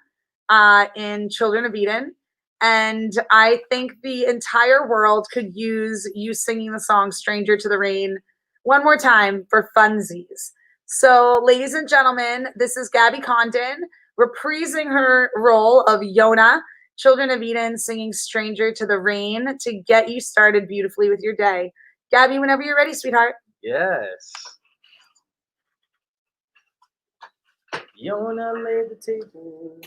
in Children of Eden. And I think the entire world could use you singing the song Stranger to the Rain one more time for funsies. So, ladies and gentlemen, this is Gabby Condon reprising her role of Yona, Children of Eden, singing Stranger to the Rain to get you started beautifully with your day. Gabby, whenever you're ready, sweetheart. Yes. Yona laid the table.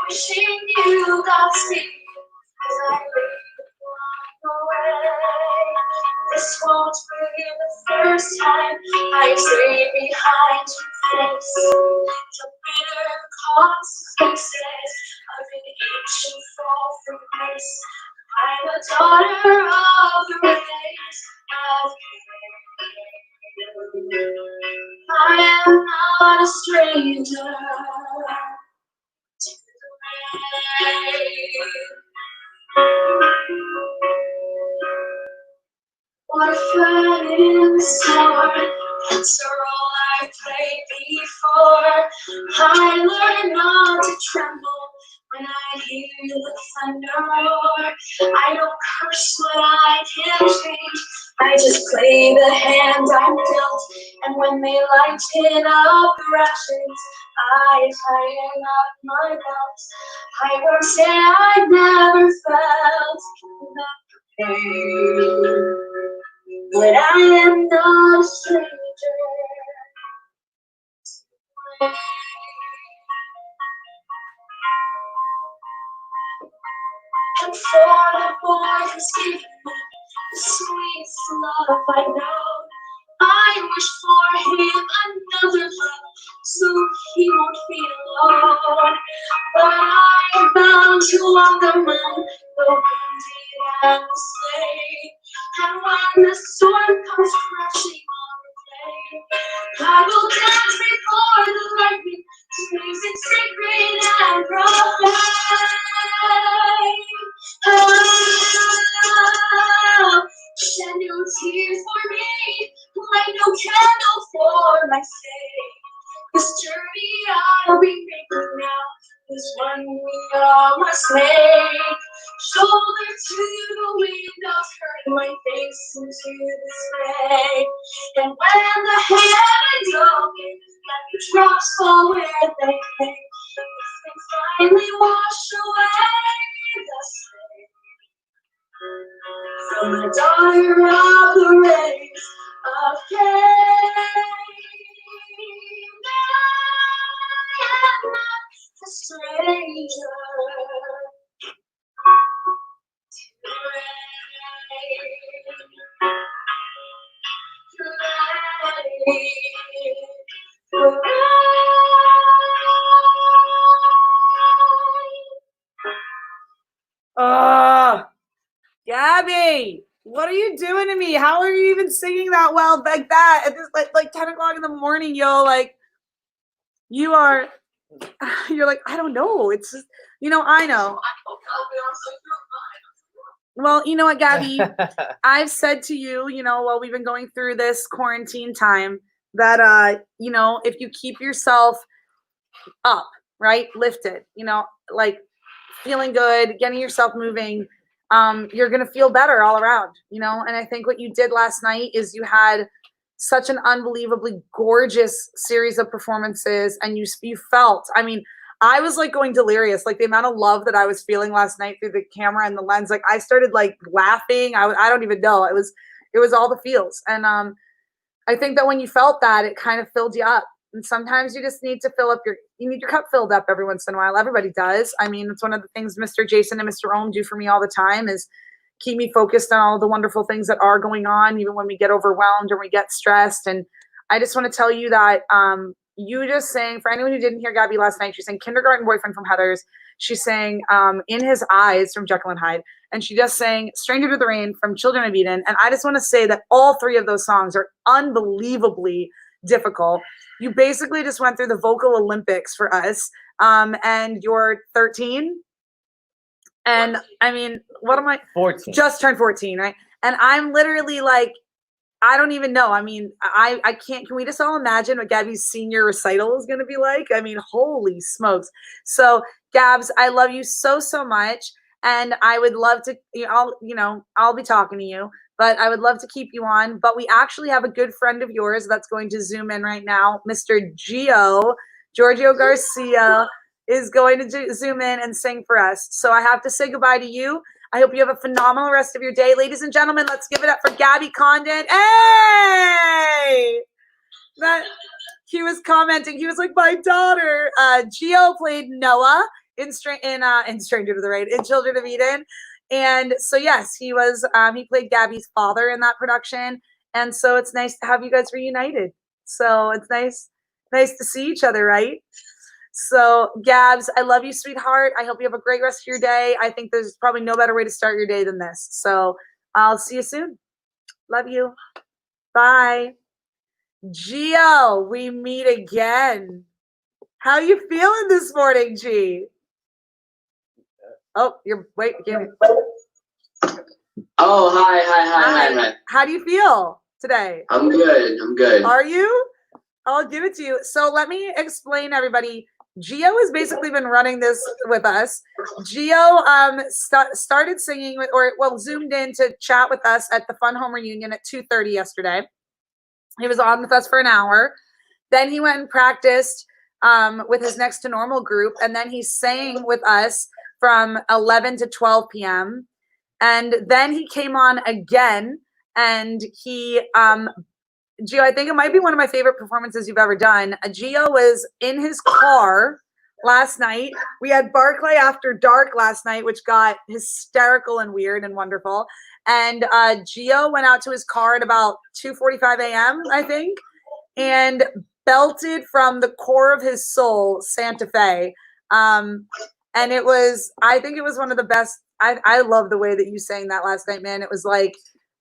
Wishing you got sleep as I lay away. This won't be the first time I stay behind your face. The bitter consequences of an ancient fall from grace. I'm a daughter of the race of I am not a stranger to the rain. What a fun in the storm. That's a role I've played before. I learn not to tremble when I hear the thunder roar. I don't curse what I can't change. I just play the hand I'm dealt. And when they lighten up the rations, I tighten up my belt. I won't say I never felt that pain, but I am not a stranger And for the boy who's given me the sweetest love I know, I wish for him another love so he won't feel alone. But I'm bound to walk the moon, the windy and the sleigh. And when the storm comes crashing on the plain, I will dance before the lightning to music sacred and profane. Oh, shed no tears for me, light no candle for my sake. This journey I'll be making now is one we all must make. Shoulder to the wind, I'll turn my face into the spray. And when the heavens open and the drops fall where they may, and finally wash away the stain from the daughter of the rays of Cain. I am not a stranger to Gabby, what are you doing to me? How are you even singing that well like that at this like 10 o'clock in the morning, yo? Like you're like, I don't know. It's just, I know. Well, you know what, Gabby? I've said to you, while we've been going through this quarantine time, that if you keep yourself up, right, lifted, like feeling good, getting yourself moving, you're gonna feel better all around, And I think what you did last night is you had such an unbelievably gorgeous series of performances, and you felt, I mean, I was like going delirious, like the amount of love that I was feeling last night through the camera and the lens. Like I started like laughing. I don't even know. It was all the feels. And I think that when you felt that, it kind of filled you up. And sometimes you just need to you need your cup filled up every once in a while. Everybody does. I mean, it's one of the things Mr. Jason and Mr. Ohm do for me all the time is keep me focused on all the wonderful things that are going on, even when we get overwhelmed or we get stressed. And I just want to tell you that you just sang, for anyone who didn't hear Gabby last night, she sang Kindergarten Boyfriend from Heathers. She sang In His Eyes from Jekyll and Hyde. And she just sang Stranger to the Rain from Children of Eden. And I just want to say that all three of those songs are unbelievably difficult. You basically just went through the vocal Olympics for us. And you're 13. And I mean, what am I? 14. Just turned 14, right? And I'm literally like, I don't even know. I mean, I can't. Can we just all imagine what Gabby's senior recital is going to be like? I mean, holy smokes. So, Gabs, I love you so, so much. And I would love to, I'll be talking to you, but I would love to keep you on. But we actually have a good friend of yours that's going to Zoom in right now. Mr. Giorgio Garcia is going to Zoom in and sing for us. So I have to say goodbye to you. I hope you have a phenomenal rest of your day. Ladies and gentlemen, let's give it up for Gabby Condon. Hey! He was commenting. He was like, my daughter. Gio played Noah in Stranger to the Rain, in Children of Eden. And so, yes, he played Gabby's father in that production. And so it's nice to have you guys reunited. So it's nice to see each other, right? So, Gabs, I love you, sweetheart. I hope you have a great rest of your day. I think there's probably no better way to start your day than this. So, I'll see you soon. Love you. Bye. Gio, we meet again. How you feeling this morning, G? Oh, give me. Oh, hi. How do you feel today? I'm good. Are you? I'll give it to you. So let me explain, everybody. Gio has basically been running this with us. Gio started singing zoomed in to chat with us at the Fun Home Reunion at 2:30 yesterday. He was on with us for an hour. Then he went and practiced with his Next to Normal group. And then he sang with us from 11 to 12 p.m. And then he came on again and he Gio, I think it might be one of my favorite performances you've ever done. Gio was in his car last night. We had Barclay After Dark last night, which got hysterical and weird and wonderful. And Gio went out to his car at about 2:45 a.m., I think, and belted from the core of his soul Santa Fe. And it was, I think it was one of the best. I love the way that you sang that last night, man. It was like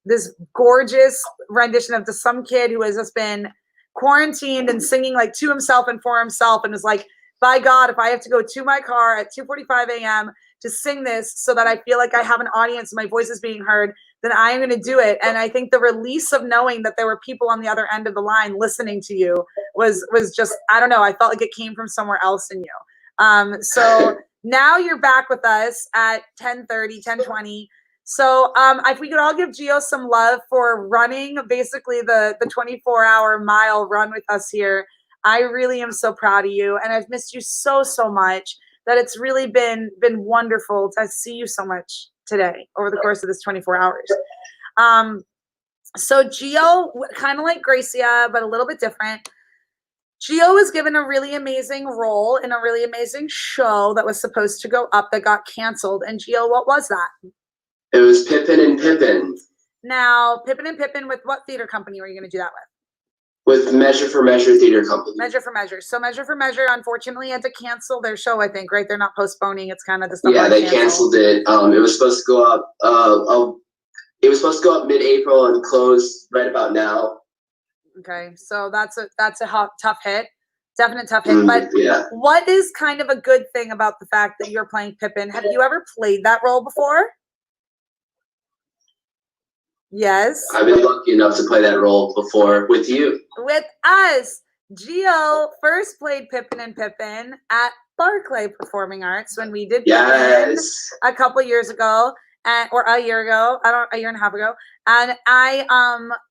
this gorgeous rendition of some kid who has just been quarantined and singing like to himself and for himself, and was like, by God, if I have to go to my car at 2:45 a.m. to sing this so that I feel like I have an audience and my voice is being heard, then I am going to do it. And I think the release of knowing that there were people on the other end of the line listening to you was just, I don't know, I felt like it came from somewhere else in you. So now you're back with us at 10:30, 10:20. So if we could all give Gio some love for running basically the 24-hour mile run with us here. I really am so proud of you, and I've missed you so much that it's really been wonderful to see you so much today over the course of this 24 hours. So Gio, kind of like Gracia, but a little bit different. Gio was given a really amazing role in a really amazing show that was supposed to go up that got canceled. And Gio, what was that? It was Pippin and Pippin. Now, Pippin and Pippin, with what theater company were you going to do that with? With Measure for Measure Theater Company. Measure for Measure. So Measure for Measure, unfortunately, had to cancel their show, I think, right? They're not postponing. It's kind of the stuff. Yeah, they canceled it. It was supposed to go up. It was supposed to go up mid-April and close right about now. Okay, so that's a tough hit, definite tough hit. But yeah. What is kind of a good thing about the fact that you're playing Pippin? Have you ever played that role before? Yes. I've been lucky enough to play that role before with you. With us. Gio first played Pippin and Pippin at Barclay Performing Arts when we did Pippin a couple years ago, or a year ago, a year and a half ago. And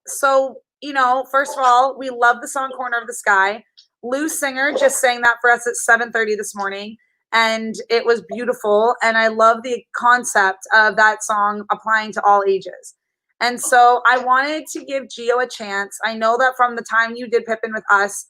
so, you know, first of all, we love the song Corner of the Sky. Lou Singer just sang that for us at 7:30 this morning, and it was beautiful. And I love the concept of that song applying to all ages. And so I wanted to give Gio a chance. I know that from the time you did Pippin with us,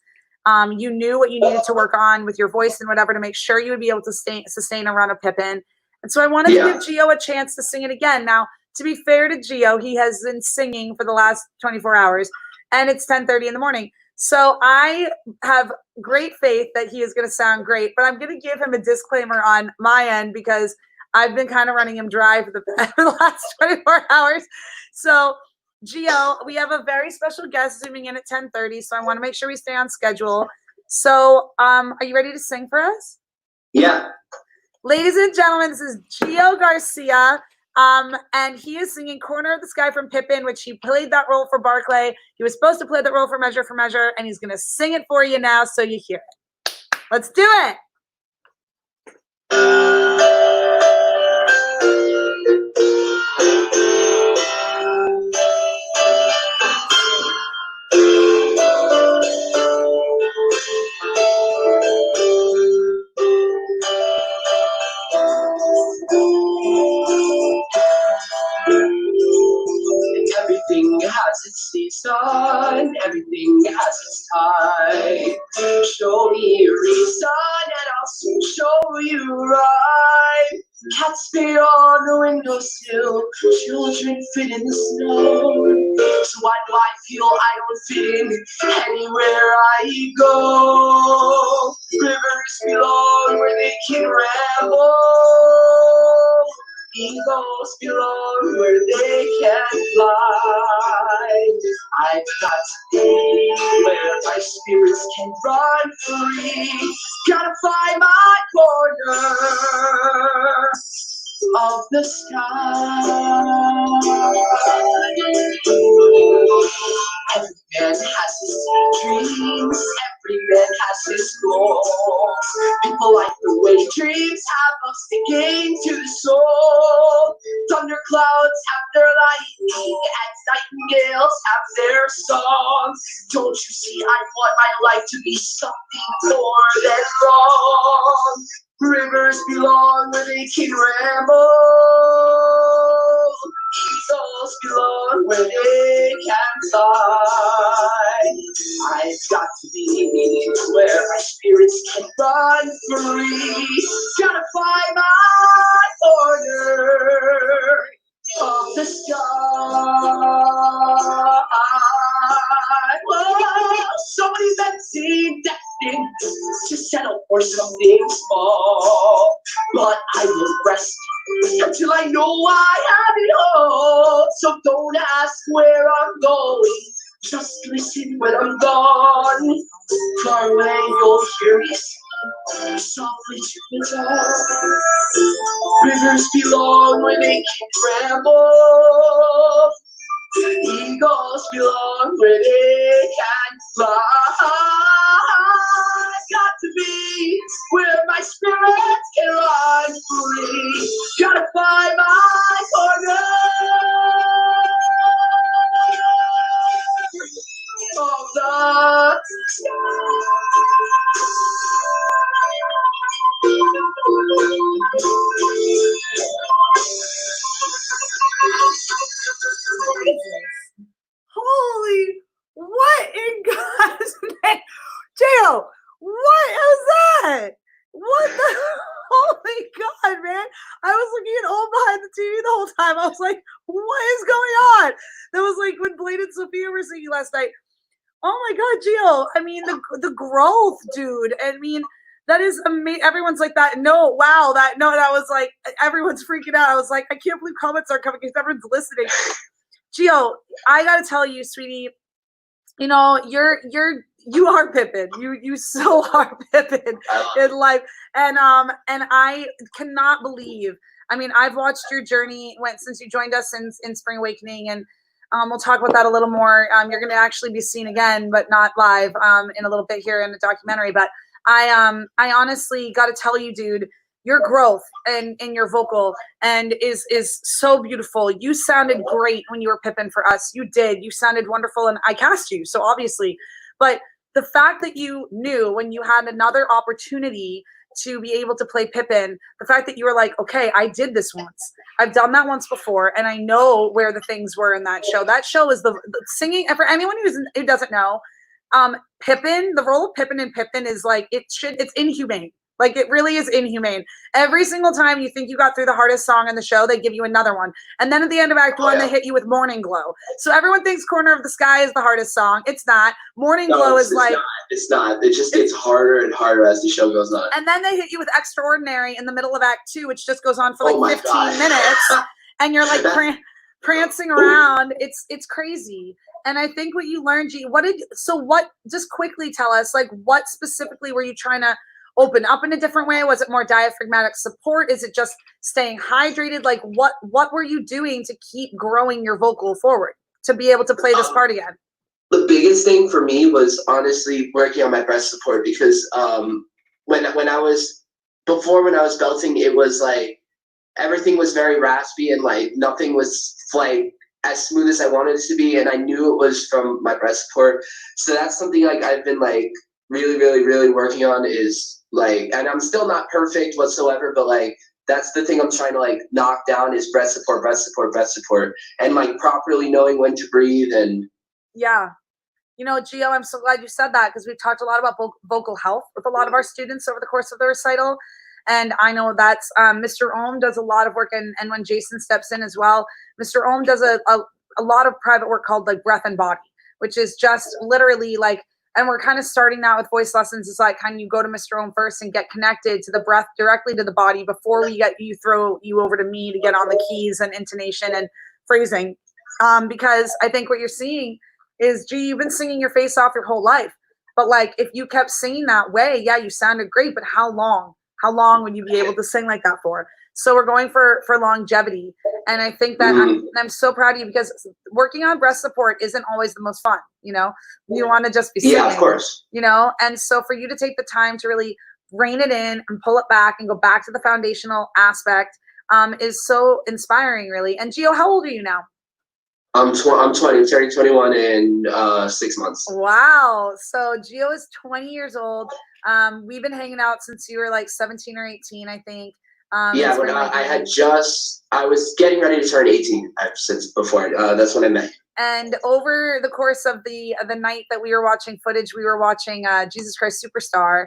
you knew what you needed to work on with your voice and whatever to make sure you would be able to sustain a run of Pippin. And so I wanted to give Gio a chance to sing it again. Now, to be fair to Gio, he has been singing for the last 24 hours, and it's 10:30 in the morning. So I have great faith that he is going to sound great, but I'm going to give him a disclaimer on my end because I've been kind of running him dry for the last 24 hours. So, Gio, we have a very special guest zooming in at 10:30, so I want to make sure we stay on schedule. So, are you ready to sing for us? Yeah. Ladies and gentlemen, this is Gio Garcia, and he is singing Corner of the Sky from Pippin, which he played that role for Barclay. He was supposed to play that role for Measure, and he's going to sing it for you now so you hear it. Let's do it. Everything has its season, everything has its time. Show me a reason and I'll soon show you right. Cats stay on the windowsill, children fit in the snow. So why do I feel I don't fit in anywhere I go? Rivers belong where they can ramble. Eagles belong where they can fly. I've got to be where my spirits can run free. Gotta find my corner of the sky. Every man has his dreams, every man has his goals. People like the way dreams have us sticking to the soul. Thunderclouds have their lightning, and nightingales have their songs. Don't you see, I want my life to be something more than wrong. Rivers belong where they can ramble. Eagles Eagles belong where they can fly. I've got to be where my spirits can run free. Gotta find my corner of the sky. Whoa, so many men seem destined to settle for something small, but I will rest until I know I have it all. So don't ask where I'm going, just listen when I'm gone. Far away you'll hear me softly to the top. Rivers belong where they can ramble. Eagles belong where they can fly. Got to be where my spirits can run free. Gotta find my corner of the Holy, what in God's name? Jill, what is that? What the? Holy God, man. I was looking at old behind the TV the whole time. I was like, what is going on? That was like when Blade and Sophia were singing last night. Oh my God, Jill. I mean, the growth, dude. I mean, that is amazing. Everyone's like that. No, wow. That was like, everyone's freaking out. I was like, I can't believe comments are coming because everyone's listening. Gio, I gotta tell you, sweetie, you know, you are Pippin. You so are Pippin in life. And I cannot believe, I mean, I've watched your journey since you joined us in Spring Awakening, and we'll talk about that a little more. You're gonna actually be seen again, but not live, in a little bit here in the documentary. But I honestly gotta tell you, dude, your growth in your vocal and is so beautiful. You sounded great when you were Pippin for us. You did. You sounded wonderful, and I cast you, so obviously. But the fact that you knew when you had another opportunity to be able to play Pippin, the fact that you were like, okay, I did this once. I've done that once before, and I know where the things were in that show. That show is the singing. For anyone who doesn't know, Pippin, the role of Pippin in Pippin is like, it's inhumane. Like, it really is inhumane. Every single time you think you got through the hardest song in the show, they give you another one. And then at the end of Act 1, they hit you with Morning Glow. So everyone thinks Corner of the Sky is the hardest song. It's not. Morning Glow is like... It's not. It just gets harder and harder as the show goes on. And then they hit you with Extraordinary in the middle of Act 2, which just goes on for like 15 minutes. And you're like prancing around. It's crazy. And I think what you learned, G, just quickly tell us, like, what specifically were you trying to open up in a different way? Was it more diaphragmatic support? Is it just staying hydrated? Like, what were you doing to keep growing your vocal forward to be able to play this part again? The biggest thing for me was honestly working on my breath support, because when I was belting, it was like everything was very raspy and like nothing was like as smooth as I wanted it to be, and I knew it was from my breath support. So that's something like I've been like really working on, is like, and I'm still not perfect whatsoever, but like that's the thing I'm trying to like knock down, is breath support, and like properly knowing when to breathe. And yeah, you know, Gio, I'm so glad you said that, because we've talked a lot about vocal health with a lot of our students over the course of the recital. And I know that's Mr. Ohm does a lot of work, and when Jason steps in as well, Mr. Ohm does a lot of private work called like breath and body, which is just literally like, and we're kind of starting that with voice lessons. It's like, can you go to Mr. Ohm first and get connected to the breath directly to the body before we throw you over to me to get on the keys and intonation and phrasing. Because I think what you're seeing is, gee, you've been singing your face off your whole life. But like, if you kept singing that way, yeah, you sounded great, but how long? How long would you be able to sing like that for? So we're going for longevity. And I think that I'm so proud of you, because working on breath support isn't always the most fun, you know? You want to just be singing, yeah, of course. You know? And so for you to take the time to really rein it in and pull it back and go back to the foundational aspect is so inspiring, really. And Gio, how old are you now? I'm 20, turning 21 in 6 months. Wow. So Gio is 20 years old. We've been hanging out since you were like 17 or 18, I think. Yeah, that's when when, like, I was getting ready to turn 18 since before. That's when I met you. And over the course of the night that we were watching footage, we were watching Jesus Christ Superstar.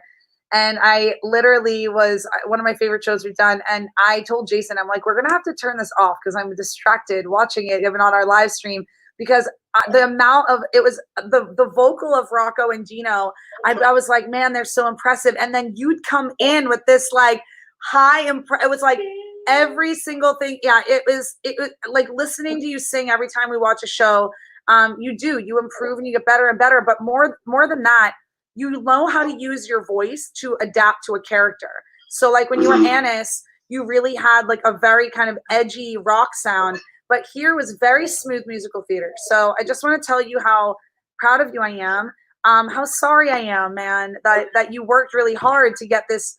And I literally was one of my favorite shows we've done. And I told Jason, I'm like, we're going to have to turn this off because I'm distracted watching it, even on our live stream, because the amount of, it was the vocal of Rocco and Gino. I was like, man, they're so impressive. And then you'd come in with this like it was like every single thing. Yeah, it was like listening to you sing every time we watch a show. You improve and you get better and better. But more than that, you know how to use your voice to adapt to a character. So like when you were Annis, you really had like a very kind of edgy rock sound, but here was very smooth musical theater. So I just want to tell you how proud of you I am. How sorry I am, man, that you worked really hard to get this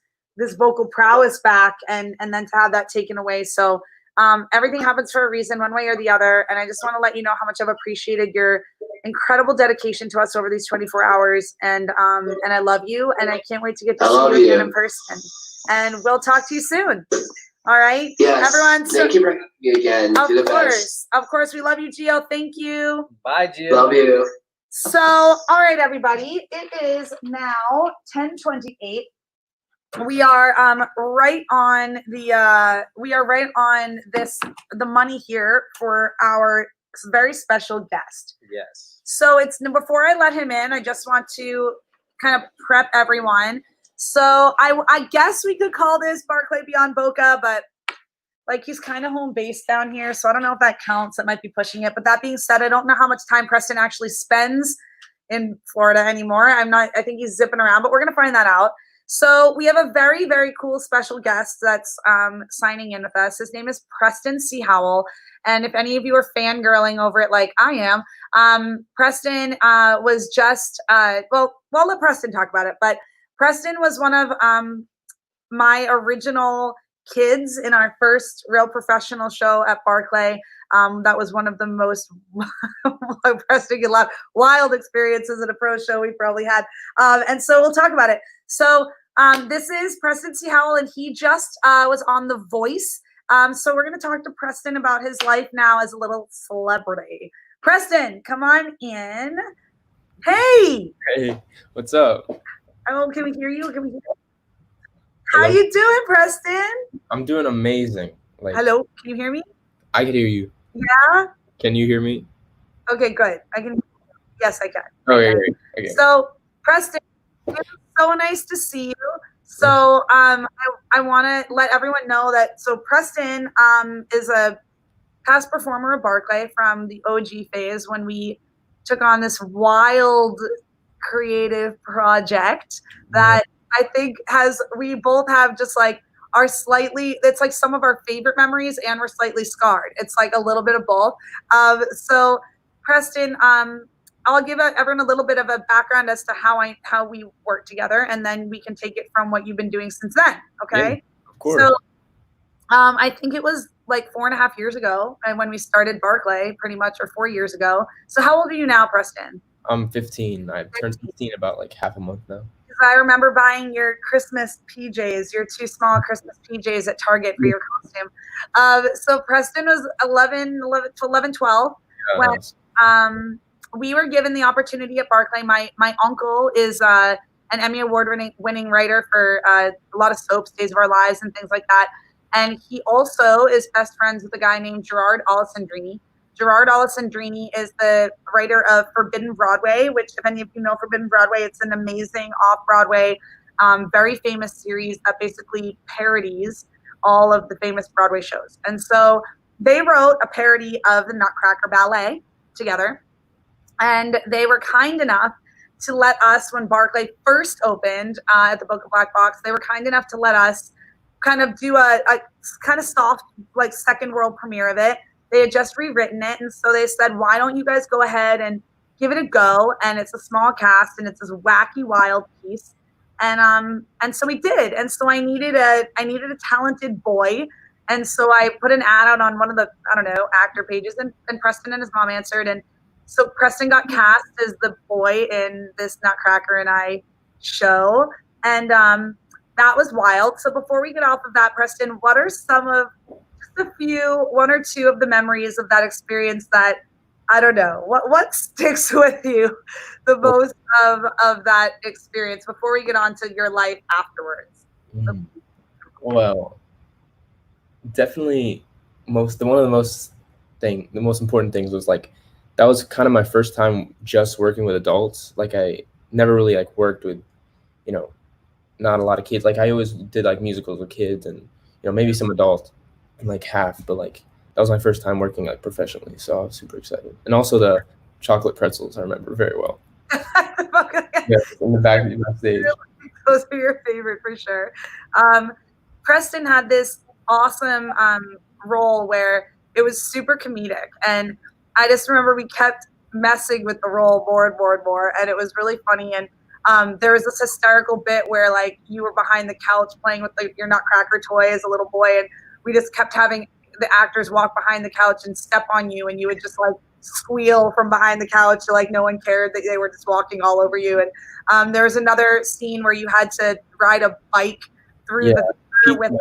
vocal prowess back and then to have that taken away. So everything happens for a reason, one way or the other. And I just want to let you know how much I've appreciated your incredible dedication to us over these 24 hours. And I love you. And I can't wait to get to see you again in person. And we'll talk to you soon. All right. Yes. Everyone. Thank you for having me again. Of You're the course. best. Of course. We love you, Gio. Thank you. Bye, Gio. Love you. So, all right, everybody. It is now 10:28. We are right on the money here for our very special guest. Yes. So before I let him in, I just want to kind of prep everyone. So I guess we could call this Barclay Beyond Boca, but like he's kind of home base down here, so I don't know if that counts. That might be pushing it. But that being said, I don't know how much time Preston actually spends in Florida anymore. I think he's zipping around, but we're gonna find that out. So we have a very, very cool special guest that's signing in with us. His name is Preston C. Howell. And if any of you are fangirling over it like I am, Preston was just, well, I'll let Preston talk about it. But Preston was one of my original kids in our first real professional show at Barclay. That was one of the most Preston could laugh, wild experiences at a pro show we probably had. And so we'll talk about it. So this is Preston C. Howell, and he just was on The Voice. So we're going to talk to Preston about his life now as a little celebrity. Preston, come on in. Hey. Hey, what's up? Oh, can we hear you? Can we hear you? How you doing, Preston? I'm doing amazing. Like, hello, can you hear me? I can hear you. Yeah? Can you hear me? Okay, good. I can. Yes, I can. Okay, great. Okay. So, Preston, it's so nice to see you. So, I want to let everyone know that. So, Preston is a past performer of Barclay from the OG phase when we took on this wild creative project that I think we both have just like it's like some of our favorite memories and we're slightly scarred. It's like a little bit of both. So Preston, I'll give everyone a little bit of a background as to how we work together, and then we can take it from what you've been doing since then. Okay. Yeah, of course. So I think it was like 4.5 years ago, and when we started Barclay, pretty much, or 4 years ago. So how old are you now, Preston? I'm 15. I turned 15 about like half a month now. I remember buying your Christmas PJs, your 2 small Christmas PJs at Target for your costume. So Preston was 11, 12 when we were given the opportunity at Barclay. My uncle is an Emmy Award winning writer for a lot of soaps, Days of Our Lives and things like that. And he also is best friends with a guy named Gerard Alessandrini. Gerard Alessandrini is the writer of Forbidden Broadway, which, if any of you know Forbidden Broadway, it's an amazing off-Broadway, very famous series that basically parodies all of the famous Broadway shows. And so they wrote a parody of the Nutcracker Ballet together. And they were kind enough to let us, when Barclay first opened at the Boca Black Box, they were kind enough to let us kind of do a kind of soft, like, second world premiere of it. They had just rewritten it, and so they said, why don't you guys go ahead and give it a go? And it's a small cast, and it's this wacky, wild piece. And so we did. And so I needed a talented boy. And so I put an ad out on one of the, actor pages, and Preston and his mom answered. And so Preston got cast as the boy in this Nutcracker and I show. And that was wild. So before we get off of that, Preston, what are some of just one or two of the memories of that experience that, I don't know, what sticks with you the most of that experience before we get on to your life afterwards? Well, definitely one of the most important things was like, that was kind of my first time just working with adults. Like I never really like worked with, not a lot of kids. Like I always did like musicals with kids and, maybe some adults, like half, but like that was my first time working like professionally. So I was super excited. And also the chocolate pretzels, I remember very well. Yeah, in the backstage. Those are your favorite for sure. Preston had this awesome role where it was super comedic, and I just remember we kept messing with the role more and more and more, and it was really funny. And there was this hysterical bit where like you were behind the couch playing with your Nutcracker toy as a little boy, and we just kept having the actors walk behind the couch and step on you, and you would just like squeal from behind the couch, like no one cared that they were just walking all over you. And there was another scene where you had to ride a bike through the with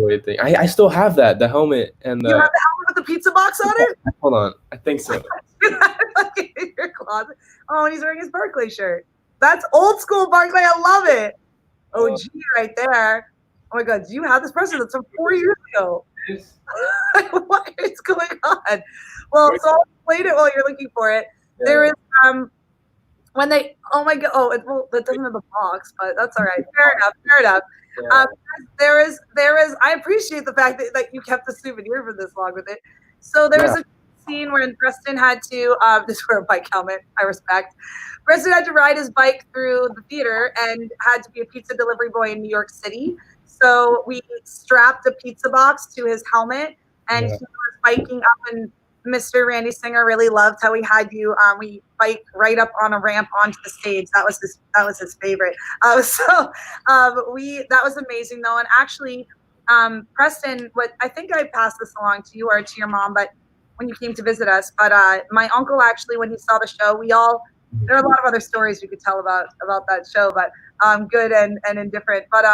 the thing. I still have that, the helmet and the. You have the helmet with the pizza box on it? Hold on, I think so. You have it like in your closet. Oh, and he's wearing his Barclay shirt. That's old school Barclay. I love it. OG right there. Oh my God, do you have this person? That's from 4 years ago. What is going on? Well, so I'll explain it while you're looking for it. Yeah. There is when they that doesn't have the box, but that's all right. Fair enough. Yeah. There is I appreciate the fact that you kept the souvenir for this long with it. So there's a scene where Preston had to just wear a bike helmet. I respect. Preston had to ride his bike through the theater and had to be a pizza delivery boy in New York City. So we strapped a pizza box to his helmet, and he was biking up, and Mr. Randy Singer really loved how we had you. We bike right up on a ramp onto the stage. That was his favorite. That was amazing though. And actually, Preston, I think I passed this along to you or to your mom, but when you came to visit us, but my uncle actually, when he saw the show, there are a lot of other stories we could tell about that show, but good and indifferent. But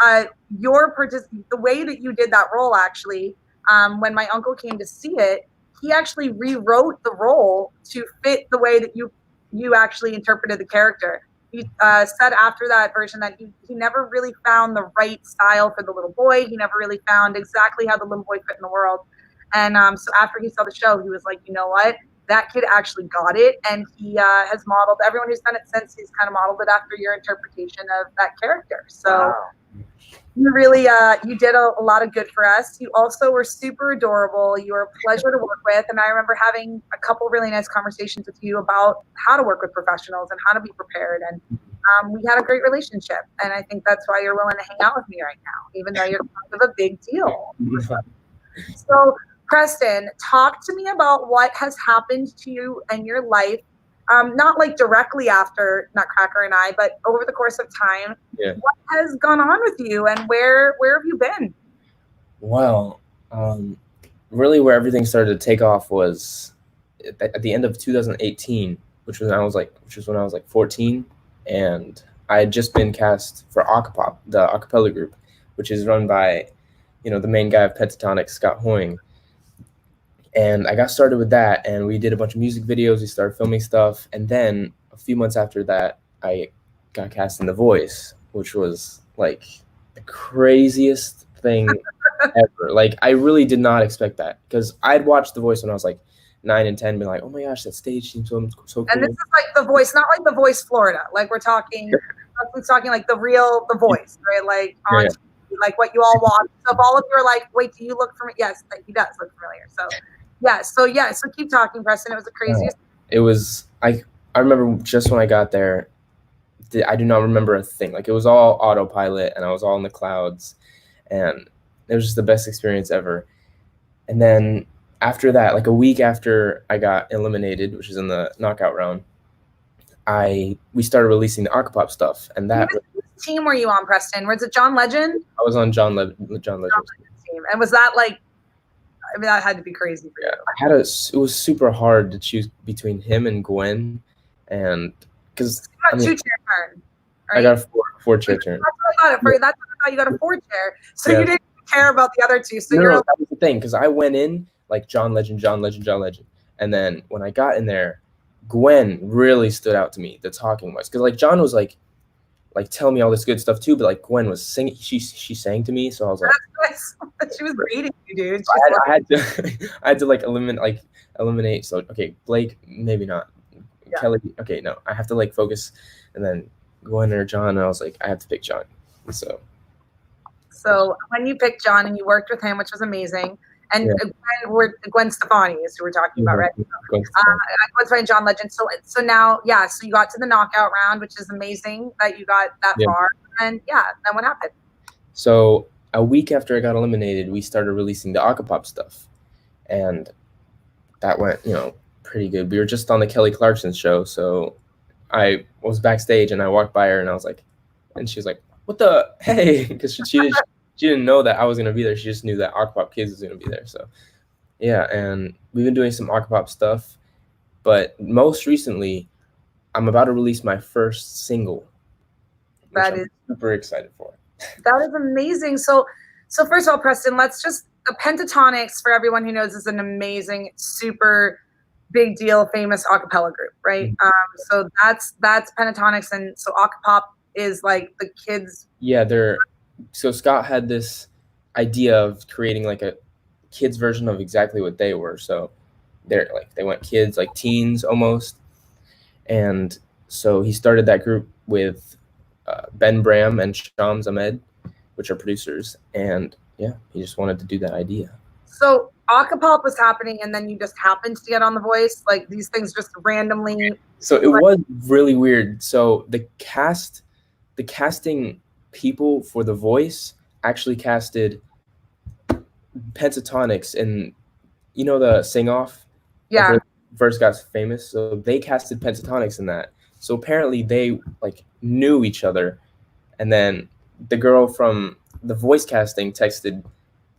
the way that you did that role actually, when my uncle came to see it, he actually rewrote the role to fit the way that you actually interpreted the character. He said after that version that he never really found the right style for the little boy. He never really found exactly how the little boy fit in the world. And so after he saw the show, he was like, you know what? That kid actually got it. And he has modeled, everyone who's done it since, he's kind of modeled it after your interpretation of that character. So you really, you did a lot of good for us. You also were super adorable. You were a pleasure to work with. And I remember having a couple really nice conversations with you about how to work with professionals and how to be prepared. And we had a great relationship. And I think that's why you're willing to hang out with me right now, even though you're kind of a big deal. So Preston, talk to me about what has happened to you and your life. Not like directly after Nutcracker and I, but over the course of time, what has gone on with you and where have you been? Well, really where everything started to take off was at the end of 2018, which was when I was like 14, and I had just been cast for Acapop, the acapella group, which is run by, the main guy of Pentatonic, Scott Hoying. And I got started with that, and we did a bunch of music videos. We started filming stuff. And then a few months after that, I got cast in The Voice, which was like the craziest thing ever. Like, I really did not expect that, because I'd watched The Voice when I was like 9 and 10, being like, oh my gosh, that stage seems so cool. And this is like The Voice, not like The Voice Florida. Like we're talking like the real The Voice, right? Like on TV, like what you all watch. So if all of you are like, wait, do you look familiar? Yes, like he does look familiar. So keep talking, Preston. It was the craziest. It was, I remember just when I got there, I do not remember a thing. Like, it was all autopilot, and I was all in the clouds, and it was just the best experience ever. And then after that, like a week after I got eliminated, which is in the knockout round, we started releasing the Acapop stuff, and that. What team were you on, Preston? Was it John Legend? I was on John Legend's team, and was that like? I mean, that had to be crazy for you. It was super hard to choose between him and Gwen, and because two turn. I got a four chair turn. That's what I thought. That's what I thought. You got a 4 chair, so Yeah. you didn't care about the other 2. So No, you're that was the thing, because I went in like John Legend, and then when I got in there, Gwen really stood out to me. The talking was because like John was like tell me all this good stuff too, but like Gwen was singing. She sang to me, so I was like, she was reading you, dude. I had to I had to like eliminate. So okay, Blake, maybe not. Yeah. Kelly, okay, no, I have to like focus, and then Gwen or John. And I was like, I have to pick John. So when you picked John and you worked with him, which was amazing, and Yeah. Gwen Stefani is who we're talking about, right? Gwen Gwen Stefani, John Legend. So now, yeah, so you got to the knockout round, which is amazing that you got that Yeah. far. And yeah, then what happened? So a week after I got eliminated, we started releasing the Acapop stuff, and that went, pretty good. We were just on the Kelly Clarkson show, so I was backstage and I walked by her and I was like, and she was like, "What the hey?" Because she didn't know that I was gonna be there. She just knew that Acapop Kids was gonna be there. So yeah, and we've been doing some Acapop stuff, but most recently, I'm about to release my first single. That I'm is super excited for. That is amazing. So first of all, Preston, let's just Pentatonics, for everyone who knows, is an amazing, super big deal, famous a cappella group, right? So that's Pentatonics, and so Acapop is like the kids. Yeah, so Scott had this idea of creating like a kids version of exactly what they were. So they went kids, like teens almost. And so he started that group with Ben Bram and Shams Ahmed, which are producers. And yeah, he just wanted to do that idea. So Acapop was happening, and then you just happened to get on The Voice. Like these things just randomly. So it was really weird. So the casting people for The Voice actually casted Pentatonics, and the Sing Off. Yeah. Like, first got famous, so they casted Pentatonics in that. So apparently they like knew each other, and then the girl from The Voice casting texted,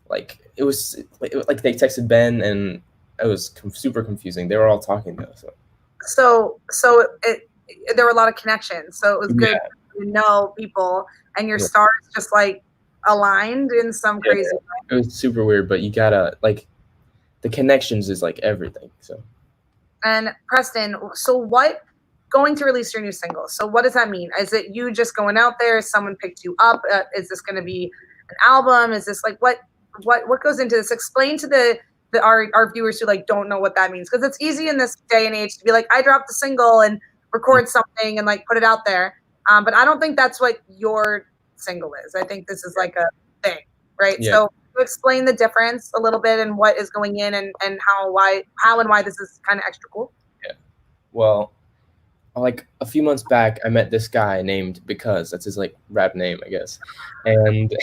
like it was like they texted Ben, and it was super confusing. They were all talking though. So there were a lot of connections. So it was good to know people, and your stars just like aligned in some crazy way. It was super weird, but you gotta like the connections is like everything. So. And Preston, so going to release your new single, so what does that mean? Is it you just going out there? Someone picked you up? Is this going to be an album? Is this like what goes into this? Explain to our viewers who like don't know what that means, because it's easy in this day and age to be like, I dropped a single and record something and like put it out there, but I don't think that's what your single is. I think this is like a thing, right? Yeah. So explain the difference a little bit and what is going in and how and why this is kind of extra cool. Yeah. Well, like a few months back, I met this guy named Because. That's his like rap name, I guess. And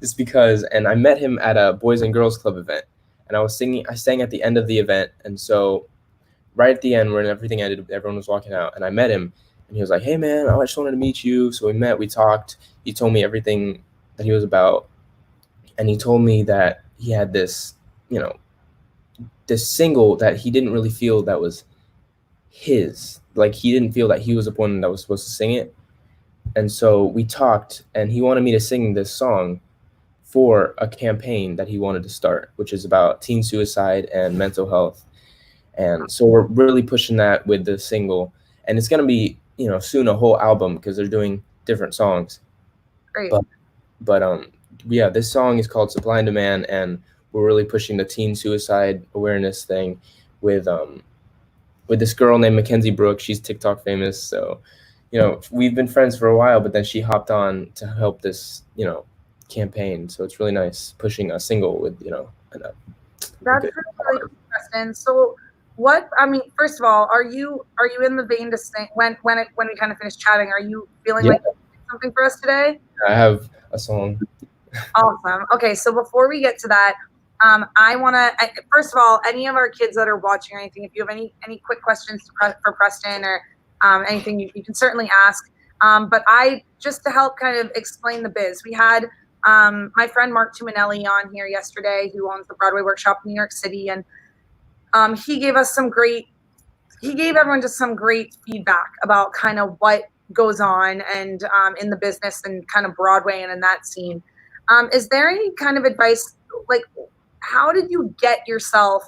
it's Because, and I met him at a Boys and Girls Club event, and I sang at the end of the event. And so right at the end, when everything ended, everyone was walking out, and I met him, and he was like, "Hey man, I just wanted to meet you." So we met, we talked. He told me everything that he was about. And he told me that he had this, this single that he didn't really feel that was his. Like, he didn't feel that he was the one that was supposed to sing it. And so we talked, and he wanted me to sing this song for a campaign that he wanted to start, which is about teen suicide and mental health. And so we're really pushing that with the single. And it's going to be, soon a whole album, because they're doing different songs. Great. But yeah, this song is called Supply and Demand, and we're really pushing the teen suicide awareness thing with this girl named Mackenzie Brooks. She's TikTok famous. So, we've been friends for a while, but then she hopped on to help this, campaign. So it's really nice pushing a single with, That's really cool, Preston. So first of all, are you in the vein to sing when we kind of finish chatting? Are you feeling like something for us today? I have a song. Awesome. Okay, so before we get to that, I want to first of all, any of our kids that are watching or anything, if you have any quick questions for Preston or anything, you can certainly ask. But just to help kind of explain the biz, we had my friend Mark Tuminelli on here yesterday, who owns the Broadway Workshop in New York City, and he gave everyone just some great feedback about kind of what goes on and in the business and kind of Broadway and in that scene. Is there any kind of advice, like how did you get yourself?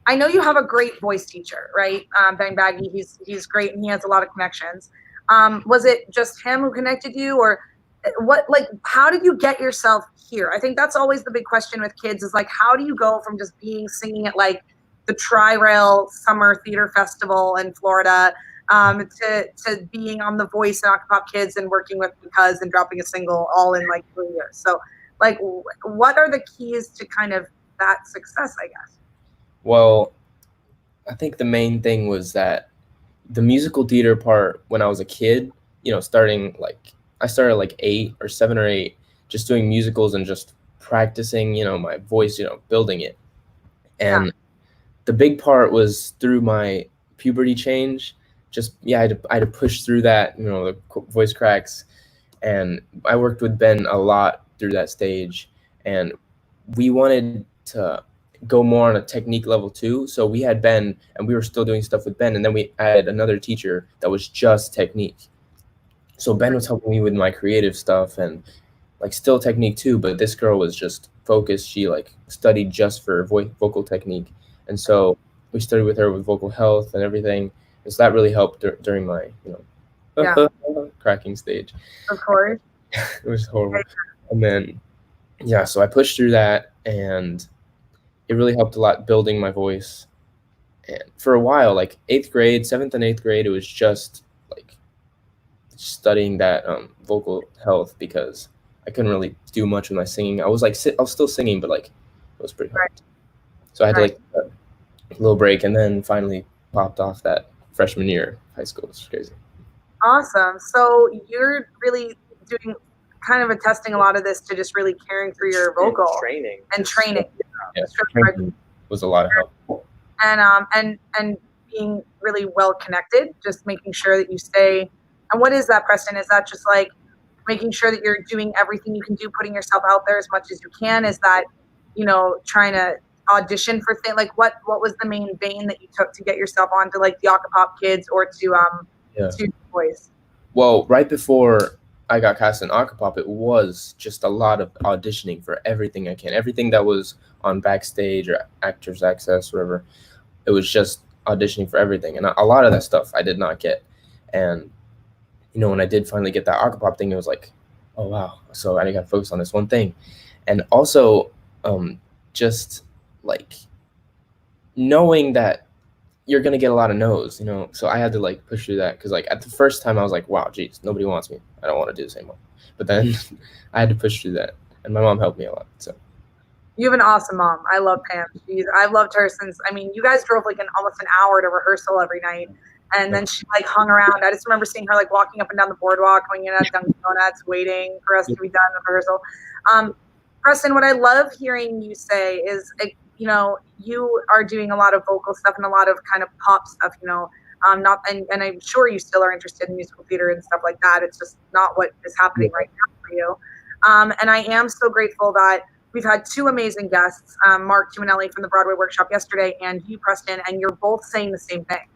I know you have a great voice teacher, right? Ben Baggy, he's great and he has a lot of connections. Was it just him who connected you, or what? Like, how did you get yourself here? I think that's always the big question with kids is like, how do you go from just singing at like the Tri-Rail Summer Theater Festival in Florida to being on The Voice and Octopop Kids and working with Because and dropping a single all in like 3 years. So like, what are the keys to kind of that success, I guess? Well, I think the main thing was that the musical theater part when I was a kid, you know, I started like 8 or 7 or 8, just doing musicals and just practicing, you know, my voice, you know, building it. And the big part was through my puberty change. Just, I had to push through that, you know, the voice cracks. And I worked with Ben a lot through that stage. And we wanted to go more on a technique level too. So we had Ben and we were still doing stuff with Ben. And then we added another teacher that was just technique. So Ben was helping me with my creative stuff and like still technique too. But this girl was just focused. She like studied just for vocal technique. And so we studied with her with vocal health and everything. And so that really helped during my, you know, cracking stage. Of course. It was horrible. And then, so I pushed through that and it really helped a lot building my voice. And for a while, like 7th and 8th grade, it was just like studying that vocal health because I couldn't really do much with my singing. I was still singing, but like it was pretty hard. So I had to like a little break and then finally popped off that freshman year of high school. It's crazy. Awesome. So you're really doing kind of attesting a lot of this to just really carrying through your vocal training. Yeah, training was a lot of help. And being really well connected, just making sure that you stay. And what is that, Preston? Is that just like making sure that you're doing everything you can do, putting yourself out there as much as you can? Is that, you know, trying to audition for things? Like what was the main vein that you took to get yourself onto like the Octopop Kids or to Voice? Well, right before I got cast in Octopop, it was just a lot of auditioning for everything I can. Everything that was on Backstage or Actors Access, whatever. It was just auditioning for everything. And a lot of that stuff I did not get. And, you know, when I did finally get that Octopop thing, it was like, oh, wow. So I got to focus on this one thing. And also just like knowing that you're going to get a lot of no's, you know. So I had to like push through that because like at the first time I was like, wow, geez, nobody wants me. I don't want to do this anymore. But then I had to push through that. And my mom helped me a lot. So you have an awesome mom. I love Pam. I've loved her since, I mean, you guys drove like almost an hour to rehearsal every night. And then she like hung around. I just remember seeing her like walking up and down the boardwalk, going in at Dunkin' Donuts, waiting for us to be done with rehearsal. Preston, what I love hearing you say is, you know, you are doing a lot of vocal stuff and a lot of kind of pop stuff, you know, and I'm sure you still are interested in musical theater and stuff like that. It's just not what is happening right now for you. And I am so grateful that we've had 2 amazing guests, Mark Tuminelli from the Broadway Workshop yesterday and you, Preston, and you're both saying the same thing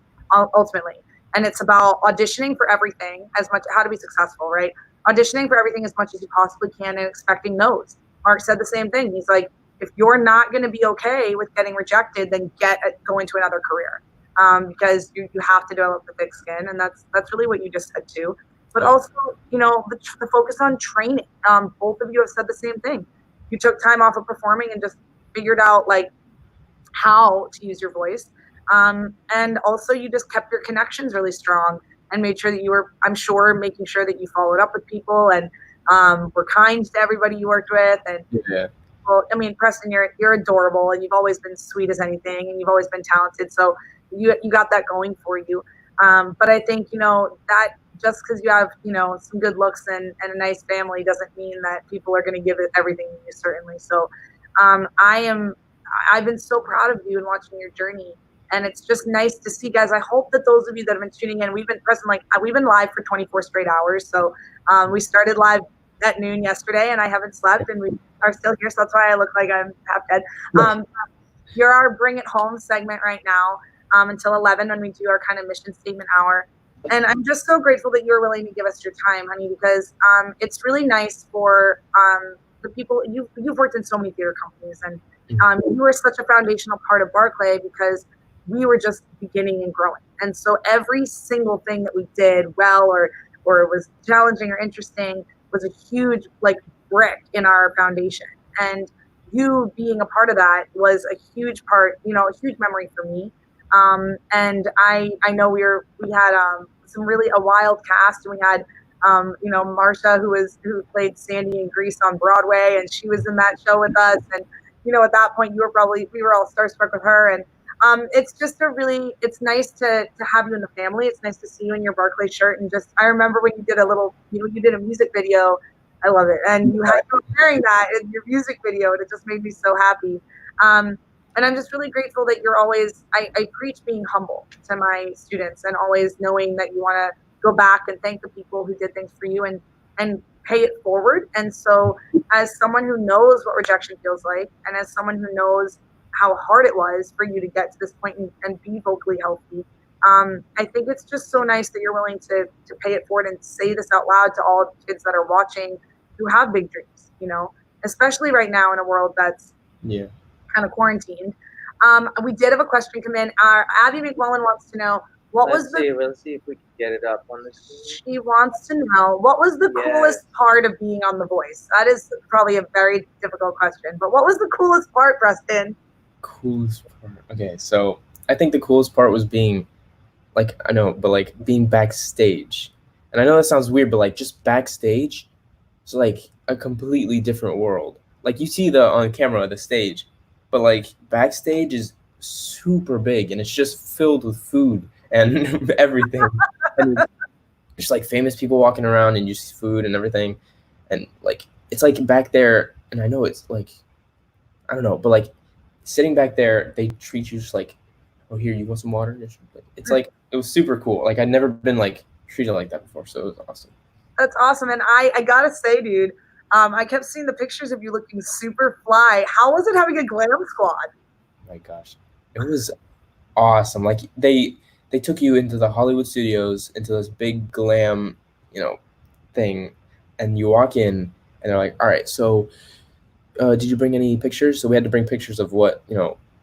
ultimately. And it's about auditioning for everything as much, how to be successful, right? Auditioning for everything as much as you possibly can and expecting no's. Mark said the same thing. He's like, if you're not going to be okay with getting rejected, then go into another career because you have to develop the thick skin. And that's really what you just said too. But also, you know, the focus on training. Both of you have said the same thing. You took time off of performing and just figured out like how to use your voice. And also you just kept your connections really strong and made sure that you were, I'm sure, making sure that you followed up with people and were kind to everybody you worked with. And well, I mean, Preston, you're adorable and you've always been sweet as anything and you've always been talented. So you got that going for you. But I think, you know, that just because you have, you know, some good looks and a nice family doesn't mean that people are going to give it everything to you, certainly. So I've been so proud of you and watching your journey. And it's just nice to see, guys. I hope that those of you that have been tuning in, we've been live for 24 straight hours. So we started live at noon yesterday and I haven't slept and we are still here. So that's why I look like I'm half dead. You're our Bring It Home segment right now until 11 when we do our kind of mission statement hour. And I'm just so grateful that you're willing to give us your time, honey, because it's really nice for the people. You've worked in so many theater companies, and you were such a foundational part of Barclay because we were just beginning and growing. And so every single thing that we did well or it was challenging or interesting was a huge brick in our foundation. And you being a part of that was a huge part, a huge memory for me. And I know we had some really a wild cast, and we had Marsha who played Sandy in Grease on Broadway, and she was in that show with us. And at that point we were all starstruck with her. And it's just it's nice to have you in the family. It's nice to see you in your Barclay shirt. And I remember when you did you did a music video. I love it. And you were wearing that in your music video, and it just made me so happy. And I'm just really grateful that you're always, I preach being humble to my students and always knowing that you want to go back and thank the people who did things for you and pay it forward. And so as someone who knows what rejection feels like, and as someone who knows how hard it was for you to get to this point and be vocally healthy, I think it's just so nice that you're willing to pay it forward and say this out loud to all the kids that are watching who have big dreams, especially right now in a world that's kind of quarantined. We did have a question come in. Abby McMullen wants to know Let's see if we can get it up on the screen. She wants to know what was the coolest part of being on The Voice. That is probably a very difficult question, but what was the coolest part, Preston? Coolest part. Okay, so I think the coolest part was being being backstage. And I know that sounds weird, but just backstage, it's a completely different world. You see on camera the stage, but backstage is super big, and it's just filled with food and everything. And there's famous people walking around, and you see food and everything. And it's back there, and I know it's I don't know, but sitting back there, they treat you just oh, here, you want some water? It's it was super cool. I'd never been treated like that before, so it was awesome. That's awesome. And I gotta say, dude, I kept seeing the pictures of you looking super fly. How was it having a glam squad? Oh my gosh, it was awesome. They took you into the Hollywood studios, into this big glam, thing, and you walk in, and they're all right, so did you bring any pictures? So we had to bring pictures of what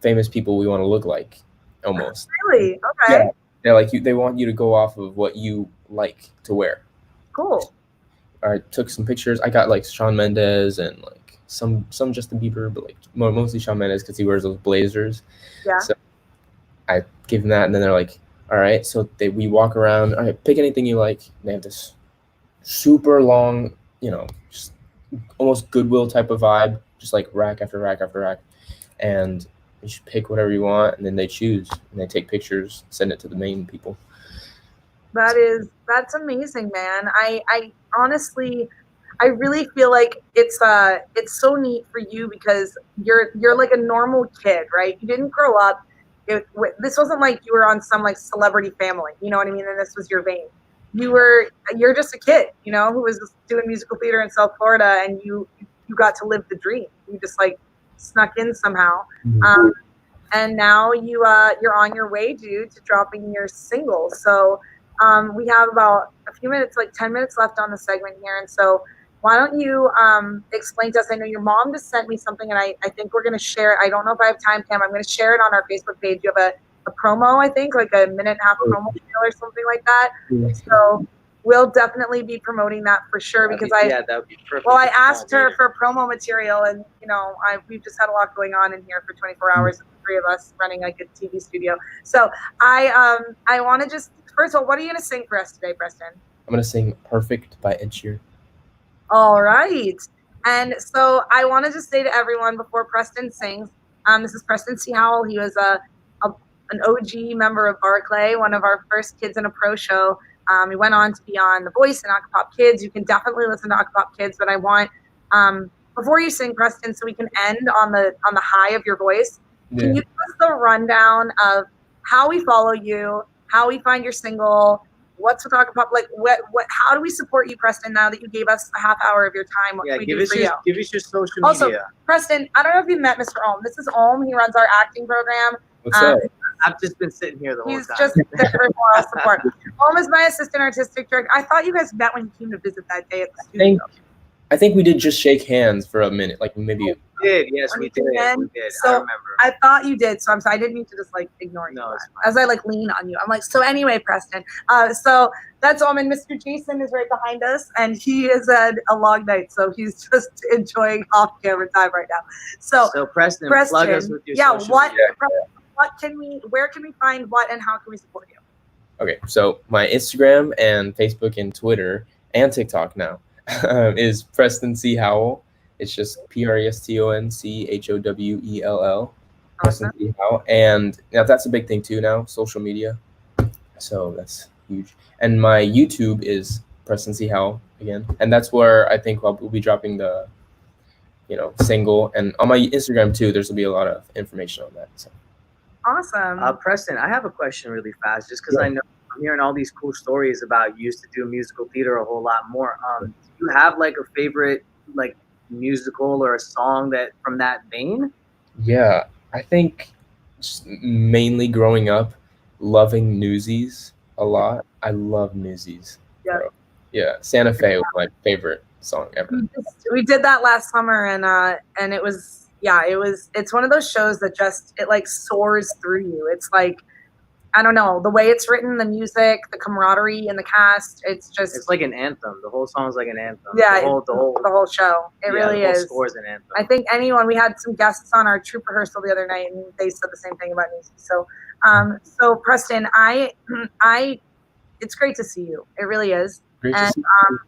famous people we want to look like, almost. Really? Okay. Yeah, they want you to go off of what you like to wear. Cool. I took some pictures. I got Shawn Mendes and some Justin Bieber, but mostly Shawn Mendes because he wears those blazers. Yeah. So I gave them that, and then they're all right. So we walk around. All right, pick anything you like. And they have this super long, just almost Goodwill type of vibe, just rack after rack after rack, and you should pick whatever you want, and then they choose and they take pictures, send it to the main people. That's amazing, man. I honestly, I really feel like it's so neat for you because you're a normal kid, right? You didn't grow up. This wasn't you were on some Celebrity Family, you know what I mean? And this was your vein. You're just a kid, who was doing musical theater in South Florida, and you got to live the dream. You just snuck in somehow. Mm-hmm. And now you're on your way, dude, to dropping your single. So we have about a few minutes, 10 minutes left on the segment here. And so why don't you explain to us? I know your mom just sent me something, and I think we're going to share it. I don't know if I have time, Cam. I'm going to share it on our Facebook page. You have a promo, I think, a minute and a half promo reel or something like that. Yeah. So we'll definitely be promoting that for sure that would be perfect. Well, I asked her for promo material, and we've just had a lot going on in here for 24 hours, the three of us running a good TV studio. So I want to just, first of all, what are you going to sing for us today, Preston? I'm going to sing "Perfect" by Ed Sheeran. All right. And so I want to just say to everyone before Preston sings, this is Preston C. Howell. He was an OG member of Barclay, one of our first Kids in a Pro show. He went on to be on The Voice and Acapop Kids. You can definitely listen to Acapop Kids, but I want, before you sing, Preston, so we can end on the high of your voice, can you give us the rundown of how we follow you, how we find your single, what's with Acapop, how do we support you, Preston, now that you gave us a half hour of your time? What can we do for you? Give us your social media. Also, Preston, I don't know if you met Mr. Ohm. This is Ohm. He runs our acting program. What's up? I've just been sitting here the whole He's time. just there for moral support. Om is my assistant artistic director. I thought you guys met when he came to visit that day at the studio. I think we did just shake hands for a minute, like maybe. We did, yes, When we he came did. in. We did. I So remember. I thought you did, so I'm sorry. I didn't mean to just like ignore you. As I like lean on you, I'm like, so anyway, Preston. So that's Om, and Mr. Jason is right behind us, and he is at a long night, so he's just enjoying off-camera time right now. So Preston, plug us with your social media. Where can we find what, and how can we support you? Okay, so my Instagram and Facebook and Twitter and TikTok now is Preston C. Howell. It's just PrestonChowell. Preston C. Howell. And now that's a big thing too now, social media. So that's huge. And my YouTube is Preston C. Howell again. And that's where I think we'll be dropping the, single. And on my Instagram too, there's will be a lot of information on that. So. Awesome. Preston, I have a question really fast, just because I know I'm hearing all these cool stories about you used to do musical theater a whole lot more. Do you have like a favorite like musical or a song that from that vein? Yeah, I think just mainly growing up, loving Newsies a lot. I love Newsies. Yeah. Yeah, Santa Fe was my favorite song ever. We did that last summer, and it was it's one of those shows that it like soars through you. It's like, I don't know, the way it's written, the music, the camaraderie in the cast, it's like an anthem. The whole song's like an anthem. Yeah, the whole show. It really the whole is. score is an anthem. I think we had some guests on our troop rehearsal the other night, and they said the same thing about music. So, so Preston, it's great to see you. It really is. Great to And see you.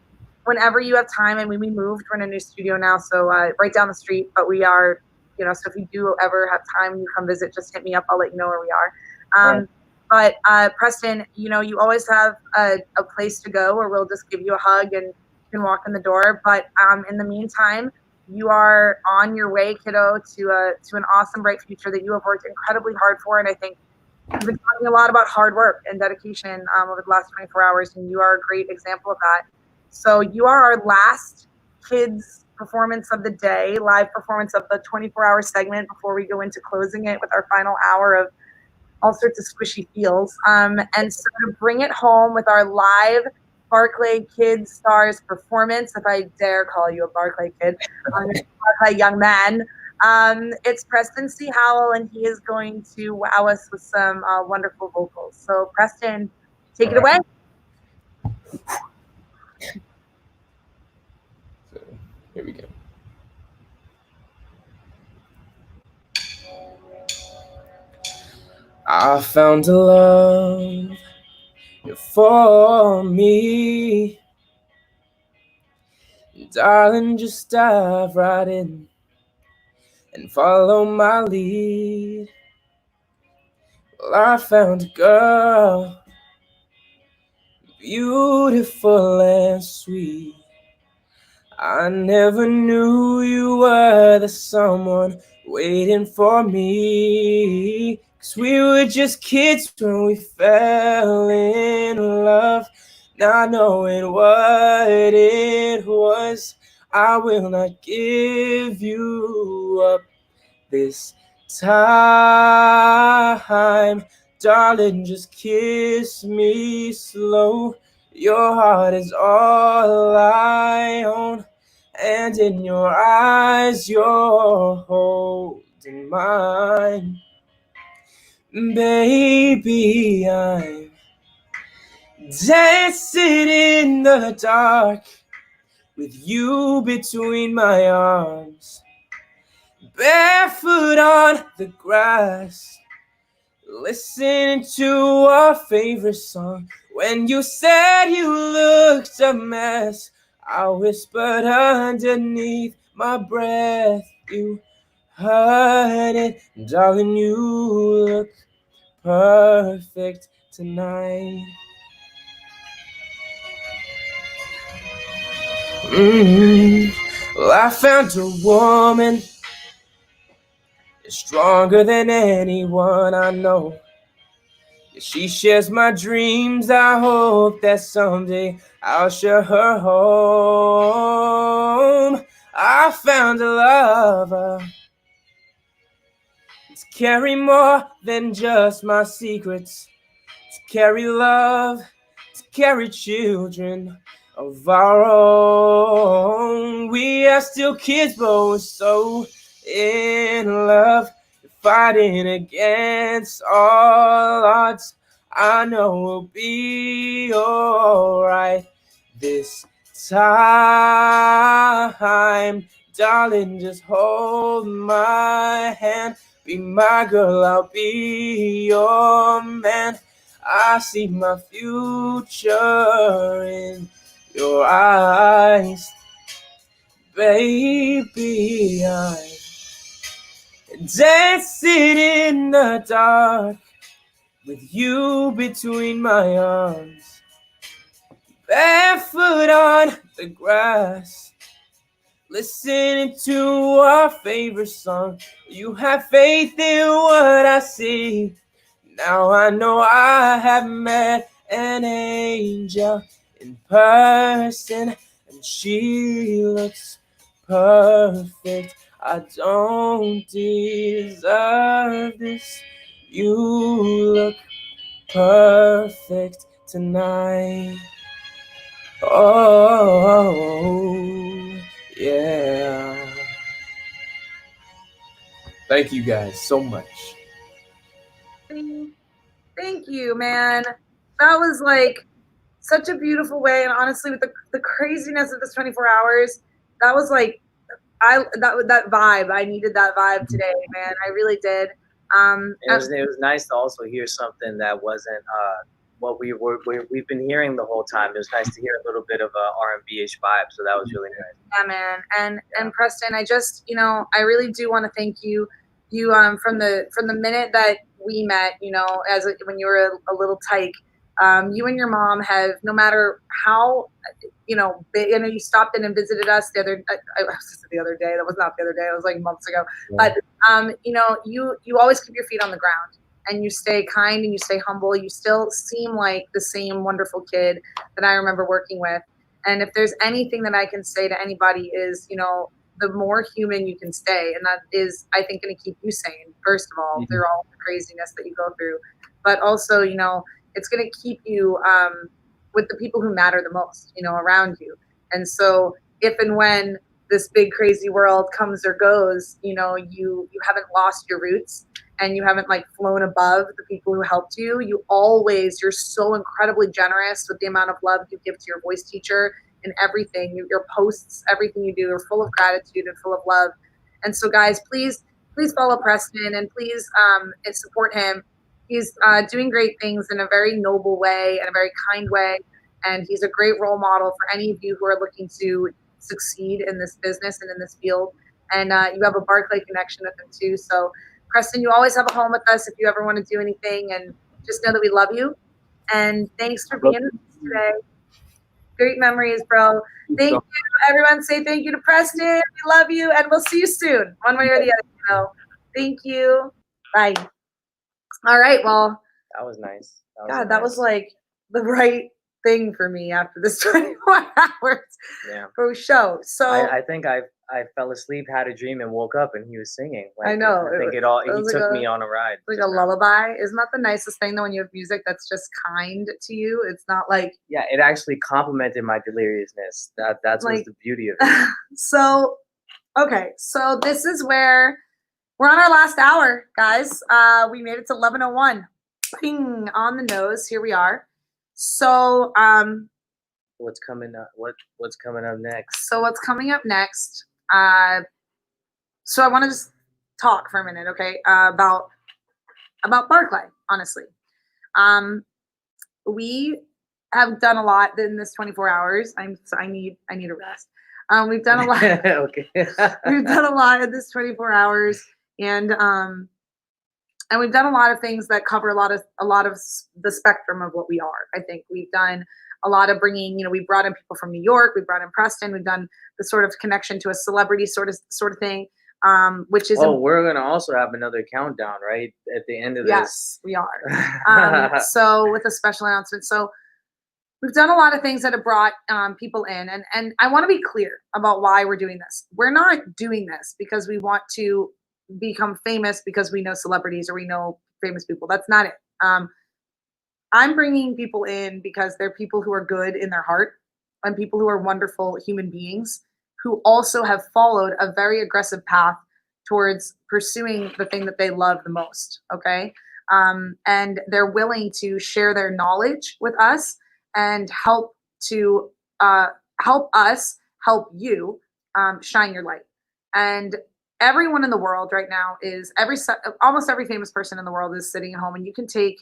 whenever you have time, and we moved, we're in a new studio now, so right down the street. But we are, so if you do ever have time and you come visit, just hit me up. I'll let you know where we are. But Preston, you always have a place to go where we'll just give you a hug and you can walk in the door. But in the meantime, you are on your way, kiddo, to an awesome, bright future that you have worked incredibly hard for. And I think you've been talking a lot about hard work and dedication over the last 24 hours, and you are a great example of that. So you are our last kids performance of the day, live performance of the 24-hour segment before we go into closing it with our final hour of all sorts of squishy feels. And so to bring it home with our live Barclay Kids Stars performance, if I dare call you a Barclay kid, Barclay young man, it's Preston C. Howell, and he is going to wow us with some wonderful vocals. So Preston, take it away. Here we go. I found a love for me. Darling, just dive right in and follow my lead. Well, I found a girl, beautiful and sweet. I never knew you were the someone waiting for me. 'Cause we were just kids when we fell in love, not knowing what it was. I will not give you up this time. Darling, just kiss me slow. Your heart is all I own, and in your eyes you're holding mine. Baby, I'm dancing in the dark with you between my arms, barefoot on the grass, listening to our favorite song. When you said you looked a mess, I whispered underneath my breath, you heard it. Darling, you look perfect tonight. Well, I found a woman stronger than anyone I know. She shares my dreams. I hope that someday I'll share her home. I found a lover to carry more than just my secrets, to carry love, to carry children of our own. We are still kids, but we're so in love, fighting against all odds. I know we'll be alright this time. Darling, just hold my hand. Be my girl, I'll be your man. I see my future in your eyes. Baby, I'm dancing in the dark with you between my arms, barefoot on the grass, listening to our favorite song. You have faith in what I see. Now I know I have met an angel in person, and she looks perfect. I don't deserve this. You look perfect tonight. Oh, yeah. Thank you guys so much. Thank you, man. That was like such a beautiful way, and honestly, with the craziness of this 24 hours, that was like that vibe. I needed that vibe today, man. I really did. It was nice to also hear something that wasn't what we've been hearing the whole time. It was nice to hear a little bit of a R&B-ish vibe, so that was really nice. Yeah, man. And Preston, I just, I really do want to thank you. You from the minute that we met, when you were a little tyke, you and your mom have, no matter how, big, you stopped in and visited us the other day. That was not the other day. It was like months ago. Yeah. But you always keep your feet on the ground, and you stay kind and you stay humble. You still seem like the same wonderful kid that I remember working with. And if there's anything that I can say to anybody is, the more human you can stay, and that is, I think, going to keep you sane, first of all, through all the craziness that you go through. But also, it's going to keep you with the people who matter the most, around you. And so if and when this big crazy world comes or goes, you haven't lost your roots, and you haven't flown above the people who helped you. You're so incredibly generous with the amount of love you give to your voice teacher and everything. Your posts, everything you do are full of gratitude and full of love. And so guys, please follow Preston, and please support him. He's doing great things in a very noble way and a very kind way. And he's a great role model for any of you who are looking to succeed in this business and in this field. And you have a Barclay connection with him too. So Preston, you always have a home with us if you ever want to do anything, and just know that we love you. And thanks for being with us today. Great memories, bro. Thank you. Everyone say thank you to Preston. We love you, and we'll see you soon, one way or the other. Thank you. Bye. All right, well. That was nice. That was like the right thing for me after this 24 hours for a show. So I think I fell asleep, had a dream, and woke up, and he was singing. I know. I think he took me on a ride. Like a lullaby. Isn't that the nicest thing, though, when you have music that's just kind to you? It's not like... Yeah, it actually complemented my deliriousness. That's was the beauty of it. So this is where we're on our last hour, guys. We made it to 11:01. Ping, on the nose. Here we are. So what's coming up? What's coming up next? So what's coming up next? So I want to just talk for a minute, okay? About Barclay, honestly. We have done a lot in this 24 hours. I need a rest. We've done a lot. Okay. We've done a lot in this 24 hours, and we've done a lot of things that cover a lot of the spectrum of what we are. I think we've done a lot of bringing, we brought in people from New York, we brought in Preston, we've done the sort of connection to a celebrity sort of thing, which is. Oh, we're gonna also have another countdown, right, at the end of this. Yes, we are. So with a special announcement. So we've done a lot of things that have brought people in, and I want to be clear about why we're doing this. We're not doing this because we want to become famous because we know celebrities or we know famous people. That's not it. I'm bringing people in because they're people who are good in their heart and people who are wonderful human beings who also have followed a very aggressive path towards pursuing the thing that they love the most. Okay. And they're willing to share their knowledge with us and help to help us help you shine your light. And everyone in the world right now is almost every famous person in the world is sitting at home, and you can take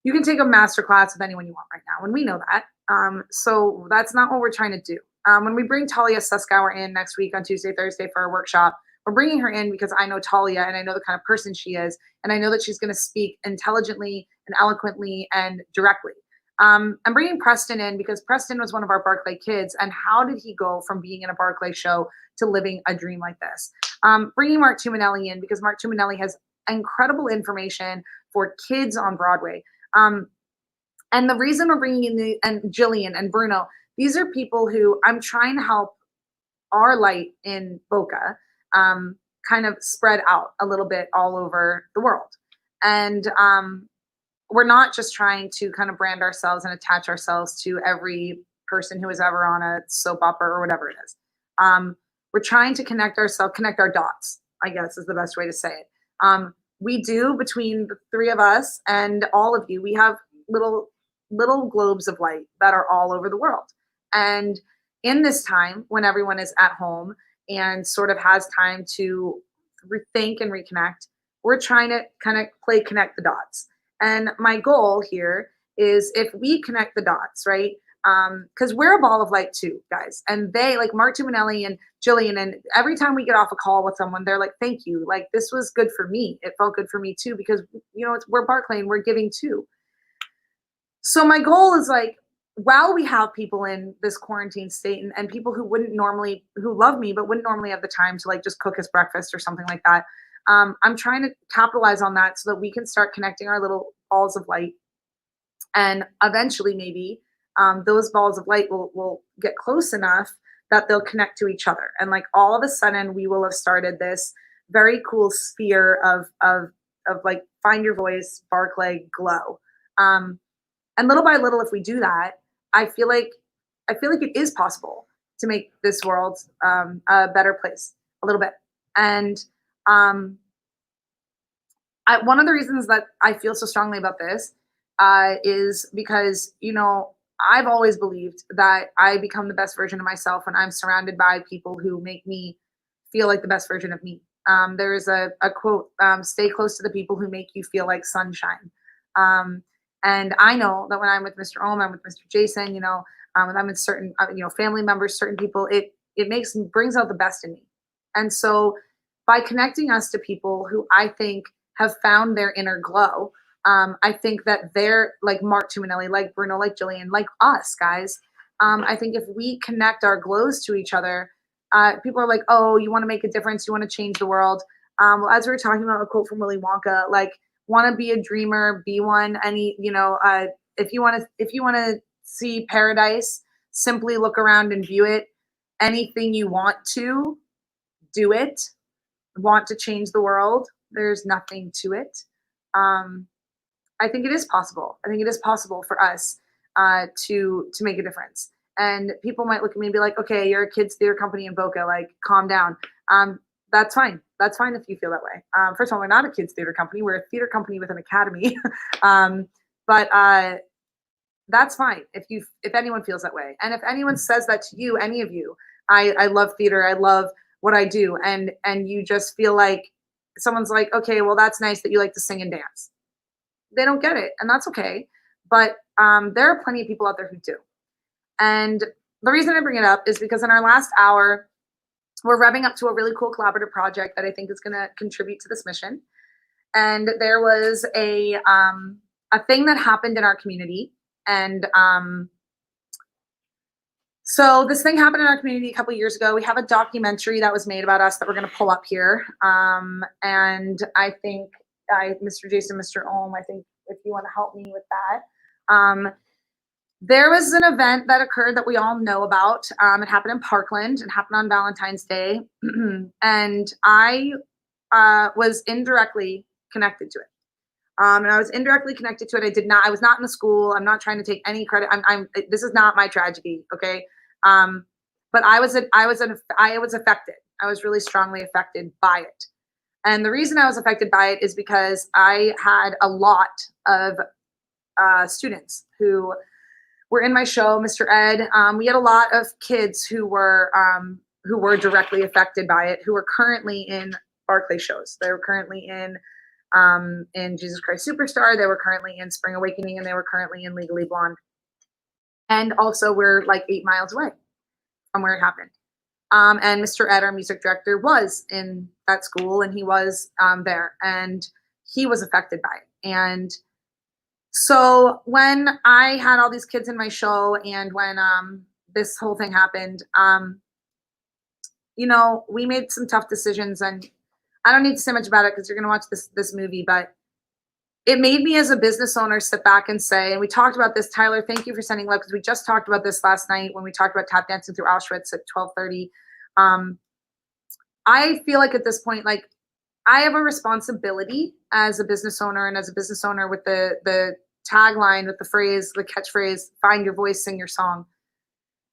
a master class with anyone you want right now, and we know that. So that's not what we're trying to do. When we bring Talia Suskauer in next week on Tuesday, Thursday for our workshop, we're bringing her in because I know Talia and I know the kind of person she is, and I know that she's going to speak intelligently and eloquently and directly. I'm bringing Preston in because Preston was one of our Barclay kids, and how did he go from being in a Barclay show to living a dream like this? Bringing Mark Tuminelli in because Mark Tuminelli has incredible information for kids on Broadway. And the reason we're bringing in and Jillian and Bruno, these are people who I'm trying to help our light in Boca kind of spread out a little bit all over the world. And we're not just trying to kind of brand ourselves and attach ourselves to every person who is ever on a soap opera or whatever it is. We're trying to connect our dots, I guess is the best way to say it. We do, between the three of us and all of you, we have little globes of light that are all over the world. And in this time, when everyone is at home and sort of has time to rethink and reconnect, we're trying to kind of connect the dots. And my goal here is if we connect the dots, right? Because we're a ball of light too, guys. And they, like Mark Tuminelli and Jillian, and every time we get off a call with someone, they're like, thank you. Like, this was good for me. It felt good for me too, because, you know, we're Barclay and we're giving too. So my goal is, like, while we have people in this quarantine state and people who who love me, but wouldn't normally have the time to like just cook us breakfast or something like that, I'm trying to capitalize on that so that we can start connecting our little balls of light. And eventually maybe those balls of light will get close enough that they'll connect to each other. And like all of a sudden we will have started this very cool sphere of like Find Your Voice, Barclay, Glow. And little by little, if we do that, I feel like it is possible to make this world a better place a little bit. And one of the reasons that I feel so strongly about this is because, you know, I've always believed that I become the best version of myself when I'm surrounded by people who make me feel like the best version of me. There is a quote, stay close to the people who make you feel like sunshine. And I know that when I'm with Mr. Ohm, I'm with Mr. Jason, you know, when I'm with certain, you know, family members, certain people, it brings out the best in me. And so by connecting us to people who I think have found their inner glow, I think that they're like Mark Tuminelli, like Bruno, like Jillian, like us guys. I think if we connect our glows to each other, people are like, oh, you want to make a difference, you want to change the world. Well, as we were talking about a quote from Willy Wonka, like, want to be a dreamer, be one. Any, you know, if you want to see paradise, simply look around and view it. Anything you want to, do it. Want to change the world, there's nothing to it. I think it is possible. I think it is possible for us to make a difference. And people might look at me and be like, okay, you're a kids theater company in Boca, like, calm down. That's fine. That's fine if you feel that way. First of all, we're not a kids theater company. We're a theater company with an academy. But that's fine if anyone feels that way. And if anyone says that to you, any of you, I love theater, I love what I do, and you just feel like someone's like, okay, well, that's nice that you like to sing and dance. They don't get it, and that's okay. But there are plenty of people out there who do. And the reason I bring it up is because in our last hour, we're revving up to a really cool collaborative project that I think is going to contribute to this mission. And there was a thing that happened in our community. And so this thing happened in our community a couple of years ago. We have a documentary that was made about us that we're going to pull up here. And I think, Mr. Jason, Mr. Ohm, I think if you want to help me with that. There was an event that occurred that we all know about. It happened in Parkland. It happened on Valentine's Day. And I was indirectly connected to it. And I was indirectly connected to it. I was not in the school. I'm not trying to take any credit. This is not my tragedy. Okay. But I was affected. I was really strongly affected by it. And the reason I was affected by it is because I had a lot of students who were in my show, Mr. Ed. We had a lot of kids who were directly affected by it, who were currently in Barclay shows. They were currently in Jesus Christ Superstar. They were currently in Spring Awakening, and they were currently in Legally Blonde. And also, we're like 8 miles away from where it happened. And Mr. Ed, our music director, was in that school, and he was there, and he was affected by it. And so when I had all these kids in my show, and when this whole thing happened, we made some tough decisions, and I don't need to say much about it because you're going to watch this movie, but it made me as a business owner sit back and say, and we talked about this, Tyler, thank you for sending love, because we just talked about this last night when we talked about tap dancing through Auschwitz at 12:30. I feel like at this point, like, I have a responsibility as a business owner, and as a business owner with the tagline, with the catchphrase, find your voice, sing your song.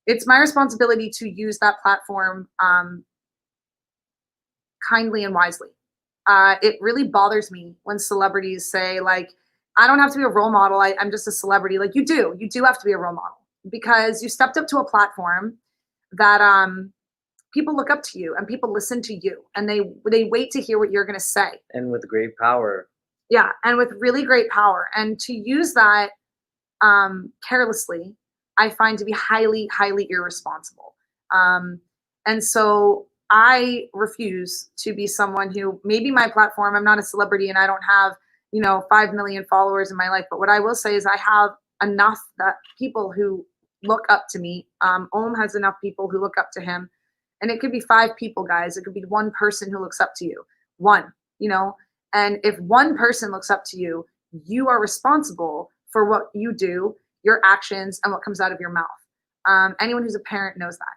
It's my responsibility to use that platform kindly and wisely. It really bothers me when celebrities say, like, I don't have to be a role model. I'm just a celebrity. Like, you do have to be a role model, because you stepped up to a platform that people look up to you, and people listen to you, and they wait to hear what you're going to say. And with great power. Yeah, and with really great power. And to use that carelessly, I find to be highly, highly irresponsible. And so I refuse to be someone who, maybe my platform, I'm not a celebrity and I don't have, 5 million followers in my life. But what I will say is I have enough that people who look up to me, Ohm has enough people who look up to him. And it could be 5 people, guys. It could be one person who looks up to you. One, and if one person looks up to you, you are responsible for what you do, your actions, and what comes out of your mouth. Anyone who's a parent knows that.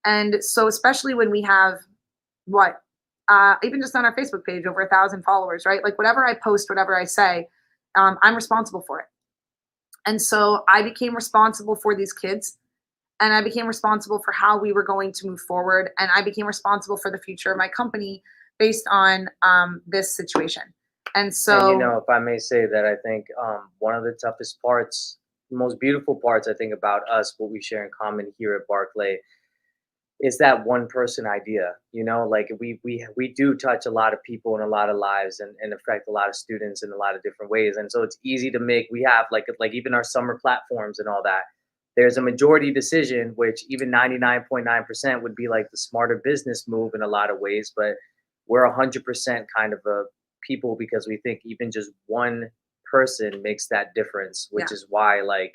And so, especially when we have even just on our Facebook page, over 1,000 followers, right? Like, whatever I post, whatever I say, I'm responsible for it. And so I became responsible for these kids, and I became responsible for how we were going to move forward. And I became responsible for the future of my company based on this situation. And so, and, if I may say that, I think one of the toughest parts, the most beautiful parts, I think, about us, what we share in common here at Barclay, is that one person idea. Like, we do touch a lot of people in a lot of lives, and affect a lot of students in a lot of different ways. And so it's easy to make. We have like even our summer platforms and all that. There's a majority decision, which even 99.9% would be like the smarter business move in a lot of ways. But we're 100% kind of a people, because we think even just one person makes that difference, which is why, like,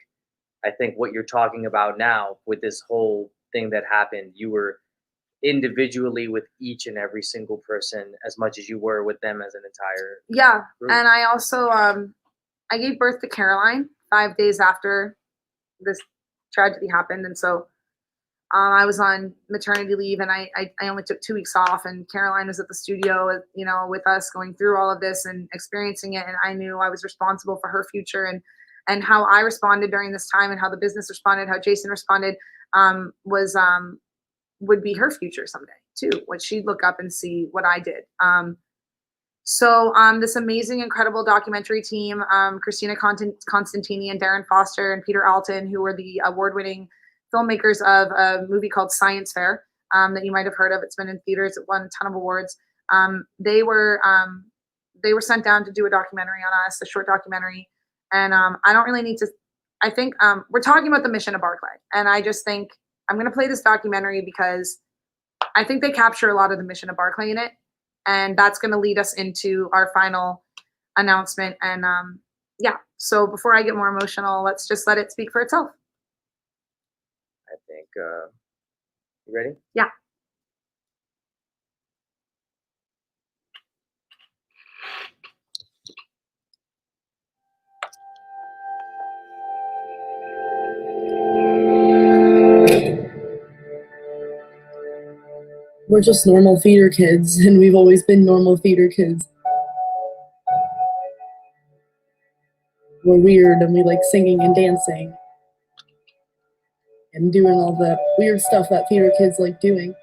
I think what you're talking about now with this whole thing that happened, you were individually with each and every single person as much as you were with them as an entire group. And I also I gave birth to Caroline 5 days after this tragedy happened. And so I was on maternity leave, and I only took 2 weeks off, and Caroline was at the studio, with us going through all of this and experiencing it. And I knew I was responsible for her future, and how I responded during this time, and how the business responded, how Jason responded, would be her future someday too. What she'd look up and see what I did. So this amazing, incredible documentary team, Christina Constantini and Darren Foster and Peter Alton, who were the award-winning filmmakers of a movie called Science Fair, that you might have heard of. It's been in theaters. It won a ton of awards. They were sent down to do a documentary on us, a short documentary. And I don't really need to. I think we're talking about the mission of Barclay, and I just think I'm going to play this documentary because I think they capture a lot of the mission of Barclay in it. And that's going to lead us into our final announcement. And so before I get more emotional, let's just let it speak for itself. I think, you ready? Yeah. we're just normal theater kids, and we've always been normal theater kids. We're weird, and we like singing and dancing and doing all the weird stuff that theater kids like doing.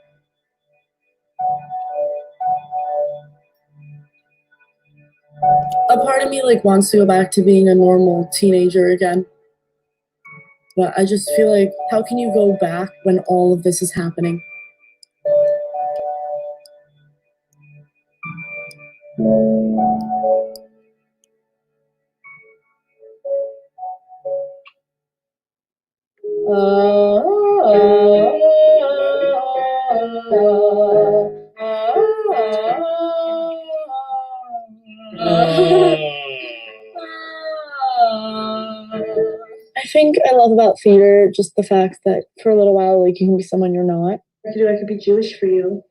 A part of me like wants to go back to being a normal teenager again. But I just feel like, how can you go back when all of this is happening? I think I love about theater just the fact that for a little while, like, you can be someone you're not. I could be Jewish for you.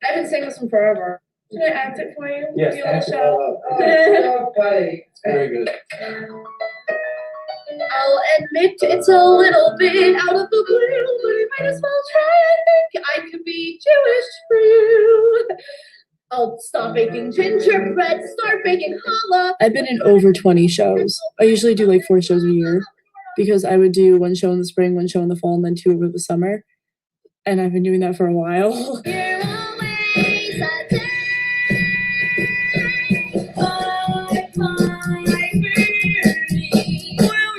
I've been saying this one forever. Can I act it for you? Yes, You want act to it show? all buddy. Very good. I'll admit it's a little bit out of the blue, but I might as well try. I think I could be Jewish for you. I'll stop baking gingerbread, start baking challah. I've been in over 20 shows. I usually do like 4 shows a year because I would do 1 show in the spring, 1 show in the fall, and then 2 over the summer. And I've been doing that for a while. Will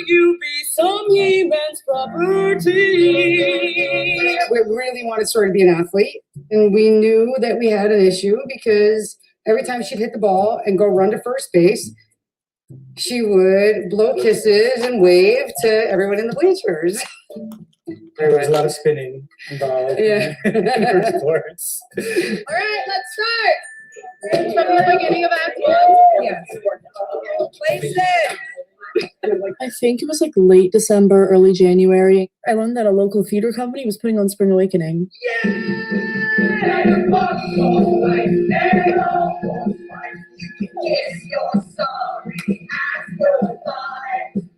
you be some man's property? We really wanted Sora to be an athlete, and we knew that we had an issue because every time she'd hit the ball and go run to first base, she would blow kisses and wave to everyone in the bleachers. There was a lot of spinning involved. Yeah. For sports. All right, let's start. From the beginning of Act 1. Yes. Place it. I think it was like late December, early January. I learned that a local theater company was putting on Spring Awakening. It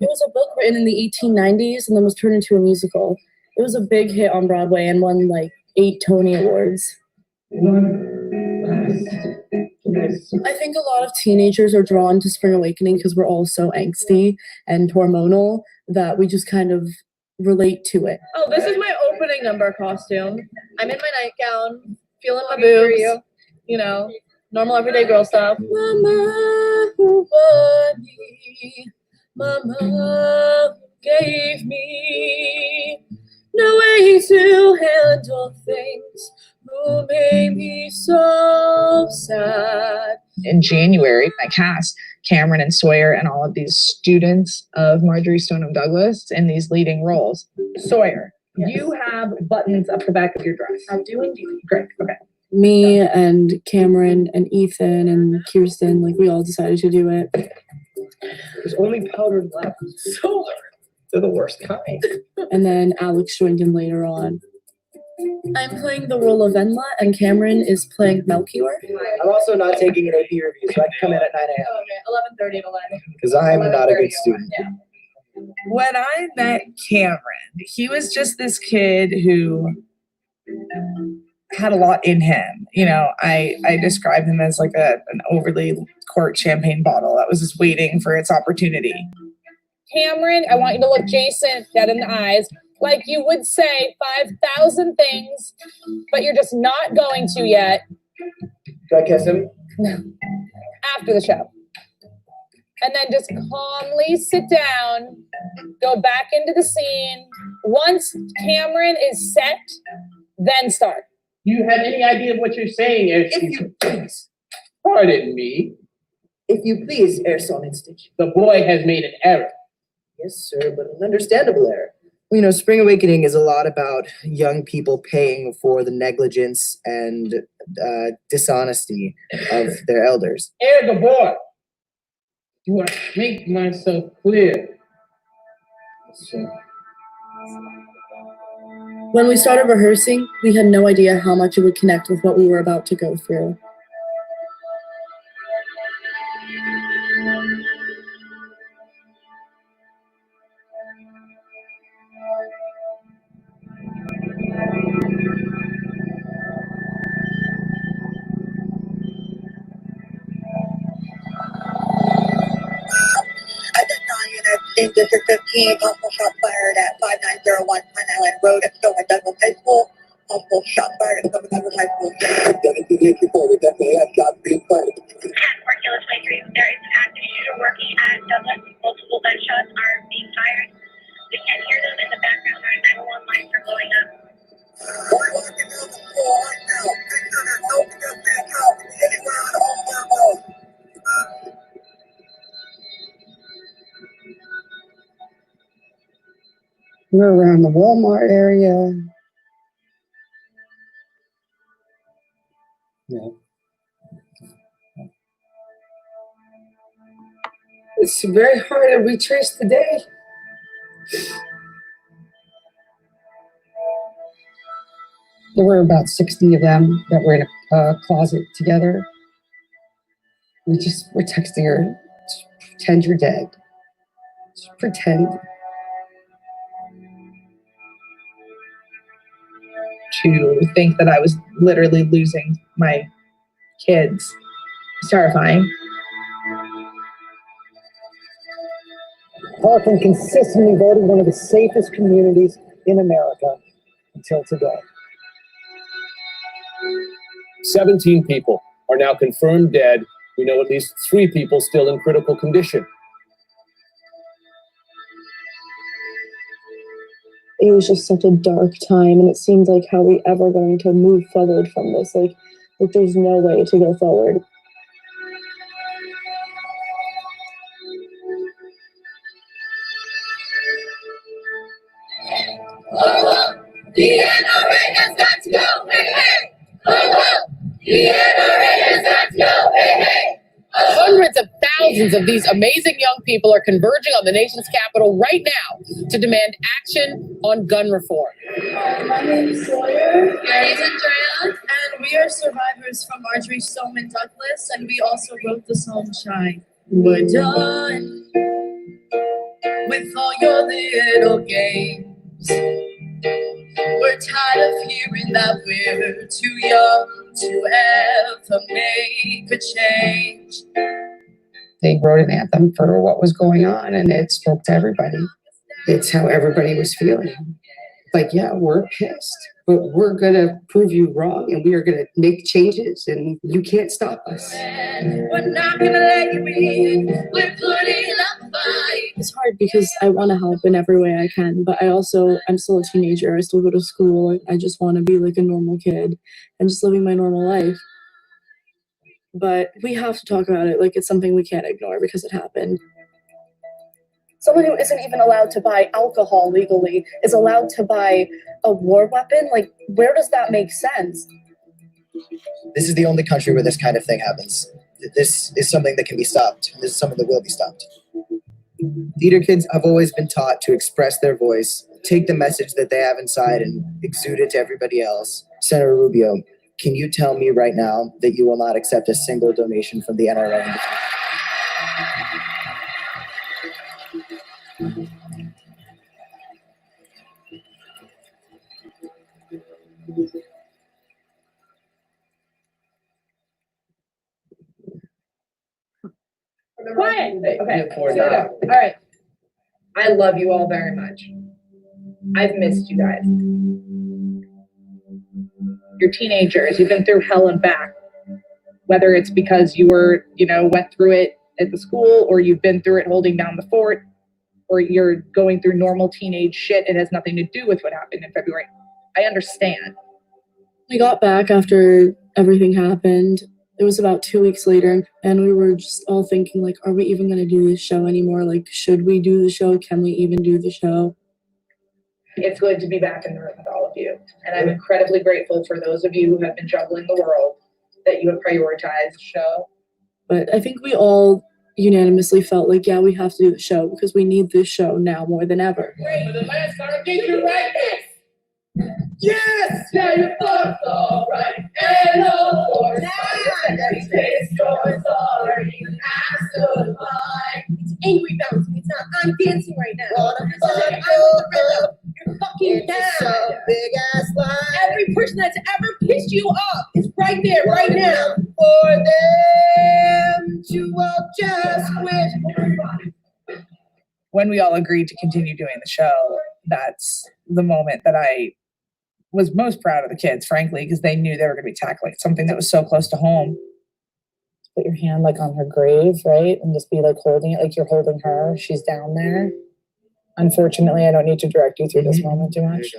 was a book written in the 1890s and then was turned into a musical. It was a big hit on Broadway and won like 8 Tony Awards. I think a lot of teenagers are drawn to Spring Awakening because we're all so angsty and hormonal that we just kind of relate to it. Oh, this is my opening number costume. I'm in my nightgown, feeling my boobs. You know, normal everyday girl stuff. Mama, who bought me? Mama gave me no way to handle things. Who made me so sad? In January, I cast Cameron and Sawyer and all of these students of Marjorie Stoneman Douglas in these leading roles. Sawyer, you have buttons up the back of your dress. I do indeed. Great. Okay. Me and Cameron and Ethan and Kirsten, like we all decided to do it. There's only powdered left. Solar. They're the worst kind. And then Alex joined in later on. I'm playing the role of Venla, and Cameron is playing Melchior. I'm also not taking an AP review, so I can come in at 9 a.m. Okay, 11:30 to 11. Because I'm not a good student. Yeah. When I met Cameron, he was just this kid who had a lot in him. You know, I describe him as like an overly corked champagne bottle that was just waiting for its opportunity. Cameron, I want you to look Jason dead in the eyes, like you would say 5,000 things, but you're just not going to yet. Do I kiss him? No. After the show. And then just calmly sit down, go back into the scene. Once Cameron is set, then start. Do you have any idea of what you're saying, If you please. Pardon me. If you please, Herr Sonnenstich. The boy has made an error. Yes, sir, but an understandable error. You know, Spring Awakening is a lot about young people paying for the negligence and dishonesty of their elders. Err Gabor, do I make myself clear? When we started rehearsing, we had no idea how much it would connect with what we were about to go through. In District 15, multiple shots fired at 5901 Pine Island Road at Stillman Douglas High School. Multiple shots fired at Stillman Douglas High School. At Park Hill 23, there is an active shooter working at Douglas. Multiple gunshots are being fired. We can hear them in the background. Our 911 lines are blowing up. We're around the Walmart area. Yeah. It's very hard to retrace the day. There were about 60 of them that were in a closet together. We're texting her, just pretend you're dead. Just pretend. To think that I was literally losing my kids. It's terrifying. Parkland consistently voted one of the safest communities in America until today. 17 people are now confirmed dead. We know at least 3 people still in critical condition. It was just such a dark time, and it seemed like how we ever going to move forward from this? Like there's no way to go forward. The NRA has got to go, hey, hey! The NRA has got to go, hey, hey! Hundreds of thousands of these amazing young people are converging on the nation's capital right now to demand action on gun reform. My name is Sawyer. My name is Andrea, and we are survivors from Marjorie Stoneman Douglas, and we also wrote the song Shine. We're done with all your little games. We're tired of hearing that we're too young to ever make a change. They wrote an anthem for what was going on, and it spoke to everybody. It's how everybody was feeling. Like, yeah, we're pissed, but we're going to prove you wrong, and we are going to make changes, and you can't stop us. We're not gonna let you in. We're putting up a fight. It's hard because I want to help in every way I can, but I'm still a teenager. I still go to school. I just want to be like a normal kid and just living my normal life. But we have to talk about it. Like, it's something we can't ignore because it happened. Someone who isn't even allowed to buy alcohol legally is allowed to buy a war weapon? Like, where does that make sense? This is the only country where this kind of thing happens. This is something that can be stopped. This is something that will be stopped. Theater kids have always been taught to express their voice, take the message that they have inside and exude it to everybody else. Senator Rubio, can you tell me right now that you will not accept a single donation from the NRA? Quiet. Okay. All right. I love you all very much. I've missed you guys. You're teenagers. You've been through hell and back. Whether it's because you were, went through it at the school, or you've been through it holding down the fort, or you're going through normal teenage shit. It has nothing to do with what happened in February. I understand. We got back after everything happened. It was about 2 weeks later, and we were just all thinking, like, are we even going to do this show anymore? Like, should we do the show? Can we even do the show? It's good to be back in the room with all of you. And I'm incredibly grateful for those of you who have been juggling the world, that you have prioritized the show. But I think we all unanimously felt like, yeah, we have to do the show because we need this show now more than ever. For the last time, get you right next. Yes! Yeah, your thoughts all right. And of course, I say sorry. I stood by. It's angry bouncing. It's not I'm dancing right now. You're fucking down. Big ass lie. Every person that's ever pissed you off is right there, right now. For them to all just quit. when we all agreed to continue doing the show, that's the moment that I was most proud of the kids, frankly, because they knew they were going to be tackling something that was so close to home. Put your hand like on her grave, right? And just be like holding it like you're holding her. She's down there. Unfortunately, I don't need to direct you through this moment too much.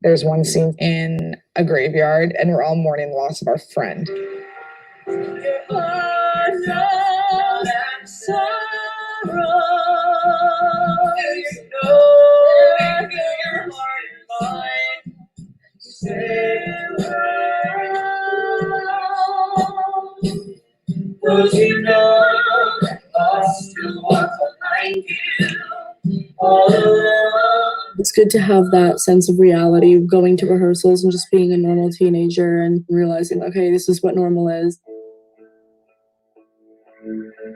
There's one scene in a graveyard, and we're all mourning the loss of our friend. You know that I still walk behind you all alone. It's good to have that sense of reality, going to rehearsals and just being a normal teenager and realizing, okay, this is what normal is.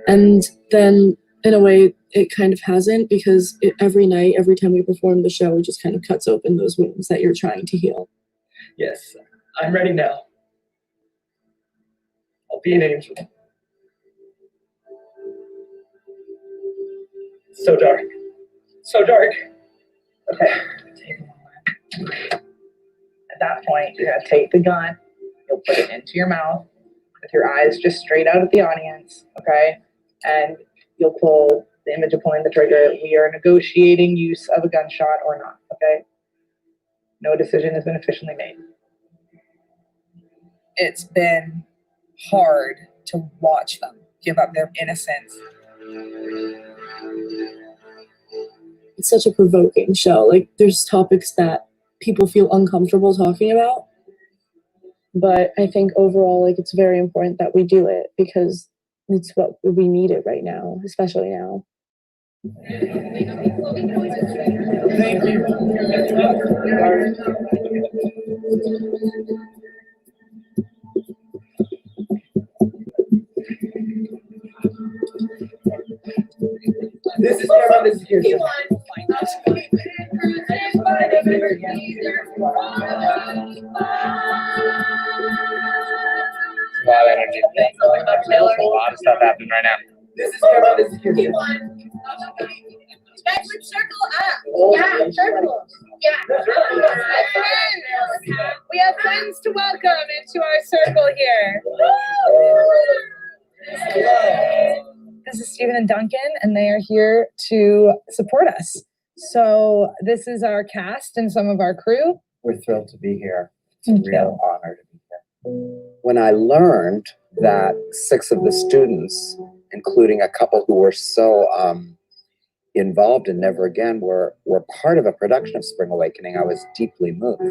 And then, in a way, it kind of hasn't, because every night, every time we perform the show, it just kind of cuts open those wounds that you're trying to heal. Yes, I'm ready now. I'll be an angel. So dark. So dark. Okay. At that point, you're going to take the gun, you'll put it into your mouth with your eyes just straight out at the audience, okay? And you'll pull the image of pulling the trigger. We are negotiating use of a gunshot or not, okay? No decision has been officially made. It's been hard to watch them give up their innocence. It's such a provoking show. Like, there's topics that people feel uncomfortable talking about. But I think overall, like, it's very important that we do it because it's what we need it right now, especially now. Thank you. This is Kevin. This is Kirsten. A lot of energy. A lot of stuff happening right now. This is Kevin. This is Kirsten. Guys, let's circle up. Yeah, circle. Yeah. We have friends to welcome into our circle here. This is Stephen and Duncan, and they are here to support us. So this is our cast and some of our crew. We're thrilled to be here. It's Thank a real honor to be here. When I learned that 6 of the students, including a couple who were so involved in Never Again, were part of a production of Spring Awakening, I was deeply moved.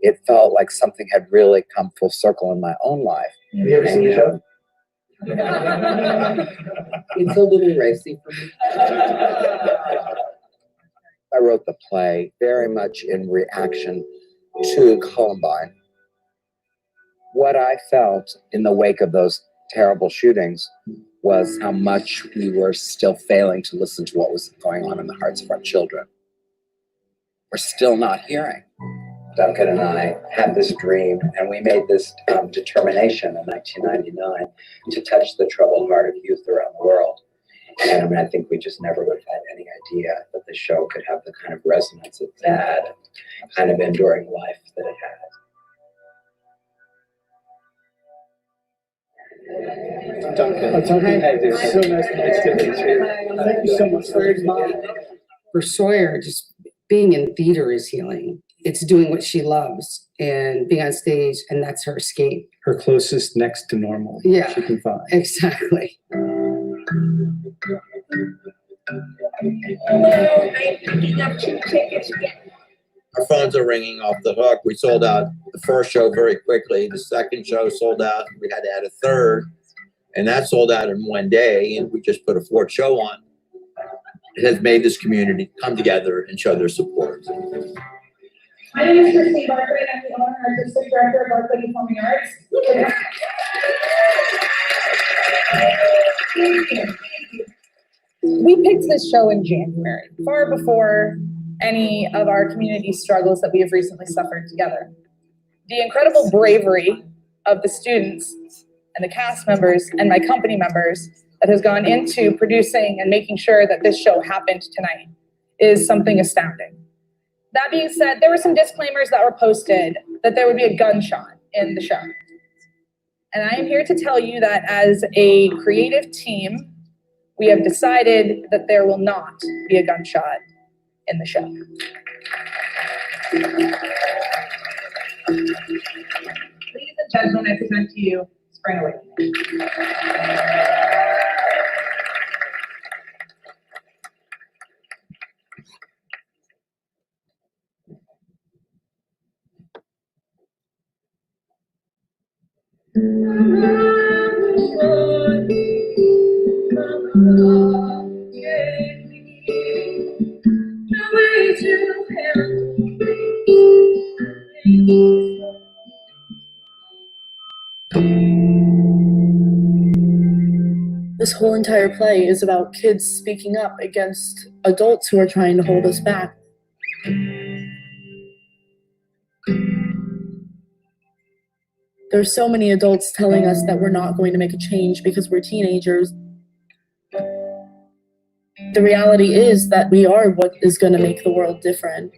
It felt like something had really come full circle in my own life. Have you ever seen the show? It's a little racy for me. I wrote the play very much in reaction to Columbine. What I felt in the wake of those terrible shootings was how much we were still failing to listen to what was going on in the hearts of our children. We're still not hearing. Duncan and I had this dream, and we made this determination in 1999 to touch the troubled heart of youth around the world. And I mean, I think we just never would have had any idea that the show could have the kind of resonance it had, kind of enduring life that it had. Duncan. It's so nice to meet you. Thank you so much For Sawyer, just being in theater is healing. It's doing what she loves and being on stage, and that's her escape. Her closest next to normal Yeah. she can find. Exactly. Our phones are ringing off the hook. We sold out the first show very quickly. The second show sold out. We had to add a third, and that sold out in one day. And we just put a 4th show on. It has made this community come together and show their support. My name is Christine Barker, and I'm the owner and artistic director of Barclay Performing Arts. We picked this show in January, far before any of our community struggles that we have recently suffered together. The incredible bravery of the students and the cast members and my company members that has gone into producing and making sure that this show happened tonight is something astounding. That being said, there were some disclaimers that were posted that there would be a gunshot in the show. And I am here to tell you that as a creative team, we have decided that there will not be a gunshot in the show. Ladies and gentlemen, I present to you Spring Awakening. This whole entire play is about kids speaking up against adults who are trying to hold us back. There's so many adults telling us that we're not going to make a change because we're teenagers. The reality is that we are what is going to make the world different.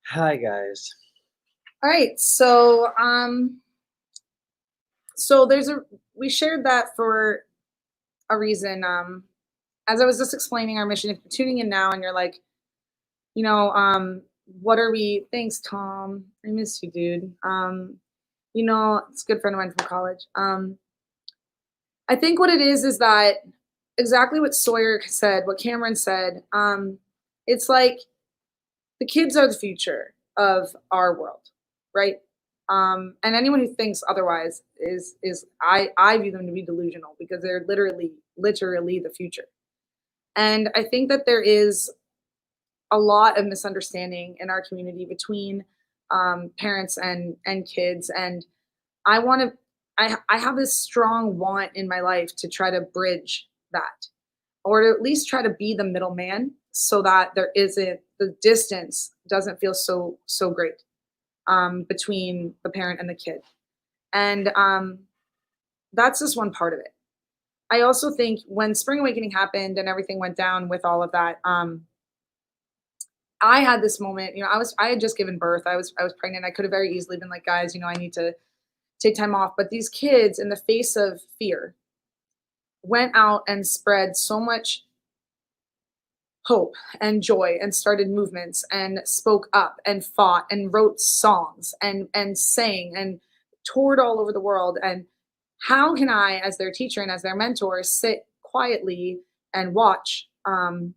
Hi guys. All right, so we shared that for a reason. As I was just explaining our mission, if you're tuning in now and you're like, what are we? Thanks, Tom. I miss you, dude. It's a good friend of mine from college. I think what it is that exactly what Sawyer said, what Cameron said. It's like the kids are the future of our world, right? And anyone who thinks otherwise is I view them to be delusional because they're literally the future. And I think that there is a lot of misunderstanding in our community between parents and kids. And I have this strong want in my life to try to bridge that, or to at least try to be the middleman so that the distance doesn't feel so great between the parent and the kid. And that's just one part of it. I also think when Spring Awakening happened and everything went down with all of that, I had this moment, I had just given birth. I was pregnant. I could have very easily been like, guys, I need to take time off. But these kids, in the face of fear, went out and spread so much hope and joy and started movements and spoke up and fought and wrote songs and sang and toured all over the world. And how can I, as their teacher and as their mentor, sit quietly and watch and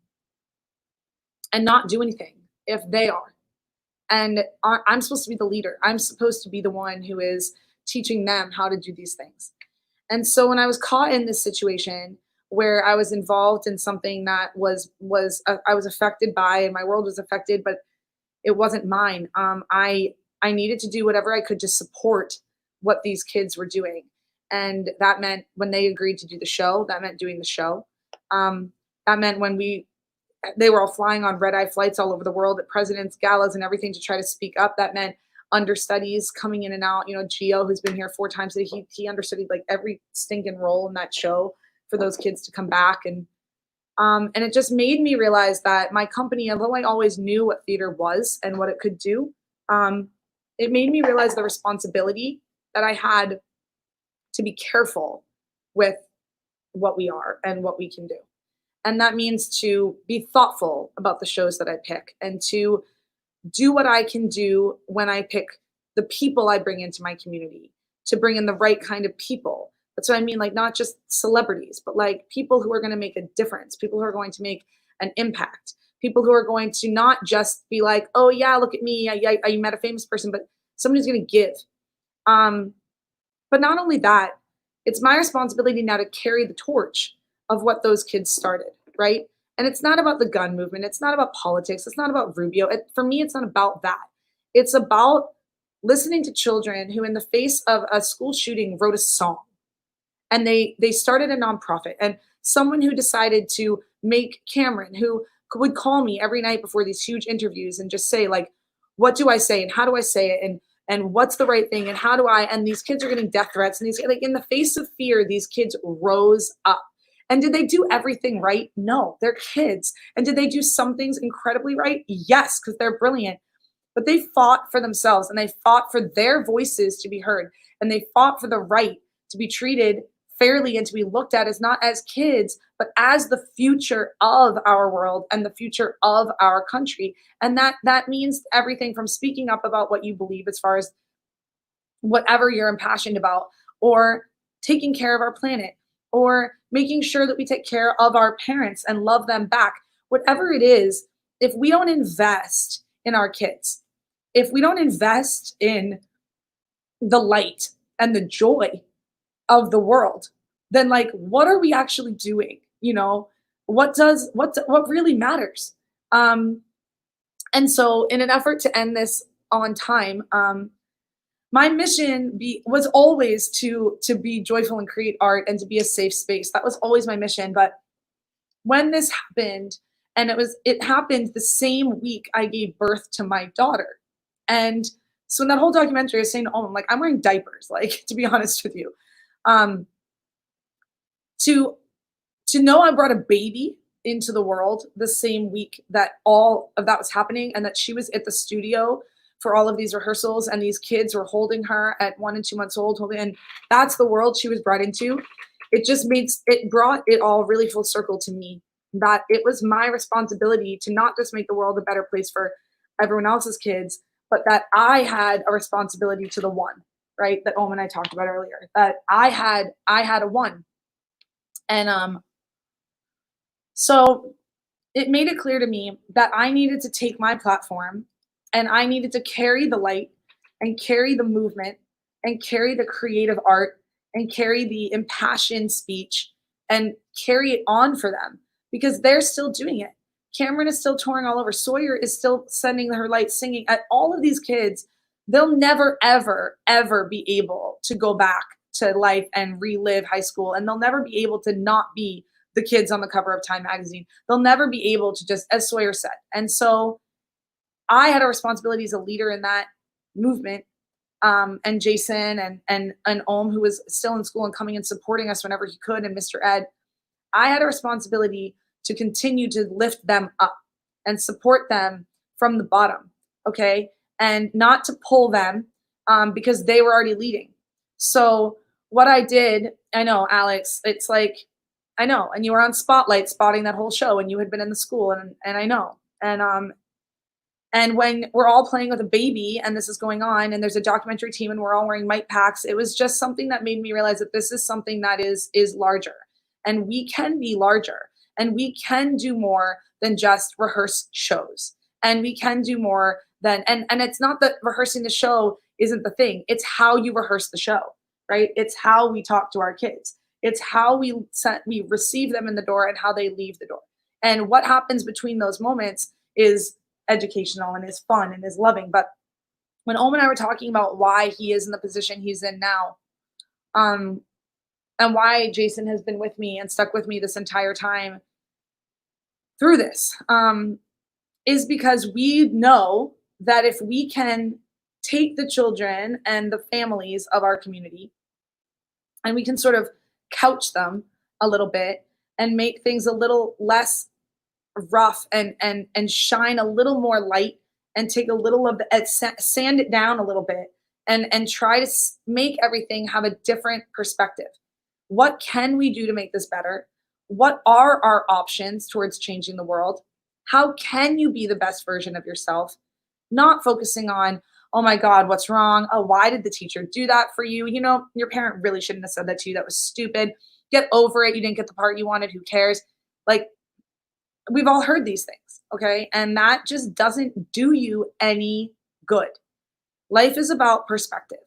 not do anything if they are? And I'm supposed to be the leader. I'm supposed to be the one who is teaching them how to do these things. And so when I was caught in this situation where I was involved in something that I was affected by, and my world was affected, but it wasn't mine. I needed to do whatever I could to support what these kids were doing. And that meant when they agreed to do the show, that meant doing the show. That meant when they were all flying on red-eye flights all over the world at presidents' galas and everything to try to speak up. That meant understudies coming in and out. Gio, who's been here 4 times, he understudied like every stinking role in that show for those kids to come back. And it just made me realize that my company, although I always knew what theater was and what it could do, it made me realize the responsibility that I had to be careful with what we are and what we can do. And that means to be thoughtful about the shows that I pick and to do what I can do when I pick the people I bring into my community, to bring in the right kind of people. That's what I mean, like not just celebrities, but like people who are going to make a difference, people who are going to make an impact, people who are going to not just be like, oh yeah, look at me, I met a famous person, but somebody's going to give. But not only that, it's my responsibility now to carry the torch of what those kids started, right? And it's not about the gun movement. It's not about politics. It's not about Rubio. For me, it's not about that. It's about listening to children who, in the face of a school shooting, wrote a song. And they started a nonprofit. And someone who decided to make Cameron, who would call me every night before these huge interviews and just say, like, what do I say and how do I say it and what's the right thing and how do I, and these kids are getting death threats, and these, like, in the face of fear, these kids rose up. And did they do everything right? No, they're kids. And did they do some things incredibly right? Yes, because they're brilliant. But they fought for themselves, and they fought for their voices to be heard, and they fought for the right to be treated fairly and to be looked at as not as kids, but as the future of our world and the future of our country. And that means everything from speaking up about what you believe as far as whatever you're impassioned about, or taking care of our planet, or making sure that we take care of our parents and love them back. Whatever it is, if we don't invest in our kids, if we don't invest in the light and the joy of the world, then like, what are we actually doing? You know, what really matters? And so in an effort to end this on time, my mission was always to be joyful and create art and to be a safe space. That was always my mission. But when this happened, and it happened the same week I gave birth to my daughter. And so in that whole documentary, I was saying to Owen, like, I'm wearing diapers, like, to be honest with you. To know I brought a baby into the world the same week that all of that was happening, and that she was at the studio for all of these rehearsals, and these kids were holding her at 1 and 2 months old, and that's the world she was brought into. It brought it all really full circle to me, that it was my responsibility to not just make the world a better place for everyone else's kids, but that I had a responsibility to the one, right? That Owen and I talked about earlier, that I had a one. And so it made it clear to me that I needed to take my platform and I needed to carry the light and carry the movement and carry the creative art and carry the impassioned speech and carry it on for them, because they're still doing it. Cameron is still touring all over. Sawyer is still sending her light, singing at all of these kids. They'll never, ever, ever be able to go back to life and relive high school. And they'll never be able to not be the kids on the cover of Time magazine. They'll never be able to just, as Sawyer said. And so I had a responsibility as a leader in that movement. And Jason and Ohm, who was still in school and coming and supporting us whenever he could, and Mr. Ed, I had a responsibility to continue to lift them up and support them from the bottom, okay? And not to pull them because they were already leading. So what I did, I know, Alex, it's like, I know, and you were on Spotlight spotting that whole show, and you had been in the school, and I know. And when we're all playing with a baby and this is going on, and there's a documentary team and we're all wearing mic packs, it was just something that made me realize that this is something that is larger, and we can be larger, and we can do more than just rehearse shows, and we can do more than, and it's not that rehearsing the show isn't the thing. It's how you rehearse the show, right? It's how we talk to our kids. It's how we receive them in the door and how they leave the door. And what happens between those moments is educational and is fun and is loving. But when Ohm and I were talking about why he is in the position he's in now, and why Jason has been with me and stuck with me this entire time through this, is because we know that if we can take the children and the families of our community and we can sort of couch them a little bit and make things a little less rough and shine a little more light and take a little of the, sand it down a little bit and try to make everything have a different perspective. What can we do to make this better? What are our options towards changing the world? How can you be the best version of yourself? not focusing on, oh my God, what's wrong? Oh, why did the teacher do that for you? You know, your parent really shouldn't have said that to you. That was stupid. Get over it. You didn't get the part you wanted. Who cares? Like, we've all heard these things, okay? And that just doesn't do you any good. Life is about perspective.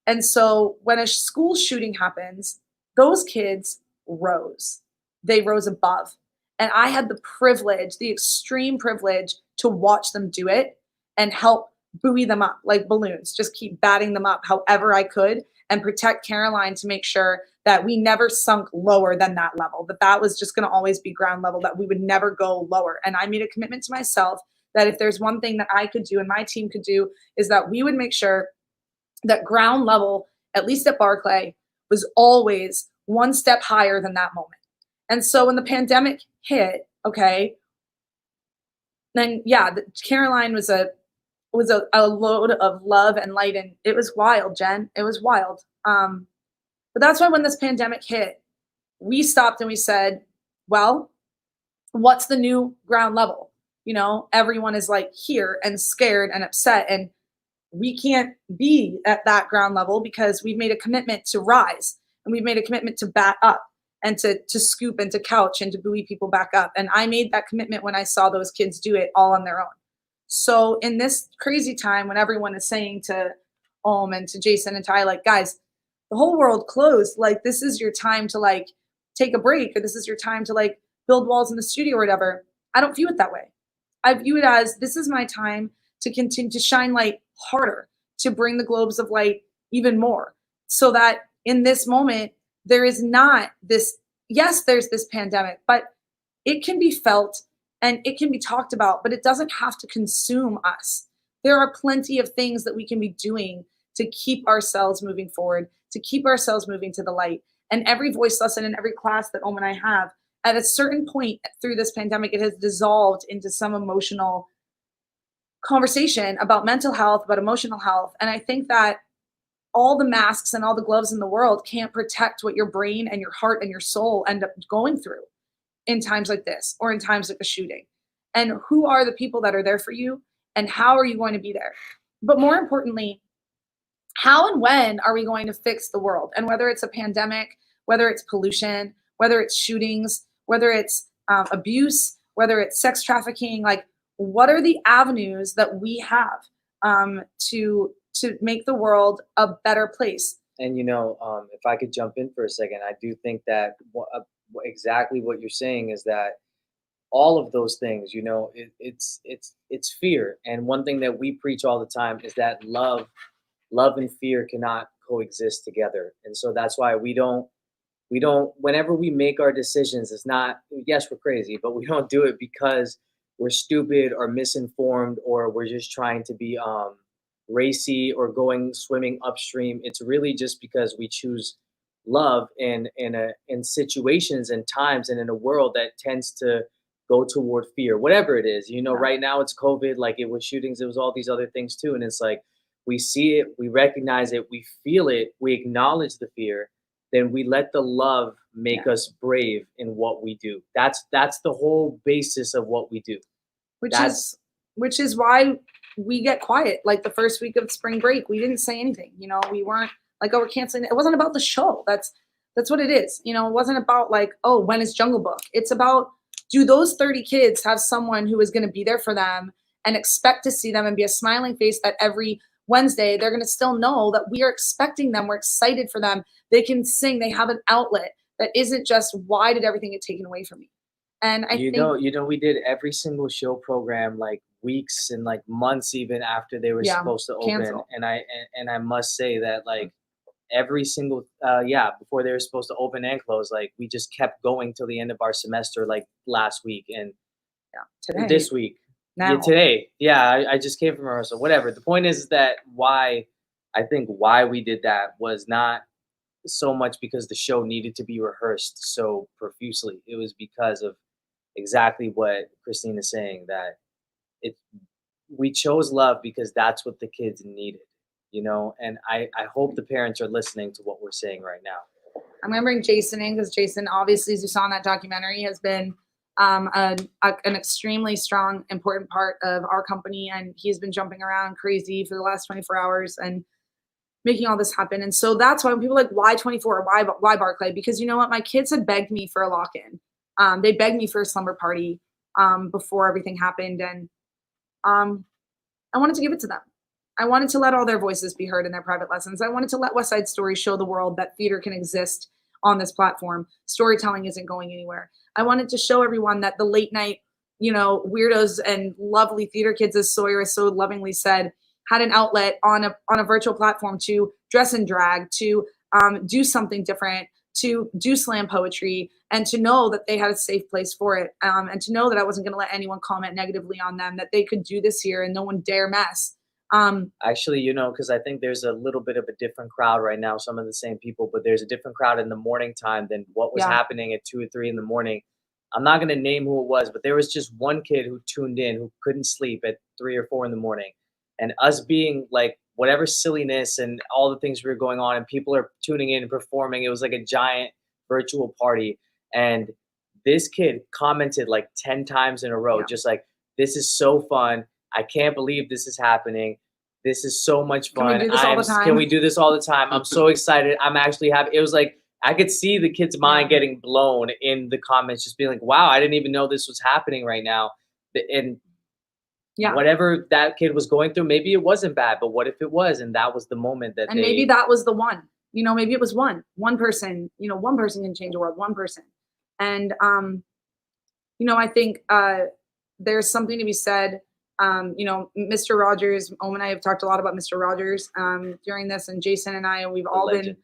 And so when a school shooting happens, those kids rose. They rose above. And I had the privilege, the extreme privilege, to watch them do it and help buoy them up like balloons, just keep batting them up however I could and protect Caroline to make sure that we never sunk lower than that level, that was just going to always be ground level, that we would never go lower. And I made a commitment to myself that if there's one thing that I could do and my team could do, is that we would make sure that ground level, at least at Barclay, was always one step higher than that moment. And so when the pandemic hit, okay, then yeah, Caroline was a load of love and light, and it was wild, Jen. It was wild. But that's why when this pandemic hit, we stopped and we said, well, what's the new ground level? You know, everyone is like here and scared and upset, and we can't be at that ground level because we've made a commitment to rise, and we've made a commitment to bat up and to scoop and to couch and to buoy people back up. And I made that commitment when I saw those kids do it all on their own. So in this crazy time when everyone is saying to and to Jason and Ty, like, guys, the whole world closed. Like, this is your time to like take a break, or this is your time to like build walls in the studio or whatever. I don't view it that way. I view it as this is my time to continue to shine light harder, to bring the globes of light even more, so that in this moment, there is not this, yes, there's this pandemic, but it can be felt and it can be talked about, but it doesn't have to consume us. There are plenty of things that we can be doing to keep ourselves moving forward, to keep ourselves moving to the light. And every voice lesson in every class that and I have, at a certain point through this pandemic, it has dissolved into some emotional conversation about mental health, about emotional health. And I think that all the masks and all the gloves in the world can't protect what your brain and your heart and your soul end up going through in times like this, or in times like a shooting. And who are the people that are there for you, and how are you going to be there? But more importantly, how and when are we going to fix the world? And whether it's a pandemic, whether it's pollution, whether it's shootings, whether it's abuse, whether it's sex trafficking, like, what are the avenues that we have to make the world a better place? And you know, if I could jump in for a second, I do think that exactly what you're saying is that all of those things, you know, it's fear. And one thing that we preach all the time is that love and fear cannot coexist together. And so that's why we don't, whenever we make our decisions, it's not, yes, we're crazy, but we don't do it because we're stupid or misinformed, or we're just trying to be racy or swimming upstream. It's really just because we choose love in situations and times and in a world that tends to go toward fear, whatever it is. You know, right now it's COVID, like it was shootings, it was all these other things too. And it's like, we see it, we recognize it, we feel it, we acknowledge the fear, then we let the love make us brave in what we do. That's the whole basis of what we do. Which is why we get quiet. Like the first week of spring break, we didn't say anything. You know, we weren't like, oh, we're canceling. It wasn't about the show. That's what it is. You know, it wasn't about like, oh, when is Jungle Book? It's about, do those 30 kids have someone who is going to be there for them and expect to see them and be a smiling face that every Wednesday they're going to still know that we are expecting them. We're excited for them. They can sing. They have an outlet that isn't just, why did everything get taken away from me? And I think, we did every single show program like weeks and like months even after they were supposed to open. Cancel. And I must say that like every single before they were supposed to open and close, like we just kept going till the end of our semester, like last week and today, this week. Now. Today. I just came from rehearsal. Whatever. The point is that why we did that was not so much because the show needed to be rehearsed so profusely. It was because of exactly what Christine is saying, that we chose love because that's what the kids needed, you know. And I hope the parents are listening to what we're saying right now. I'm going to bring Jason in because Jason, obviously, as you saw in that documentary, has been an extremely strong, important part of our company, and he's been jumping around crazy for the last 24 hours and making all this happen. And so that's why when people are like, why 24? Why Barclay? Because you know what? My kids had begged me for a lock-in. They begged me for a slumber party before everything happened, and I wanted to give it to them. I wanted to let all their voices be heard in their private lessons. I wanted to let West Side Story show the world that theater can exist on this platform. Storytelling isn't going anywhere. I wanted to show everyone that the late night, weirdos and lovely theater kids, as Sawyer has so lovingly said, had an outlet on a virtual platform to dress in drag, to do something different, to do slam poetry, and to know that they had a safe place for it, and to know that I wasn't going to let anyone comment negatively on them, that they could do this here and no one dare mess. Actually, because I think there's a little bit of a different crowd right now, some of the same people, but there's a different crowd in the morning time than what was happening at 2 or 3 in the morning. I'm not going to name who it was, but there was just one kid who tuned in who couldn't sleep at 3 or 4 in the morning. And us being like whatever silliness and all the things were going on and people are tuning in and performing, it was like a giant virtual party. And this kid commented like 10 times in a row, just like, this is so fun. I can't believe this is happening. This is so much fun. Can we do this all the time? Can we do this all the time? I'm so excited. I'm actually happy. It was like, I could see the kid's mind getting blown in the comments, just being like, wow, I didn't even know this was happening right now. And whatever that kid was going through, maybe it wasn't bad, but what if it was? And that was the moment that maybe that was the one, maybe it was one person, one person can change the world, one person. And, I think there's something to be said. Mr. Rogers, Owen and I have talked a lot about Mr. Rogers during this, and Jason and I, we've all been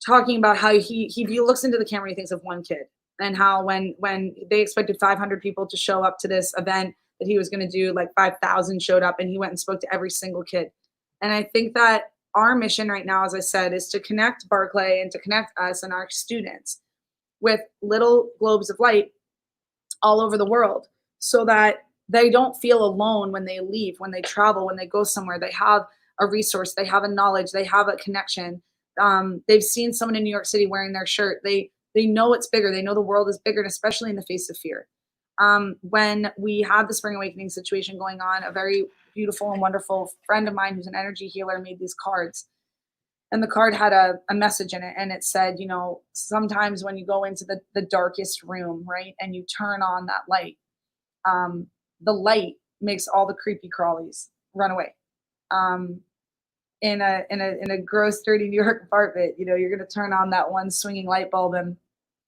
talking about how he looks into the camera and he thinks of one kid, and how when they expected 500 people to show up to this event that he was going to do, like 5,000 showed up, and he went and spoke to every single kid. And I think that our mission right now, as I said, is to connect Barclay and to connect us and our students with little globes of light all over the world, so that they don't feel alone when they leave, when they travel, when they go somewhere. They have a resource, they have a knowledge, they have a connection. They've seen someone in New York City wearing their shirt. They know it's bigger. They know the world is bigger, and especially in the face of fear. When we had the Spring Awakening situation going on, a very beautiful and wonderful friend of mine who's an energy healer made these cards. And the card had a message in it, and it said, sometimes when you go into the darkest room, right, and you turn on that light, the light makes all the creepy crawlies run away. In a gross, dirty New York apartment, you're going to turn on that one swinging light bulb, and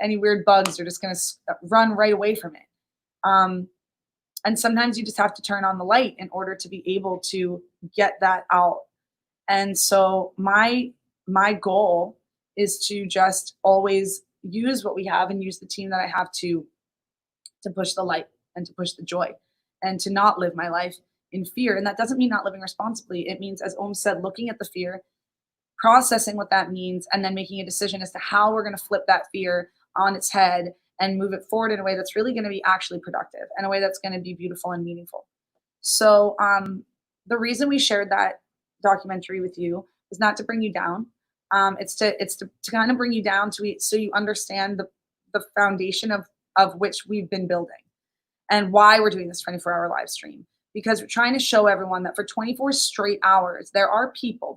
any weird bugs are just going to run right away from it. And sometimes you just have to turn on the light in order to be able to get that out. And so my goal is to just always use what we have and use the team that I have to push the light and to push the joy, and to not live my life in fear. And that doesn't mean not living responsibly. It means, as Om said, looking at the fear, processing what that means, and then making a decision as to how we're going to flip that fear on its head and move it forward in a way that's really going to be actually productive, and a way that's going to be beautiful and meaningful. So the reason we shared that documentary with you is not to bring you down. It's to kind of bring you down so you understand the foundation of which we've been building, and why we're doing this 24-hour live stream. Because we're trying to show everyone that for 24 straight hours, there are people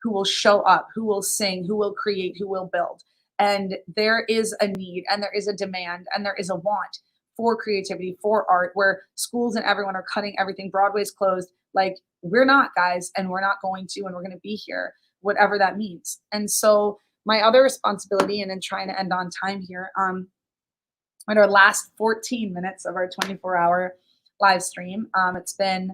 who will show up, who will sing, who will create, who will build. And there is a need, and there is a demand, and there is a want for creativity, for art, where schools and everyone are cutting everything. Broadway's closed. Like, we're not, guys, and we're not going to, and we're going to be here, whatever that means. And so my other responsibility, and then trying to end on time here, in our last 14 minutes of our 24-hour live stream, it's been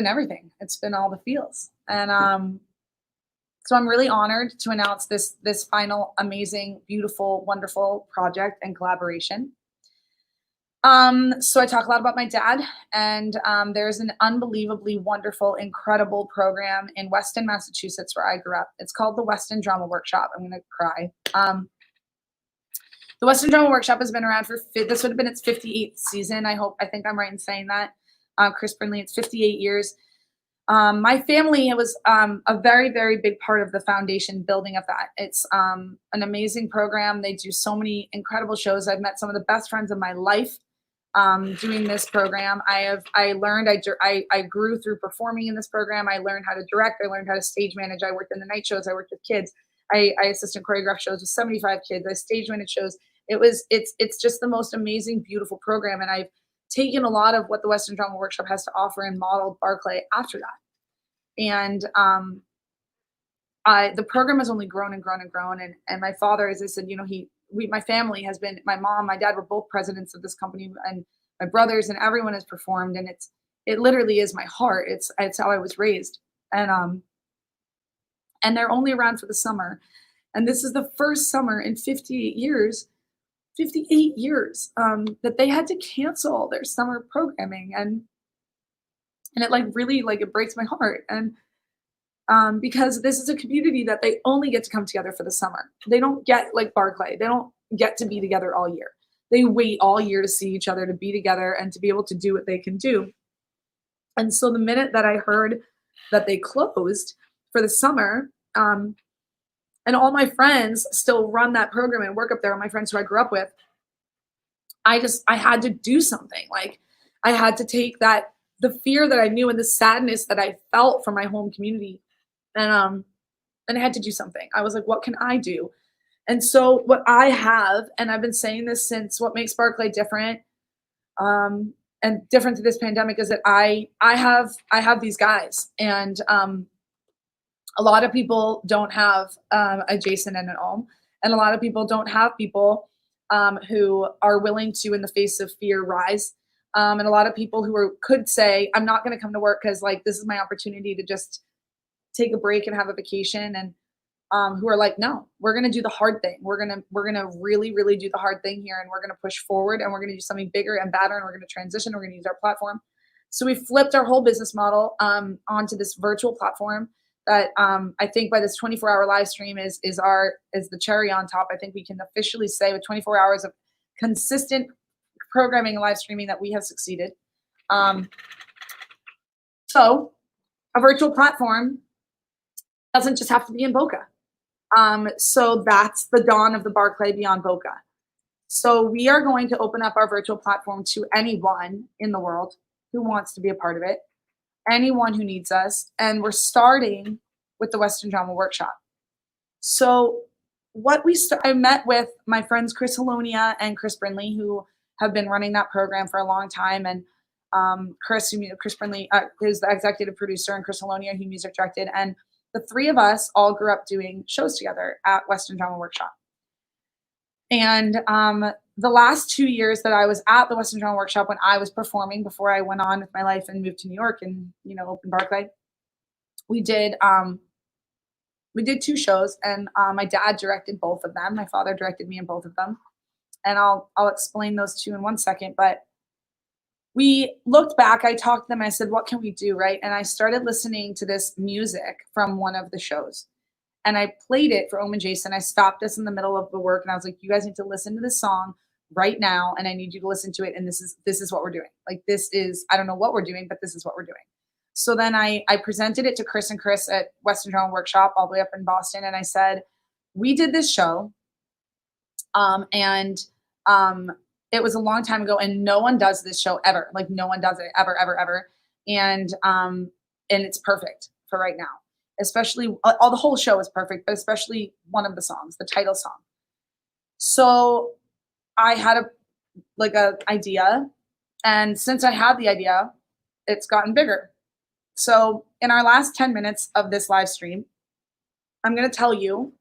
everything. It's been all the feels. And so I'm really honored to announce this final amazing, beautiful, wonderful project and collaboration. So I talk a lot about my dad, and there's an unbelievably wonderful, incredible program in Weston, Massachusetts, where I grew up. It's called the Weston Drama Workshop. I'm gonna cry. The Weston Drama Workshop has been around this would have been its 58th season. I think I'm right in saying that. Chris Brindley, it's 58 years. My family, it was a very, very big part of the foundation building of that. It's an amazing program. They do so many incredible shows. I've met some of the best friends of my life doing this program. I grew through performing in this program. I learned how to direct. I learned how to stage manage. I worked in the night shows. I worked with kids. I assistant choreographed shows with 75 kids. I stage managed shows. It's just the most amazing, beautiful program. And I've taken a lot of what the Western Drama Workshop has to offer and modeled Barclay after that. And the program has only grown and grown and grown. And my father, as I said, my family has been, my mom, my dad were both presidents of this company, and my brothers, and everyone has performed. And it literally is my heart. It's how I was raised. And they're only around for the summer. And this is the first summer in 58 years that they had to cancel their summer programming. And it really it breaks my heart. And because this is a community that they only get to come together for the summer. They don't get like Barclay. They don't get to be together all year. They wait all year to see each other, to be together, and to be able to do what they can do. And so the minute that I heard that they closed for the summer, and all my friends still run that program and work up there, my friends who I grew up with, I had to do something. Like, I had to take the fear that I knew and the sadness that I felt from my home community, and I had to do something. I was like, what can I do? And so what I have, and I've been saying this since what makes Barclay different, and different through this pandemic, is that I have these guys, and a lot of people don't have a Jason and an Om, and a lot of people don't have people who are willing to, in the face of fear, rise. And a lot of people who could say, I'm not going to come to work because this is my opportunity to just take a break and have a vacation, and who are like, no, we're going to do the hard thing. We're going to really, really do the hard thing here, and we're going to push forward, and we're going to do something bigger and better, and we're going to transition. We're going to use our platform. So we flipped our whole business model onto this virtual platform that I think by this 24-hour live stream is the cherry on top. I think we can officially say with 24 hours of consistent programming and live streaming that we have succeeded. So a virtual platform doesn't just have to be in Boca. So that's the dawn of the Barclay Beyond Boca. So we are going to open up our virtual platform to anyone in the world who wants to be a part of it, anyone who needs us. And we're starting with the Western Drama Workshop. So I met with my friends Chris Halonia and Chris Brindley, who have been running that program for a long time. And Chris Brindley is the executive producer, and Chris Halonia, he music directed. And the three of us all grew up doing shows together at Western Drama Workshop. And the last 2 years that I was at the Western Drama Workshop, when I was performing before I went on with my life and moved to New York and opened Barclay, we did 2 shows, and my dad directed both of them. My father directed me in both of them, and I'll explain those 2 in one second. But we looked back. I talked to them. I said, "What can we do?" Right? And I started listening to this music from one of the shows, and I played it for Om and Jason. I stopped us in the middle of the work, and I was like, "You guys need to listen to this song right now, and I need you to listen to it. And this is what we're doing. I don't know what we're doing, but this is what we're doing." So then I presented it to Chris and Chris at Western Drama Workshop all the way up in Boston. And I said, we did this show. It was a long time ago, and no one does this show ever. Like, no one does it ever, ever, ever. And it's perfect for right now. Especially, the whole show is perfect, but especially one of the songs, the title song. So I had a idea. And since I had the idea, it's gotten bigger. So in our last 10 minutes of this live stream, I'm going to tell you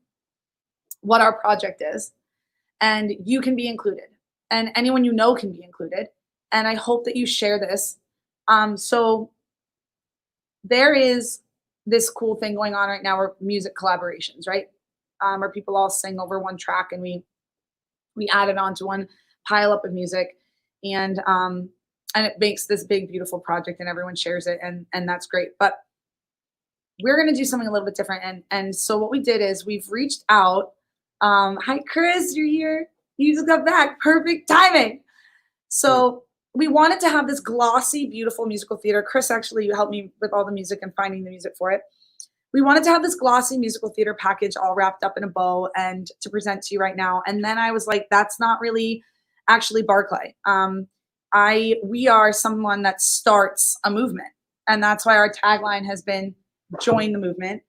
what our project is, and you can be included, and anyone you know can be included. And I hope that you share this. So there is this cool thing going on right now, where music collaborations, right? Where people all sing over one track, and we add it onto one pile up of music, and it makes this big, beautiful project, and everyone shares it, and that's great. But we're going to do something a little bit different. And so what we did is we've reached out. Hi, Chris, you're here. You just got back. Perfect timing. So we wanted to have this glossy, beautiful musical theater. Chris actually helped me with all the music and finding the music for it. We wanted to have this glossy musical theater package all wrapped up in a bow and to present to you right now. And then I was like, that's not really actually Barclay. We are someone that starts a movement. And that's why our tagline has been join the movement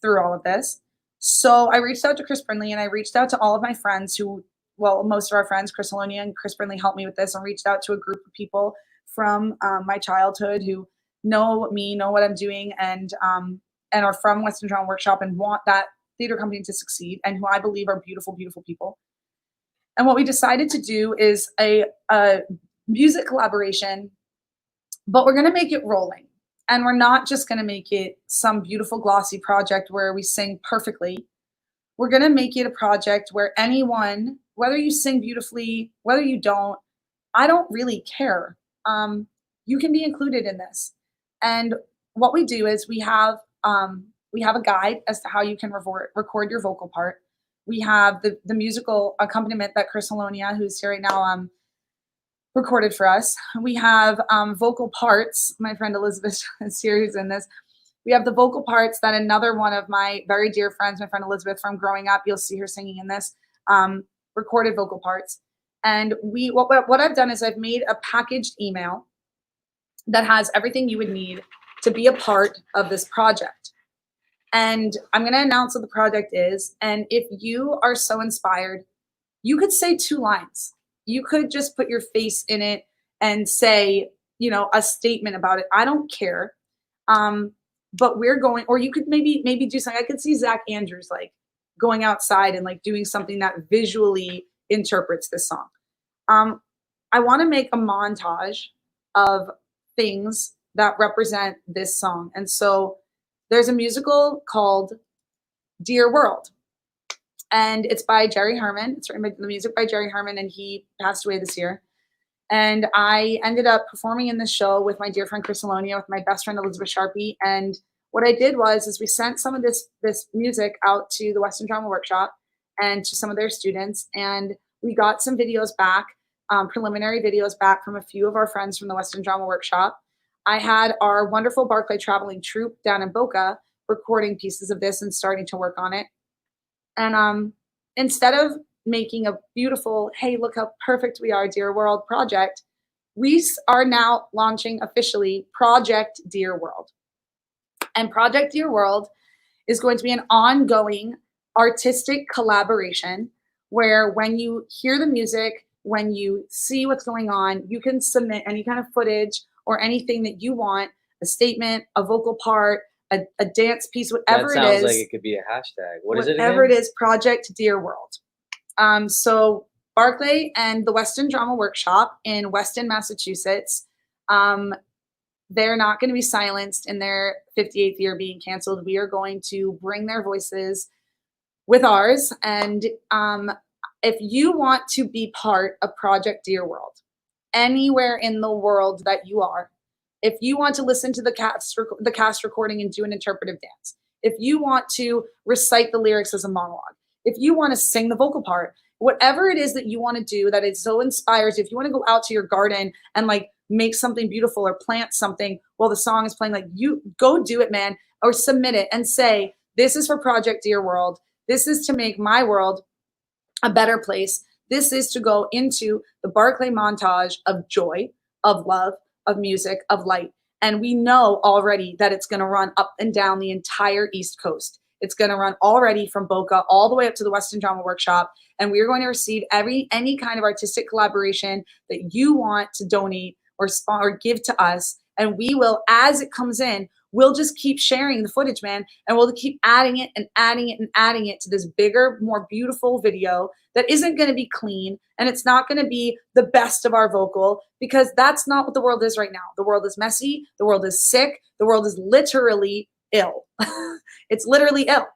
through all of this. So I reached out to Chris Brindley and I reached out to all of my friends who, well, most of our friends, Chris Alonia and Chris Brindley helped me with this, and reached out to a group of people from my childhood who know me, know what I'm doing, and are from Western Drama Workshop and want that theater company to succeed, and who I believe are beautiful, beautiful people. And what we decided to do is a music collaboration, but we're going to make it rolling. And we're not just going to make it some beautiful glossy project where we sing perfectly. We're going to make it a project where anyone, whether you sing beautifully, whether you don't, I don't really care. You can be included in this. And what we do is we have a guide as to how you can record your vocal part. We have the musical accompaniment that Chris Alonia, who's here right now, recorded for us. We have vocal parts. My friend Elizabeth is here, who's in this. We have the vocal parts that another one of my very dear friends, my friend Elizabeth from growing up, you'll see her singing in this, recorded vocal parts. And what I've done is I've made a packaged email that has everything you would need to be a part of this project. And I'm going to announce what the project is. And if you are so inspired, you could say 2 lines. You could just put your face in it and say, you know, a statement about it. I don't care. But we're going, or you could maybe do something. I could see Zach Andrews like going outside and like doing something that visually interprets this song. I want to make a montage of things that represent this song. And so there's a musical called Dear World. And it's by Jerry Herman. It's written by the music by Jerry Herman, and he passed away this year. And I ended up performing in this show with my dear friend Chris Alonia, with my best friend Elizabeth Sharpie. And what I did was we sent some of this music out to the Western Drama Workshop and to some of their students. And we got some videos back, preliminary videos back from a few of our friends from the Western Drama Workshop. I had our wonderful Barclay Traveling Troupe down in Boca recording pieces of this and starting to work on it. And instead of making a beautiful, hey, look how perfect we are, Dear World project, we are now launching officially Project Dear World. And Project Dear World is going to be an ongoing artistic collaboration where when you hear the music, when you see what's going on, you can submit any kind of footage or anything that you want, a statement, a vocal part, a dance piece, whatever it is. That sounds like it could be a hashtag. What is it again? Whatever it is, Project Dear World. So Barclay and the Weston Drama Workshop in Weston, Massachusetts, they're not going to be silenced in their 58th year being canceled. We are going to bring their voices with ours. And if you want to be part of Project Dear World, anywhere in the world that you are, if you want to listen to the cast recording and do an interpretive dance, if you want to recite the lyrics as a monologue, if you want to sing the vocal part, whatever it is that you want to do that is so inspired, if you want to go out to your garden and like make something beautiful or plant something while the song is playing, like you go do it, man, or submit it and say, this is for Project Dear World. This is to make my world a better place. This is to go into the Barclay montage of joy, of love, of music, of light. And we know already that it's going to run up and down the entire East Coast. It's going to run already from Boca all the way up to the Weston Drama Workshop. And we are going to receive any kind of artistic collaboration that you want to donate or give to us. And we will, as it comes in, we'll just keep sharing the footage, man. And we'll keep adding it and adding it and adding it to this bigger, more beautiful video that isn't going to be clean. And it's not going to be the best of our vocal, because that's not what the world is right now. The world is messy. The world is sick. The world is literally ill. It's literally ill.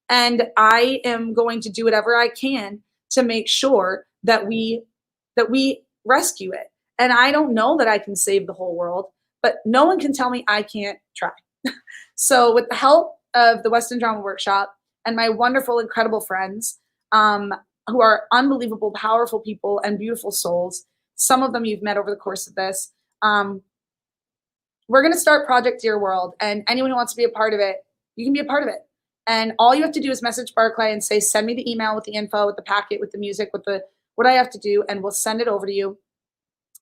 And I am going to do whatever I can to make sure that we rescue it. And I don't know that I can save the whole world, but no one can tell me I can't try. So with the help of the Weston Drama Workshop and my wonderful, incredible friends, who are unbelievable, powerful people and beautiful souls, Some of them you've met over the course of this. We're going to start Project Dear World, and anyone who wants to be a part of it, you can be a part of it. And all you have to do is message Barclay and say, send me the email with the info, with the packet, with the music, with the what I have to do, and we'll send it over to you.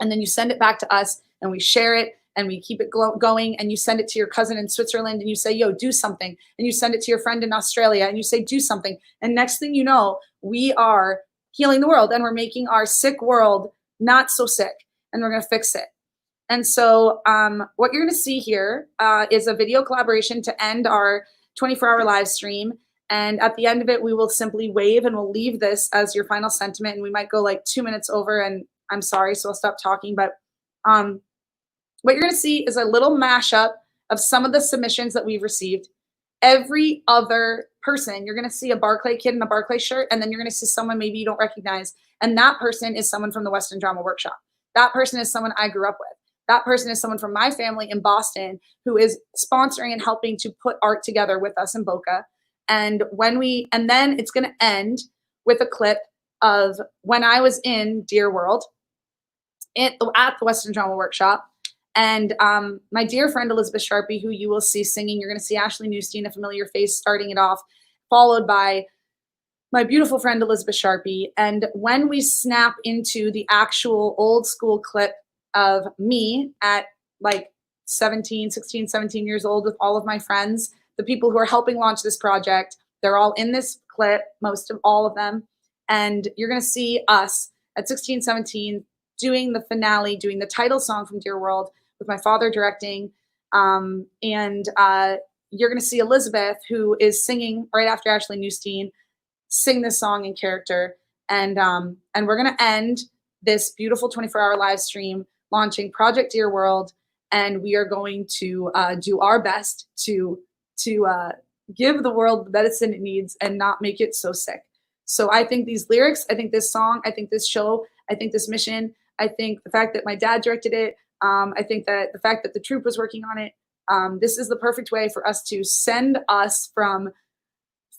And then you send it back to us, and we share it, and we keep it going, and you send it to your cousin in Switzerland, and you say, yo, do something. And you send it to your friend in Australia, and you say, do something. And next thing you know, we are healing the world, and we're making our sick world not so sick, and we're going to fix it. And so what you're going to see here is a video collaboration to end our 24-hour live stream. And at the end of it, we will simply wave, and we'll leave this as your final sentiment. And we might go like 2 minutes over, and I'm sorry, so I'll stop talking. But what you're going to see is a little mashup of some of the submissions that we've received. Every other person, you're going to see a Barclay kid in a Barclay shirt, and then you're going to see someone maybe you don't recognize. And that person is someone from the Western Drama Workshop. That person is someone I grew up with. That person is someone from my family in Boston who is sponsoring and helping to put art together with us in Boca. And then it's going to end with a clip of when I was in Dear World at the Western Drama Workshop. And my dear friend Elizabeth Sharpie, who you will see singing, you're going to see Ashley Newstein, a familiar face, starting it off, followed by my beautiful friend Elizabeth Sharpie. And when we snap into the actual old school clip of me at like 16, 17 years old with all of my friends, the people who are helping launch this project, they're all in this clip, most of all of them. And you're going to see us at 16, 17 doing the finale, doing the title song from Dear World with my father directing. And you're going to see Elizabeth, who is singing right after Ashley Newstein, sing this song in character. And we're going to end this beautiful 24-hour live stream launching Project Dear World. And we are going to do our best to give the world the medicine it needs and not make it so sick. So I think these lyrics, I think this song, I think this show, I think this mission, I think the fact that my dad directed it, I think that the fact that the troupe was working on it, this is the perfect way for us to send us from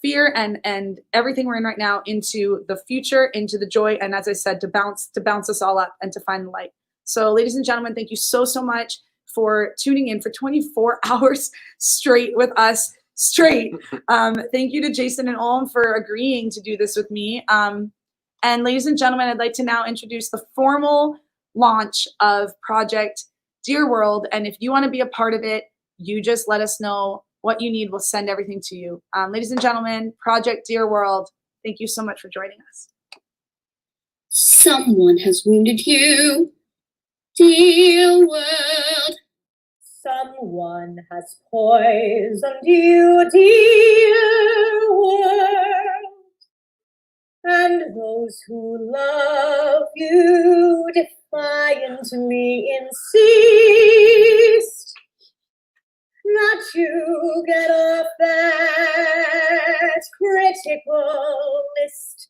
fear and everything we're in right now into the future, into the joy, and as I said, to bounce us all up and to find the light. So ladies and gentlemen, thank you so much for tuning in for 24 hours straight with us. Thank you to Jason and Olm for agreeing to do this with me. And ladies and gentlemen, I'd like to now introduce the formal launch of Project Dear World. And if you want to be a part of it, you just let us know what you need. We'll send everything to you. Ladies and gentlemen, Project Dear World, thank you so much for joining us. Someone has wounded you, dear world. Someone has poisoned you, dear world. And those who love you defiantly insist that you get off that critical list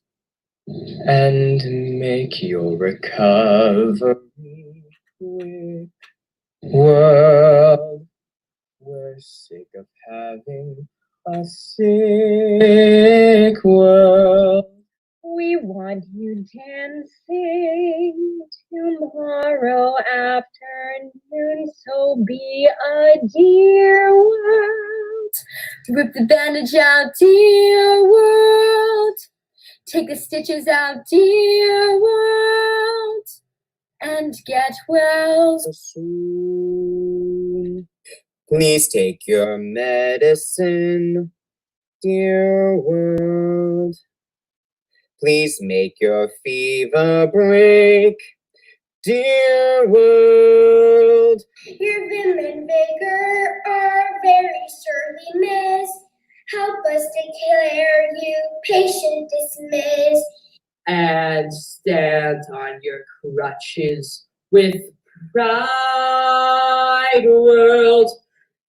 and make your recovery quick. World, we're sick of having a sick world. We want you dancing tomorrow afternoon, so be a dear world. Rip the bandage out, dear world. Take the stitches out, dear world. And get well soon. Please take your medicine, dear world. Please make your fever break, dear world. Your vim and vigor are very surely missed. Help us declare you patient dismissed. And stand on your crutches with pride, world.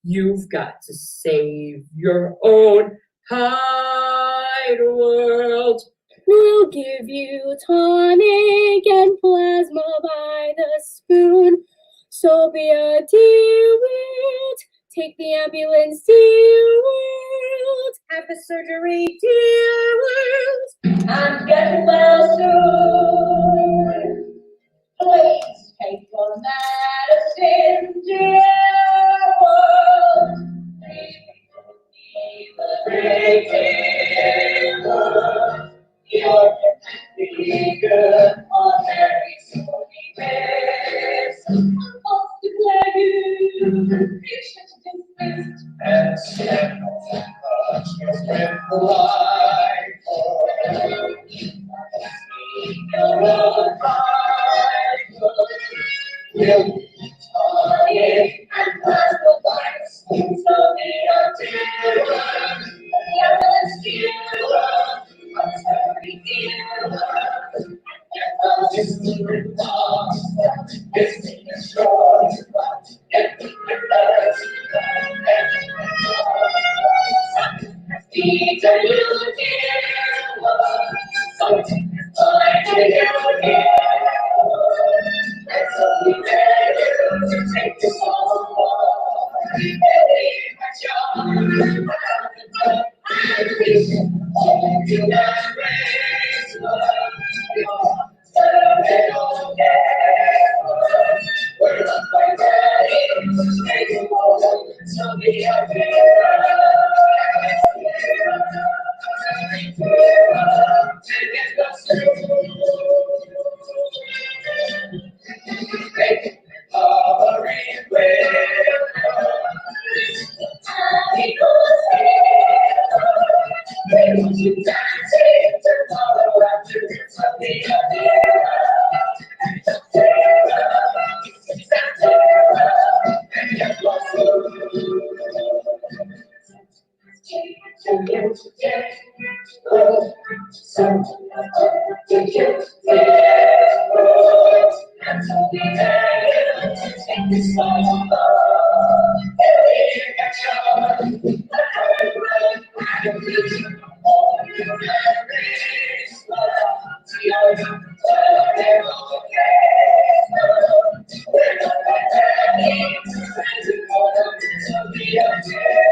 You've got to save your own hide, world. We'll give you tonic and plasma by the spoon. So be a dear world. Take the ambulance, dear world. Have the surgery, dear world. And get well soon. Please take your medicine, dear world. Be the great dear world. You're be good on every stormy days. I'll declare you patient and dismissed. And stand much with the light. Your own heart. Will dying and purple lights. So be a dear one. Yes, dear one. Very dear one. And the distant past is being destroyed. And the birds be to you, dear one. Something I to you, dear one. And so we beg you to take this home. And leave my child. And we should hold you and raise love. We're not quite ready to take you home. So be a Yeah.